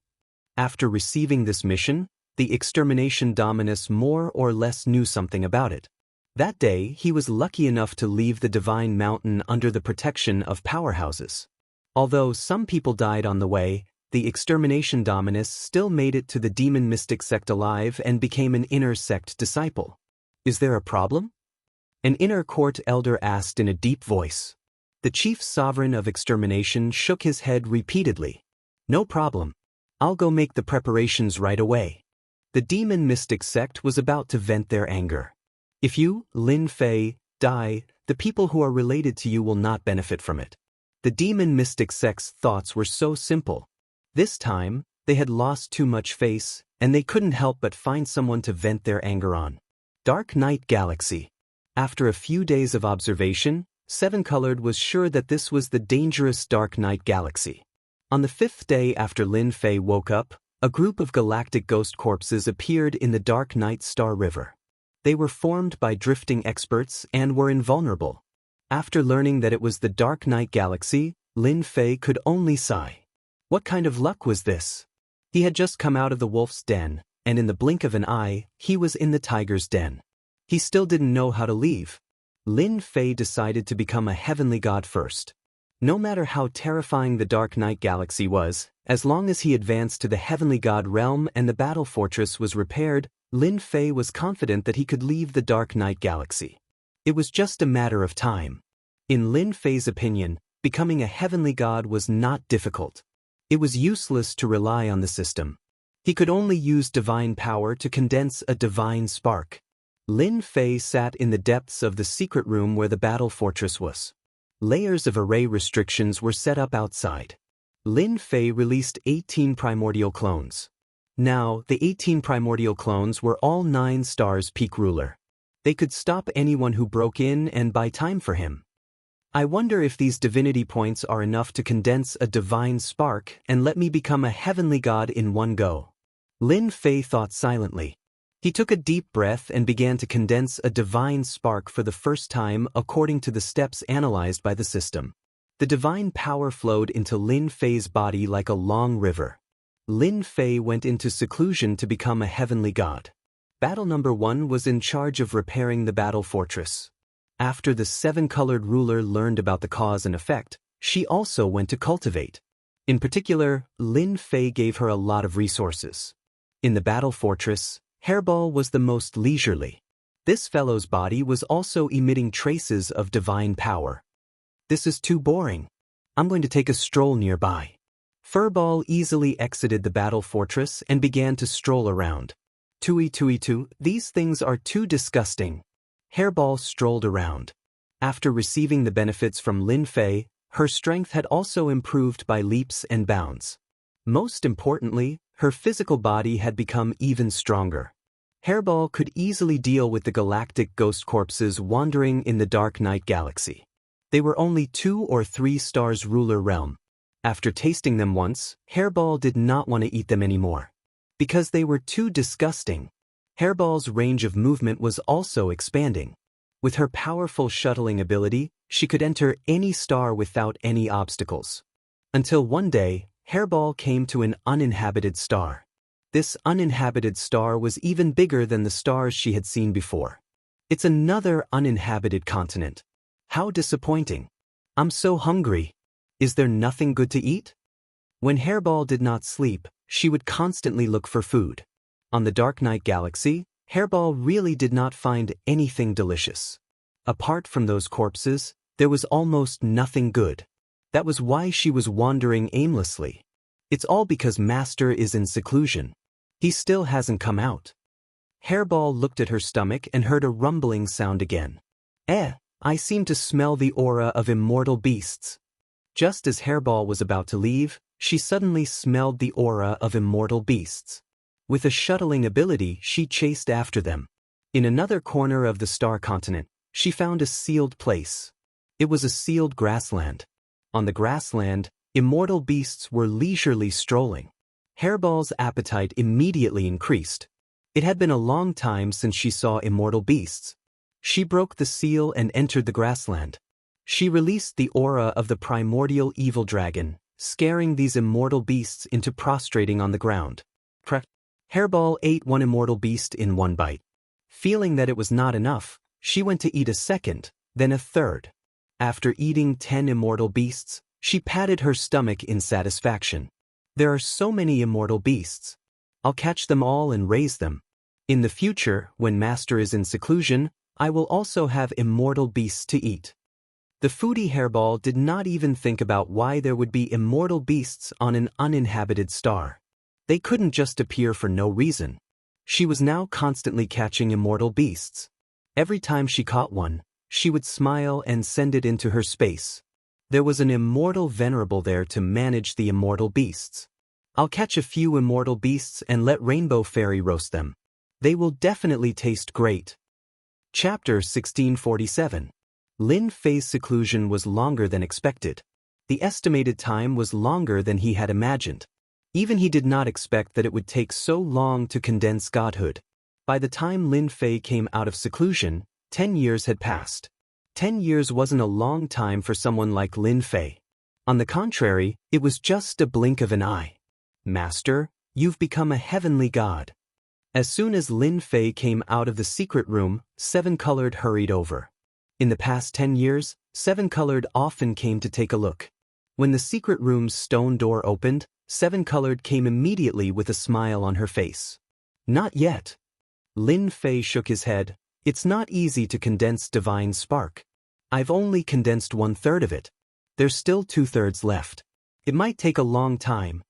After receiving this mission, the Extermination Dominus more or less knew something about it. That day, he was lucky enough to leave the Divine Mountain under the protection of powerhouses. Although some people died on the way, the Extermination Dominus still made it to the Demon Mystic sect alive and became an inner sect disciple. Is there a problem? An inner court elder asked in a deep voice. The chief sovereign of extermination shook his head repeatedly. No problem. I'll go make the preparations right away. The Demon Mystic sect was about to vent their anger. If you, Lin Fei, die, the people who are related to you will not benefit from it. The Demon Mystic sect's thoughts were so simple. This time, they had lost too much face, and they couldn't help but find someone to vent their anger on. Dark Night Galaxy. After a few days of observation, Seven Colored was sure that this was the dangerous Dark Night Galaxy. On the 5th day after Lin Fei woke up, a group of galactic ghost corpses appeared in the Dark Night Star River. They were formed by drifting experts and were invulnerable. After learning that it was the Dark Night Galaxy, Lin Fei could only sigh. What kind of luck was this? He had just come out of the wolf's den, and in the blink of an eye, he was in the tiger's den. He still didn't know how to leave. Lin Fei decided to become a heavenly god first. No matter how terrifying the Dark Night Galaxy was, as long as he advanced to the heavenly god realm and the battle fortress was repaired, Lin Fei was confident that he could leave the Dark Night Galaxy. It was just a matter of time. In Lin Fei's opinion, becoming a heavenly god was not difficult. It was useless to rely on the system. He could only use divine power to condense a divine spark. Lin Fei sat in the depths of the secret room where the battle fortress was. Layers of array restrictions were set up outside. Lin Fei released 18 primordial clones. Now, the 18 primordial clones were all 9 stars peak ruler. They could stop anyone who broke in and buy time for him. I wonder if these divinity points are enough to condense a divine spark and let me become a heavenly god in one go. Lin Fei thought silently. He took a deep breath and began to condense a divine spark for the first time according to the steps analyzed by the system. The divine power flowed into Lin Fei's body like a long river. Lin Fei went into seclusion to become a heavenly god. Battle number 1 was in charge of repairing the battle fortress. After the 7-colored ruler learned about the cause and effect, she also went to cultivate. In particular, Lin Fei gave her a lot of resources. In the battle fortress, Hairball was the most leisurely. This fellow's body was also emitting traces of divine power. This is too boring. I'm going to take a stroll nearby. Furball easily exited the battle fortress and began to stroll around. Tui, these things are too disgusting. Hairball strolled around. After receiving the benefits from Lin Fei, her strength had also improved by leaps and bounds. Most importantly, her physical body had become even stronger. Hairball could easily deal with the galactic ghost corpses wandering in the Dark Night Galaxy. They were only 2 or 3 stars ruler realm. After tasting them once, Hairball did not want to eat them anymore. Because they were too disgusting. Hairball's range of movement was also expanding. With her powerful shuttling ability, she could enter any star without any obstacles. Until one day, Hairball came to an uninhabited star. This uninhabited star was even bigger than the stars she had seen before. It's another uninhabited continent. How disappointing. I'm so hungry. Is there nothing good to eat? When Hairball did not sleep, she would constantly look for food. On the Dark Night Galaxy, Hairball really did not find anything delicious. Apart from those corpses, there was almost nothing good. That was why she was wandering aimlessly. It's all because Master is in seclusion. He still hasn't come out. Hairball looked at her stomach and heard a rumbling sound again. I seem to smell the aura of immortal beasts. Just as Hairball was about to leave, she suddenly smelled the aura of immortal beasts. With a shuttling ability, she chased after them. In another corner of the star continent, she found a sealed place. It was a sealed grassland. On the grassland, immortal beasts were leisurely strolling. Hairball's appetite immediately increased. It had been a long time since she saw immortal beasts. She broke the seal and entered the grassland. She released the aura of the primordial evil dragon, scaring these immortal beasts into prostrating on the ground. Hairball ate one immortal beast in one bite. Feeling that it was not enough, she went to eat a second, then a third. After eating 10 immortal beasts, she patted her stomach in satisfaction. There are so many immortal beasts. I'll catch them all and raise them. In the future, when Master is in seclusion, I will also have immortal beasts to eat. The foodie Hairball did not even think about why there would be immortal beasts on an uninhabited star. They couldn't just appear for no reason. She was now constantly catching immortal beasts. Every time she caught one, she would smile and send it into her space. There was an immortal venerable there to manage the immortal beasts. I'll catch a few immortal beasts and let Rainbow Fairy roast them. They will definitely taste great. Chapter 1647. Lin Fei's seclusion was longer than expected. The estimated time was longer than he had imagined. Even he did not expect that it would take so long to condense godhood. By the time Lin Fei came out of seclusion, 10 years had passed. 10 years wasn't a long time for someone like Lin Fei. On the contrary, it was just a blink of an eye. Master, you've become a heavenly god. As soon as Lin Fei came out of the secret room, Seven Colored hurried over. In the past 10 years, Seven Colored often came to take a look. When the secret room's stone door opened, Seven Colored came immediately with a smile on her face. Not yet. Lin Fei shook his head. It's not easy to condense divine spark. I've only condensed 1/3 of it. There's still 2/3 left. It might take a long time.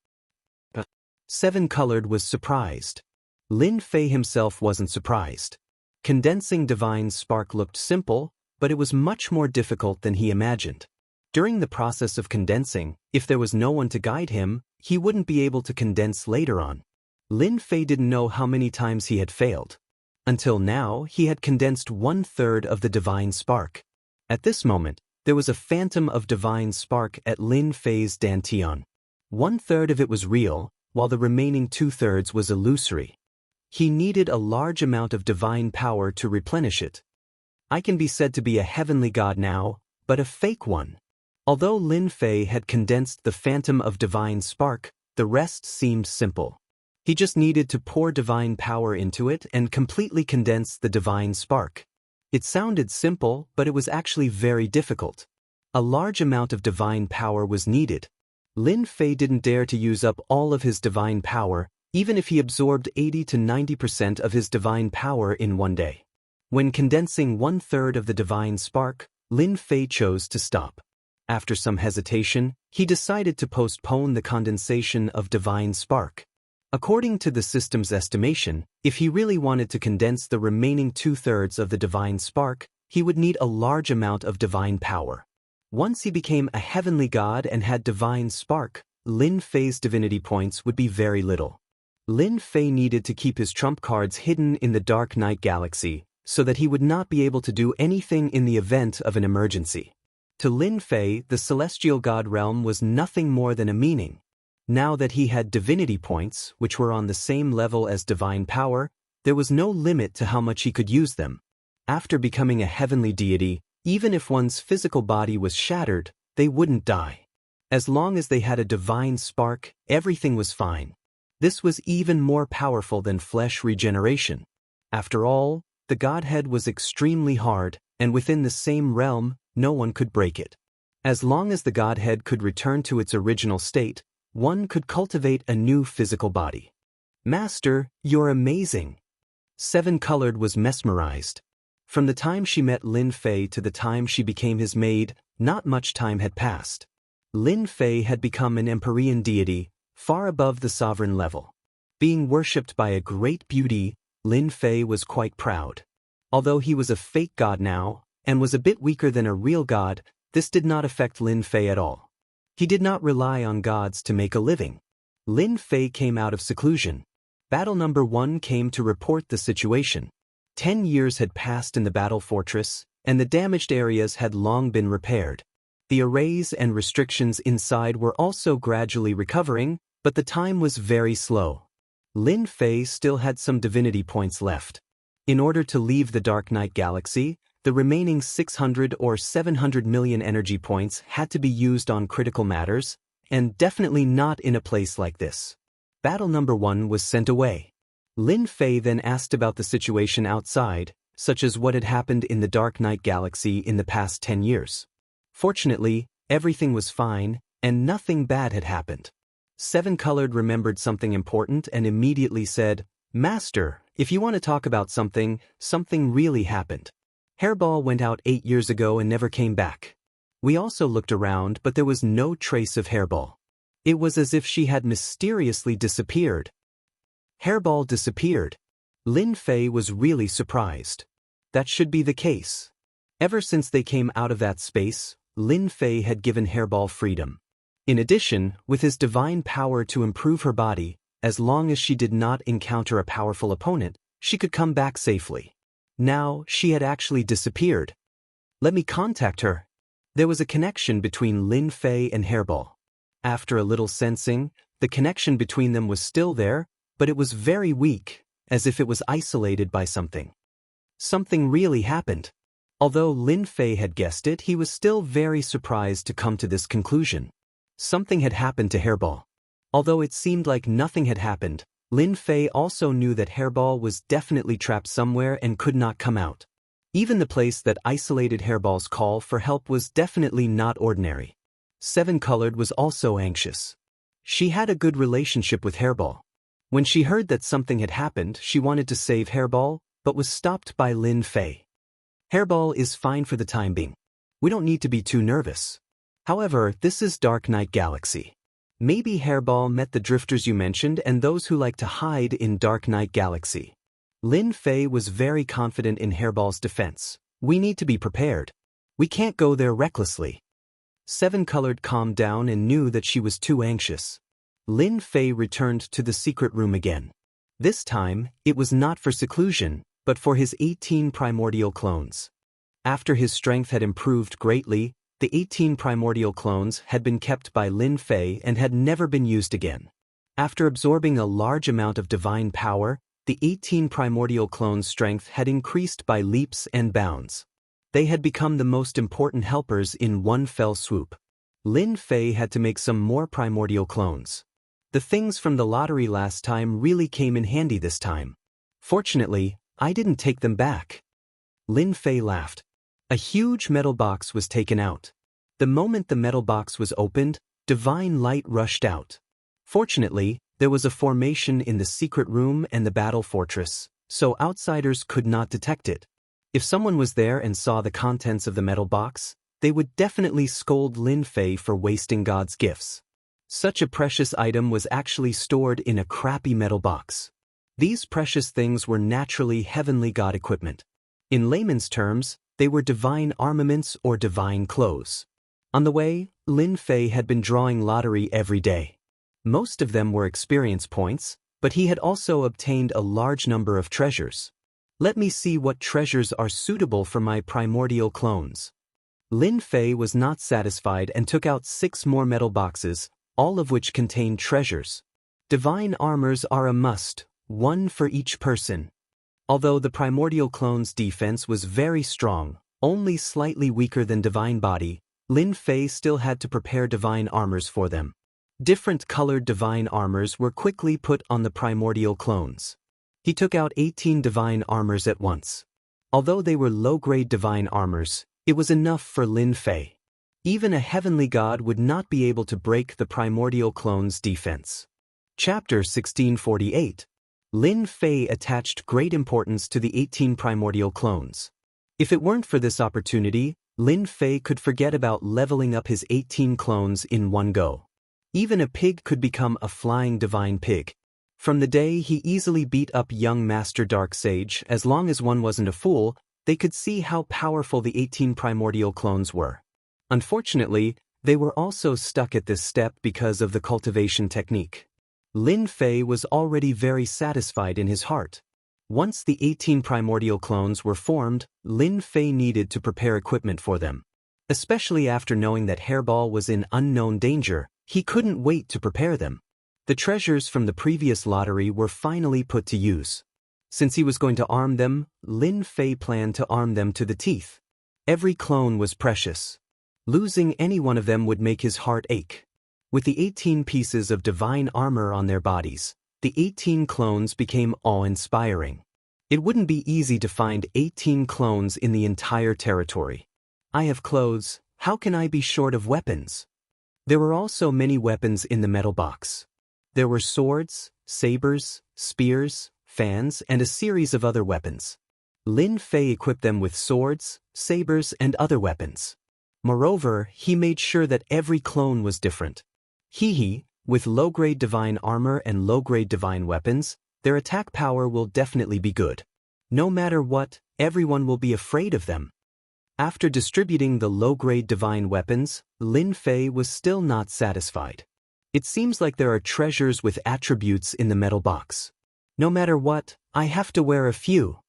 Seven Colored was surprised. Lin Fei himself wasn't surprised. Condensing divine spark looked simple, but it was much more difficult than he imagined. During the process of condensing, if there was no one to guide him, he wouldn't be able to condense later on. Lin Fei didn't know how many times he had failed. Until now, he had condensed 1/3 of the divine spark. At this moment, there was a phantom of divine spark at Lin Fei's dantian. 1/3 of it was real, while the remaining 2/3 was illusory. He needed a large amount of divine power to replenish it. I can be said to be a heavenly god now, but a fake one. Although Lin Fei had condensed the phantom of divine spark, the rest seemed simple. He just needed to pour divine power into it and completely condense the divine spark. It sounded simple, but it was actually very difficult. A large amount of divine power was needed. Lin Fei didn't dare to use up all of his divine power, even if he absorbed 80 to 90% of his divine power in one day. When condensing 1/3 of the divine spark, Lin Fei chose to stop. After some hesitation, he decided to postpone the condensation of divine spark. According to the system's estimation, if he really wanted to condense the remaining 2/3 of the divine spark, he would need a large amount of divine power. Once he became a heavenly god and had divine spark, Lin Fei's divinity points would be very little. Lin Fei needed to keep his trump cards hidden in the Dark Night Galaxy, so that he would not be able to do anything in the event of an emergency. To Lin Fei, the celestial god realm was nothing more than a meaning. Now that he had divinity points, which were on the same level as divine power, there was no limit to how much he could use them. After becoming a heavenly deity, even if one's physical body was shattered, they wouldn't die. As long as they had a divine spark, everything was fine. This was even more powerful than flesh regeneration. After all, the Godhead was extremely hard, and within the same realm, no one could break it. As long as the Godhead could return to its original state, one could cultivate a new physical body. Master, you're amazing. Seven Colored was mesmerized. From the time she met Lin Fei to the time she became his maid, not much time had passed. Lin Fei had become an Empyrean deity, far above the sovereign level. Being worshipped by a great beauty, Lin Fei was quite proud. Although he was a fake god now, and was a bit weaker than a real god, this did not affect Lin Fei at all. He did not rely on gods to make a living. Lin Fei came out of seclusion. Battle number 1 came to report the situation. 10 years had passed in the battle fortress, and the damaged areas had long been repaired. The arrays and restrictions inside were also gradually recovering, but the time was very slow. Lin Fei still had some divinity points left. In order to leave the Dark Knight Galaxy, the remaining 600 or 700 million energy points had to be used on critical matters, and definitely not in a place like this. Battle number 1 was sent away. Lin Fei then asked about the situation outside, such as what had happened in the Dark Knight Galaxy in the past 10 years. Fortunately, everything was fine, and nothing bad had happened. Seven Colored remembered something important and immediately said, "Master, if you want to talk about something really happened. Hairball went out 8 years ago and never came back. We also looked around, but there was no trace of Hairball. It was as if she had mysteriously disappeared." Hairball disappeared. Lin Fei was really surprised. That should be the case. Ever since they came out of that space, Lin Fei had given Hairball freedom. In addition, with his divine power to improve her body, as long as she did not encounter a powerful opponent, she could come back safely. Now, she had actually disappeared. Let me contact her. There was a connection between Lin Fei and Hairball. After a little sensing, the connection between them was still there, but it was very weak, as if it was isolated by something. Something really happened. Although Lin Fei had guessed it, he was still very surprised to come to this conclusion. Something had happened to Hairball. Although it seemed like nothing had happened, Lin Fei also knew that Hairball was definitely trapped somewhere and could not come out. Even the place that isolated Hairball's call for help was definitely not ordinary. Seven Colored was also anxious. She had a good relationship with Hairball. When she heard that something had happened, she wanted to save Hairball, but was stopped by Lin Fei. Hairball is fine for the time being. We don't need to be too nervous. However, this is Dark Knight Galaxy. Maybe Hairball met the drifters you mentioned and those who like to hide in Dark Knight Galaxy. Lin Fei was very confident in Hairball's defense. We need to be prepared. We can't go there recklessly. Seven Colored calmed down and knew that she was too anxious. Lin Fei returned to the secret room again. This time, it was not for seclusion, but for his 18 primordial clones. After his strength had improved greatly, the 18 primordial clones had been kept by Lin Fei and had never been used again. After absorbing a large amount of divine power, the 18 primordial clones' strength had increased by leaps and bounds. They had become the most important helpers in one fell swoop. Lin Fei had to make some more primordial clones. The things from the lottery last time really came in handy this time. Fortunately, I didn't take them back. Lin Fei laughed. A huge metal box was taken out. The moment the metal box was opened, divine light rushed out. Fortunately, there was a formation in the secret room and the battle fortress, so outsiders could not detect it. If someone was there and saw the contents of the metal box, they would definitely scold Lin Fei for wasting God's gifts. Such a precious item was actually stored in a crappy metal box. These precious things were naturally heavenly god equipment. In layman's terms, they were divine armaments or divine clothes. On the way, Lin Fei had been drawing lottery every day. Most of them were experience points, but he had also obtained a large number of treasures. Let me see what treasures are suitable for my primordial clones. Lin Fei was not satisfied and took out 6 more metal boxes, all of which contained treasures. Divine armors are a must, 1 for each person. Although the primordial clone's defense was very strong, only slightly weaker than divine body, Lin Fei still had to prepare divine armors for them. Different colored divine armors were quickly put on the primordial clones. He took out 18 divine armors at once. Although they were low-grade divine armors, it was enough for Lin Fei. Even a heavenly god would not be able to break the primordial clone's defense. Chapter 1648. Lin Fei attached great importance to the 18 primordial clones. If it weren't for this opportunity, Lin Fei could forget about leveling up his 18 clones in one go. Even a pig could become a flying divine pig. From the day he easily beat up young Master Darksage, as long as one wasn't a fool, they could see how powerful the 18 primordial clones were. Unfortunately, They were also stuck at this step because of the cultivation technique. Lin Fei was already very satisfied in his heart. Once the 18 primordial clones were formed, Lin Fei needed to prepare equipment for them. Especially after knowing that Hairball was in unknown danger, he couldn't wait to prepare them. The treasures from the previous lottery were finally put to use. Since he was going to arm them, Lin Fei planned to arm them to the teeth. Every clone was precious. Losing any one of them would make his heart ache. With the 18 pieces of divine armor on their bodies, the 18 clones became awe-inspiring. It wouldn't be easy to find 18 clones in the entire territory. I have clothes, how can I be short of weapons? There were also many weapons in the metal box. There were swords, sabers, spears, fans, and a series of other weapons. Lin Fei equipped them with swords, sabers, and other weapons. Moreover, he made sure that every clone was different. With low-grade divine armor and low-grade divine weapons, their attack power will definitely be good. No matter what, everyone will be afraid of them. After distributing the low-grade divine weapons, Lin Fei was still not satisfied. It seems like there are treasures with attributes in the metal box. No matter what, I have to wear a few.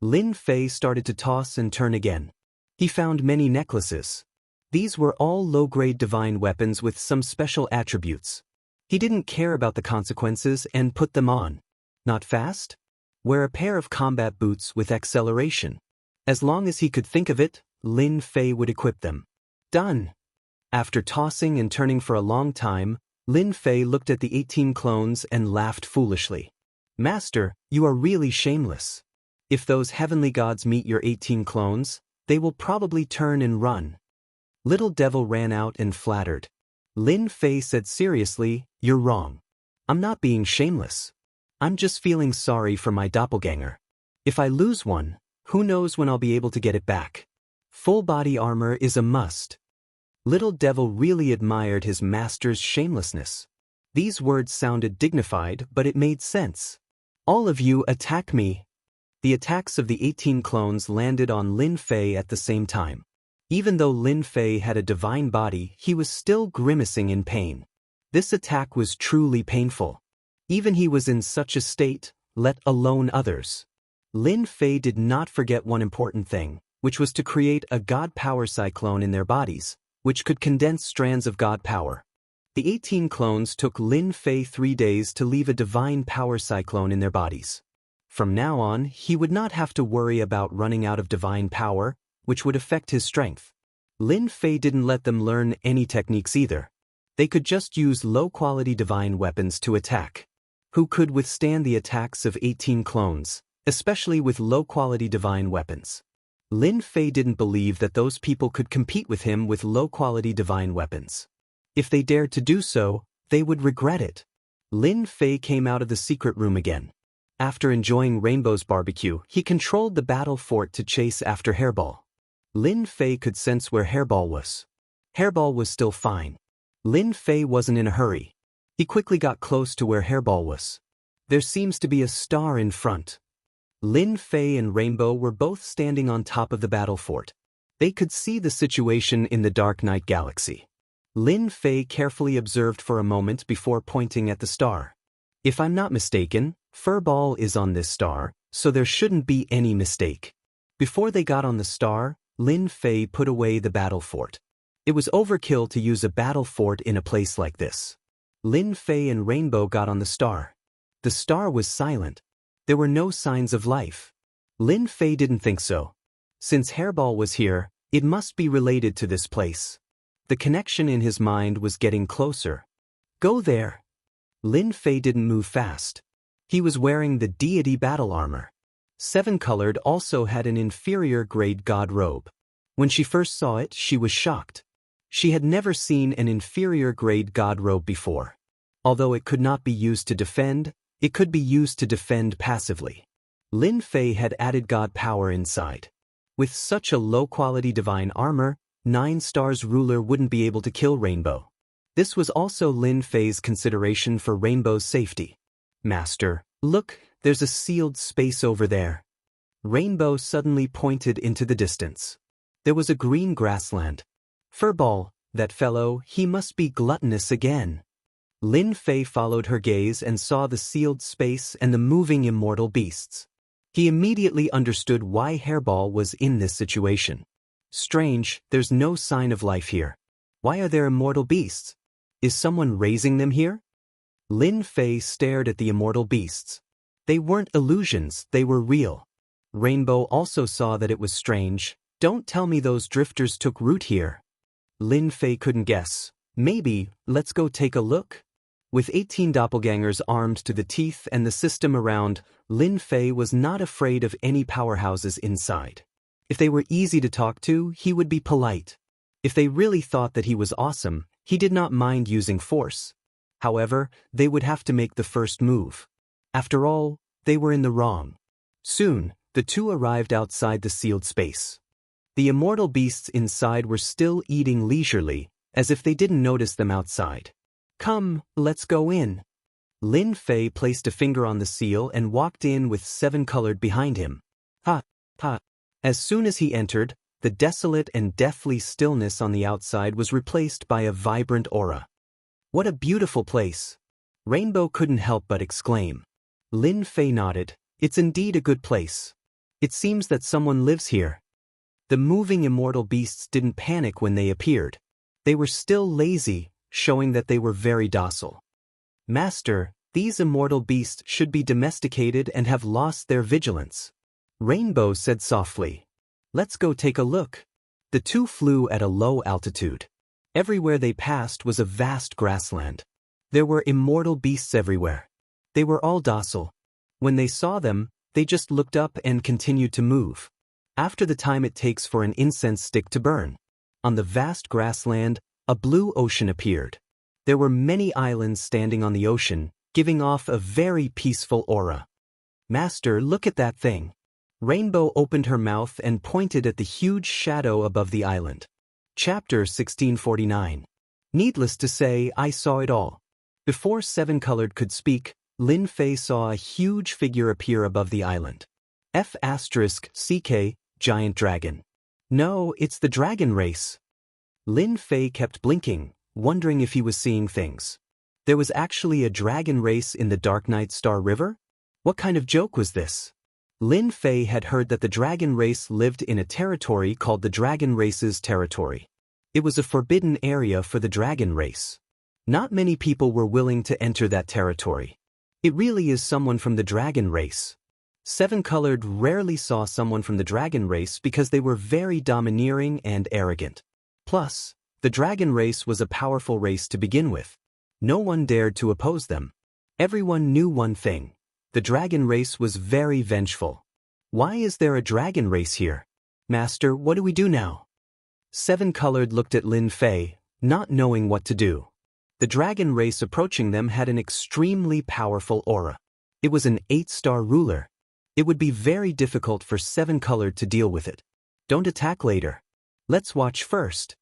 Lin Fei started to toss and turn again. He found many necklaces. These were all low-grade divine weapons with some special attributes. He didn't care about the consequences and put them on. Not fast? Wear a pair of combat boots with acceleration. As long as he could think of it, Lin Fei would equip them. Done. After tossing and turning for a long time, Lin Fei looked at the 18 clones and laughed foolishly. Master, you are really shameless. If those heavenly gods meet your 18 clones, they will probably turn and run. Little Devil ran out and flattered. Lin Fei said seriously, you're wrong. I'm not being shameless. I'm just feeling sorry for my doppelganger. If I lose one, who knows when I'll be able to get it back. Full body armor is a must. Little Devil really admired his master's shamelessness. These words sounded dignified, but it made sense. All of you attack me. The attacks of the 18 clones landed on Lin Fei at the same time. Even though Lin Fei had a divine body, he was still grimacing in pain. This attack was truly painful. Even he was in such a state, let alone others. Lin Fei did not forget one important thing, which was to create a god power cyclone in their bodies, which could condense strands of god power. The 18 clones took Lin Fei 3 days to leave a divine power cyclone in their bodies. From now on, he would not have to worry about running out of divine power, which would affect his strength. Lin Fei didn't let them learn any techniques either. They could just use low-quality divine weapons to attack. Who could withstand the attacks of 18 clones, especially with low-quality divine weapons? Lin Fei didn't believe that those people could compete with him with low-quality divine weapons. If they dared to do so, they would regret it. Lin Fei came out of the secret room again. After enjoying Rainbow's barbecue, he controlled the battle fort to chase after Hairball. Lin Fei could sense where Hairball was. Hairball was still fine. Lin Fei wasn't in a hurry. He quickly got close to where Hairball was. There seems to be a star in front. Lin Fei and Rainbow were both standing on top of the battle fort. They could see the situation in the dark night galaxy. Lin Fei carefully observed for a moment before pointing at the star. If I'm not mistaken, Furball is on this star, so there shouldn't be any mistake. Before they got on the star, Lin Fei put away the battle fort. It was overkill to use a battle fort in a place like this. Lin Fei and Rainbow got on the star. The star was silent. There were no signs of life. Lin Fei didn't think so. Since Hairball was here, it must be related to this place. The connection in his mind was getting closer. Go there. Lin Fei didn't move fast. He was wearing the deity battle armor. Seven Colored also had an inferior grade god robe. When she first saw it, she was shocked. She had never seen an inferior grade god robe before. Although it could not be used to defend, it could be used to defend passively. Lin Fei had added god power inside. With such a low-quality divine armor, 9 Stars ruler wouldn't be able to kill Rainbow. This was also Lin Fei's consideration for Rainbow's safety. Master, look, there's a sealed space over there. Rainbow suddenly pointed into the distance. There was a green grassland. Furball, That fellow, he must be gluttonous again. Lin Fei followed her gaze and saw the sealed space and the moving immortal beasts. He immediately understood why Hairball was in this situation. Strange, there's no sign of life here. Why are there immortal beasts? Is someone raising them here? Lin Fei stared at the immortal beasts. They weren't illusions, they were real. Rainbow also saw that it was strange. Don't tell me those drifters took root here. Lin Fei couldn't guess. Maybe, let's go take a look? With 18 doppelgangers armed to the teeth and the system around, Lin Fei was not afraid of any powerhouses inside. If they were easy to talk to, he would be polite. If they really thought that he was awesome, he did not mind using force. However, they would have to make the first move. After all, they were in the wrong. Soon, the two arrived outside the sealed space. The immortal beasts inside were still eating leisurely, as if they didn't notice them outside. Come, let's go in. Lin Fei placed a finger on the seal and walked in with 7 colored behind him. Ha, ha. As soon as he entered, the desolate and deathly stillness on the outside was replaced by a vibrant aura. What a beautiful place! Rainbow couldn't help but exclaim. Lin Fei nodded. It's indeed a good place. It seems that someone lives here. The moving immortal beasts didn't panic when they appeared. They were still lazy, showing that they were very docile. Master, these immortal beasts should be domesticated and have lost their vigilance. Rainbow said softly. Let's go take a look. The two flew at a low altitude. Everywhere they passed was a vast grassland. There were immortal beasts everywhere. They were all docile. When they saw them, they just looked up and continued to move. After the time it takes for an incense stick to burn. On the vast grassland, a blue ocean appeared. There were many islands standing on the ocean, giving off a very peaceful aura. Master, look at that thing. Rainbow opened her mouth and pointed at the huge shadow above the island. Chapter 1649. Needless to say, I saw it all. Before 7 Colored could speak, Lin Fei saw a huge figure appear above the island. F***CK, giant dragon. No, it's the dragon race. Lin Fei kept blinking, wondering if he was seeing things. There was actually a dragon race in the Dark Night Star River? What kind of joke was this? Lin Fei had heard that the dragon race lived in a territory called the Dragon Race's territory. It was a forbidden area for the dragon race. Not many people were willing to enter that territory. It really is someone from the dragon race. 7 Colored rarely saw someone from the dragon race because they were very domineering and arrogant. Plus, the dragon race was a powerful race to begin with. No one dared to oppose them. Everyone knew one thing. The dragon race was very vengeful. Why is there a dragon race here? Master, what do we do now? 7 Colored looked at Lin Fei, not knowing what to do. The dragon race approaching them had an extremely powerful aura. It was an 8-star ruler. It would be very difficult for 7 Colored to deal with it. Don't attack later. Let's watch first.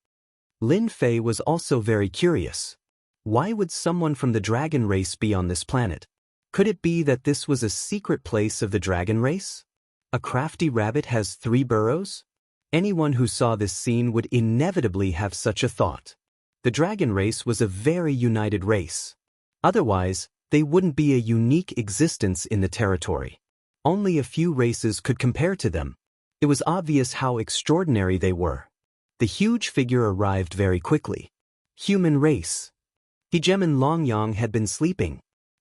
Lin Fei was also very curious. Why would someone from the dragon race be on this planet? Could it be that this was a secret place of the dragon race? A crafty rabbit has 3 burrows? Anyone who saw this scene would inevitably have such a thought. The dragon race was a very united race. Otherwise, they wouldn't be a unique existence in the territory. Only a few races could compare to them. It was obvious how extraordinary they were. The huge figure arrived very quickly. Human race. Hegeman Longyang had been sleeping.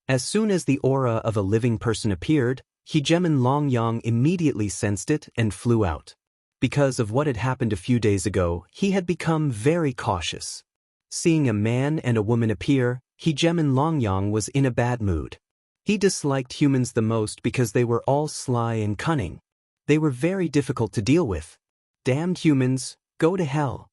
As soon as the aura of a living person appeared, Hegeman Longyang immediately sensed it and flew out. Because of what had happened a few days ago, he had become very cautious. Seeing a man and a woman appear, Hegeman Longyang was in a bad mood. He disliked humans the most because they were all sly and cunning. They were very difficult to deal with. Damned humans, go to hell.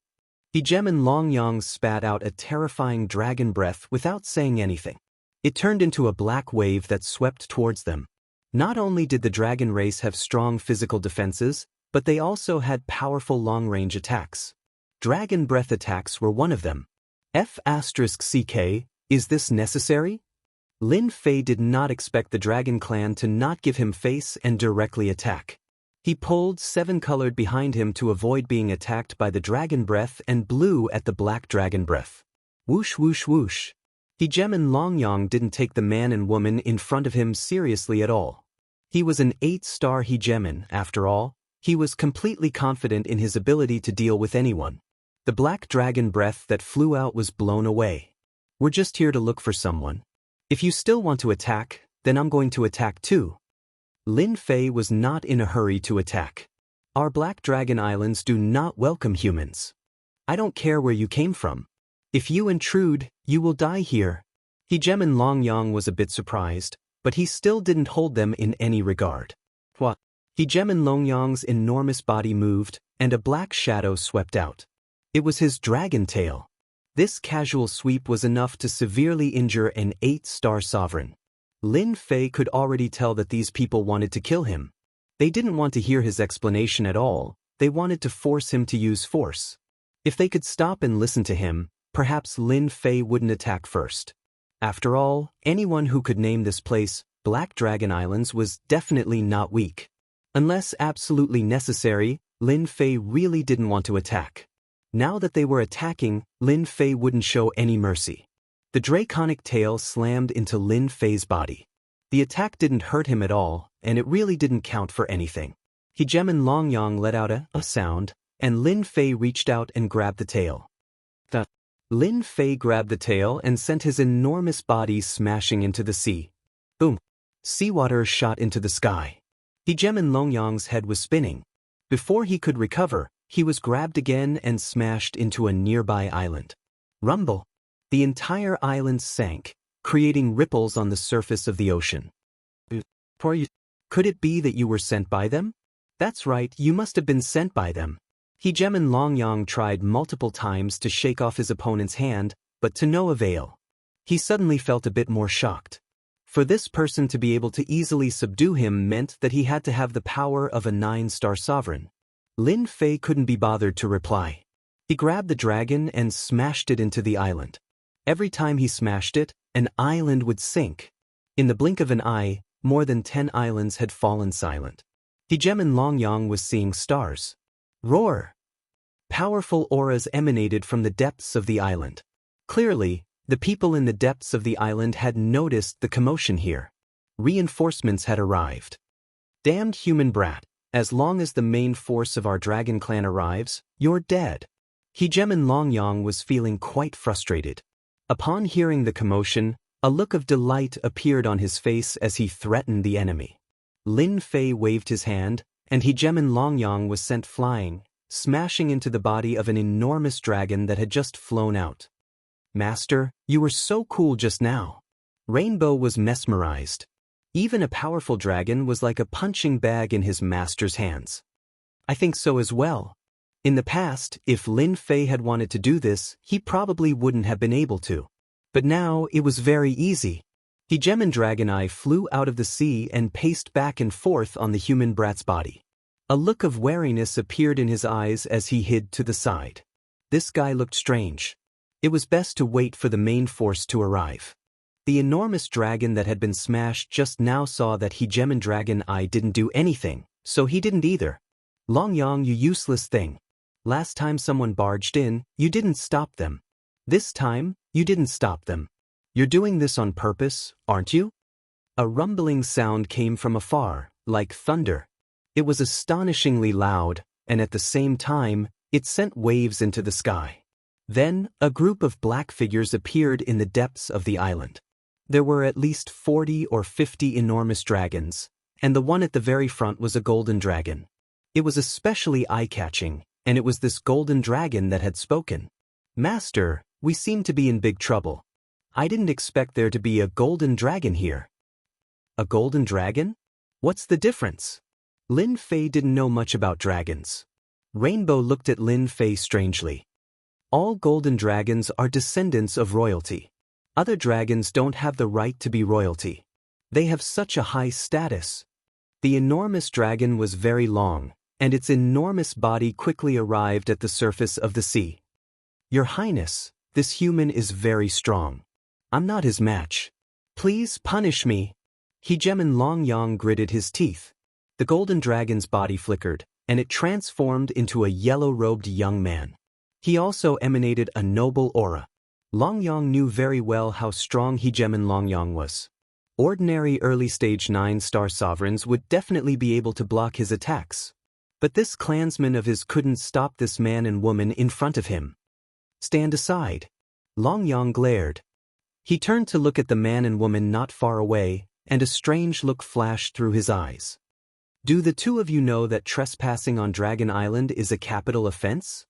Hegeman Longyang spat out a terrifying dragon breath without saying anything. It turned into a black wave that swept towards them. Not only did the dragon race have strong physical defenses, but they also had powerful long-range attacks. Dragon breath attacks were one of them. F***CK, is this necessary? Lin Fei did not expect the dragon clan to not give him face and directly attack. He pulled seven-colored behind him to avoid being attacked by the dragon breath and blew at the black dragon breath. Whoosh whoosh whoosh. Hegeman Longyang didn't take the man and woman in front of him seriously at all. He was an 8-star hegeman, after all. He was completely confident in his ability to deal with anyone. The black dragon breath that flew out was blown away. We're just here to look for someone. If you still want to attack, then I'm going to attack too. Lin Fei was not in a hurry to attack. Our Black Dragon Islands do not welcome humans. I don't care where you came from. If you intrude, you will die here. Hegeman Longyang was a bit surprised, but he still didn't hold them in any regard. What? Hegeman Longyang's enormous body moved, and a black shadow swept out. It was his dragon tail. This casual sweep was enough to severely injure an 8-star sovereign. Lin Fei could already tell that these people wanted to kill him. They didn't want to hear his explanation at all. They wanted to force him to use force. If they could stop and listen to him, perhaps Lin Fei wouldn't attack first. After all, anyone who could name this place Black Dragon Islands was definitely not weak. Unless absolutely necessary, Lin Fei really didn't want to attack. Now that they were attacking, Lin Fei wouldn't show any mercy. The draconic tail slammed into Lin Fei's body. The attack didn't hurt him at all, and it really didn't count for anything. Hegeman Longyang let out a sound, and Lin Fei reached out and grabbed the tail. Lin Fei grabbed the tail and sent his enormous body smashing into the sea. Boom! Seawater shot into the sky. Hegeman Longyang's head was spinning. Before he could recover, he was grabbed again and smashed into a nearby island. Rumble! The entire island sank, creating ripples on the surface of the ocean. Could it be that you were sent by them? That's right, you must have been sent by them. Hegeman Longyang tried multiple times to shake off his opponent's hand, but to no avail. He suddenly felt a bit more shocked. For this person to be able to easily subdue him meant that he had to have the power of a 9-star sovereign. Lin Fei couldn't be bothered to reply. He grabbed the dragon and smashed it into the island. Every time he smashed it, an island would sink. In the blink of an eye, more than 10 islands had fallen silent. Hegeman Longyang was seeing stars. Roar! Powerful auras emanated from the depths of the island. Clearly, the people in the depths of the island had noticed the commotion here. Reinforcements had arrived. Damned human brat, as long as the main force of our dragon clan arrives, you're dead. Hegeman Longyang was feeling quite frustrated. Upon hearing the commotion, a look of delight appeared on his face as he threatened the enemy. Lin Fei waved his hand, and Hegeman Longyang was sent flying, smashing into the body of an enormous dragon that had just flown out. Master, you were so cool just now. Rainbow was mesmerized. Even a powerful dragon was like a punching bag in his master's hands. I think so as well. In the past, if Lin Fei had wanted to do this, he probably wouldn't have been able to. But now it was very easy. Hegeman Dragon Eye flew out of the sea and paced back and forth on the human brat's body. A look of wariness appeared in his eyes as he hid to the side. This guy looked strange. It was best to wait for the main force to arrive. The enormous dragon that had been smashed just now saw that Hegeman Dragon Eye didn't do anything, so he didn't either. Longyang, you useless thing. Last time someone barged in, you didn't stop them. This time, you didn't stop them. You're doing this on purpose, aren't you? A rumbling sound came from afar, like thunder. It was astonishingly loud, and at the same time, it sent waves into the sky. Then, a group of black figures appeared in the depths of the island. There were at least 40 or 50 enormous dragons, and the one at the very front was a golden dragon. It was especially eye-catching, and it was this golden dragon that had spoken. Master, we seem to be in big trouble. I didn't expect there to be a golden dragon here. A golden dragon? What's the difference? Lin Fei didn't know much about dragons. Rainbow looked at Lin Fei strangely. All golden dragons are descendants of royalty. Other dragons don't have the right to be royalty. They have such a high status. The enormous dragon was very long, and its enormous body quickly arrived at the surface of the sea. Your Highness, this human is very strong. I'm not his match. Please punish me. Hegeman Longyang gritted his teeth. The golden dragon's body flickered, and it transformed into a yellow-robed young man. He also emanated a noble aura. Longyang knew very well how strong Hegemon Longyang was. Ordinary early-stage 9-star sovereigns would definitely be able to block his attacks. But this clansman of his couldn't stop this man and woman in front of him. Stand aside. Longyang glared. He turned to look at the man and woman not far away, and a strange look flashed through his eyes. Do the two of you know that trespassing on Dragon Island is a capital offense?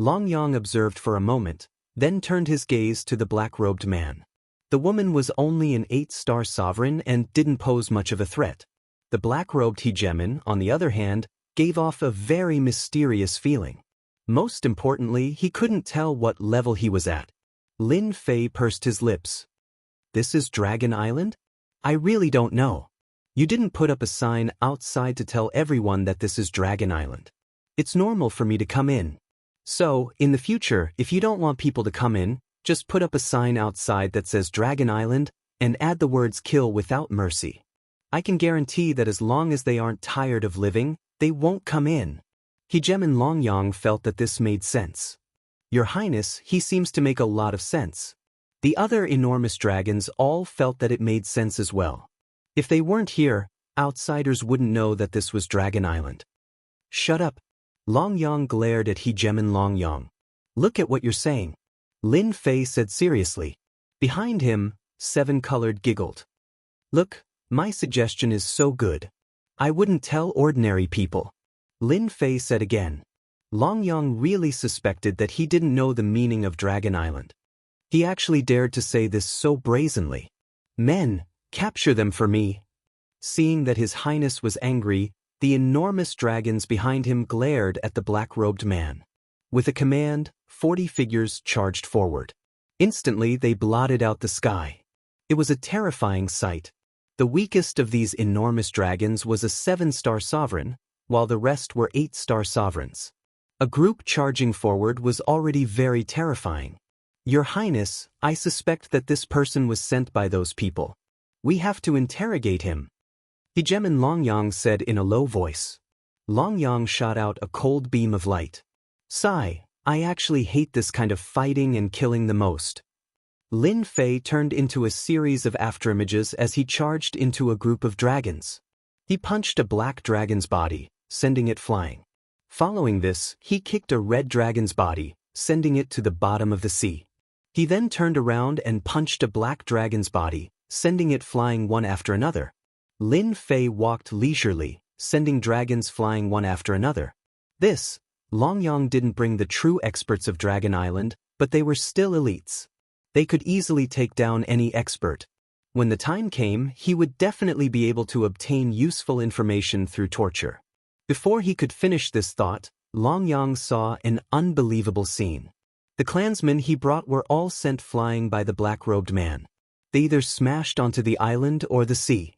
Longyang observed for a moment, then turned his gaze to the black-robed man. The woman was only an 8-star sovereign and didn't pose much of a threat. The black-robed hegemon, on the other hand, gave off a very mysterious feeling. Most importantly, he couldn't tell what level he was at. Lin Fei pursed his lips. This is Dragon Island? I really don't know. You didn't put up a sign outside to tell everyone that this is Dragon Island. It's normal for me to come in. So, in the future, if you don't want people to come in, just put up a sign outside that says Dragon Island and add the words kill without mercy. I can guarantee that as long as they aren't tired of living, they won't come in. Hegemon Longyang felt that this made sense. Your Highness, he seems to make a lot of sense. The other enormous dragons all felt that it made sense as well. If they weren't here, outsiders wouldn't know that this was Dragon Island. Shut up. Longyang glared at Hegemon Longyang. Look at what you're saying. Lin Fei said seriously. Behind him, Seven Colored giggled. Look, my suggestion is so good. I wouldn't tell ordinary people. Lin Fei said again. Longyang really suspected that he didn't know the meaning of Dragon Island. He actually dared to say this so brazenly. Men, capture them for me. Seeing that His Highness was angry, the enormous dragons behind him glared at the black-robed man. With a command, 40 figures charged forward. Instantly, they blotted out the sky. It was a terrifying sight. The weakest of these enormous dragons was a 7-star sovereign, while the rest were 8-star sovereigns. A group charging forward was already very terrifying. Your Highness, I suspect that this person was sent by those people. We have to interrogate him. Hegemon Longyang said in a low voice. Longyang shot out a cold beam of light. Sigh, I actually hate this kind of fighting and killing the most. Lin Fei turned into a series of afterimages as he charged into a group of dragons. He punched a black dragon's body, sending it flying. Following this, he kicked a red dragon's body, sending it to the bottom of the sea. He then turned around and punched a black dragon's body, sending it flying one after another. Lin Fei walked leisurely, sending dragons flying one after another. This, Longyang didn't bring the true experts of Dragon Island, but they were still elites. They could easily take down any expert. When the time came, he would definitely be able to obtain useful information through torture. Before he could finish this thought, Longyang saw an unbelievable scene. The clansmen he brought were all sent flying by the black-robed man. They either smashed onto the island or the sea.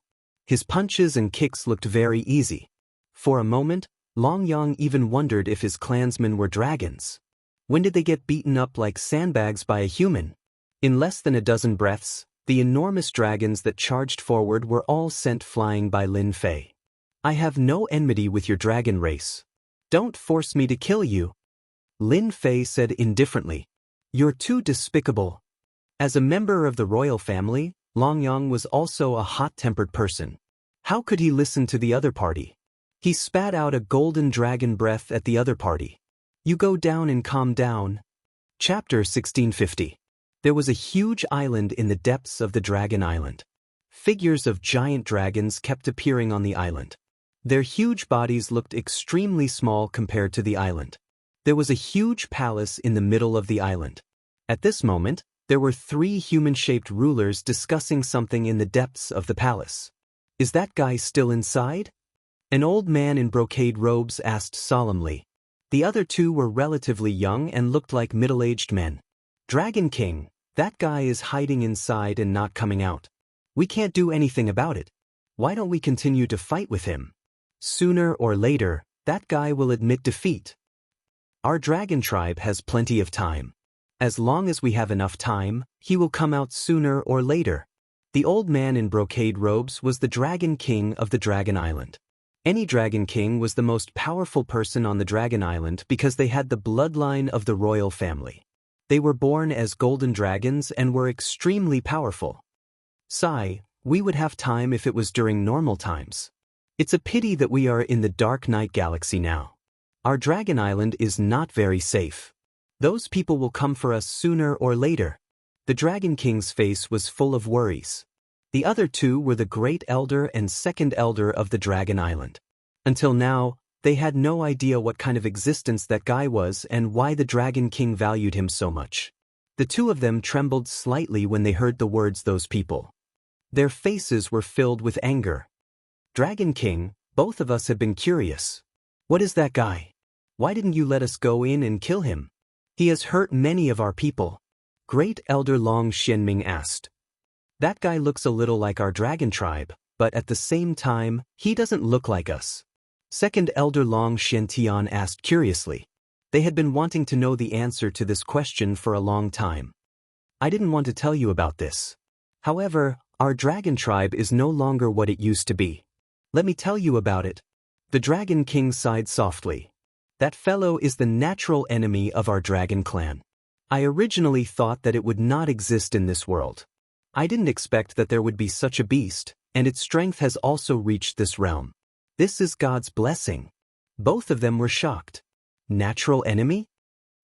His punches and kicks looked very easy. For a moment, Longyang even wondered if his clansmen were dragons. When did they get beaten up like sandbags by a human? In less than a dozen breaths, the enormous dragons that charged forward were all sent flying by Lin Fei. I have no enmity with your dragon race. Don't force me to kill you. Lin Fei said indifferently. You're too despicable. As a member of the royal family, Longyang was also a hot-tempered person. How could he listen to the other party? He spat out a golden dragon breath at the other party. You go down and calm down. Chapter 1650. There was a huge island in the depths of the Dragon Island. Figures of giant dragons kept appearing on the island. Their huge bodies looked extremely small compared to the island. There was a huge palace in the middle of the island. At this moment, there were 3 human-shaped rulers discussing something in the depths of the palace. Is that guy still inside? An old man in brocade robes asked solemnly. The other 2 were relatively young and looked like middle-aged men. Dragon King, that guy is hiding inside and not coming out. We can't do anything about it. Why don't we continue to fight with him? Sooner or later, that guy will admit defeat. Our dragon tribe has plenty of time. As long as we have enough time, he will come out sooner or later. The old man in brocade robes was the Dragon King of the Dragon Island. Any Dragon King was the most powerful person on the Dragon Island because they had the bloodline of the royal family. They were born as golden dragons and were extremely powerful. Sigh, we would have time if it was during normal times. It's a pity that we are in the Dark Night Galaxy now. Our Dragon Island is not very safe. Those people will come for us sooner or later. The Dragon King's face was full of worries. The other two were the Great Elder and Second Elder of the Dragon Island. Until now, they had no idea what kind of existence that guy was and why the Dragon King valued him so much. The two of them trembled slightly when they heard the words those people. Their faces were filled with anger. Dragon King, both of us have been curious. What is that guy? Why didn't you let us go in and kill him? He has hurt many of our people. Great Elder Long Xianming asked. That guy looks a little like our dragon tribe, but at the same time, he doesn't look like us. Second Elder Long Xiantian asked curiously. They had been wanting to know the answer to this question for a long time. I didn't want to tell you about this. However, our dragon tribe is no longer what it used to be. Let me tell you about it. The Dragon King sighed softly. That fellow is the natural enemy of our dragon clan. I originally thought that it would not exist in this world. I didn't expect that there would be such a beast, and its strength has also reached this realm. This is God's blessing. Both of them were shocked. Natural enemy?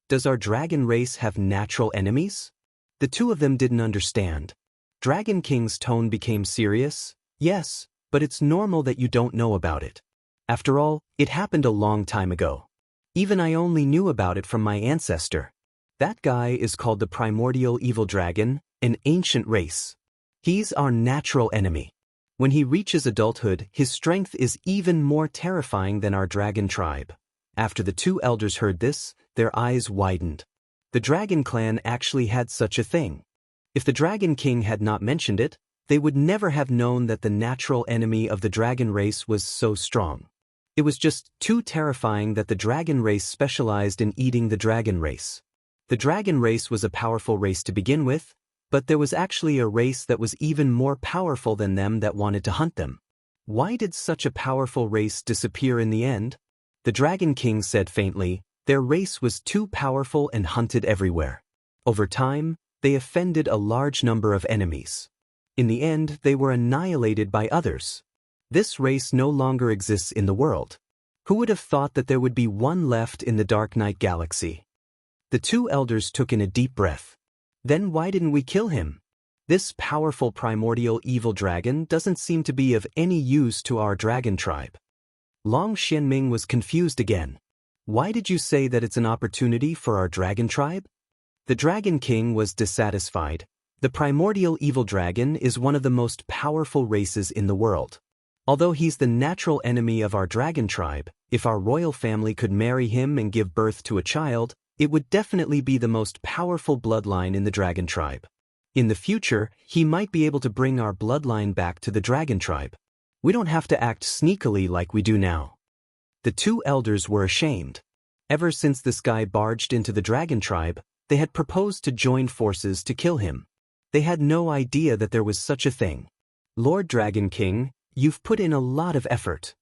Does our dragon race have natural enemies? The two of them didn't understand. Dragon King's tone became serious. Yes, but it's normal that you don't know about it. After all, it happened a long time ago. Even I only knew about it from my ancestor. That guy is called the Primordial Evil Dragon, an ancient race. He's our natural enemy. When he reaches adulthood, his strength is even more terrifying than our dragon tribe. After the two elders heard this, their eyes widened. The Dragon Clan actually had such a thing. If the Dragon King had not mentioned it, they would never have known that the natural enemy of the dragon race was so strong. It was just too terrifying that the dragon race specialized in eating the dragon race. The dragon race was a powerful race to begin with, but there was actually a race that was even more powerful than them that wanted to hunt them. Why did such a powerful race disappear in the end? The Dragon King said faintly, their race was too powerful and hunted everywhere. Over time, they offended a large number of enemies. In the end, they were annihilated by others. This race no longer exists in the world. Who would have thought that there would be one left in the Dark Night Galaxy? The two elders took in a deep breath. Then why didn't we kill him? This powerful primordial evil dragon doesn't seem to be of any use to our dragon tribe. Long Xianming was confused again. Why did you say that it's an opportunity for our dragon tribe? The Dragon King was dissatisfied. The primordial evil dragon is one of the most powerful races in the world. Although he's the natural enemy of our dragon tribe, if our royal family could marry him and give birth to a child, it would definitely be the most powerful bloodline in the dragon tribe. In the future, he might be able to bring our bloodline back to the dragon tribe. We don't have to act sneakily like we do now. The two elders were ashamed. Ever since this guy barged into the dragon tribe, they had proposed to join forces to kill him. They had no idea that there was such a thing. Lord Dragon King, you've put in a lot of effort.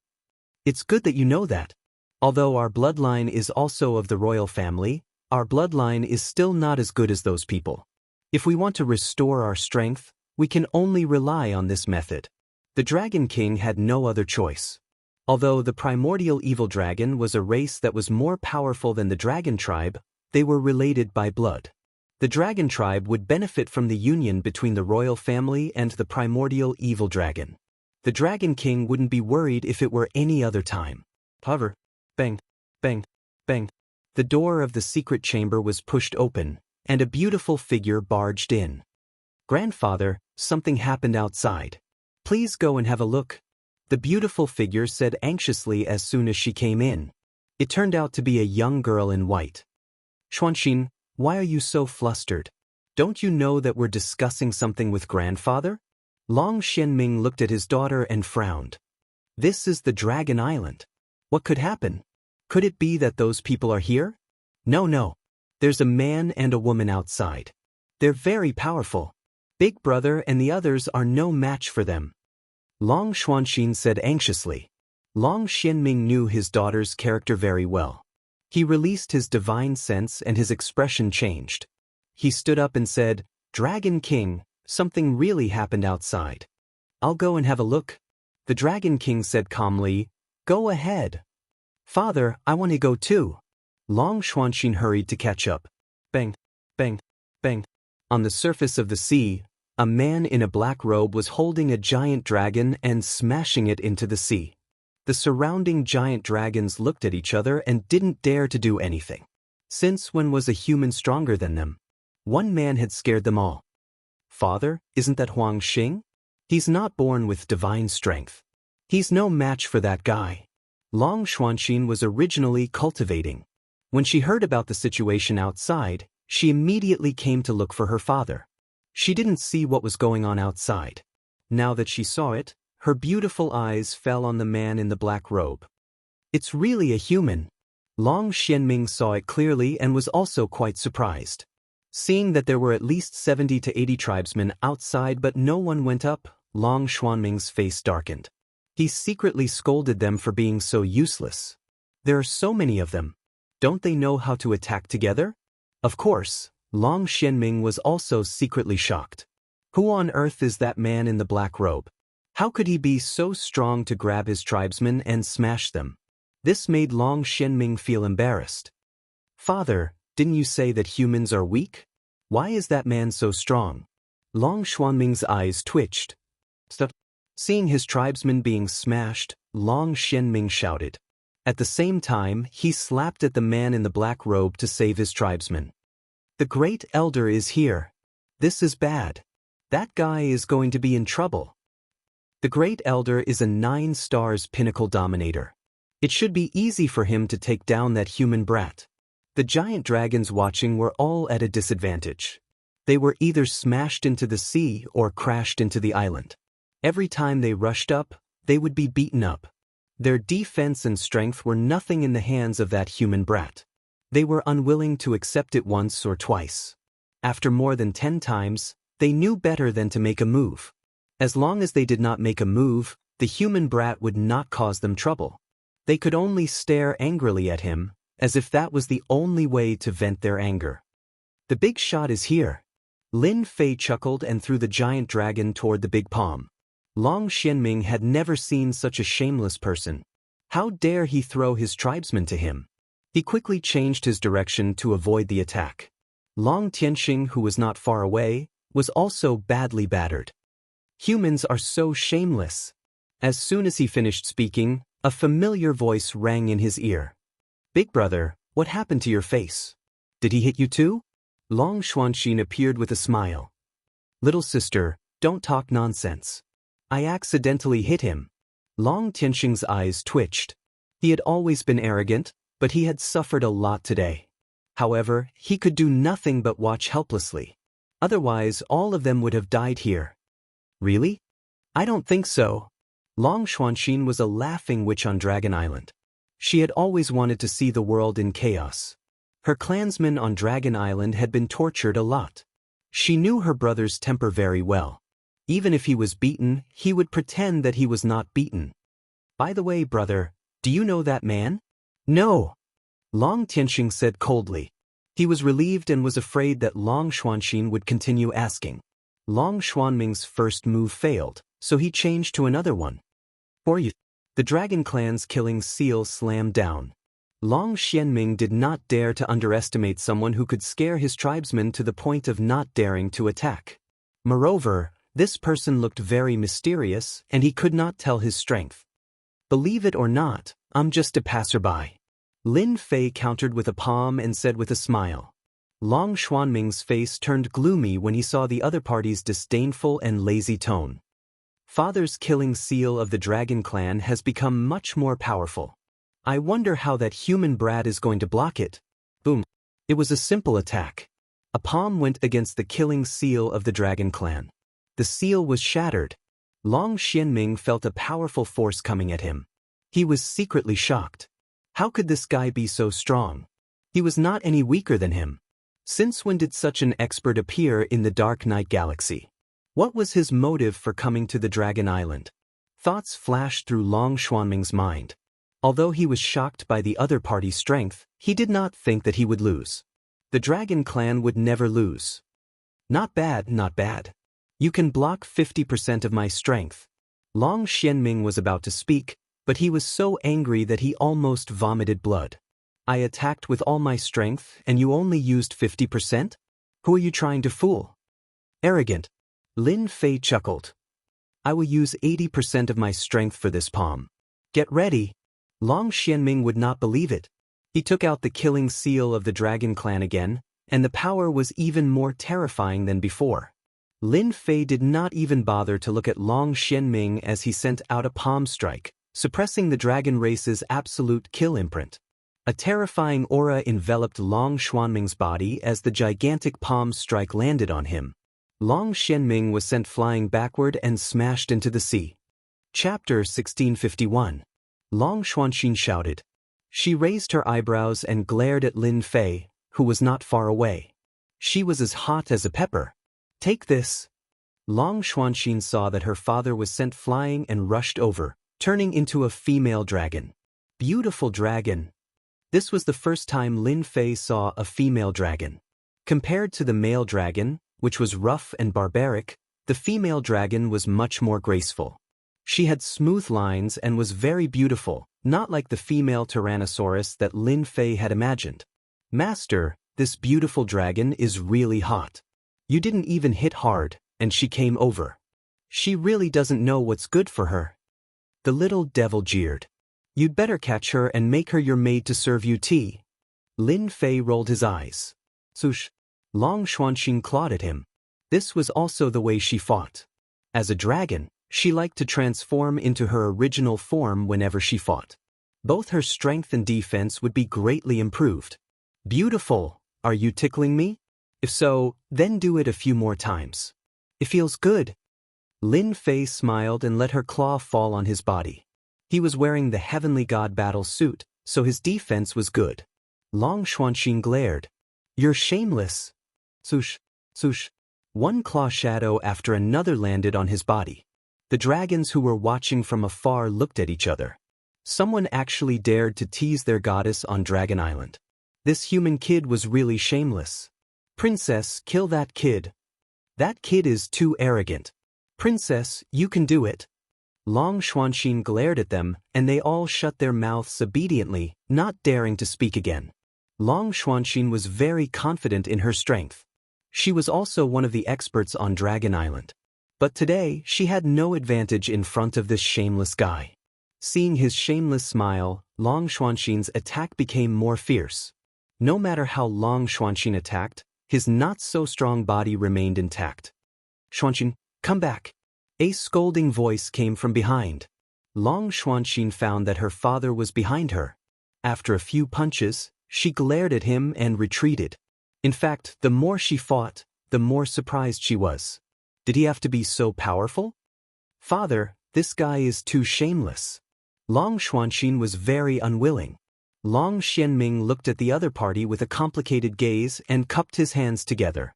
It's good that you know that. Although our bloodline is also of the royal family, our bloodline is still not as good as those people. If we want to restore our strength, we can only rely on this method. The Dragon King had no other choice. Although the primordial evil dragon was a race that was more powerful than the dragon tribe, they were related by blood. The dragon tribe would benefit from the union between the royal family and the primordial evil dragon. The Dragon King wouldn't be worried if it were any other time. However, bang, bang, bang. The door of the secret chamber was pushed open, and a beautiful figure barged in. Grandfather, something happened outside. Please go and have a look. The beautiful figure said anxiously as soon as she came in. It turned out to be a young girl in white. Xuanxin, why are you so flustered? Don't you know that we're discussing something with grandfather? Long Xianming looked at his daughter and frowned. This is the Dragon Island. What could happen? Could it be that those people are here? No. There's a man and a woman outside. They're very powerful. Big Brother and the others are no match for them. Long Xuanxin said anxiously. Long Xianming knew his daughter's character very well. He released his divine sense and his expression changed. He stood up and said, "Dragon King, something really happened outside. I'll go and have a look." The Dragon King said calmly, "Go ahead." "Father, I want to go too." Long Xuanxin hurried to catch up. Bang, bang, bang. On the surface of the sea, a man in a black robe was holding a giant dragon and smashing it into the sea. The surrounding giant dragons looked at each other and didn't dare to do anything. Since when was a human stronger than them? One man had scared them all. "Father, isn't that Huang Xing? He's not born with divine strength. He's no match for that guy." Long Xuanxin was originally cultivating. When she heard about the situation outside, she immediately came to look for her father. She didn't see what was going on outside. Now that she saw it, her beautiful eyes fell on the man in the black robe. "It's really a human." Long Xianming saw it clearly and was also quite surprised. Seeing that there were at least 70 to 80 tribesmen outside but no one went up, Long Xuanming's face darkened. He secretly scolded them for being so useless. There are so many of them. Don't they know how to attack together? Of course, Long Xianming was also secretly shocked. Who on earth is that man in the black robe? How could he be so strong to grab his tribesmen and smash them? This made Long Xianming feel embarrassed. "Father, didn't you say that humans are weak? Why is that man so strong?" Long Xuanming's eyes twitched. "Stop." Seeing his tribesmen being smashed, Long Xianming shouted. At the same time, he slapped at the man in the black robe to save his tribesmen. "The Great Elder is here. This is bad. That guy is going to be in trouble." The Great Elder is a 9 stars pinnacle dominator. It should be easy for him to take down that human brat. The giant dragons watching were all at a disadvantage. They were either smashed into the sea or crashed into the island. Every time they rushed up, they would be beaten up. Their defense and strength were nothing in the hands of that human brat. They were unwilling to accept it once or twice. After more than 10 times, they knew better than to make a move. As long as they did not make a move, the human brat would not cause them trouble. They could only stare angrily at him, as if that was the only way to vent their anger. "The big shot is here." Lin Fei chuckled and threw the giant dragon toward the big palm. Long Xianming had never seen such a shameless person. How dare he throw his tribesmen to him? He quickly changed his direction to avoid the attack. Long Tianxing, who was not far away, was also badly battered. "Humans are so shameless." As soon as he finished speaking, a familiar voice rang in his ear. "Big brother, what happened to your face? Did he hit you too?" Long Xuanxin appeared with a smile. "Little sister, don't talk nonsense. I accidentally hit him." Long Tianxing's eyes twitched. He had always been arrogant, but he had suffered a lot today. However, he could do nothing but watch helplessly. Otherwise, all of them would have died here. "Really? I don't think so." Long Xuanxin was a laughing witch on Dragon Island. She had always wanted to see the world in chaos. Her clansmen on Dragon Island had been tortured a lot. She knew her brother's temper very well. Even if he was beaten, he would pretend that he was not beaten. "By the way, brother, do you know that man?" "No," Long Tianxing said coldly. He was relieved and was afraid that Long Xuanxin would continue asking. Long Xuanming's first move failed, so he changed to another one. "For you." The Dragon Clan's killing seal slammed down. Long Xianming did not dare to underestimate someone who could scare his tribesmen to the point of not daring to attack. Moreover, this person looked very mysterious and he could not tell his strength. "Believe it or not, I'm just a passerby." Lin Fei countered with a palm and said with a smile. Long Xuanming's face turned gloomy when he saw the other party's disdainful and lazy tone. Father's killing seal of the Dragon Clan has become much more powerful. I wonder how that human brat is going to block it. Boom. It was a simple attack. A palm went against the killing seal of the Dragon Clan. The seal was shattered. Long Xianming felt a powerful force coming at him. He was secretly shocked. How could this guy be so strong? He was not any weaker than him. Since when did such an expert appear in the Dark Night Galaxy? What was his motive for coming to the Dragon Island? Thoughts flashed through Long Xuanming's mind. Although he was shocked by the other party's strength, he did not think that he would lose. The Dragon Clan would never lose. Not bad, not bad. You can block 50% of my strength. Long Xianming was about to speak, but he was so angry that he almost vomited blood. I attacked with all my strength and you only used 50%? Who are you trying to fool? Arrogant. Lin Fei chuckled. I will use 80% of my strength for this palm. Get ready. Long Xianming would not believe it. He took out the killing seal of the Dragon Clan again, and the power was even more terrifying than before. Lin Fei did not even bother to look at Long Xianming as he sent out a palm strike, suppressing the dragon race's absolute kill imprint. A terrifying aura enveloped Long Xuanming's body as the gigantic palm strike landed on him. Long Xianming was sent flying backward and smashed into the sea. Chapter 1651. Long Xuanxin shouted. She raised her eyebrows and glared at Lin Fei, who was not far away. She was as hot as a pepper. Take this. Long Xuanxin saw that her father was sent flying and rushed over, turning into a female dragon. Beautiful dragon. This was the first time Lin Fei saw a female dragon. Compared to the male dragon, which was rough and barbaric, the female dragon was much more graceful. She had smooth lines and was very beautiful, not like the female Tyrannosaurus that Lin Fei had imagined. Master, this beautiful dragon is really hot. You didn't even hit hard, and she came over. She really doesn't know what's good for her. The little devil jeered. You'd better catch her and make her your maid to serve you tea. Lin Fei rolled his eyes. Sush. Long Xuanxin clawed at him. This was also the way she fought. As a dragon, she liked to transform into her original form whenever she fought. Both her strength and defense would be greatly improved. Beautiful, are you tickling me? If so, then do it a few more times. It feels good. Lin Fei smiled and let her claw fall on his body. He was wearing the Heavenly God battle suit, so his defense was good. Long Xuanxin glared. You're shameless. Sush, sush. One claw shadow after another landed on his body. The dragons who were watching from afar looked at each other. Someone actually dared to tease their goddess on Dragon Island. This human kid was really shameless. Princess, kill that kid. That kid is too arrogant. Princess, you can do it. Long Xuanxin glared at them, and they all shut their mouths obediently, not daring to speak again. Long Xuanxin was very confident in her strength. She was also one of the experts on Dragon Island. But today, she had no advantage in front of this shameless guy. Seeing his shameless smile, Long Xuanxin's attack became more fierce. No matter how Long Xuanxin attacked, his not-so-strong body remained intact. Xuanxin, come back. A scolding voice came from behind. Long Xuanxin found that her father was behind her. After a few punches, she glared at him and retreated. In fact, the more she fought, the more surprised she was. Did he have to be so powerful? Father, this guy is too shameless. Long Xuanxin was very unwilling. Long Xianming looked at the other party with a complicated gaze and cupped his hands together.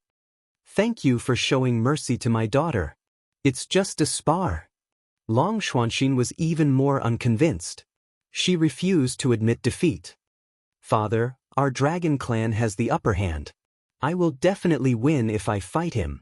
Thank you for showing mercy to my daughter. It's just a spar. Long Xuanxin was even more unconvinced. She refused to admit defeat. Father, our dragon clan has the upper hand. I will definitely win if I fight him.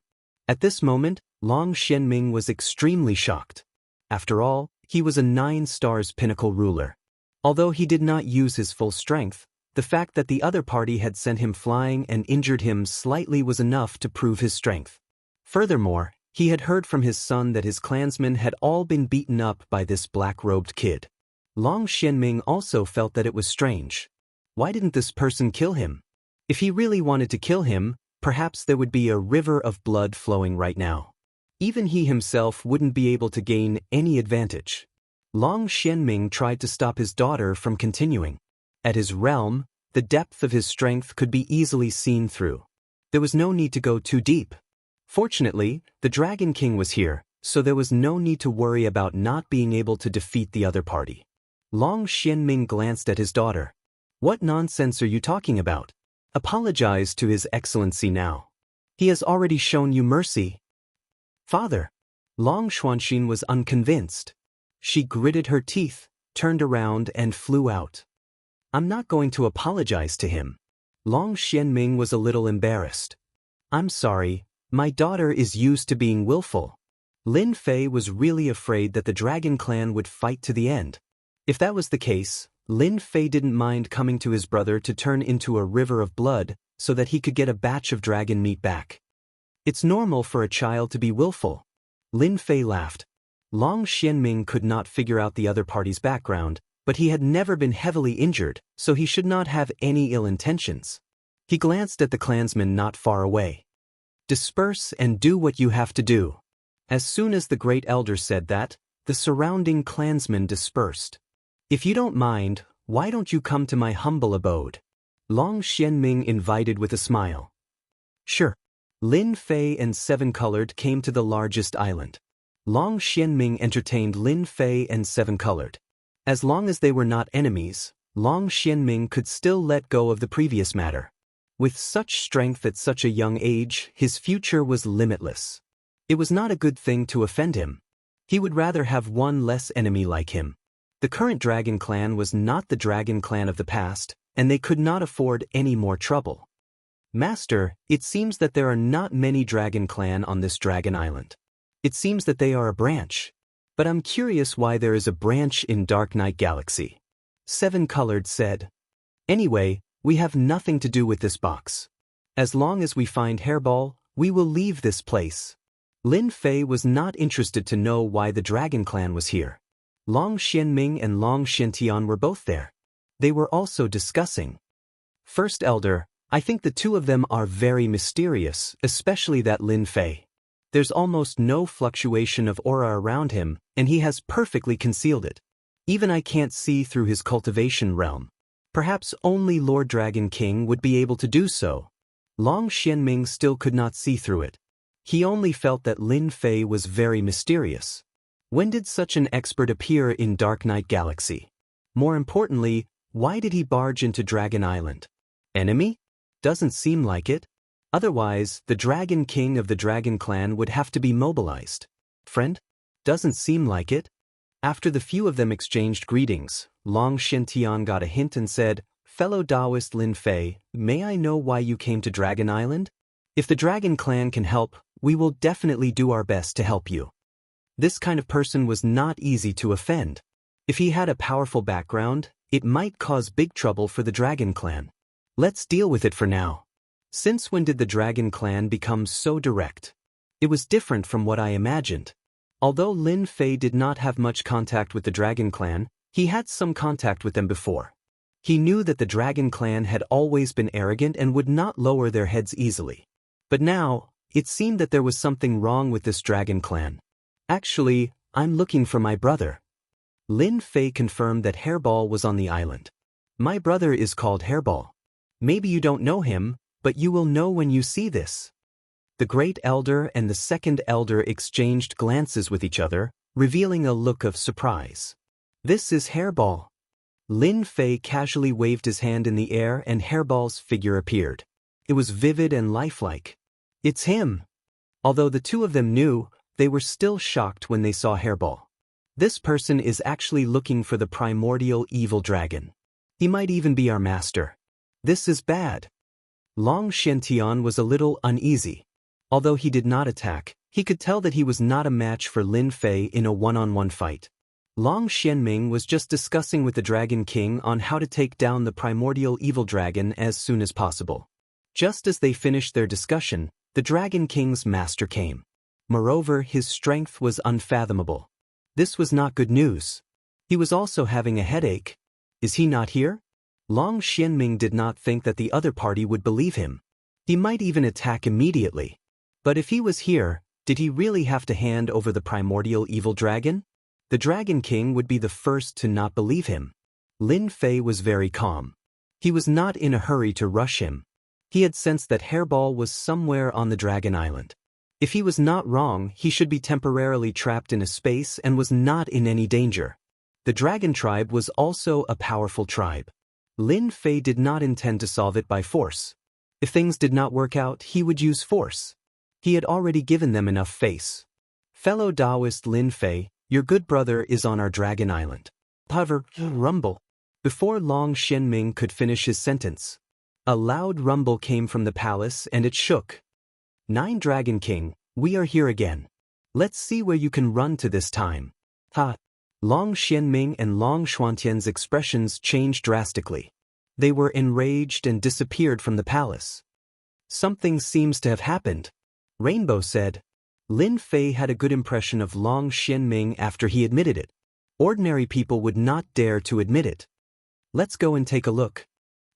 At this moment, Long Xianming was extremely shocked. After all, he was a 9-stars pinnacle ruler. Although he did not use his full strength, the fact that the other party had sent him flying and injured him slightly was enough to prove his strength. Furthermore, he had heard from his son that his clansmen had all been beaten up by this black-robed kid. Long Xianming also felt that it was strange. Why didn't this person kill him? If he really wanted to kill him, perhaps there would be a river of blood flowing right now. Even he himself wouldn't be able to gain any advantage. Long Xianming tried to stop his daughter from continuing. At his realm, the depth of his strength could be easily seen through. There was no need to go too deep. Fortunately, the Dragon King was here, so there was no need to worry about not being able to defeat the other party. Long Xianming glanced at his daughter. What nonsense are you talking about? Apologize to His Excellency now. He has already shown you mercy. Father. Long Xuanxin was unconvinced. She gritted her teeth, turned around and flew out. I'm not going to apologize to him. Long Xianming was a little embarrassed. I'm sorry, my daughter is used to being willful. Lin Fei was really afraid that the dragon clan would fight to the end. If that was the case, Lin Fei didn't mind coming to his brother to turn into a river of blood so that he could get a batch of dragon meat back. It's normal for a child to be willful. Lin Fei laughed. Long Xianming could not figure out the other party's background, but he had never been heavily injured, so he should not have any ill intentions. He glanced at the clansmen not far away. Disperse and do what you have to do. As soon as the great elder said that, the surrounding clansmen dispersed. If you don't mind, why don't you come to my humble abode? Long Xianming invited with a smile. Sure. Lin Fei and Seven Colored came to the largest island. Long Xianming entertained Lin Fei and Seven Colored. As long as they were not enemies, Long Xianming could still let go of the previous matter. With such strength at such a young age, his future was limitless. It was not a good thing to offend him. He would rather have one less enemy like him. The current dragon clan was not the dragon clan of the past, and they could not afford any more trouble. Master, it seems that there are not many dragon clan on this dragon island. It seems that they are a branch. But I'm curious why there is a branch in Dark Knight Galaxy. Seven Colored said. Anyway, we have nothing to do with this box. As long as we find Hairball, we will leave this place. Lin Fei was not interested to know why the dragon clan was here. Long Xianming and Long Xiantian were both there. They were also discussing. First Elder, I think the two of them are very mysterious, especially that Lin Fei. There's almost no fluctuation of aura around him, and he has perfectly concealed it. Even I can't see through his cultivation realm. Perhaps only Lord Dragon King would be able to do so. Long Xianming still could not see through it. He only felt that Lin Fei was very mysterious. When did such an expert appear in Dark Knight Galaxy? More importantly, why did he barge into Dragon Island? Enemy? Doesn't seem like it. Otherwise, the Dragon King of the Dragon Clan would have to be mobilized. Friend? Doesn't seem like it. After the few of them exchanged greetings, Long Xiantian got a hint and said, Fellow Taoist Lin Fei, may I know why you came to Dragon Island? If the Dragon Clan can help, we will definitely do our best to help you. This kind of person was not easy to offend. If he had a powerful background, it might cause big trouble for the Dragon Clan. Let's deal with it for now. Since when did the Dragon Clan become so direct? It was different from what I imagined. Although Lin Fei did not have much contact with the Dragon Clan, he had some contact with them before. He knew that the Dragon Clan had always been arrogant and would not lower their heads easily. But now, it seemed that there was something wrong with this Dragon Clan. Actually, I'm looking for my brother. Lin Fei confirmed that Hairball was on the island. My brother is called Hairball. Maybe you don't know him, but you will know when you see this. The Great Elder and the Second Elder exchanged glances with each other, revealing a look of surprise. This is Hairball. Lin Fei casually waved his hand in the air and Hairball's figure appeared. It was vivid and lifelike. It's him. Although the two of them knew, they were still shocked when they saw Hairball. This person is actually looking for the primordial evil dragon. He might even be our master. This is bad. Long Xiantian was a little uneasy. Although he did not attack, he could tell that he was not a match for Lin Fei in a one-on-one fight. Long Xianming was just discussing with the Dragon King on how to take down the primordial evil dragon as soon as possible. Just as they finished their discussion, the Dragon King's master came. Moreover, his strength was unfathomable. This was not good news. He was also having a headache. Is he not here? Long Xianming did not think that the other party would believe him. He might even attack immediately. But if he was here, did he really have to hand over the primordial evil dragon? The Dragon King would be the first to not believe him. Lin Fei was very calm. He was not in a hurry to rush him. He had sensed that Hairball was somewhere on the Dragon Island. If he was not wrong, he should be temporarily trapped in a space and was not in any danger. The Dragon Tribe was also a powerful tribe. Lin Fei did not intend to solve it by force. If things did not work out, he would use force. He had already given them enough face. Fellow Taoist Lin Fei, Your good brother is on our dragon island. However, rumble. Before Long Xianming could finish his sentence, a loud rumble came from the palace and it shook. 9 Dragon King, we are here again. Let's see where you can run to this time. Ha! Long Xianming and Long Xuantian's expressions changed drastically. They were enraged and disappeared from the palace. Something seems to have happened, Rainbow said. Lin Fei had a good impression of Long Xianming after he admitted it. Ordinary people would not dare to admit it. Let's go and take a look.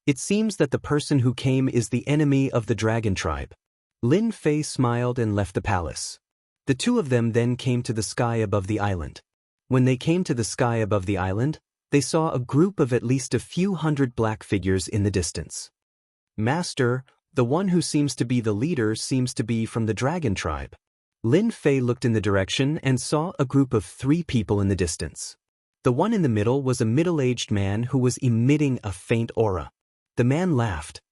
It seems that the person who came is the enemy of the dragon tribe. Lin Fei smiled and left the palace. The two of them then came to the sky above the island. When they came to the sky above the island, they saw a group of at least a few hundred black figures in the distance. Master, the one who seems to be the leader seems to be from the dragon tribe. Lin Fei looked in the direction and saw a group of 3 people in the distance. The one in the middle was a middle-aged man who was emitting a faint aura. The man laughed.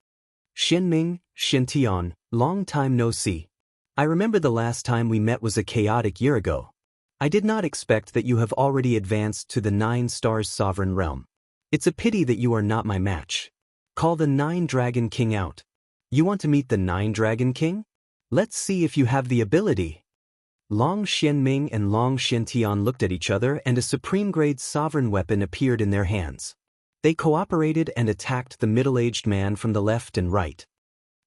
Xianming, Xiantian, long time no see. I remember the last time we met was a chaotic year ago. I did not expect that you have already advanced to the 9 stars sovereign realm. It's a pity that you are not my match. Call the 9 Dragon King out. You want to meet the 9 Dragon King? Let's see if you have the ability. Long Xianming and Long Xiantian looked at each other and a supreme-grade sovereign weapon appeared in their hands. They cooperated and attacked the middle-aged man from the left and right.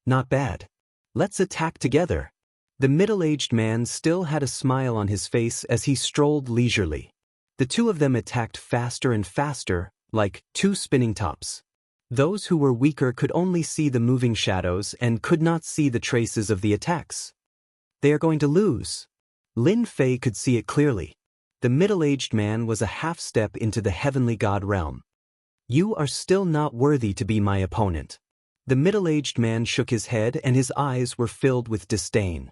Not bad. Let's attack together. The middle-aged man still had a smile on his face as he strolled leisurely. The two of them attacked faster and faster, like 2 spinning tops. Those who were weaker could only see the moving shadows and could not see the traces of the attacks. They are going to lose. Lin Fei could see it clearly. The middle-aged man was a half-step into the heavenly god realm. You are still not worthy to be my opponent. The middle-aged man shook his head and his eyes were filled with disdain.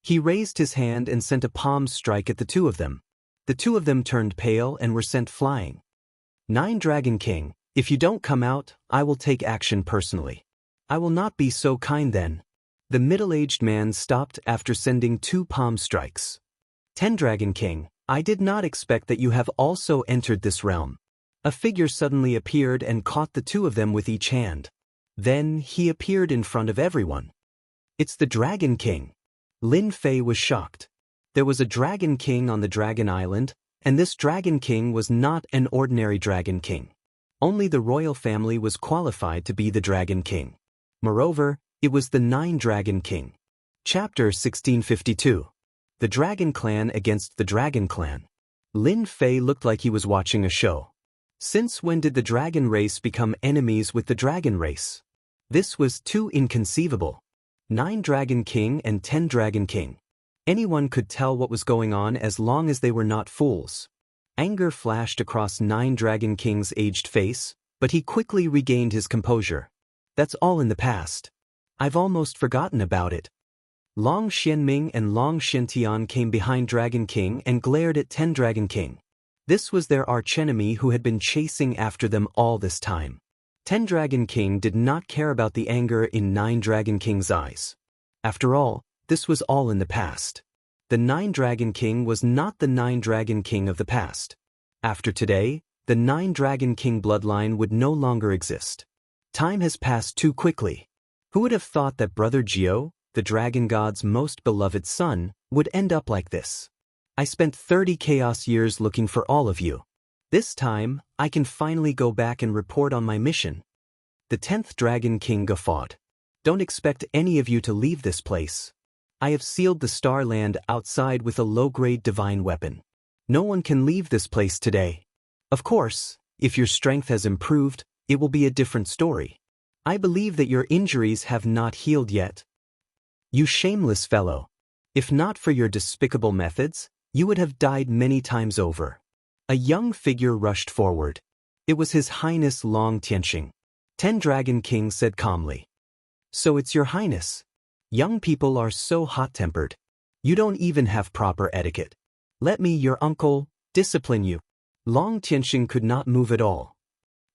He raised his hand and sent a palm strike at the two of them. The two of them turned pale and were sent flying. 9 Dragon King, if you don't come out, I will take action personally. I will not be so kind then. The middle-aged man stopped after sending 2 palm strikes. 10 Dragon King, I did not expect that you have also entered this realm. A figure suddenly appeared and caught the two of them with each hand. Then he appeared in front of everyone. It's the Dragon King. Lin Fei was shocked. There was a Dragon King on the Dragon Island, and this Dragon King was not an ordinary Dragon King. Only the royal family was qualified to be the Dragon King. Moreover, it was the 9 Dragon King. Chapter 1652. The Dragon Clan against the Dragon Clan. Lin Fei looked like he was watching a show. Since when did the dragon race become enemies with the dragon race? This was too inconceivable. 9 Dragon King and 10 Dragon King. Anyone could tell what was going on as long as they were not fools. Anger flashed across 9 Dragon King's aged face, but he quickly regained his composure. That's all in the past. I've almost forgotten about it. Long Xianming and Long Xiantian came behind Dragon King and glared at 10 Dragon King. This was their archenemy who had been chasing after them all this time. 10 Dragon King did not care about the anger in 9 Dragon King's eyes. After all, this was all in the past. The 9 Dragon King was not the 9 Dragon King of the past. After today, the 9 Dragon King bloodline would no longer exist. Time has passed too quickly. Who would have thought that Brother Jiao, the dragon god's most beloved son, would end up like this? I spent 30 chaos years looking for all of you. This time, I can finally go back and report on my mission. The 10th Dragon King guffawed. Don't expect any of you to leave this place. I have sealed the Star Land outside with a low-grade divine weapon. No one can leave this place today. Of course, if your strength has improved, it will be a different story. I believe that your injuries have not healed yet. You shameless fellow. If not for your despicable methods, you would have died many times over. A young figure rushed forward. It was His Highness Long Tianxing. 10 Dragon King said calmly. So it's your highness. Young people are so hot-tempered. You don't even have proper etiquette. Let me, your uncle, discipline you. Long Tianxing could not move at all.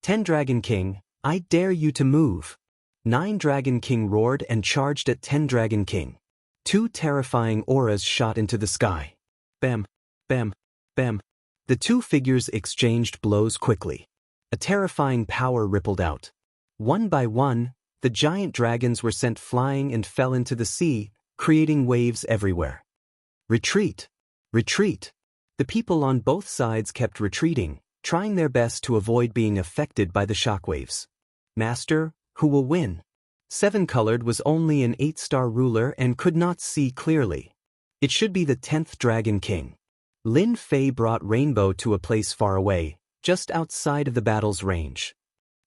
10 Dragon King, I dare you to move. 9 Dragon King roared and charged at 10 Dragon King. 2 terrifying auras shot into the sky. Bam, bam, Bam! The two figures exchanged blows quickly. A terrifying power rippled out. One by one, the giant dragons were sent flying and fell into the sea, creating waves everywhere. Retreat! Retreat! The people on both sides kept retreating, trying their best to avoid being affected by the shockwaves. Master, who will win? Seven-colored was only an 8-star ruler and could not see clearly. It should be the 10th Dragon King. Lin Fei brought Rainbow to a place far away, just outside of the battle's range.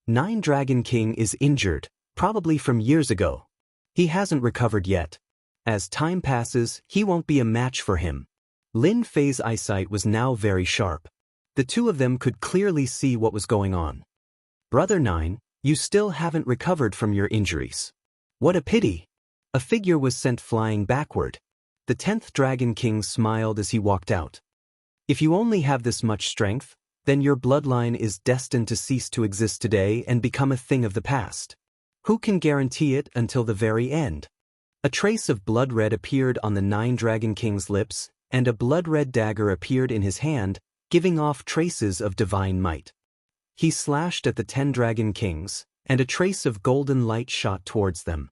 9 Dragon King is injured, probably from years ago. He hasn't recovered yet. As time passes, he won't be a match for him. Lin Fei's eyesight was now very sharp. The two of them could clearly see what was going on. Brother 9, you still haven't recovered from your injuries. What a pity! A figure was sent flying backward. The 10th Dragon King smiled as he walked out. If you only have this much strength, then your bloodline is destined to cease to exist today and become a thing of the past. Who can guarantee it until the very end? A trace of blood red appeared on the 9 Dragon King's lips, and a blood-red dagger appeared in his hand, giving off traces of divine might. He slashed at the 10 Dragon Kings, and a trace of golden light shot towards them.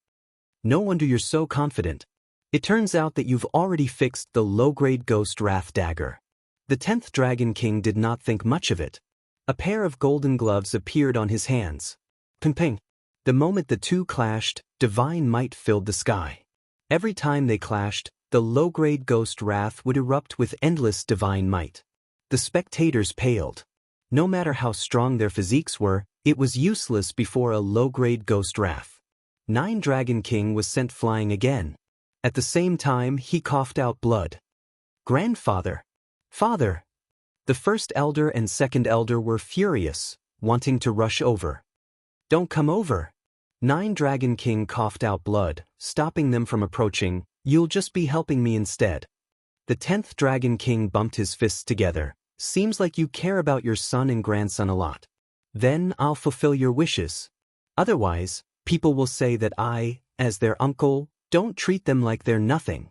No wonder you're so confident. It turns out that you've already fixed the low-grade Ghost Wrath dagger. The 10th Dragon King did not think much of it. A pair of golden gloves appeared on his hands. Ping-ping. The moment the two clashed, divine might filled the sky. Every time they clashed, the low-grade Ghost Wrath would erupt with endless divine might. The spectators paled. No matter how strong their physiques were, it was useless before a low-grade Ghost Wrath. 9 Dragon King was sent flying again. At the same time, he coughed out blood. Grandfather! Father! The first elder and second elder were furious, wanting to rush over. Don't come over! 9 Dragon King coughed out blood, stopping them from approaching. You'll just be helping me instead. The 10th Dragon King bumped his fists together. Seems like you care about your son and grandson a lot. Then I'll fulfill your wishes. Otherwise, people will say that I, as their uncle, don't treat them like they're nothing.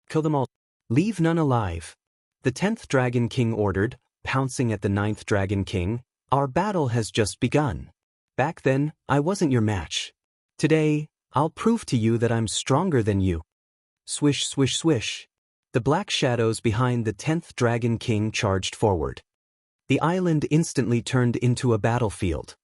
Kill them all. Leave none alive. The 10th Dragon King ordered, pouncing at the 9th Dragon King. Our battle has just begun. Back then, I wasn't your match. Today, I'll prove to you that I'm stronger than you. Swish, swish, swish. The black shadows behind the 10th Dragon King charged forward. The island instantly turned into a battlefield.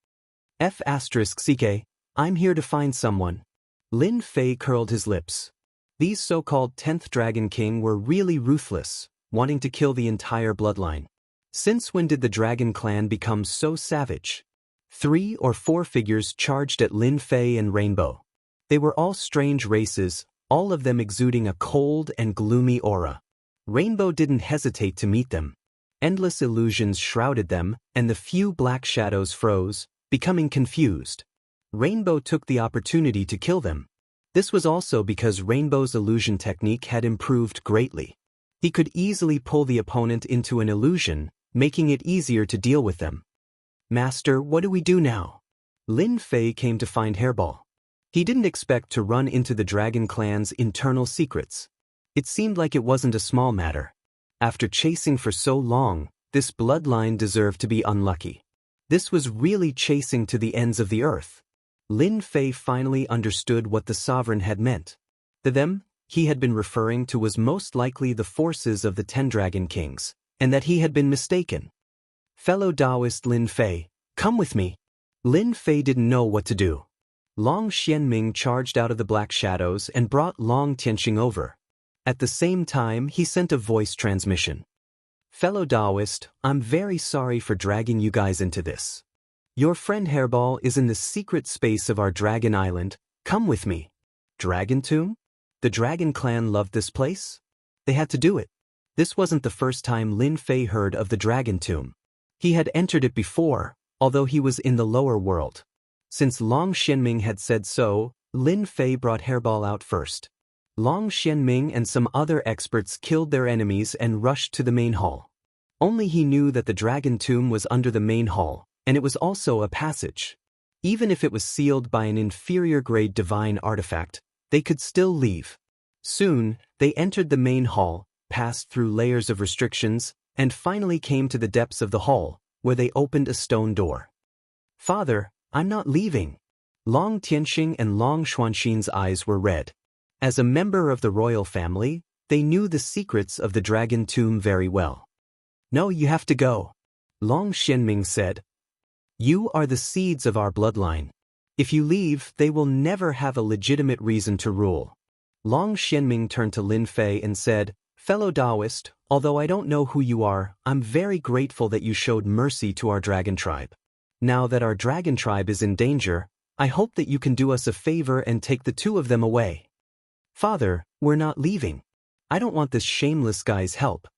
F***CK, I'm here to find someone. Lin Fei curled his lips. These so-called 10th Dragon King were really ruthless, wanting to kill the entire bloodline. Since when did the Dragon Clan become so savage? 3 or 4 figures charged at Lin Fei and Rainbow. They were all strange races, all of them exuding a cold and gloomy aura. Rainbow didn't hesitate to meet them. Endless illusions shrouded them, and the few black shadows froze, becoming confused. Rainbow took the opportunity to kill them. This was also because Rainbow's illusion technique had improved greatly. He could easily pull the opponent into an illusion, making it easier to deal with them. Master, what do we do now? Lin Fei came to find Hairball. He didn't expect to run into the Dragon Clan's internal secrets. It seemed like it wasn't a small matter. After chasing for so long, this bloodline deserved to be unlucky. This was really chasing to the ends of the earth. Lin Fei finally understood what the sovereign had meant. The them he had been referring to was most likely the forces of the 10 Dragon Kings, and that he had been mistaken. Fellow Taoist Lin Fei, come with me. Lin Fei didn't know what to do. Long Xianming charged out of the black shadows and brought Long Tianxing over. At the same time, he sent a voice transmission. Fellow Taoist, I'm very sorry for dragging you guys into this. Your friend Hairball is in the secret space of our Dragon Island. Come with me. Dragon Tomb? The Dragon Clan loved this place? They had to do it. This wasn't the first time Lin Fei heard of the Dragon Tomb. He had entered it before, although he was in the lower world. Since Long Xianming had said so, Lin Fei brought Hairball out first. Long Xianming and some other experts killed their enemies and rushed to the main hall. Only he knew that the Dragon Tomb was under the main hall, and it was also a passage. Even if it was sealed by an inferior-grade divine artifact, they could still leave. Soon, they entered the main hall, passed through layers of restrictions, and finally came to the depths of the hall, where they opened a stone door. "Father, I'm not leaving." Long Tianxing and Long Xuanxin's eyes were red. As a member of the royal family, they knew the secrets of the dragon tomb very well. "No, you have to go," Long Xianming said. "You are the seeds of our bloodline. If you leave, they will never have a legitimate reason to rule." Long Xianming turned to Lin Fei and said, "Fellow Taoist, although I don't know who you are, I'm very grateful that you showed mercy to our dragon tribe. Now that our dragon tribe is in danger, I hope that you can do us a favor and take the two of them away." "Father, we're not leaving. I don't want this shameless guy's help."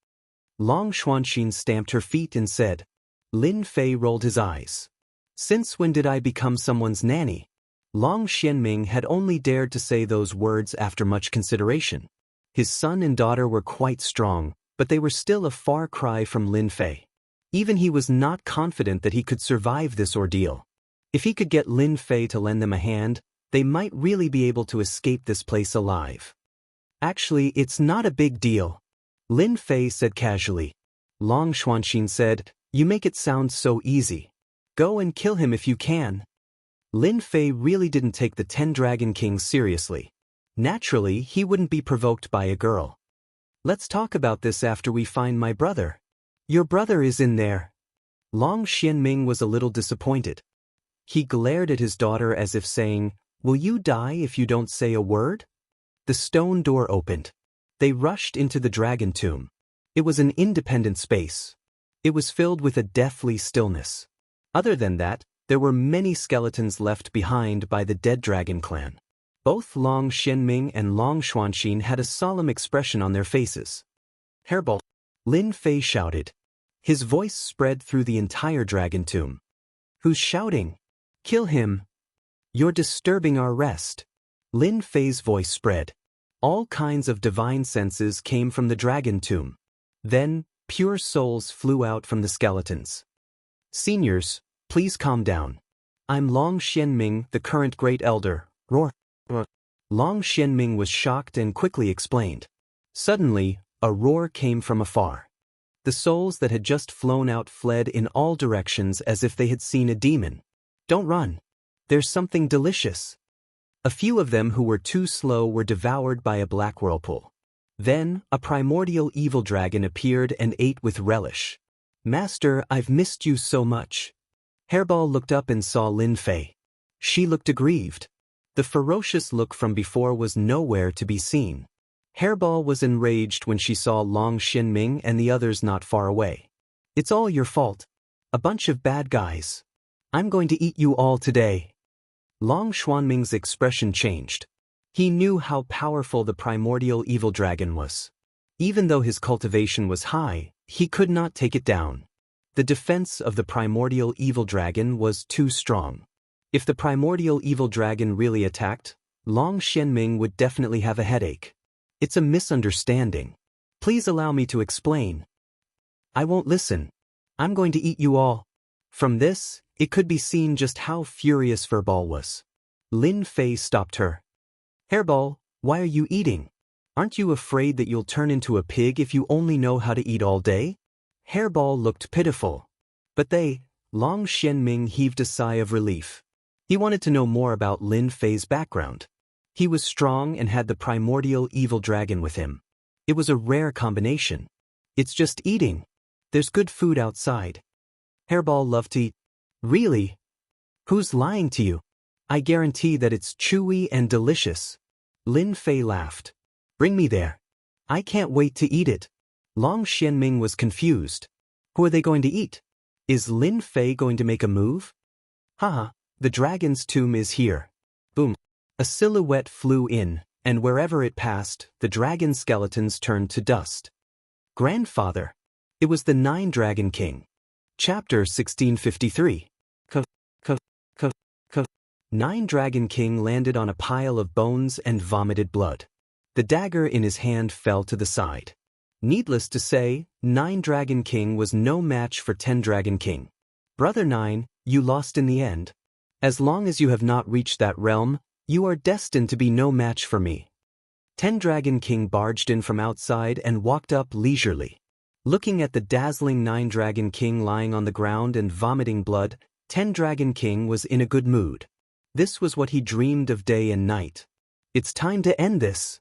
Long Xuanxin stamped her feet and said. Lin Fei rolled his eyes. "Since when did I become someone's nanny?" Long Xianming had only dared to say those words after much consideration. His son and daughter were quite strong, but they were still a far cry from Lin Fei. Even he was not confident that he could survive this ordeal. If he could get Lin Fei to lend them a hand, they might really be able to escape this place alive. "Actually, it's not a big deal," Lin Fei said casually. Long Xuanxin said, "You make it sound so easy. Go and kill him if you can." Lin Fei really didn't take the 10 Dragon Kings seriously. Naturally, he wouldn't be provoked by a girl. "Let's talk about this after we find my brother." "Your brother is in there." Long Xianming was a little disappointed. He glared at his daughter as if saying, "Will you die if you don't say a word?" The stone door opened. They rushed into the dragon tomb. It was an independent space. It was filled with a deathly stillness. Other than that, there were many skeletons left behind by the dead dragon clan. Both Long Xianming and Long Xuanxin had a solemn expression on their faces. "Hairball!" Lin Fei shouted. His voice spread through the entire dragon tomb. "Who's shouting? Kill him! You're disturbing our rest." Lin Fei's voice spread. All kinds of divine senses came from the dragon tomb. Then, pure souls flew out from the skeletons. "Seniors, please calm down. I'm Long Xianming, the current Great Elder." Roar. Long Xianming was shocked and quickly explained. Suddenly, a roar came from afar. The souls that had just flown out fled in all directions as if they had seen a demon. "Don't run. There's something delicious." A few of them who were too slow were devoured by a black whirlpool. Then, a primordial evil dragon appeared and ate with relish. "Master, I've missed you so much." Hairball looked up and saw Lin Fei. She looked aggrieved. The ferocious look from before was nowhere to be seen. Hairball was enraged when she saw Long Xianming and the others not far away. "It's all your fault. A bunch of bad guys. I'm going to eat you all today." Long Xuanming's expression changed. He knew how powerful the primordial evil dragon was. Even though his cultivation was high, he could not take it down. The defense of the primordial evil dragon was too strong. If the primordial evil dragon really attacked, Long Xianming would definitely have a headache. "It's a misunderstanding. Please allow me to explain." "I won't listen. I'm going to eat you all." From this, it could be seen just how furious Hairball was. Lin Fei stopped her. "Hairball, why are you eating? Aren't you afraid that you'll turn into a pig if you only know how to eat all day?" Hairball looked pitiful. But Long Xianming heaved a sigh of relief. He wanted to know more about Lin Fei's background. He was strong and had the primordial evil dragon with him. It was a rare combination. "It's just eating. There's good food outside." Hairball loved to eat. "Really? Who's lying to you? I guarantee that it's chewy and delicious." Lin Fei laughed. "Bring me there. I can't wait to eat it." Long Xianming was confused. Who are they going to eat? Is Lin Fei going to make a move? "Haha, the dragon's tomb is here." Boom. A silhouette flew in, and wherever it passed, the dragon skeletons turned to dust. "Grandfather." It was the 9 Dragon King. Chapter 1653. 9 Dragon King landed on a pile of bones and vomited blood. The dagger in his hand fell to the side. Needless to say, 9 Dragon King was no match for 10 Dragon King. "Brother 9, you lost in the end. As long as you have not reached that realm, you are destined to be no match for me." 10 Dragon King barged in from outside and walked up leisurely. Looking at the dazzling 9-Dragon King lying on the ground and vomiting blood, 10-Dragon King was in a good mood. This was what he dreamed of day and night. It's time to end this.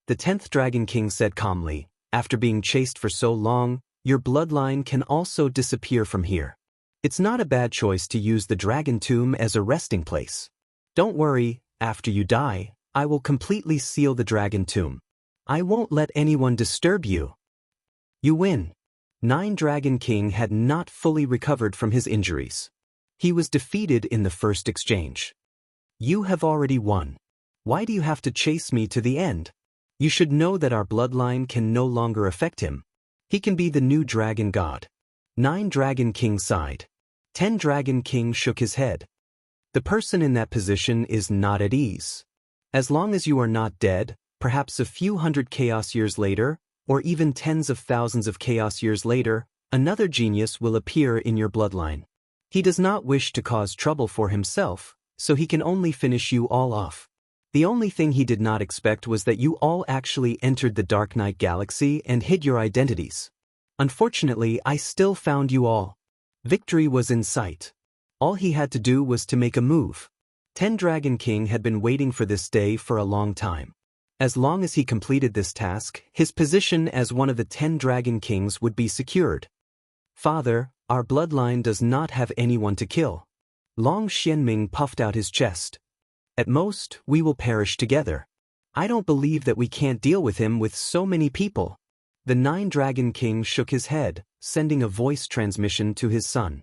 The 10th Dragon King said calmly, after being chased for so long, your bloodline can also disappear from here. It's not a bad choice to use the Dragon Tomb as a resting place. Don't worry, after you die, I will completely seal the Dragon Tomb. I won't let anyone disturb you. You win. 9-Dragon King had not fully recovered from his injuries. He was defeated in the first exchange. You have already won. Why do you have to chase me to the end? You should know that our bloodline can no longer affect him. He can be the new dragon god. 9-Dragon King sighed. 10-Dragon King shook his head. The person in that position is not at ease. As long as you are not dead, perhaps a few hundred chaos years later, or even tens of thousands of chaos years later, another genius will appear in your bloodline. He does not wish to cause trouble for himself, so he can only finish you all off. The only thing he did not expect was that you all actually entered the Dark Knight Galaxy and hid your identities. Unfortunately, I still found you all. Victory was in sight. All he had to do was to make a move. 10-Dragon King had been waiting for this day for a long time. As long as he completed this task, his position as one of the 10-Dragon Kings would be secured. Father, our bloodline does not have anyone to kill. Long Xianming puffed out his chest. At most, we will perish together. I don't believe that we can't deal with him with so many people. The 9-Dragon King shook his head, sending a voice transmission to his son.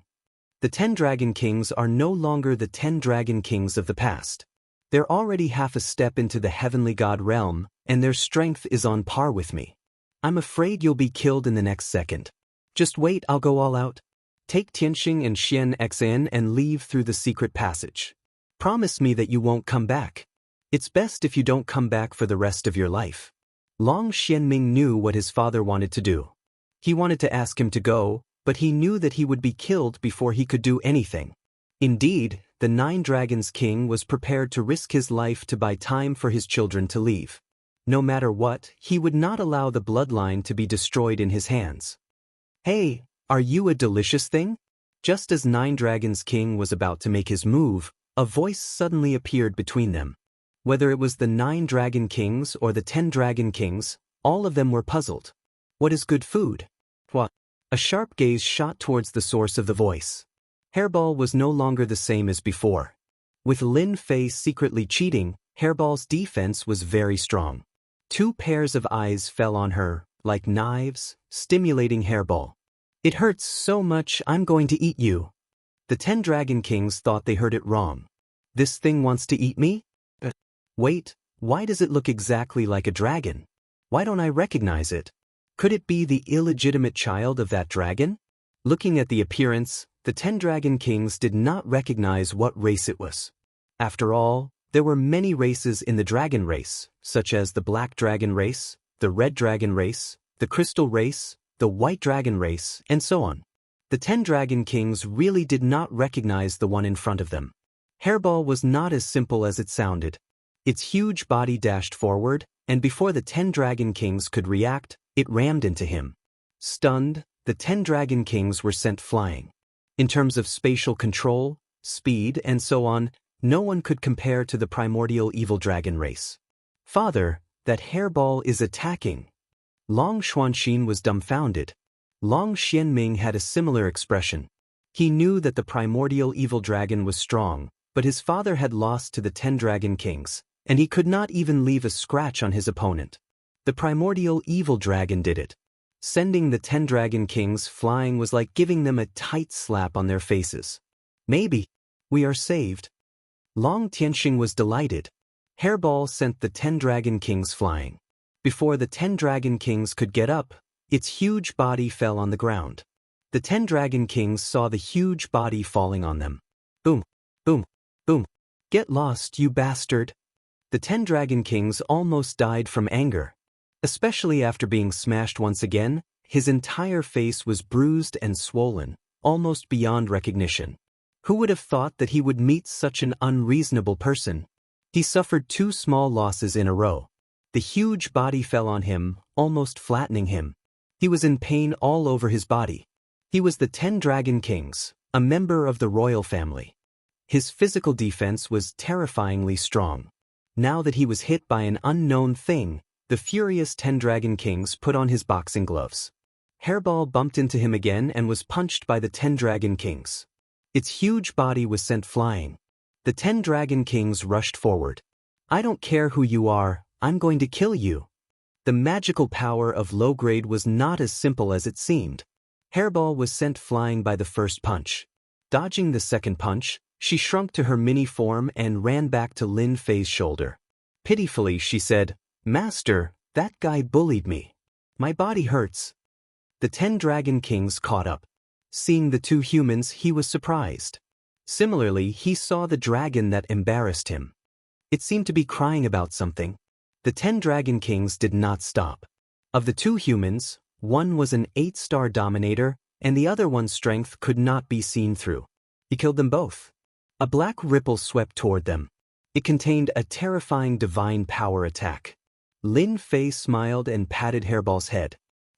The 10-Dragon Kings are no longer the 10-Dragon Kings of the past. They're already half a step into the heavenly god realm, and their strength is on par with me. I'm afraid you'll be killed in the next second. Just wait, I'll go all out. Take Tianxing and Xian Xin and leave through the secret passage. Promise me that you won't come back. It's best if you don't come back for the rest of your life. Long Xianming knew what his father wanted to do. He wanted to ask him to go, but he knew that he would be killed before he could do anything. Indeed, the 9 Dragons King was prepared to risk his life to buy time for his children to leave. No matter what, he would not allow the bloodline to be destroyed in his hands. Hey, are you a delicious thing? Just as 9 Dragons King was about to make his move, a voice suddenly appeared between them. Whether it was the 9 Dragon Kings or the 10 Dragon Kings, all of them were puzzled. What is good food? What? A sharp gaze shot towards the source of the voice. Hairball was no longer the same as before. With Lin Fei secretly cheating, Hairball's defense was very strong. 2 pairs of eyes fell on her, like knives, stimulating Hairball. It hurts so much, I'm going to eat you. The 10 Dragon Kings thought they heard it wrong. This thing wants to eat me? Wait, why does it look exactly like a dragon? Why don't I recognize it? Could it be the illegitimate child of that dragon? Looking at the appearance, the 10 Dragon Kings did not recognize what race it was. After all, there were many races in the dragon race, such as the black dragon race, the red dragon race, the crystal race, the white dragon race, and so on. The 10 Dragon Kings really did not recognize the one in front of them. Hairball was not as simple as it sounded. Its huge body dashed forward, and before the 10 Dragon Kings could react, it rammed into him. Stunned, the 10 Dragon Kings were sent flying. In terms of spatial control, speed, and so on, no one could compare to the primordial evil dragon race. Father, that Hairball is attacking. Long Xuanxin was dumbfounded. Long Xianming had a similar expression. He knew that the primordial evil dragon was strong, but his father had lost to the 10 Dragon Kings, and he could not even leave a scratch on his opponent. The primordial evil dragon did it. Sending the 10 Dragon Kings flying was like giving them a tight slap on their faces. Maybe. We are saved. Long Tianxing was delighted. Hairball sent the 10 Dragon Kings flying. Before the 10 Dragon Kings could get up, its huge body fell on the ground. The 10 Dragon Kings saw the huge body falling on them. Boom, boom, boom. Get lost, you bastard. The 10 Dragon Kings almost died from anger. Especially after being smashed once again, his entire face was bruised and swollen, almost beyond recognition. Who would have thought that he would meet such an unreasonable person? He suffered 2 small losses in a row. The huge body fell on him, almost flattening him. He was in pain all over his body. He was the 10 Dragon Kings, a member of the royal family. His physical defense was terrifyingly strong. Now that he was hit by an unknown thing, the furious 10 Dragon Kings put on his boxing gloves. Hairball bumped into him again and was punched by the 10 Dragon Kings. Its huge body was sent flying. The 10 Dragon Kings rushed forward. "I don't care who you are, I'm going to kill you." The magical power of low grade was not as simple as it seemed. Hairball was sent flying by the first punch. Dodging the second punch, she shrunk to her mini form and ran back to Lin Fei's shoulder. Pitifully, she said, "Master, that guy bullied me. My body hurts." The 10 Dragon Kings caught up. Seeing the two humans, he was surprised. Similarly, he saw the dragon that embarrassed him. It seemed to be crying about something. The 10 Dragon Kings did not stop. Of the two humans, one was an 8-star dominator, and the other one's strength could not be seen through. He killed them both. A black ripple swept toward them. It contained a terrifying divine power attack. Lin Fei smiled and patted Hairball's head.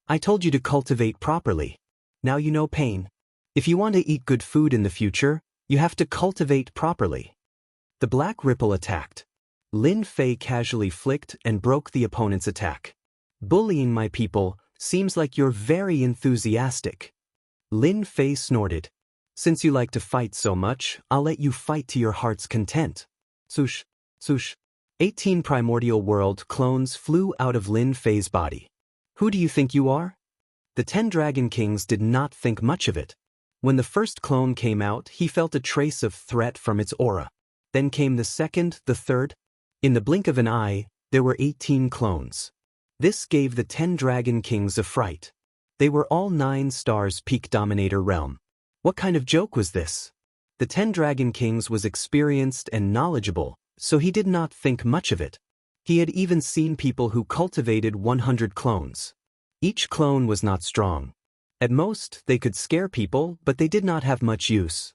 "I told you to cultivate properly. Now you know pain. If you want to eat good food in the future, you have to cultivate properly." The black ripple attacked. Lin Fei casually flicked and broke the opponent's attack. "Bullying my people, seems like you're very enthusiastic." Lin Fei snorted. "Since you like to fight so much, I'll let you fight to your heart's content." Swoosh, swoosh. 18 primordial world clones flew out of Lin Fei's body. "Who do you think you are?" The 10 Dragon Kings did not think much of it. When the first clone came out, he felt a trace of threat from its aura. Then came the second, the third. In the blink of an eye, there were 18 clones. This gave the 10 Dragon Kings a fright. They were all 9 stars peak dominator realm. What kind of joke was this? The 10 Dragon Kings was experienced and knowledgeable, so he did not think much of it. He had even seen people who cultivated 100 clones. Each clone was not strong. At most, they could scare people, but they did not have much use.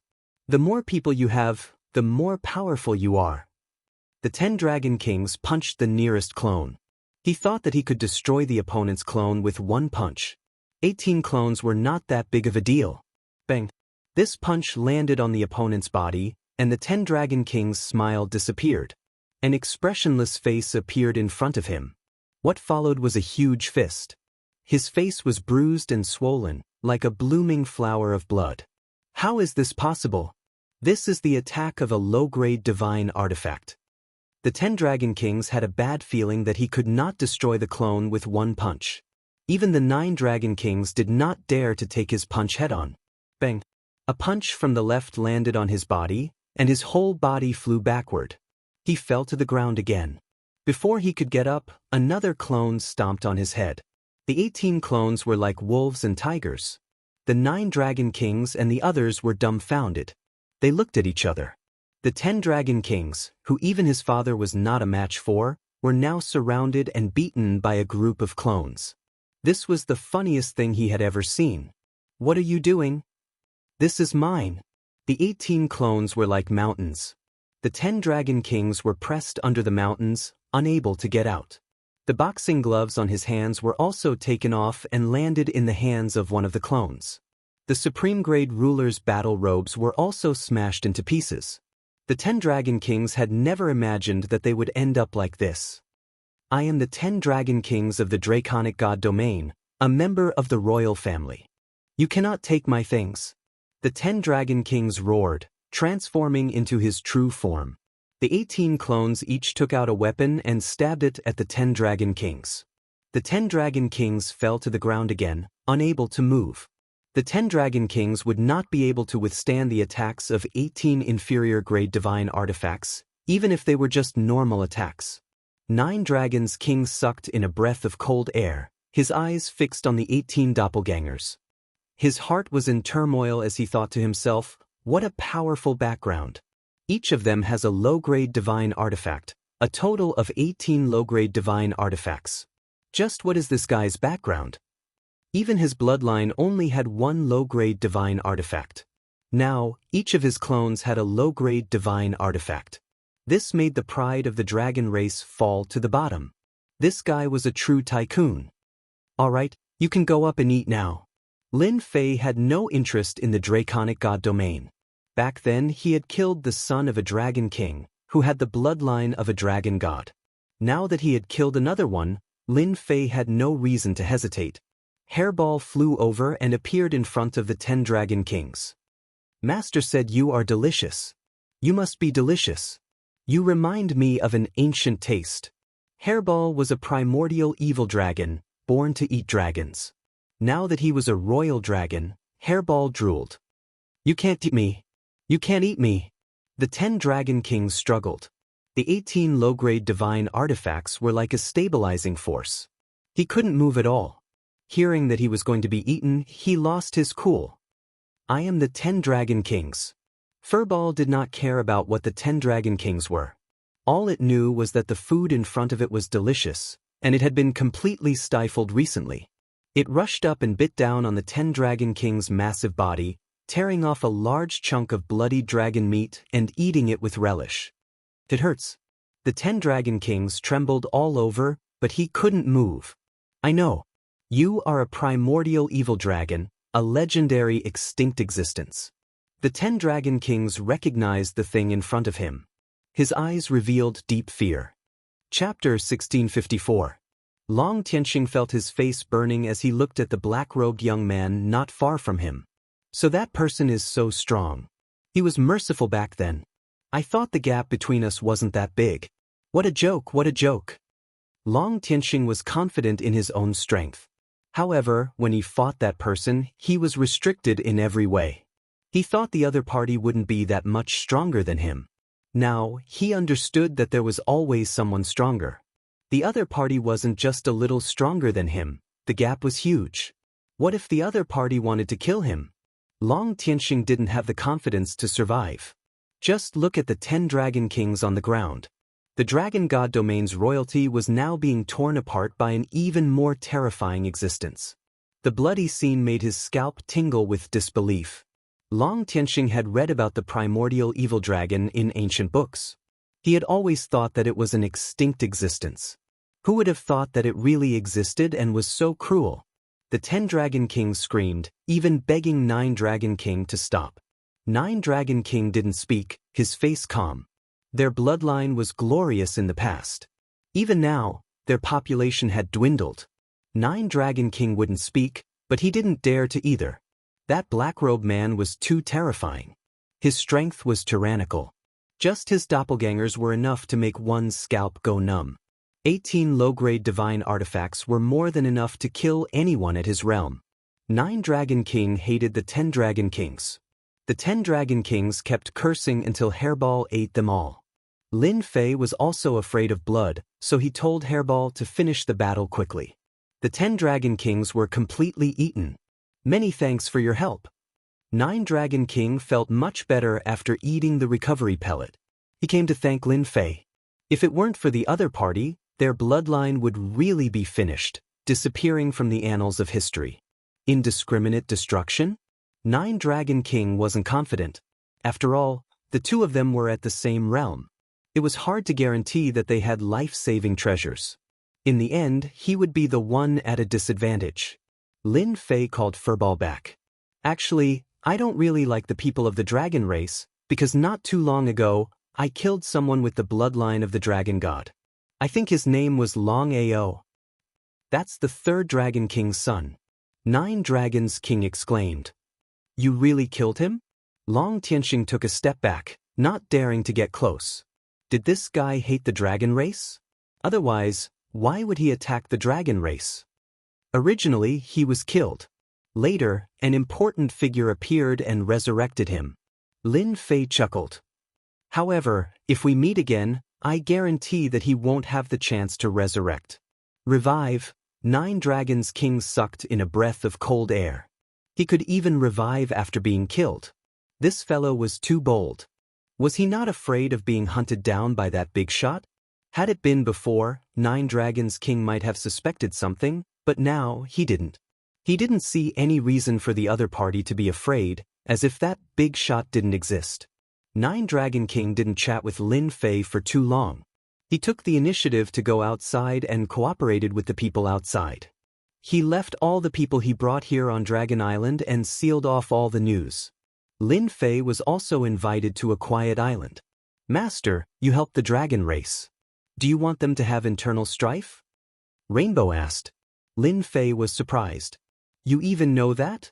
The more people you have, the more powerful you are. The 10 Dragon Kings punched the nearest clone. He thought that he could destroy the opponent's clone with one punch. 18 clones were not that big of a deal. Bang! This punch landed on the opponent's body, and the 10 Dragon King's smile disappeared. An expressionless face appeared in front of him. What followed was a huge fist. His face was bruised and swollen, like a blooming flower of blood. How is this possible? This is the attack of a low-grade divine artifact. The 10 Dragon Kings had a bad feeling that he could not destroy the clone with one punch. Even the 9 Dragon Kings did not dare to take his punch head-on. Bang! A punch from the left landed on his body, and his whole body flew backward. He fell to the ground again. Before he could get up, another clone stomped on his head. The 18 clones were like wolves and tigers. The 9 Dragon Kings and the others were dumbfounded. They looked at each other. The 10 Dragon Kings, who even his father was not a match for, were now surrounded and beaten by a group of clones. This was the funniest thing he had ever seen. "What are you doing?" "This is mine." The 18 clones were like mountains. The 10 Dragon Kings were pressed under the mountains, unable to get out. The boxing gloves on his hands were also taken off and landed in the hands of one of the clones. The Supreme Grade Ruler's battle robes were also smashed into pieces. The 10 Dragon Kings had never imagined that they would end up like this. "I am the 10 Dragon Kings of the Draconic God Domain, a member of the royal family. You cannot take my things." The 10 Dragon Kings roared, transforming into his true form. The 18 clones each took out a weapon and stabbed it at the 10 Dragon Kings. The 10 Dragon Kings fell to the ground again, unable to move. The 10 Dragon Kings would not be able to withstand the attacks of 18 inferior grade divine artifacts, even if they were just normal attacks. 9 Dragons King sucked in a breath of cold air, his eyes fixed on the 18 doppelgangers. His heart was in turmoil as he thought to himself, what a powerful background. Each of them has a low-grade divine artifact, a total of 18 low-grade divine artifacts. Just what is this guy's background? Even his bloodline only had one low-grade divine artifact. Now, each of his clones had a low-grade divine artifact. This made the pride of the dragon race fall to the bottom. This guy was a true tycoon. Alright, You can go up and eat now. Lin Fei had no interest in the draconic god domain. Back then he had killed the son of a dragon king, who had the bloodline of a dragon god. Now that he had killed another one, Lin Fei had no reason to hesitate. Hairball flew over and appeared in front of the 10 dragon kings. Master said you are delicious. You must be delicious. You remind me of an ancient taste. Hairball was a primordial evil dragon, born to eat dragons. Now that he was a royal dragon, Hairball drooled. You can't eat me. You can't eat me. The 10 dragon kings struggled. The 18 low-grade divine artifacts were like a stabilizing force. He couldn't move at all. Hearing that he was going to be eaten, he lost his cool. I am the 10 dragon kings. Furball did not care about what the 10 dragon kings were. All it knew was that the food in front of it was delicious, and it had been completely stifled recently. It rushed up and bit down on the 10 dragon kings' massive body, tearing off a large chunk of bloody dragon meat and eating it with relish. It hurts. The 10 dragon kings trembled all over, but he couldn't move. I know. You are a primordial evil dragon, a legendary extinct existence. The 10 dragon kings recognized the thing in front of him. His eyes revealed deep fear. Chapter 1654. Long Tianxing felt his face burning as he looked at the black-robed young man not far from him. So that person is so strong. He was merciful back then. I thought the gap between us wasn't that big. What a joke, what a joke. Long Tianxing was confident in his own strength. However, when he fought that person, he was restricted in every way. He thought the other party wouldn't be that much stronger than him. Now, he understood that there was always someone stronger. The other party wasn't just a little stronger than him, the gap was huge. What if the other party wanted to kill him? Long Tianxing didn't have the confidence to survive. Just look at the 10 dragon kings on the ground. The dragon god domain's royalty was now being torn apart by an even more terrifying existence. The bloody scene made his scalp tingle with disbelief. Long Tianxing had read about the primordial evil dragon in ancient books. He had always thought that it was an extinct existence. Who would have thought that it really existed and was so cruel? The 10 dragon kings screamed, even begging 9 dragon king to stop. 9 dragon king didn't speak, his face calm. Their bloodline was glorious in the past. Even now, their population had dwindled. 9 dragon king wouldn't speak, but he didn't dare to either. That black-robed man was too terrifying. His strength was tyrannical. Just his doppelgangers were enough to make one's scalp go numb. 18 low-grade divine artifacts were more than enough to kill anyone at his realm. 9 dragon king hated the 10 dragon kings. The 10 dragon kings kept cursing until Hairball ate them all. Lin Fei was also afraid of blood, so he told Hairball to finish the battle quickly. The 10 dragon kings were completely eaten. Many thanks for your help. 9 dragon king felt much better after eating the recovery pellet. He came to thank Lin Fei. If it weren't for the other party, their bloodline would really be finished, disappearing from the annals of history. Indiscriminate destruction? 9 dragon king wasn't confident. After all, the two of them were at the same realm. It was hard to guarantee that they had life-saving treasures. In the end, he would be the one at a disadvantage. Lin Fei called Furball back. Actually, I don't really like the people of the dragon race, because not too long ago, I killed someone with the bloodline of the dragon god. I think his name was Long Ao. That's the 3rd dragon king's son. 9 dragons king exclaimed. You really killed him? Long Tianxing took a step back, not daring to get close. Did this guy hate the dragon race? Otherwise, why would he attack the dragon race? Originally, he was killed. Later, an important figure appeared and resurrected him. Lin Fei chuckled. However, if we meet again, I guarantee that he won't have the chance to resurrect. Revive. 9 dragons king sucked in a breath of cold air. He could even revive after being killed. This fellow was too bold. Was he not afraid of being hunted down by that big shot? Had it been before, 9 dragons king might have suspected something, but now he didn't. He didn't see any reason for the other party to be afraid, as if that big shot didn't exist. 9 dragon king didn't chat with Lin Fei for too long. He took the initiative to go outside and cooperated with the people outside. He left all the people he brought here on Dragon Island and sealed off all the news. Lin Fei was also invited to a quiet island. Master, you helped the dragon race. Do you want them to have internal strife? Rainbow asked. Lin Fei was surprised. You even know that?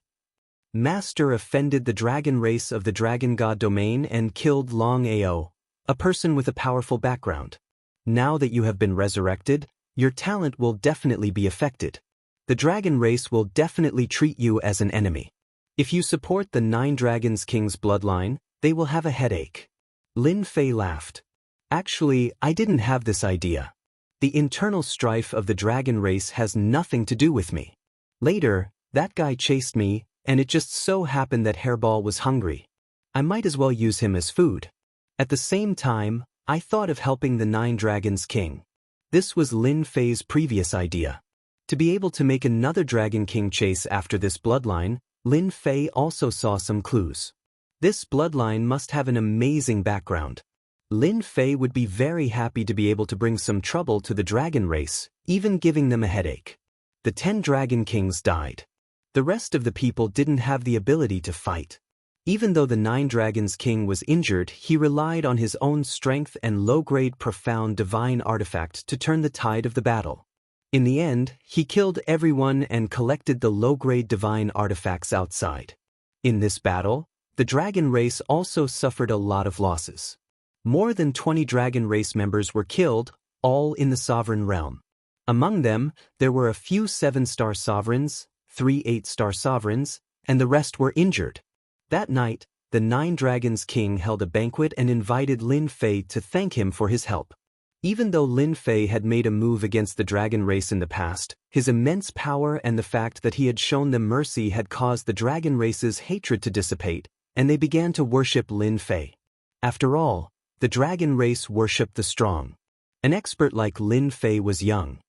Master offended the dragon race of the dragon god domain and killed Long Ao, a person with a powerful background. Now that you have been resurrected, your talent will definitely be affected. The dragon race will definitely treat you as an enemy. If you support the 9 Dragons King's bloodline, they will have a headache. Lin Fei laughed. Actually, I didn't have this idea. The internal strife of the dragon race has nothing to do with me. Later, that guy chased me, and it just so happened that Hairball was hungry. I might as well use him as food. At the same time, I thought of helping the 9 Dragons King. This was Lin Fei's previous idea. To be able to make another Dragon King chase after this bloodline, Lin Fei also saw some clues. This bloodline must have an amazing background. Lin Fei would be very happy to be able to bring some trouble to the dragon race, even giving them a headache. The 10 Dragon Kings died. The rest of the people didn't have the ability to fight. Even though the 9 Dragons King was injured, he relied on his own strength and low-grade profound divine artifact to turn the tide of the battle. In the end, he killed everyone and collected the low-grade divine artifacts outside. In this battle, the dragon race also suffered a lot of losses. More than 20 dragon race members were killed, all in the sovereign realm. Among them, there were a few 7-star sovereigns, 3 8-star sovereigns, and the rest were injured. That night, the 9 Dragons King held a banquet and invited Lin Fei to thank him for his help. Even though Lin Fei had made a move against the dragon race in the past, his immense power and the fact that he had shown them mercy had caused the dragon race's hatred to dissipate, and they began to worship Lin Fei. After all, the dragon race worshipped the strong. An expert like Lin Fei was young.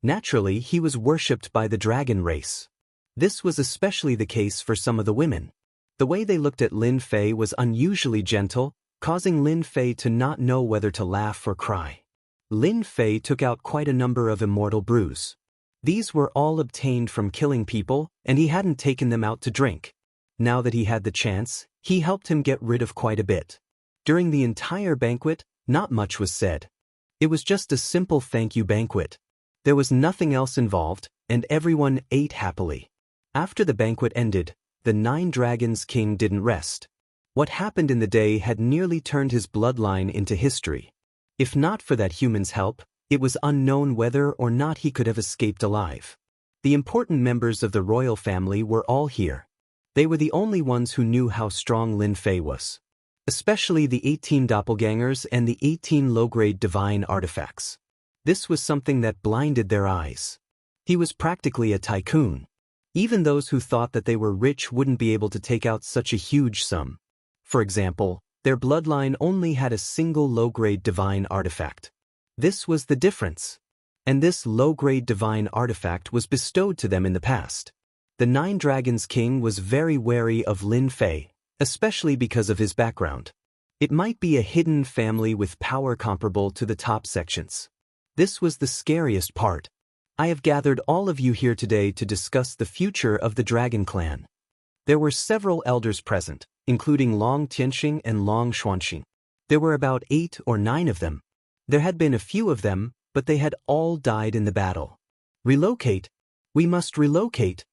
Naturally, he was worshipped by the dragon race. This was especially the case for some of the women. The way they looked at Lin Fei was unusually gentle, causing Lin Fei to not know whether to laugh or cry. Lin Fei took out quite a number of immortal brews. These were all obtained from killing people, and he hadn't taken them out to drink. Now that he had the chance, he helped him get rid of quite a bit. During the entire banquet, not much was said. It was just a simple thank you banquet. There was nothing else involved, and everyone ate happily. After the banquet ended, the 9 Dragons King didn't rest. What happened in the day had nearly turned his bloodline into history. If not for that human's help, it was unknown whether or not he could have escaped alive. The important members of the royal family were all here. They were the only ones who knew how strong Lin Fei was. Especially the 18 doppelgangers and the 18 low-grade divine artifacts. This was something that blinded their eyes. He was practically a tycoon. Even those who thought that they were rich wouldn't be able to take out such a huge sum. For example, their bloodline only had a single low-grade divine artifact. This was the difference. And this low-grade divine artifact was bestowed to them in the past. The 9 Dragons King was very wary of Lin Fei, especially because of his background. It might be a hidden family with power comparable to the top sections. This was the scariest part. I have gathered all of you here today to discuss the future of the Dragon Clan. There were several elders present, including Long Tianxing and Long Xuanxing. There were about 8 or 9 of them. There had been a few of them, but they had all died in the battle. Relocate? We must relocate.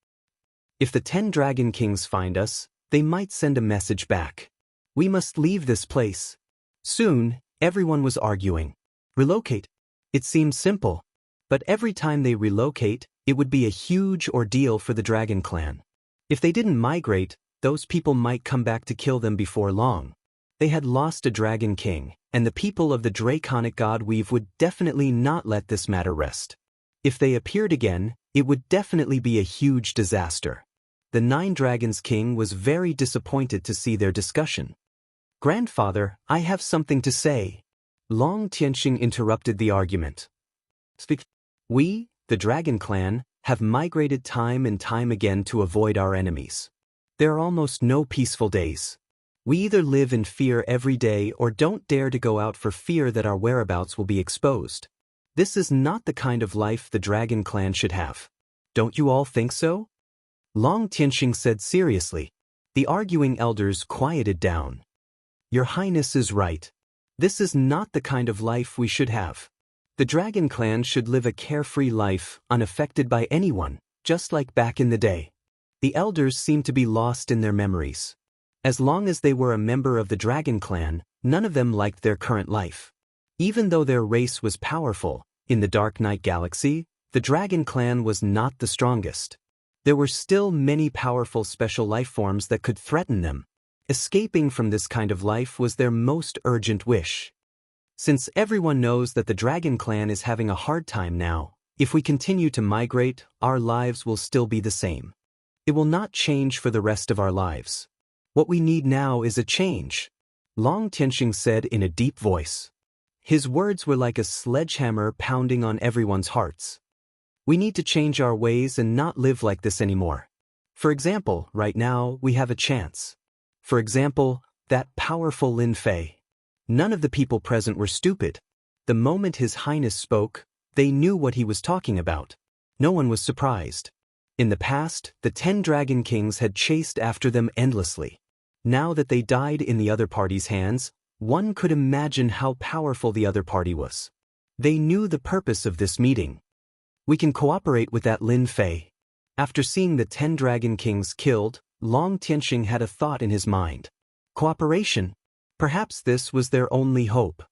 If the 10 Dragon Kings find us, they might send a message back. We must leave this place. Soon, everyone was arguing. Relocate. It seemed simple. But every time they relocate, it would be a huge ordeal for the Dragon Clan. If they didn't migrate, those people might come back to kill them before long. They had lost a Dragon King, and the people of the Draconic Godweave would definitely not let this matter rest. If they appeared again, it would definitely be a huge disaster. The 9 Dragons King was very disappointed to see their discussion. Grandfather, I have something to say. Long Tianxing interrupted the argument. Speak. We, the Dragon Clan, have migrated time and time again to avoid our enemies. There are almost no peaceful days. We either live in fear every day or don't dare to go out for fear that our whereabouts will be exposed. This is not the kind of life the Dragon Clan should have. Don't you all think so? Long Tianxing said seriously. The arguing elders quieted down. Your Highness is right. This is not the kind of life we should have. The Dragon Clan should live a carefree life, unaffected by anyone, just like back in the day. The elders seemed to be lost in their memories. As long as they were a member of the Dragon Clan, none of them liked their current life. Even though their race was powerful, in the Dark Knight Galaxy, the Dragon Clan was not the strongest. There were still many powerful special life forms that could threaten them. Escaping from this kind of life was their most urgent wish. Since everyone knows that the Dragon Clan is having a hard time now, if we continue to migrate, our lives will still be the same. It will not change for the rest of our lives. What we need now is a change, Long Tianxing said in a deep voice. His words were like a sledgehammer pounding on everyone's hearts. We need to change our ways and not live like this anymore. For example, right now, we have a chance. For example, that powerful Lin Fei. None of the people present were stupid. The moment His Highness spoke, they knew what he was talking about. No one was surprised. In the past, the 10 Dragon Kings had chased after them endlessly. Now that they died in the other party's hands, one could imagine how powerful the other party was. They knew the purpose of this meeting. We can cooperate with that Lin Fei. After seeing the 10 Dragon Kings killed, Long Tianxing had a thought in his mind. Cooperation? Perhaps this was their only hope.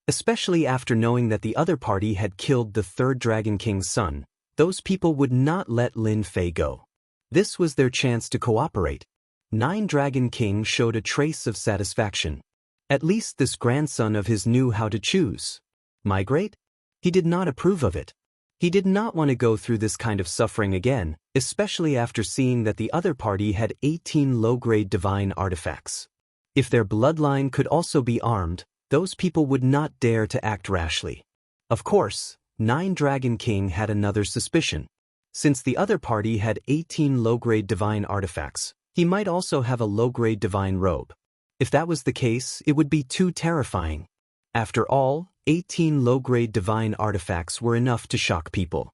Especially after knowing that the other party had killed the 3rd Dragon King's son, those people would not let Lin Fei go. This was their chance to cooperate. 9 Dragon King showed a trace of satisfaction. At least this grandson of his knew how to choose. Migrate? He did not approve of it. He did not want to go through this kind of suffering again, especially after seeing that the other party had 18 low-grade divine artifacts. If their bloodline could also be armed, those people would not dare to act rashly. Of course, 9 Dragon King had another suspicion. Since the other party had 18 low-grade divine artifacts, he might also have a low-grade divine robe. If that was the case, it would be too terrifying. After all, 18 low-grade divine artifacts were enough to shock people.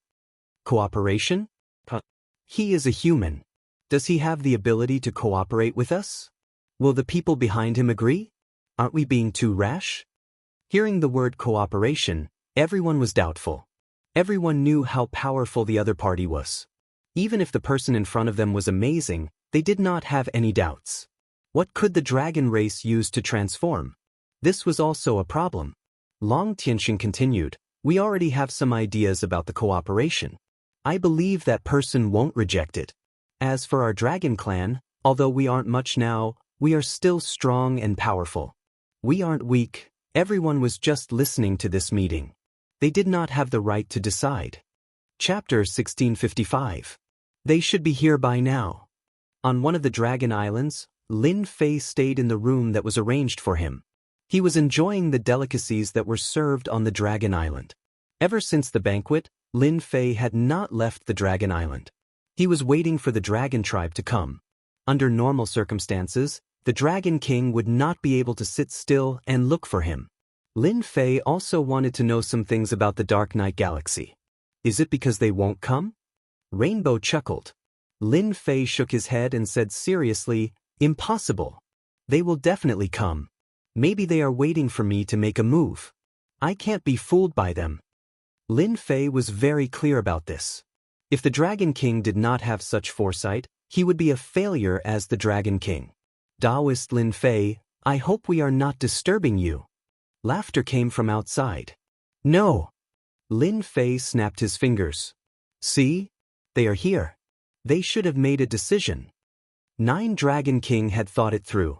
Cooperation? He is a human. Does he have the ability to cooperate with us? Will the people behind him agree? Aren't we being too rash? Hearing the word cooperation, everyone was doubtful. Everyone knew how powerful the other party was. Even if the person in front of them was amazing, they did not have any doubts. What could the dragon race use to transform? This was also a problem. Long Tianxing continued, we already have some ideas about the cooperation. I believe that person won't reject it. As for our Dragon Clan, although we aren't much now, we are still strong and powerful. We aren't weak. Everyone was just listening to this meeting. They did not have the right to decide. Chapter 1655. They should be here by now. On one of the Dragon Islands, Lin Fei stayed in the room that was arranged for him. He was enjoying the delicacies that were served on the Dragon Island. Ever since the banquet, Lin Fei had not left the Dragon Island. He was waiting for the Dragon tribe to come. Under normal circumstances, the Dragon King would not be able to sit still and look for him. Lin Fei also wanted to know some things about the Dark Knight Galaxy. Is it because they won't come? Rainbow chuckled. Lin Fei shook his head and said seriously, impossible. They will definitely come. Maybe they are waiting for me to make a move. I can't be fooled by them. Lin Fei was very clear about this. If the Dragon King did not have such foresight, he would be a failure as the Dragon King. Taoist Lin Fei, I hope we are not disturbing you. Laughter came from outside. No. Lin Fei snapped his fingers. See? They are here. They should have made a decision. 9 Dragon King had thought it through.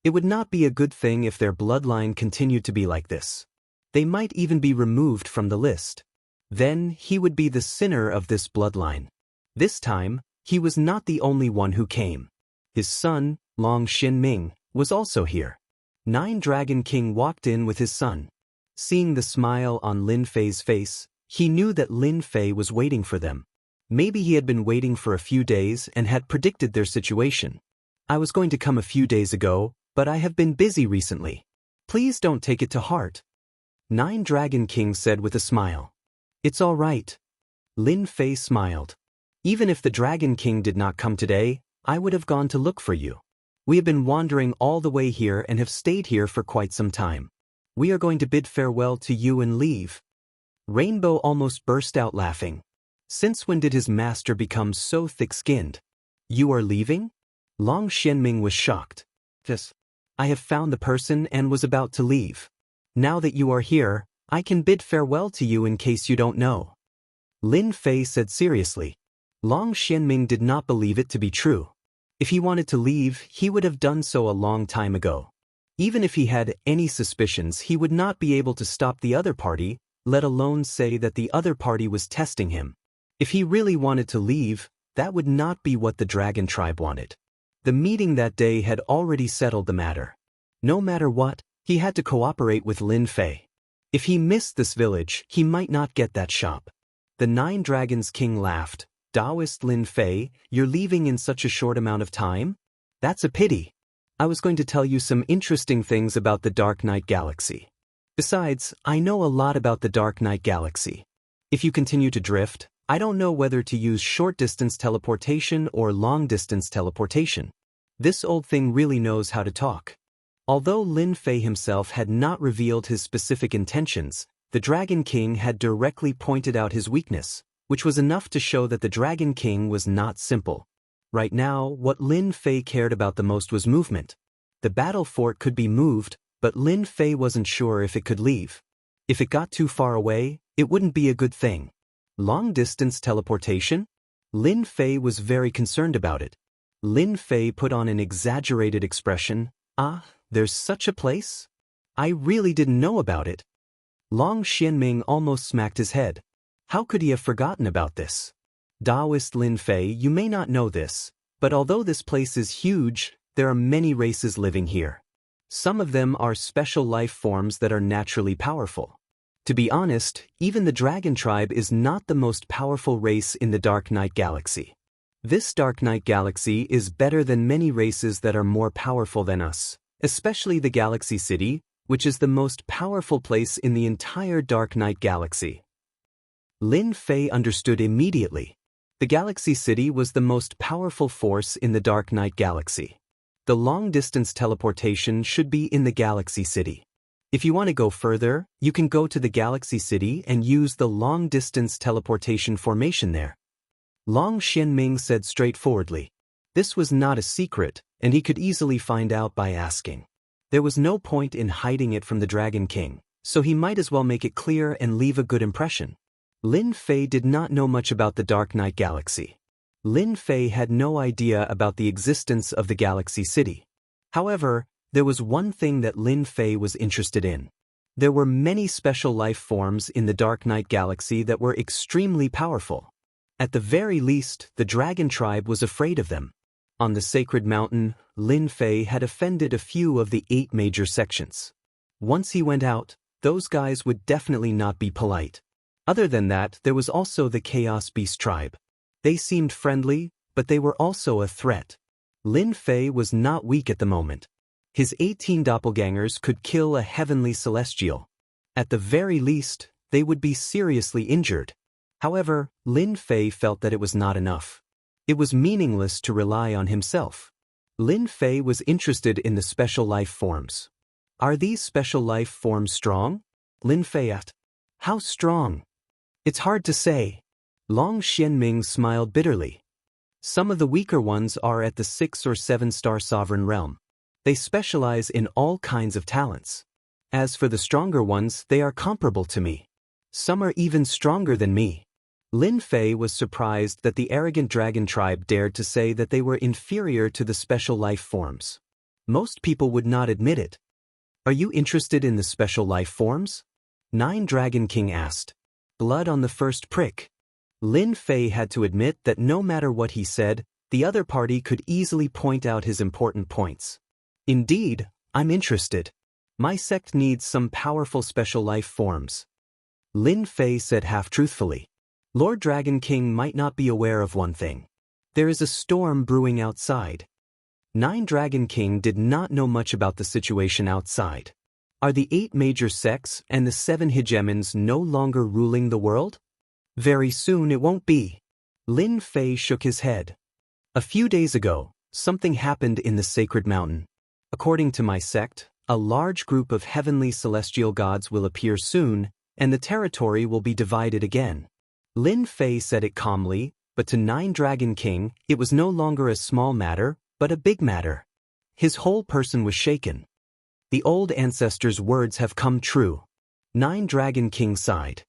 It would not be a good thing if their bloodline continued to be like this. They might even be removed from the list. Then he would be the sinner of this bloodline. This time, he was not the only one who came. His son, Long Xinming, was also here. 9 Dragon King walked in with his son. Seeing the smile on Lin Fei's face, he knew that Lin Fei was waiting for them. Maybe he had been waiting for a few days and had predicted their situation. I was going to come a few days ago, but I have been busy recently. Please don't take it to heart. 9 Dragon King said with a smile. It's all right. Lin Fei smiled. Even if the Dragon King did not come today, I would have gone to look for you. We have been wandering all the way here and have stayed here for quite some time. We are going to bid farewell to you and leave." Rainbow almost burst out laughing. Since when did his master become so thick-skinned? "You are leaving?" Long Xianming was shocked. "Yes. I have found the person and was about to leave. Now that you are here, I can bid farewell to you in case you don't know." Lin Fei said seriously. Long Xianming did not believe it to be true. If he wanted to leave, he would have done so a long time ago. Even if he had any suspicions, he would not be able to stop the other party, let alone say that the other party was testing him. If he really wanted to leave, that would not be what the Dragon Tribe wanted. The meeting that day had already settled the matter. No matter what, he had to cooperate with Lin Fei. If he missed this village, he might not get that shop. The Nine Dragons King laughed. "Taoist Lin Fei, you're leaving in such a short amount of time? That's a pity. I was going to tell you some interesting things about the Dark Knight Galaxy. Besides, I know a lot about the Dark Knight Galaxy. If you continue to drift, I don't know whether to use short-distance teleportation or long-distance teleportation. This old thing really knows how to talk." Although Lin Fei himself had not revealed his specific intentions, the Dragon King had directly pointed out his weakness, which was enough to show that the Dragon King was not simple. Right now, what Lin Fei cared about the most was movement. The battle fort could be moved, but Lin Fei wasn't sure if it could leave. If it got too far away, it wouldn't be a good thing. Long-distance teleportation? Lin Fei was very concerned about it. Lin Fei put on an exaggerated expression. "Ah, there's such a place? I really didn't know about it." Long Xianming almost smacked his head. How could he have forgotten about this? Taoist Lin Fei, you may not know this, but although this place is huge, there are many races living here. Some of them are special life forms that are naturally powerful. To be honest, even the Dragon Tribe is not the most powerful race in the Dark Knight Galaxy. This Dark Knight Galaxy is better than many races that are more powerful than us, especially the Galaxy City, which is the most powerful place in the entire Dark Knight Galaxy. Lin Fei understood immediately. The Galaxy City was the most powerful force in the Dark Knight Galaxy. The long-distance teleportation should be in the Galaxy City. If you want to go further, you can go to the Galaxy City and use the long-distance teleportation formation there. Long Xianming said straightforwardly. This was not a secret, and he could easily find out by asking. There was no point in hiding it from the Dragon King, so he might as well make it clear and leave a good impression. Lin Fei did not know much about the Dark Knight Galaxy. Lin Fei had no idea about the existence of the Galaxy City. However, there was one thing that Lin Fei was interested in. There were many special life forms in the Dark Knight Galaxy that were extremely powerful. At the very least, the Dragon Tribe was afraid of them. On the Sacred Mountain, Lin Fei had offended a few of the 8 major sections. Once he went out, those guys would definitely not be polite. Other than that, there was also the Chaos Beast Tribe. They seemed friendly, but they were also a threat. Lin Fei was not weak at the moment. His 18 doppelgangers could kill a heavenly celestial. At the very least, they would be seriously injured. However, Lin Fei felt that it was not enough. It was meaningless to rely on himself. Lin Fei was interested in the special life forms. Are these special life forms strong? Lin Fei asked. How strong? It's hard to say. Long Xianming smiled bitterly. Some of the weaker ones are at the 6 or 7-star sovereign realm. They specialize in all kinds of talents. As for the stronger ones, they are comparable to me. Some are even stronger than me. Lin Fei was surprised that the arrogant Dragon Tribe dared to say that they were inferior to the special life forms. Most people would not admit it. Are you interested in the special life forms? Nine Dragon King asked. Blood on the first prick. Lin Fei had to admit that no matter what he said, the other party could easily point out his important points. Indeed, I'm interested. My sect needs some powerful special life forms. Lin Fei said half-truthfully. Lord Dragon King might not be aware of one thing. There is a storm brewing outside. Nine Dragon King did not know much about the situation outside. Are the 8 major sects and the 7 hegemons no longer ruling the world? Very soon it won't be. Lin Fei shook his head. A few days ago, something happened in the sacred mountain. According to my sect, a large group of heavenly celestial gods will appear soon, and the territory will be divided again. Lin Fei said it calmly, but to Nine Dragon King, it was no longer a small matter, but a big matter. His whole person was shaken. The old ancestors' words have come true. Nine Dragon King sighed.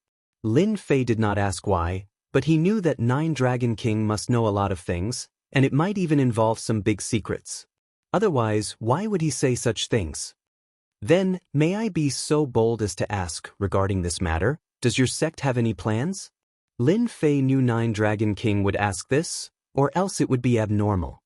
Lin Fei did not ask why, but he knew that Nine Dragon King must know a lot of things, and it might even involve some big secrets. Otherwise, why would he say such things? Then, may I be so bold as to ask, regarding this matter, does your sect have any plans? Lin Fei knew Nine Dragon King would ask this, or else it would be abnormal.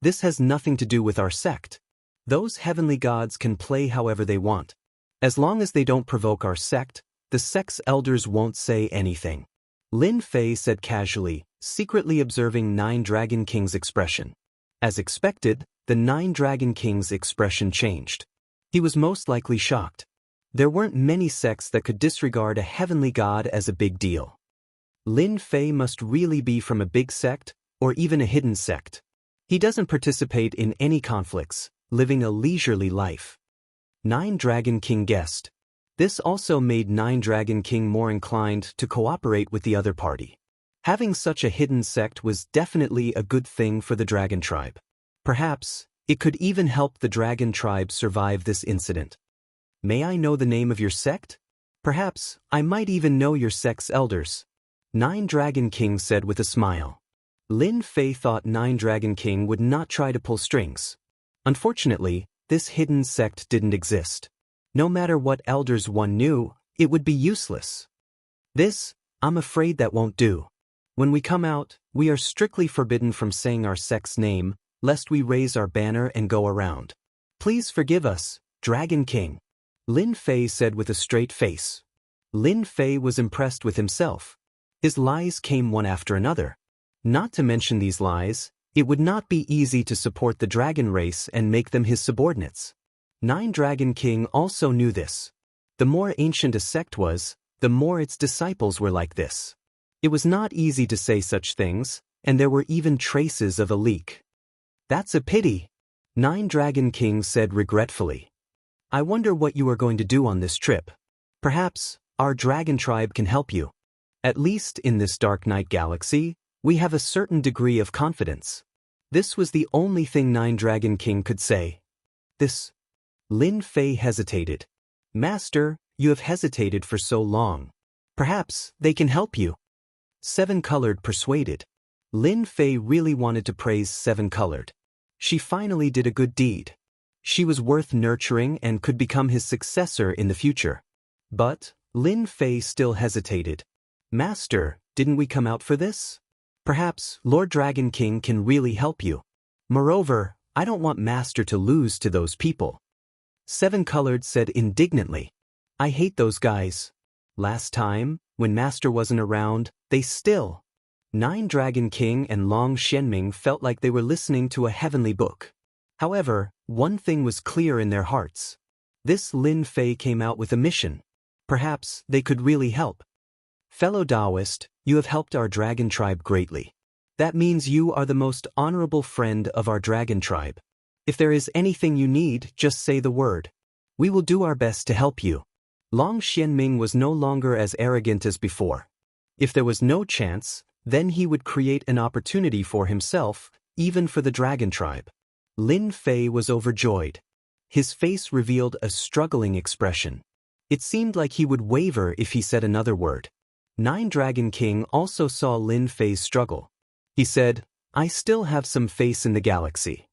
This has nothing to do with our sect. Those heavenly gods can play however they want. As long as they don't provoke our sect, the sect's elders won't say anything. Lin Fei said casually, secretly observing Nine Dragon King's expression. As expected, the Nine Dragon King's expression changed. He was most likely shocked. There weren't many sects that could disregard a heavenly god as a big deal. Lin Fei must really be from a big sect, or even a hidden sect. He doesn't participate in any conflicts, living a leisurely life. Nine Dragon King guessed. This also made Nine Dragon King more inclined to cooperate with the other party. Having such a hidden sect was definitely a good thing for the Dragon Tribe. Perhaps, it could even help the Dragon Tribe survive this incident. May I know the name of your sect? Perhaps, I might even know your sect's elders. Nine Dragon King said with a smile. Lin Fei thought Nine Dragon King would not try to pull strings. Unfortunately, this hidden sect didn't exist. No matter what elders one knew, it would be useless. This, I'm afraid that won't do. When we come out, we are strictly forbidden from saying our sect's name, lest we raise our banner and go around. Please forgive us, Dragon King. Lin Fei said with a straight face. Lin Fei was impressed with himself. His lies came one after another. Not to mention these lies, it would not be easy to support the dragon race and make them his subordinates. Nine Dragon King also knew this. The more ancient a sect was, the more its disciples were like this. It was not easy to say such things, and there were even traces of a leak. That's a pity, Nine Dragon King said regretfully. I wonder what you are going to do on this trip. Perhaps, our dragon tribe can help you. At least in this dark night galaxy, we have a certain degree of confidence. This was the only thing Nine Dragon King could say. This. Lin Fei hesitated. Master, you have hesitated for so long. Perhaps they can help you. Seven Colored persuaded. Lin Fei really wanted to praise Seven Colored. She finally did a good deed. She was worth nurturing and could become his successor in the future. But, Lin Fei still hesitated. Master, didn't we come out for this? Perhaps Lord Dragon King can really help you. Moreover, I don't want Master to lose to those people. Seven Colored said indignantly. I hate those guys. Last time, when Master wasn't around, they still. Nine Dragon King and Long Xianming felt like they were listening to a heavenly book. However, one thing was clear in their hearts. This Lin Fei came out with a mission. Perhaps they could really help. Fellow Taoist, you have helped our dragon tribe greatly. That means you are the most honorable friend of our dragon tribe. If there is anything you need, just say the word. We will do our best to help you. Long Xianming was no longer as arrogant as before. If there was no chance, then he would create an opportunity for himself, even for the dragon tribe. Lin Fei was overjoyed. His face revealed a struggling expression. It seemed like he would waver if he said another word. Nine Dragon King also saw Lin Fei's struggle. He said, I still have some faith in the galaxy.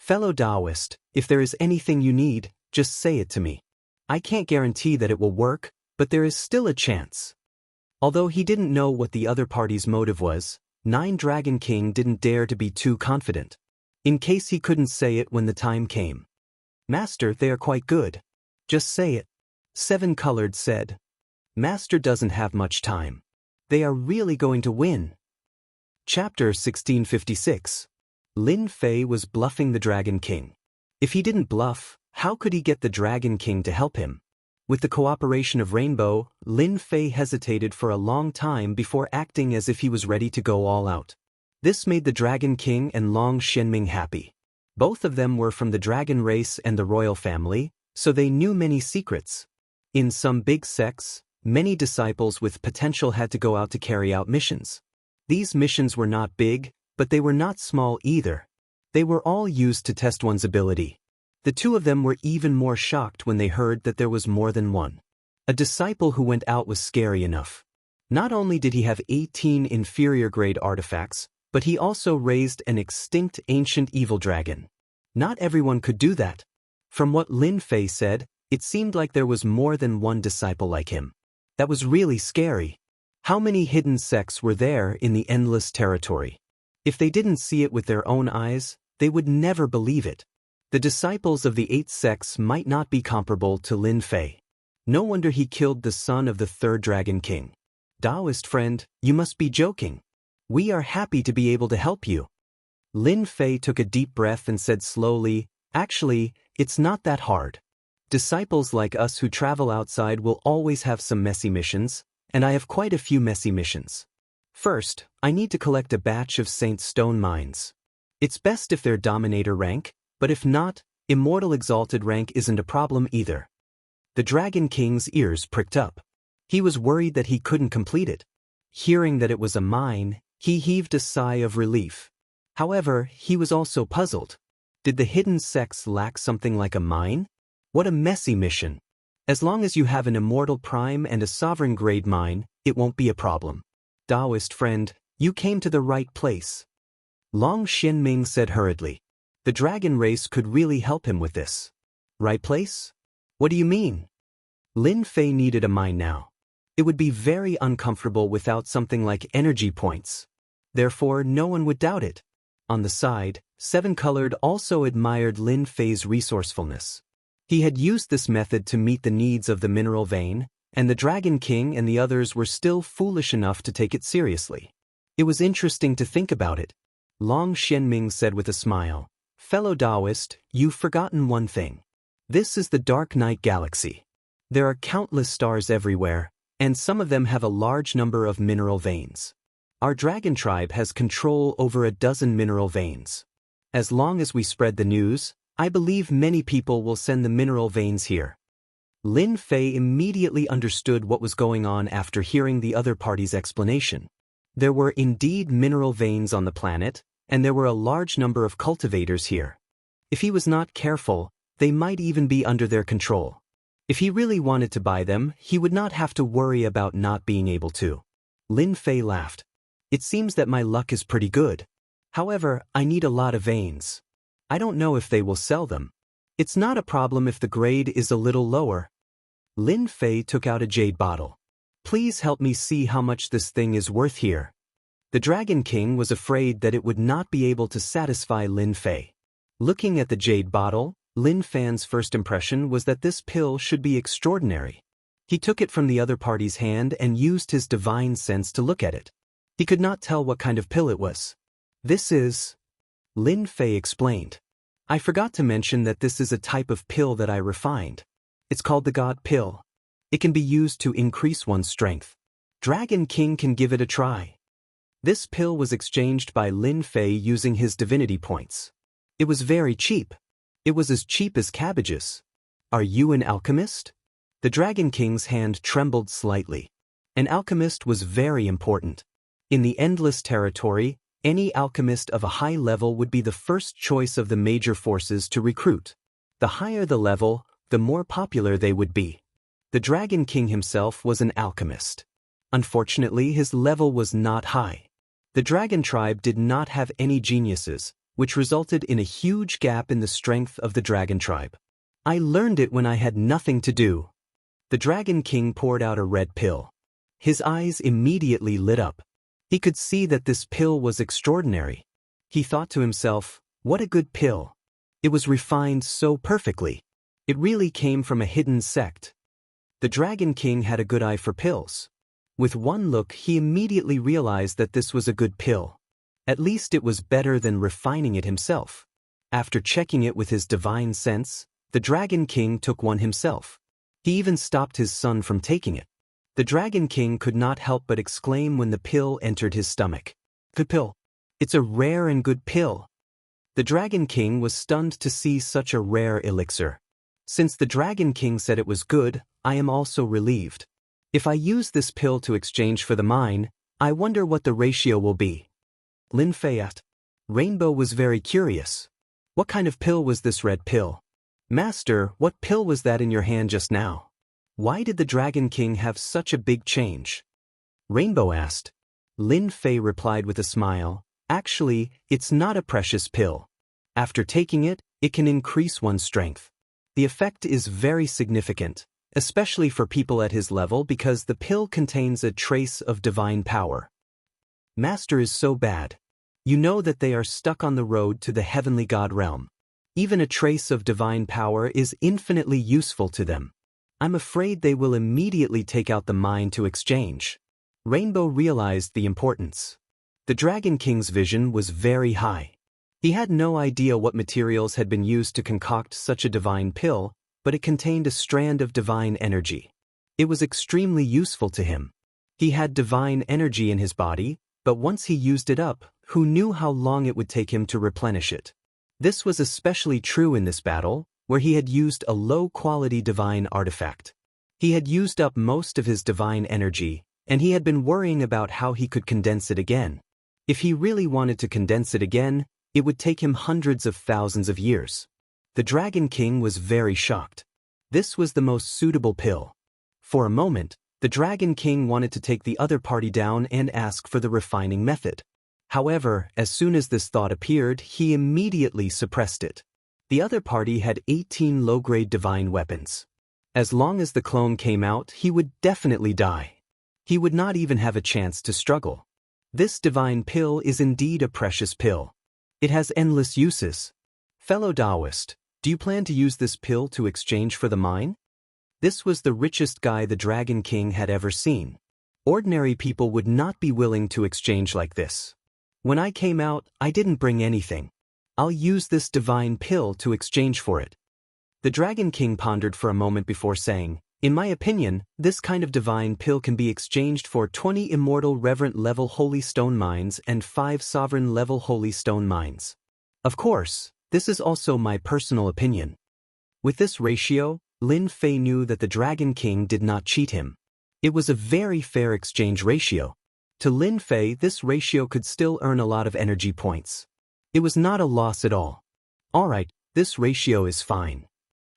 Fellow Taoist, if there is anything you need, just say it to me. I can't guarantee that it will work, but there is still a chance. Although he didn't know what the other party's motive was, Nine Dragon King didn't dare to be too confident. In case he couldn't say it when the time came. Master, they are quite good. Just say it. Seven Colored said. Master doesn't have much time. They are really going to win. Chapter 1656. Lin Fei was bluffing the Dragon King. If he didn't bluff, how could he get the Dragon King to help him? With the cooperation of Rainbow, Lin Fei hesitated for a long time before acting as if he was ready to go all out. This made the Dragon King and Long Xianming happy. Both of them were from the dragon race and the royal family, so they knew many secrets. In some big sects, many disciples with potential had to go out to carry out missions. These missions were not big, but they were not small either. They were all used to test one's ability. The two of them were even more shocked when they heard that there was more than one. A disciple who went out was scary enough. Not only did he have 18 inferior-grade artifacts, but he also raised an extinct ancient evil dragon. Not everyone could do that. From what Lin Fei said, it seemed like there was more than one disciple like him. That was really scary. How many hidden sects were there in the endless territory? If they didn't see it with their own eyes, they would never believe it. The disciples of the 8 sects might not be comparable to Lin Fei. No wonder he killed the son of the 3rd Dragon King. Taoist friend, you must be joking. We are happy to be able to help you. Lin Fei took a deep breath and said slowly, actually, it's not that hard. Disciples like us who travel outside will always have some messy missions, and I have quite a few messy missions. First, I need to collect a batch of Saint Stone mines. It's best if they're Dominator rank, but if not, Immortal Exalted rank isn't a problem either. The Dragon King's ears pricked up. He was worried that he couldn't complete it. Hearing that it was a mine, he heaved a sigh of relief. However, he was also puzzled. Did the hidden sects lack something like a mine? What a messy mission. As long as you have an Immortal Prime and a Sovereign Grade mine, it won't be a problem. Taoist friend, you came to the right place. Long Xianming said hurriedly. The dragon race could really help him with this. Right place? What do you mean? Lin Fei needed a mine now. It would be very uncomfortable without something like energy points. Therefore, no one would doubt it. On the side, Seven Colored also admired Lin Fei's resourcefulness. He had used this method to meet the needs of the mineral vein, and the Dragon King and the others were still foolish enough to take it seriously. It was interesting to think about it. Long Xianming said with a smile, fellow Taoist, you've forgotten one thing. This is the Dark Night Galaxy. There are countless stars everywhere, and some of them have a large number of mineral veins. Our dragon tribe has control over a dozen mineral veins. As long as we spread the news, I believe many people will send the mineral veins here. Lin Fei immediately understood what was going on after hearing the other party's explanation. There were indeed mineral veins on the planet, and there were a large number of cultivators here. If he was not careful, they might even be under their control. If he really wanted to buy them, he would not have to worry about not being able to. Lin Fei laughed. It seems that my luck is pretty good. However, I need a lot of veins. I don't know if they will sell them. It's not a problem if the grade is a little lower. Lin Fei took out a jade bottle. Please help me see how much this thing is worth here. The Dragon King was afraid that it would not be able to satisfy Lin Fei. Looking at the jade bottle, Lin Fan's first impression was that this pill should be extraordinary. He took it from the other party's hand and used his divine sense to look at it. He could not tell what kind of pill it was. This is... Lin Fei explained. I forgot to mention that this is a type of pill that I refined. It's called the God Pill. It can be used to increase one's strength. Dragon King can give it a try. This pill was exchanged by Lin Fei using his divinity points. It was very cheap. It was as cheap as cabbages. Are you an alchemist? The Dragon King's hand trembled slightly. An alchemist was very important. In the endless territory, any alchemist of a high level would be the first choice of the major forces to recruit. The higher the level, the more popular they would be. The Dragon King himself was an alchemist. Unfortunately, his level was not high. The dragon tribe did not have any geniuses, which resulted in a huge gap in the strength of the dragon tribe. I learned it when I had nothing to do. The Dragon King poured out a red pill. His eyes immediately lit up. He could see that this pill was extraordinary. He thought to himself, what a good pill. It was refined so perfectly. It really came from a hidden sect. The Dragon King had a good eye for pills. With one look, he immediately realized that this was a good pill. At least it was better than refining it himself. After checking it with his divine sense, the Dragon King took one himself. He even stopped his son from taking it. The Dragon King could not help but exclaim when the pill entered his stomach. The pill. It's a rare and good pill. The Dragon King was stunned to see such a rare elixir. Since the Dragon King said it was good, I am also relieved. If I use this pill to exchange for the mine, I wonder what the ratio will be. Lin Fei asked. Rainbow was very curious. What kind of pill was this red pill? Master, what pill was that in your hand just now? Why did the Dragon King have such a big change? Rainbow asked. Lin Fei replied with a smile. Actually, it's not a precious pill. After taking it, it can increase one's strength. The effect is very significant, especially for people at his level because the pill contains a trace of divine power. Master is so bad. You know that they are stuck on the road to the heavenly god realm. Even a trace of divine power is infinitely useful to them. I'm afraid they will immediately take out the mine to exchange. Rainbow realized the importance. The Dragon King's vision was very high. He had no idea what materials had been used to concoct such a divine pill, but it contained a strand of divine energy. It was extremely useful to him. He had divine energy in his body, but once he used it up, who knew how long it would take him to replenish it? This was especially true in this battle, where he had used a low-quality divine artifact. He had used up most of his divine energy, and he had been worrying about how he could condense it again. If he really wanted to condense it again, it would take him hundreds of thousands of years. The Dragon King was very shocked. This was the most suitable pill. For a moment, the Dragon King wanted to take the other party down and ask for the refining method. However, as soon as this thought appeared, he immediately suppressed it. The other party had 18 low-grade divine weapons. As long as the clone came out, he would definitely die. He would not even have a chance to struggle. This divine pill is indeed a precious pill. It has endless uses. Fellow Taoist, do you plan to use this pill to exchange for the mine? This was the richest guy the Dragon King had ever seen. Ordinary people would not be willing to exchange like this. When I came out, I didn't bring anything. I'll use this divine pill to exchange for it. The Dragon King pondered for a moment before saying, in my opinion, this kind of divine pill can be exchanged for 20 immortal reverent level holy stone mines and 5 sovereign level holy stone mines. Of course, this is also my personal opinion. With this ratio, Lin Fei knew that the Dragon King did not cheat him. It was a very fair exchange ratio. To Lin Fei, this ratio could still earn a lot of energy points. It was not a loss at all. Alright, this ratio is fine.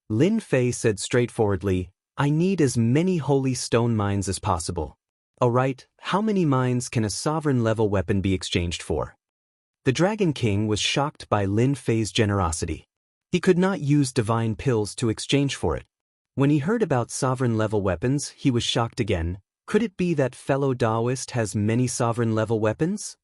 Lin Fei said straightforwardly, I need as many holy stone mines as possible. Alright, how many mines can a sovereign level weapon be exchanged for? The Dragon King was shocked by Lin Fei's generosity. He could not use divine pills to exchange for it. When he heard about sovereign level weapons, he was shocked again. Could it be that fellow Taoist has many sovereign level weapons?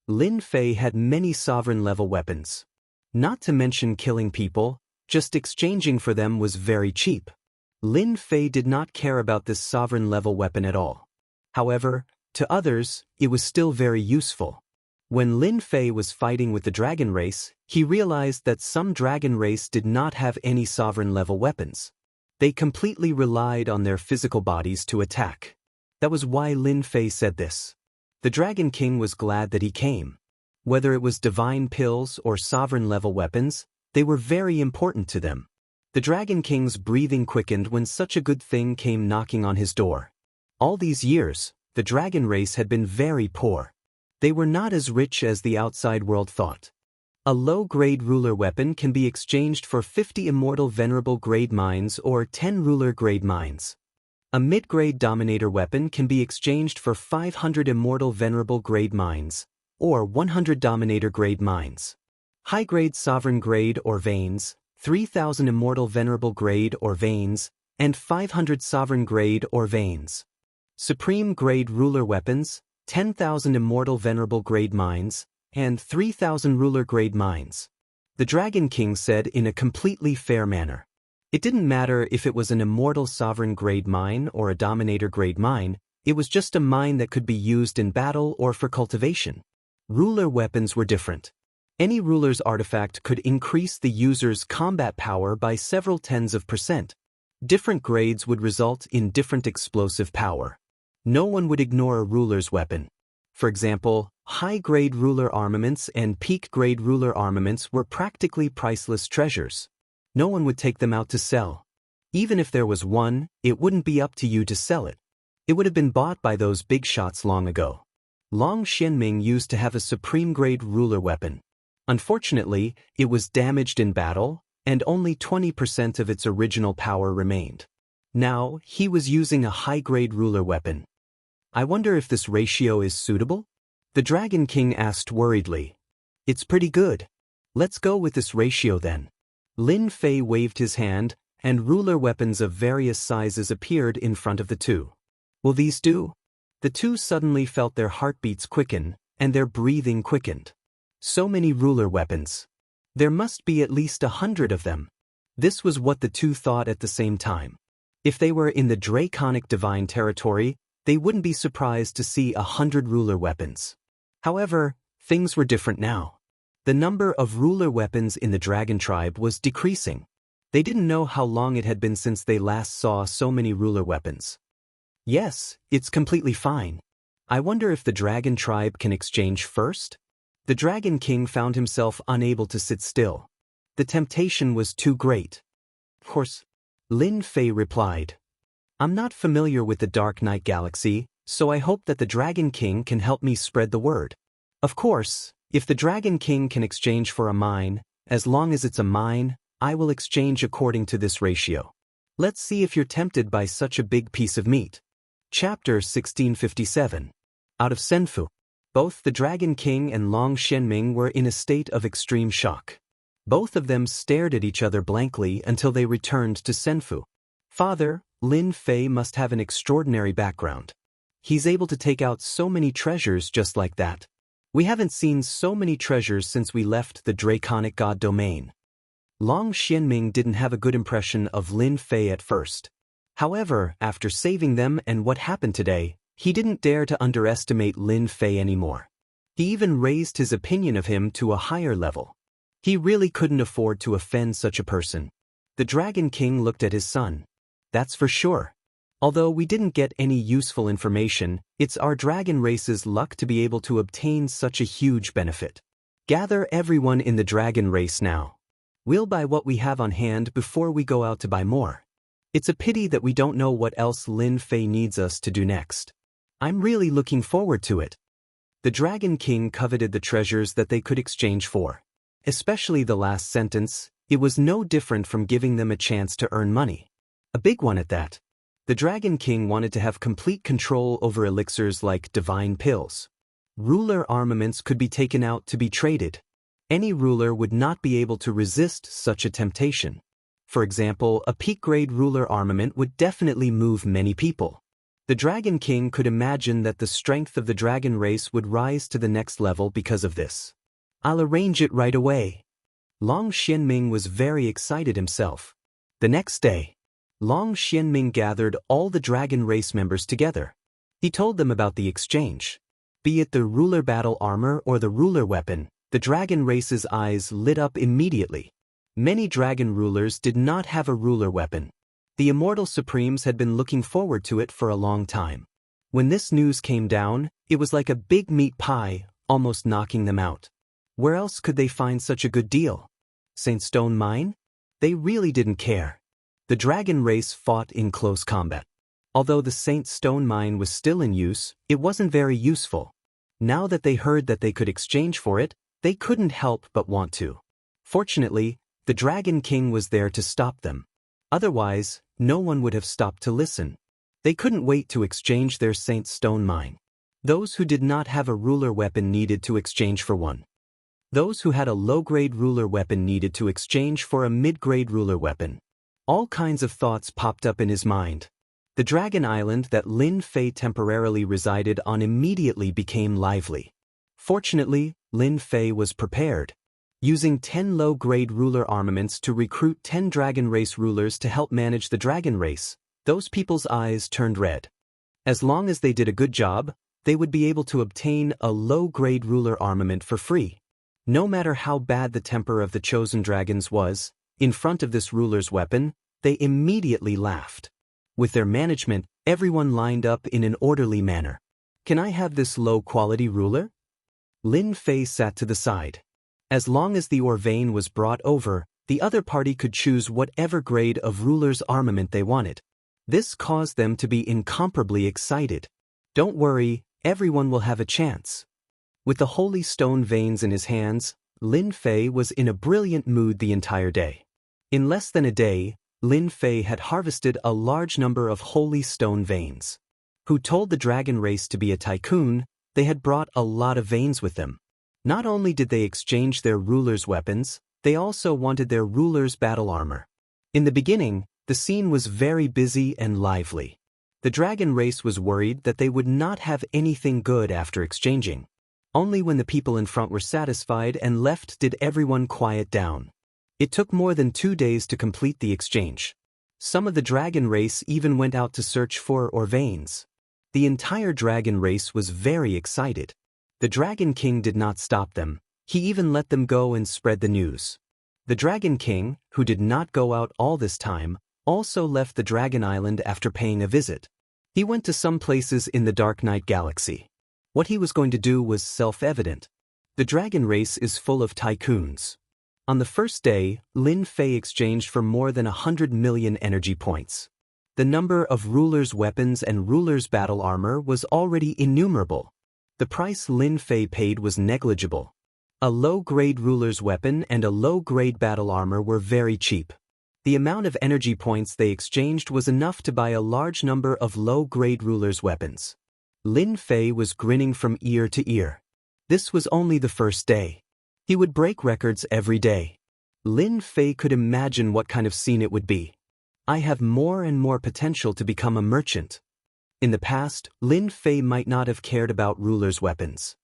Lin Fei had many sovereign level weapons. Not to mention killing people, just exchanging for them was very cheap. Lin Fei did not care about this sovereign level weapon at all. However, to others, it was still very useful. When Lin Fei was fighting with the dragon race, he realized that some dragon race did not have any sovereign level weapons. They completely relied on their physical bodies to attack. That was why Lin Fei said this. The Dragon King was glad that he came. Whether it was divine pills or sovereign level weapons, they were very important to them. The Dragon King's breathing quickened when such a good thing came knocking on his door. All these years, the dragon race had been very poor. They were not as rich as the outside world thought. A low-grade ruler weapon can be exchanged for 50 immortal venerable grade mines or 10 ruler grade mines. A mid-grade dominator weapon can be exchanged for 500 immortal venerable grade mines, or 100 dominator grade mines. High-grade sovereign grade or veins, 3,000 immortal venerable grade or veins, and 500 sovereign grade or veins. Supreme grade ruler weapons, 10,000 immortal venerable grade mines, and 3,000 ruler grade mines. The Dragon King said in a completely fair manner. It didn't matter if it was an immortal sovereign grade mine or a dominator grade mine, it was just a mine that could be used in battle or for cultivation. Ruler weapons were different. Any ruler's artifact could increase the user's combat power by several tens of %. Different grades would result in different explosive power. No one would ignore a ruler's weapon. For example, high-grade ruler armaments and peak-grade ruler armaments were practically priceless treasures. No one would take them out to sell. Even if there was one, it wouldn't be up to you to sell it. It would have been bought by those big shots long ago. Long Xianming used to have a supreme-grade ruler weapon. Unfortunately, it was damaged in battle, and only 20% of its original power remained. Now, he was using a high-grade ruler weapon. I wonder if this ratio is suitable? The Dragon King asked worriedly. It's pretty good. Let's go with this ratio then. Lin Fei waved his hand, and ruler weapons of various sizes appeared in front of the two. Will these do? The two suddenly felt their heartbeats quicken, and their breathing quickened. So many ruler weapons. There must be at least 100 of them. This was what the two thought at the same time. If they were in the Draconic Divine territory, they wouldn't be surprised to see 100 ruler weapons. However, things were different now. The number of ruler weapons in the Dragon Tribe was decreasing. They didn't know how long it had been since they last saw so many ruler weapons. Yes, it's completely fine. I wonder if the Dragon Tribe can exchange first? The Dragon King found himself unable to sit still. The temptation was too great. Of course, Lin Fei replied. I'm not familiar with the Dark Night Galaxy, so I hope that the Dragon King can help me spread the word. Of course, if the Dragon King can exchange for a mine, as long as it's a mine, I will exchange according to this ratio. Let's see if you're tempted by such a big piece of meat. Chapter 1657. Out of Senfu. Both the Dragon King and Long Xianming were in a state of extreme shock. Both of them stared at each other blankly until they returned to Senfu. Father, Lin Fei must have an extraordinary background. He's able to take out so many treasures just like that. We haven't seen so many treasures since we left the Draconic God domain. Long Xianming didn't have a good impression of Lin Fei at first. However, after saving them and what happened today, he didn't dare to underestimate Lin Fei anymore. He even raised his opinion of him to a higher level. He really couldn't afford to offend such a person. The Dragon King looked at his son. That's for sure. Although we didn't get any useful information, it's our dragon race's luck to be able to obtain such a huge benefit. Gather everyone in the dragon race now. We'll buy what we have on hand before we go out to buy more. It's a pity that we don't know what else Lin Fei needs us to do next. I'm really looking forward to it. The Dragon King coveted the treasures that they could exchange for. Especially the last sentence, it was no different from giving them a chance to earn money. A big one at that. The Dragon King wanted to have complete control over elixirs like divine pills. Ruler armaments could be taken out to be traded. Any ruler would not be able to resist such a temptation. For example, a peak-grade ruler armament would definitely move many people. The Dragon King could imagine that the strength of the dragon race would rise to the next level because of this. I'll arrange it right away. Long Xianming was very excited himself. The next day, Long Xianming gathered all the dragon race members together. He told them about the exchange. Be it the ruler battle armor or the ruler weapon, the dragon race's eyes lit up immediately. Many dragon rulers did not have a ruler weapon. The Immortal Supremes had been looking forward to it for a long time. When this news came down, it was like a big meat pie, almost knocking them out. Where else could they find such a good deal? Saint Stone Mine? They really didn't care. The dragon race fought in close combat. Although the Saint Stone Mine was still in use, it wasn't very useful. Now that they heard that they could exchange for it, they couldn't help but want to. Fortunately, the Dragon King was there to stop them. Otherwise, no one would have stopped to listen. They couldn't wait to exchange their Saint Stone Mine. Those who did not have a ruler weapon needed to exchange for one. Those who had a low-grade ruler weapon needed to exchange for a mid-grade ruler weapon. All kinds of thoughts popped up in his mind. The dragon island that Lin Fei temporarily resided on immediately became lively. Fortunately, Lin Fei was prepared. Using 10 low-grade ruler armaments to recruit 10 dragon race rulers to help manage the dragon race, those people's eyes turned red. As long as they did a good job, they would be able to obtain a low-grade ruler armament for free. No matter how bad the temper of the chosen dragons was, in front of this ruler's weapon, they immediately laughed. With their management, everyone lined up in an orderly manner. "Can I have this low-quality ruler?" Lin Fei sat to the side. As long as the Orvane was brought over, the other party could choose whatever grade of ruler's armament they wanted. This caused them to be incomparably excited. "Don't worry, everyone will have a chance." With the holy stone veins in his hands, Lin Fei was in a brilliant mood the entire day. In less than a day, Lin Fei had harvested a large number of holy stone veins. Who told the dragon race to be a tycoon, they had brought a lot of veins with them. Not only did they exchange their ruler's weapons, they also wanted their ruler's battle armor. In the beginning, the scene was very busy and lively. The dragon race was worried that they would not have anything good after exchanging. Only when the people in front were satisfied and left did everyone quiet down. It took more than 2 days to complete the exchange. Some of the dragon race even went out to search for Orvanes. The entire dragon race was very excited. The Dragon King did not stop them. He even let them go and spread the news. The Dragon King, who did not go out all this time, also left the Dragon Island after paying a visit. He went to some places in the Dark Knight Galaxy. What he was going to do was self-evident. The dragon race is full of tycoons. On the first day, Lin Fei exchanged for more than 100 million energy points. The number of rulers' weapons and rulers' battle armor was already innumerable. The price Lin Fei paid was negligible. A low-grade ruler's weapon and a low-grade battle armor were very cheap. The amount of energy points they exchanged was enough to buy a large number of low-grade rulers' weapons. Lin Fei was grinning from ear to ear. This was only the first day. He would break records every day. Lin Fei could imagine what kind of scene it would be. "I have more and more potential to become a merchant." In the past, Lin Fei might not have cared about rulers' weapons.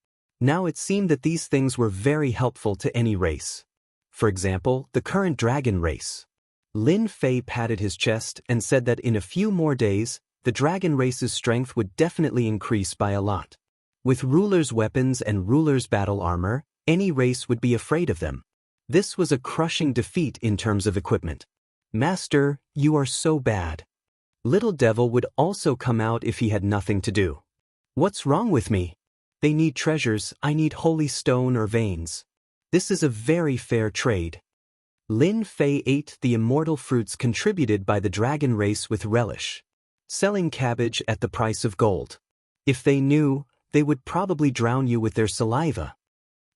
Now it seemed that these things were very helpful to any race. For example, the current dragon race. Lin Fei patted his chest and said that in a few more days, the dragon race's strength would definitely increase by a lot. With rulers' weapons and rulers' battle armor, any race would be afraid of them. This was a crushing defeat in terms of equipment. "Master, you are so bad." Little Devil would also come out if he had nothing to do. "What's wrong with me? They need treasures, I need holy stone or veins. This is a very fair trade." Lin Fei ate the immortal fruits contributed by the dragon race with relish, selling cabbage at the price of gold. If they knew, they would probably drown you with their saliva.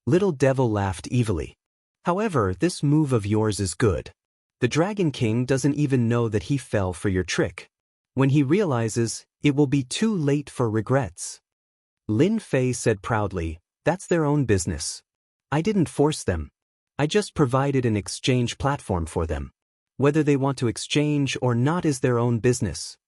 Little Devil laughed evilly. "However, this move of yours is good. The Dragon King doesn't even know that he fell for your trick. When he realizes, it will be too late for regrets." Lin Fei said proudly, "That's their own business. I didn't force them. I just provided an exchange platform for them. Whether they want to exchange or not is their own business.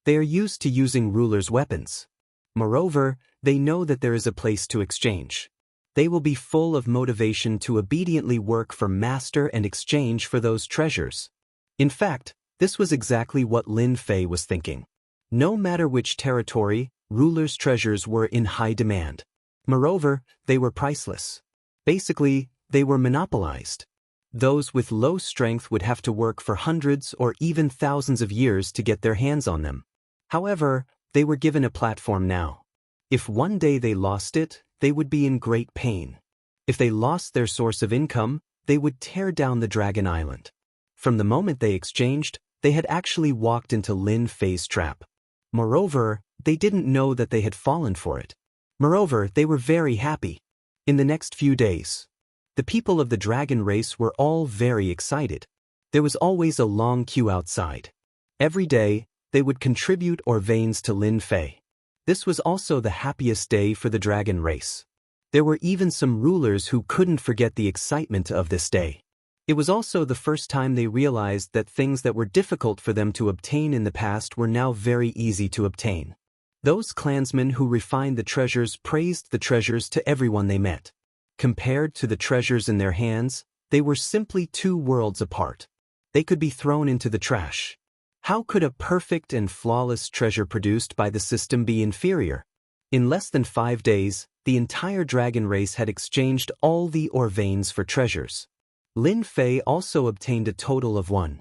They are used to using rulers' weapons. Moreover, they know that there is a place to exchange. They will be full of motivation to obediently work for master and exchange for those treasures." In fact, this was exactly what Lin Fei was thinking. No matter which territory, rulers' treasures were in high demand. Moreover, they were priceless. Basically, they were monopolized. Those with low strength would have to work for hundreds or even thousands of years to get their hands on them. However, they were given a platform now. If one day they lost it, they would be in great pain. If they lost their source of income, they would tear down the Dragon Island. From the moment they exchanged, they had actually walked into Lin Fei's trap. Moreover, they didn't know that they had fallen for it. Moreover, they were very happy. In the next few days, the people of the dragon race were all very excited. There was always a long queue outside. Every day, they would contribute Orvanes to Lin Fei. This was also the happiest day for the dragon race. There were even some rulers who couldn't forget the excitement of this day. It was also the first time they realized that things that were difficult for them to obtain in the past were now very easy to obtain. Those clansmen who refined the treasures praised the treasures to everyone they met. Compared to the treasures in their hands, they were simply two worlds apart. They could be thrown into the trash. How could a perfect and flawless treasure produced by the system be inferior? In less than 5 days, the entire dragon race had exchanged all the Orvanes for treasures. Lin Fei also obtained a total of 1.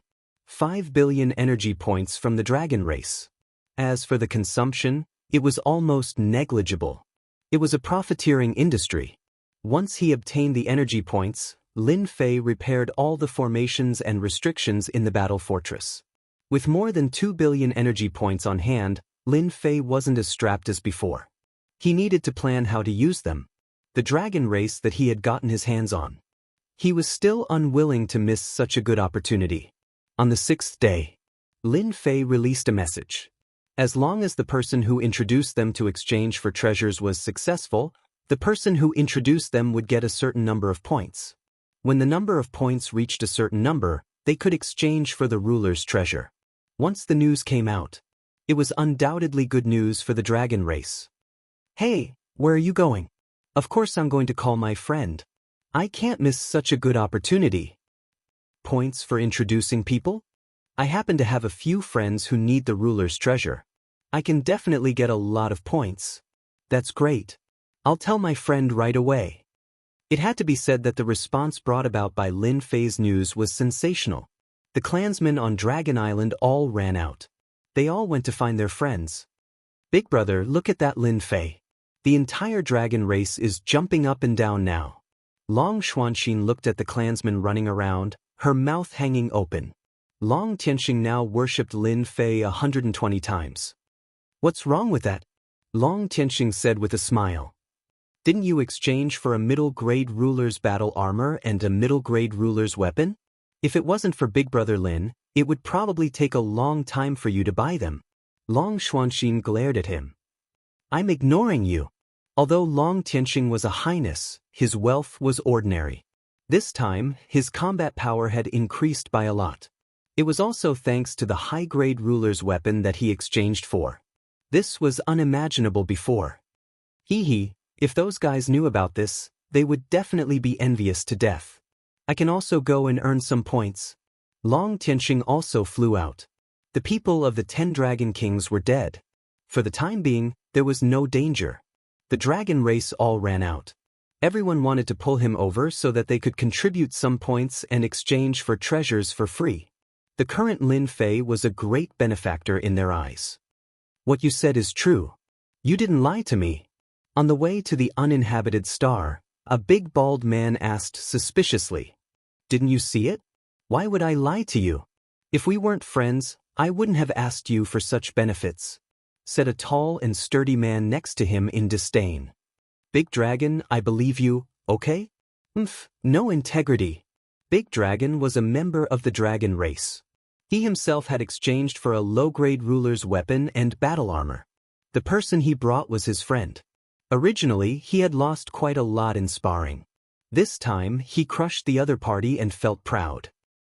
5 billion energy points from the dragon race. As for the consumption, it was almost negligible. It was a profiteering industry. Once he obtained the energy points, Lin Fei repaired all the formations and restrictions in the battle fortress. With more than 2 billion energy points on hand, Lin Fei wasn't as strapped as before. He needed to plan how to use them. The dragon race that he had gotten his hands on. He was still unwilling to miss such a good opportunity. On the 6th day, Lin Fei released a message. As long as the person who introduced them to exchange for treasures was successful, the person who introduced them would get a certain number of points. When the number of points reached a certain number, they could exchange for the ruler's treasure. Once the news came out, it was undoubtedly good news for the dragon race. Hey, where are you going? Of course I'm going to call my friend. I can't miss such a good opportunity. Points for introducing people? I happen to have a few friends who need the ruler's treasure. I can definitely get a lot of points. That's great. I'll tell my friend right away. It had to be said that the response brought about by Lin Fei's news was sensational. The clansmen on Dragon Island all ran out. They all went to find their friends. Big brother, look at that Lin Fei. The entire dragon race is jumping up and down now. Long Xuanxin looked at the clansmen running around, her mouth hanging open. Long Tianxing now worshipped Lin Fei 120 times. What's wrong with that? Long Tianxing said with a smile. Didn't you exchange for a middle-grade ruler's battle armor and a middle-grade ruler's weapon? If it wasn't for Big Brother Lin, it would probably take a long time for you to buy them. Long Xuanxin glared at him. I'm ignoring you. Although Long Tianxing was a highness, his wealth was ordinary. This time, his combat power had increased by a lot. It was also thanks to the high-grade ruler's weapon that he exchanged for. This was unimaginable before. Hee. If those guys knew about this, they would definitely be envious to death. I can also go and earn some points. Long Tianxing also flew out. The people of the 10 Dragon Kings were dead. For the time being, there was no danger. The dragon race all ran out. Everyone wanted to pull him over so that they could contribute some points and exchange for treasures for free. The current Lin Fei was a great benefactor in their eyes. What you said is true. You didn't lie to me. On the way to the uninhabited star, a big bald man asked suspiciously. Didn't you see it? Why would I lie to you? If we weren't friends, I wouldn't have asked you for such benefits, said a tall and sturdy man next to him in disdain. Big Dragon, I believe you, okay? No integrity. Big Dragon was a member of the dragon race. He himself had exchanged for a low-grade ruler's weapon and battle armor. The person he brought was his friend. Originally, he had lost quite a lot in sparring. This time, he crushed the other party and felt proud.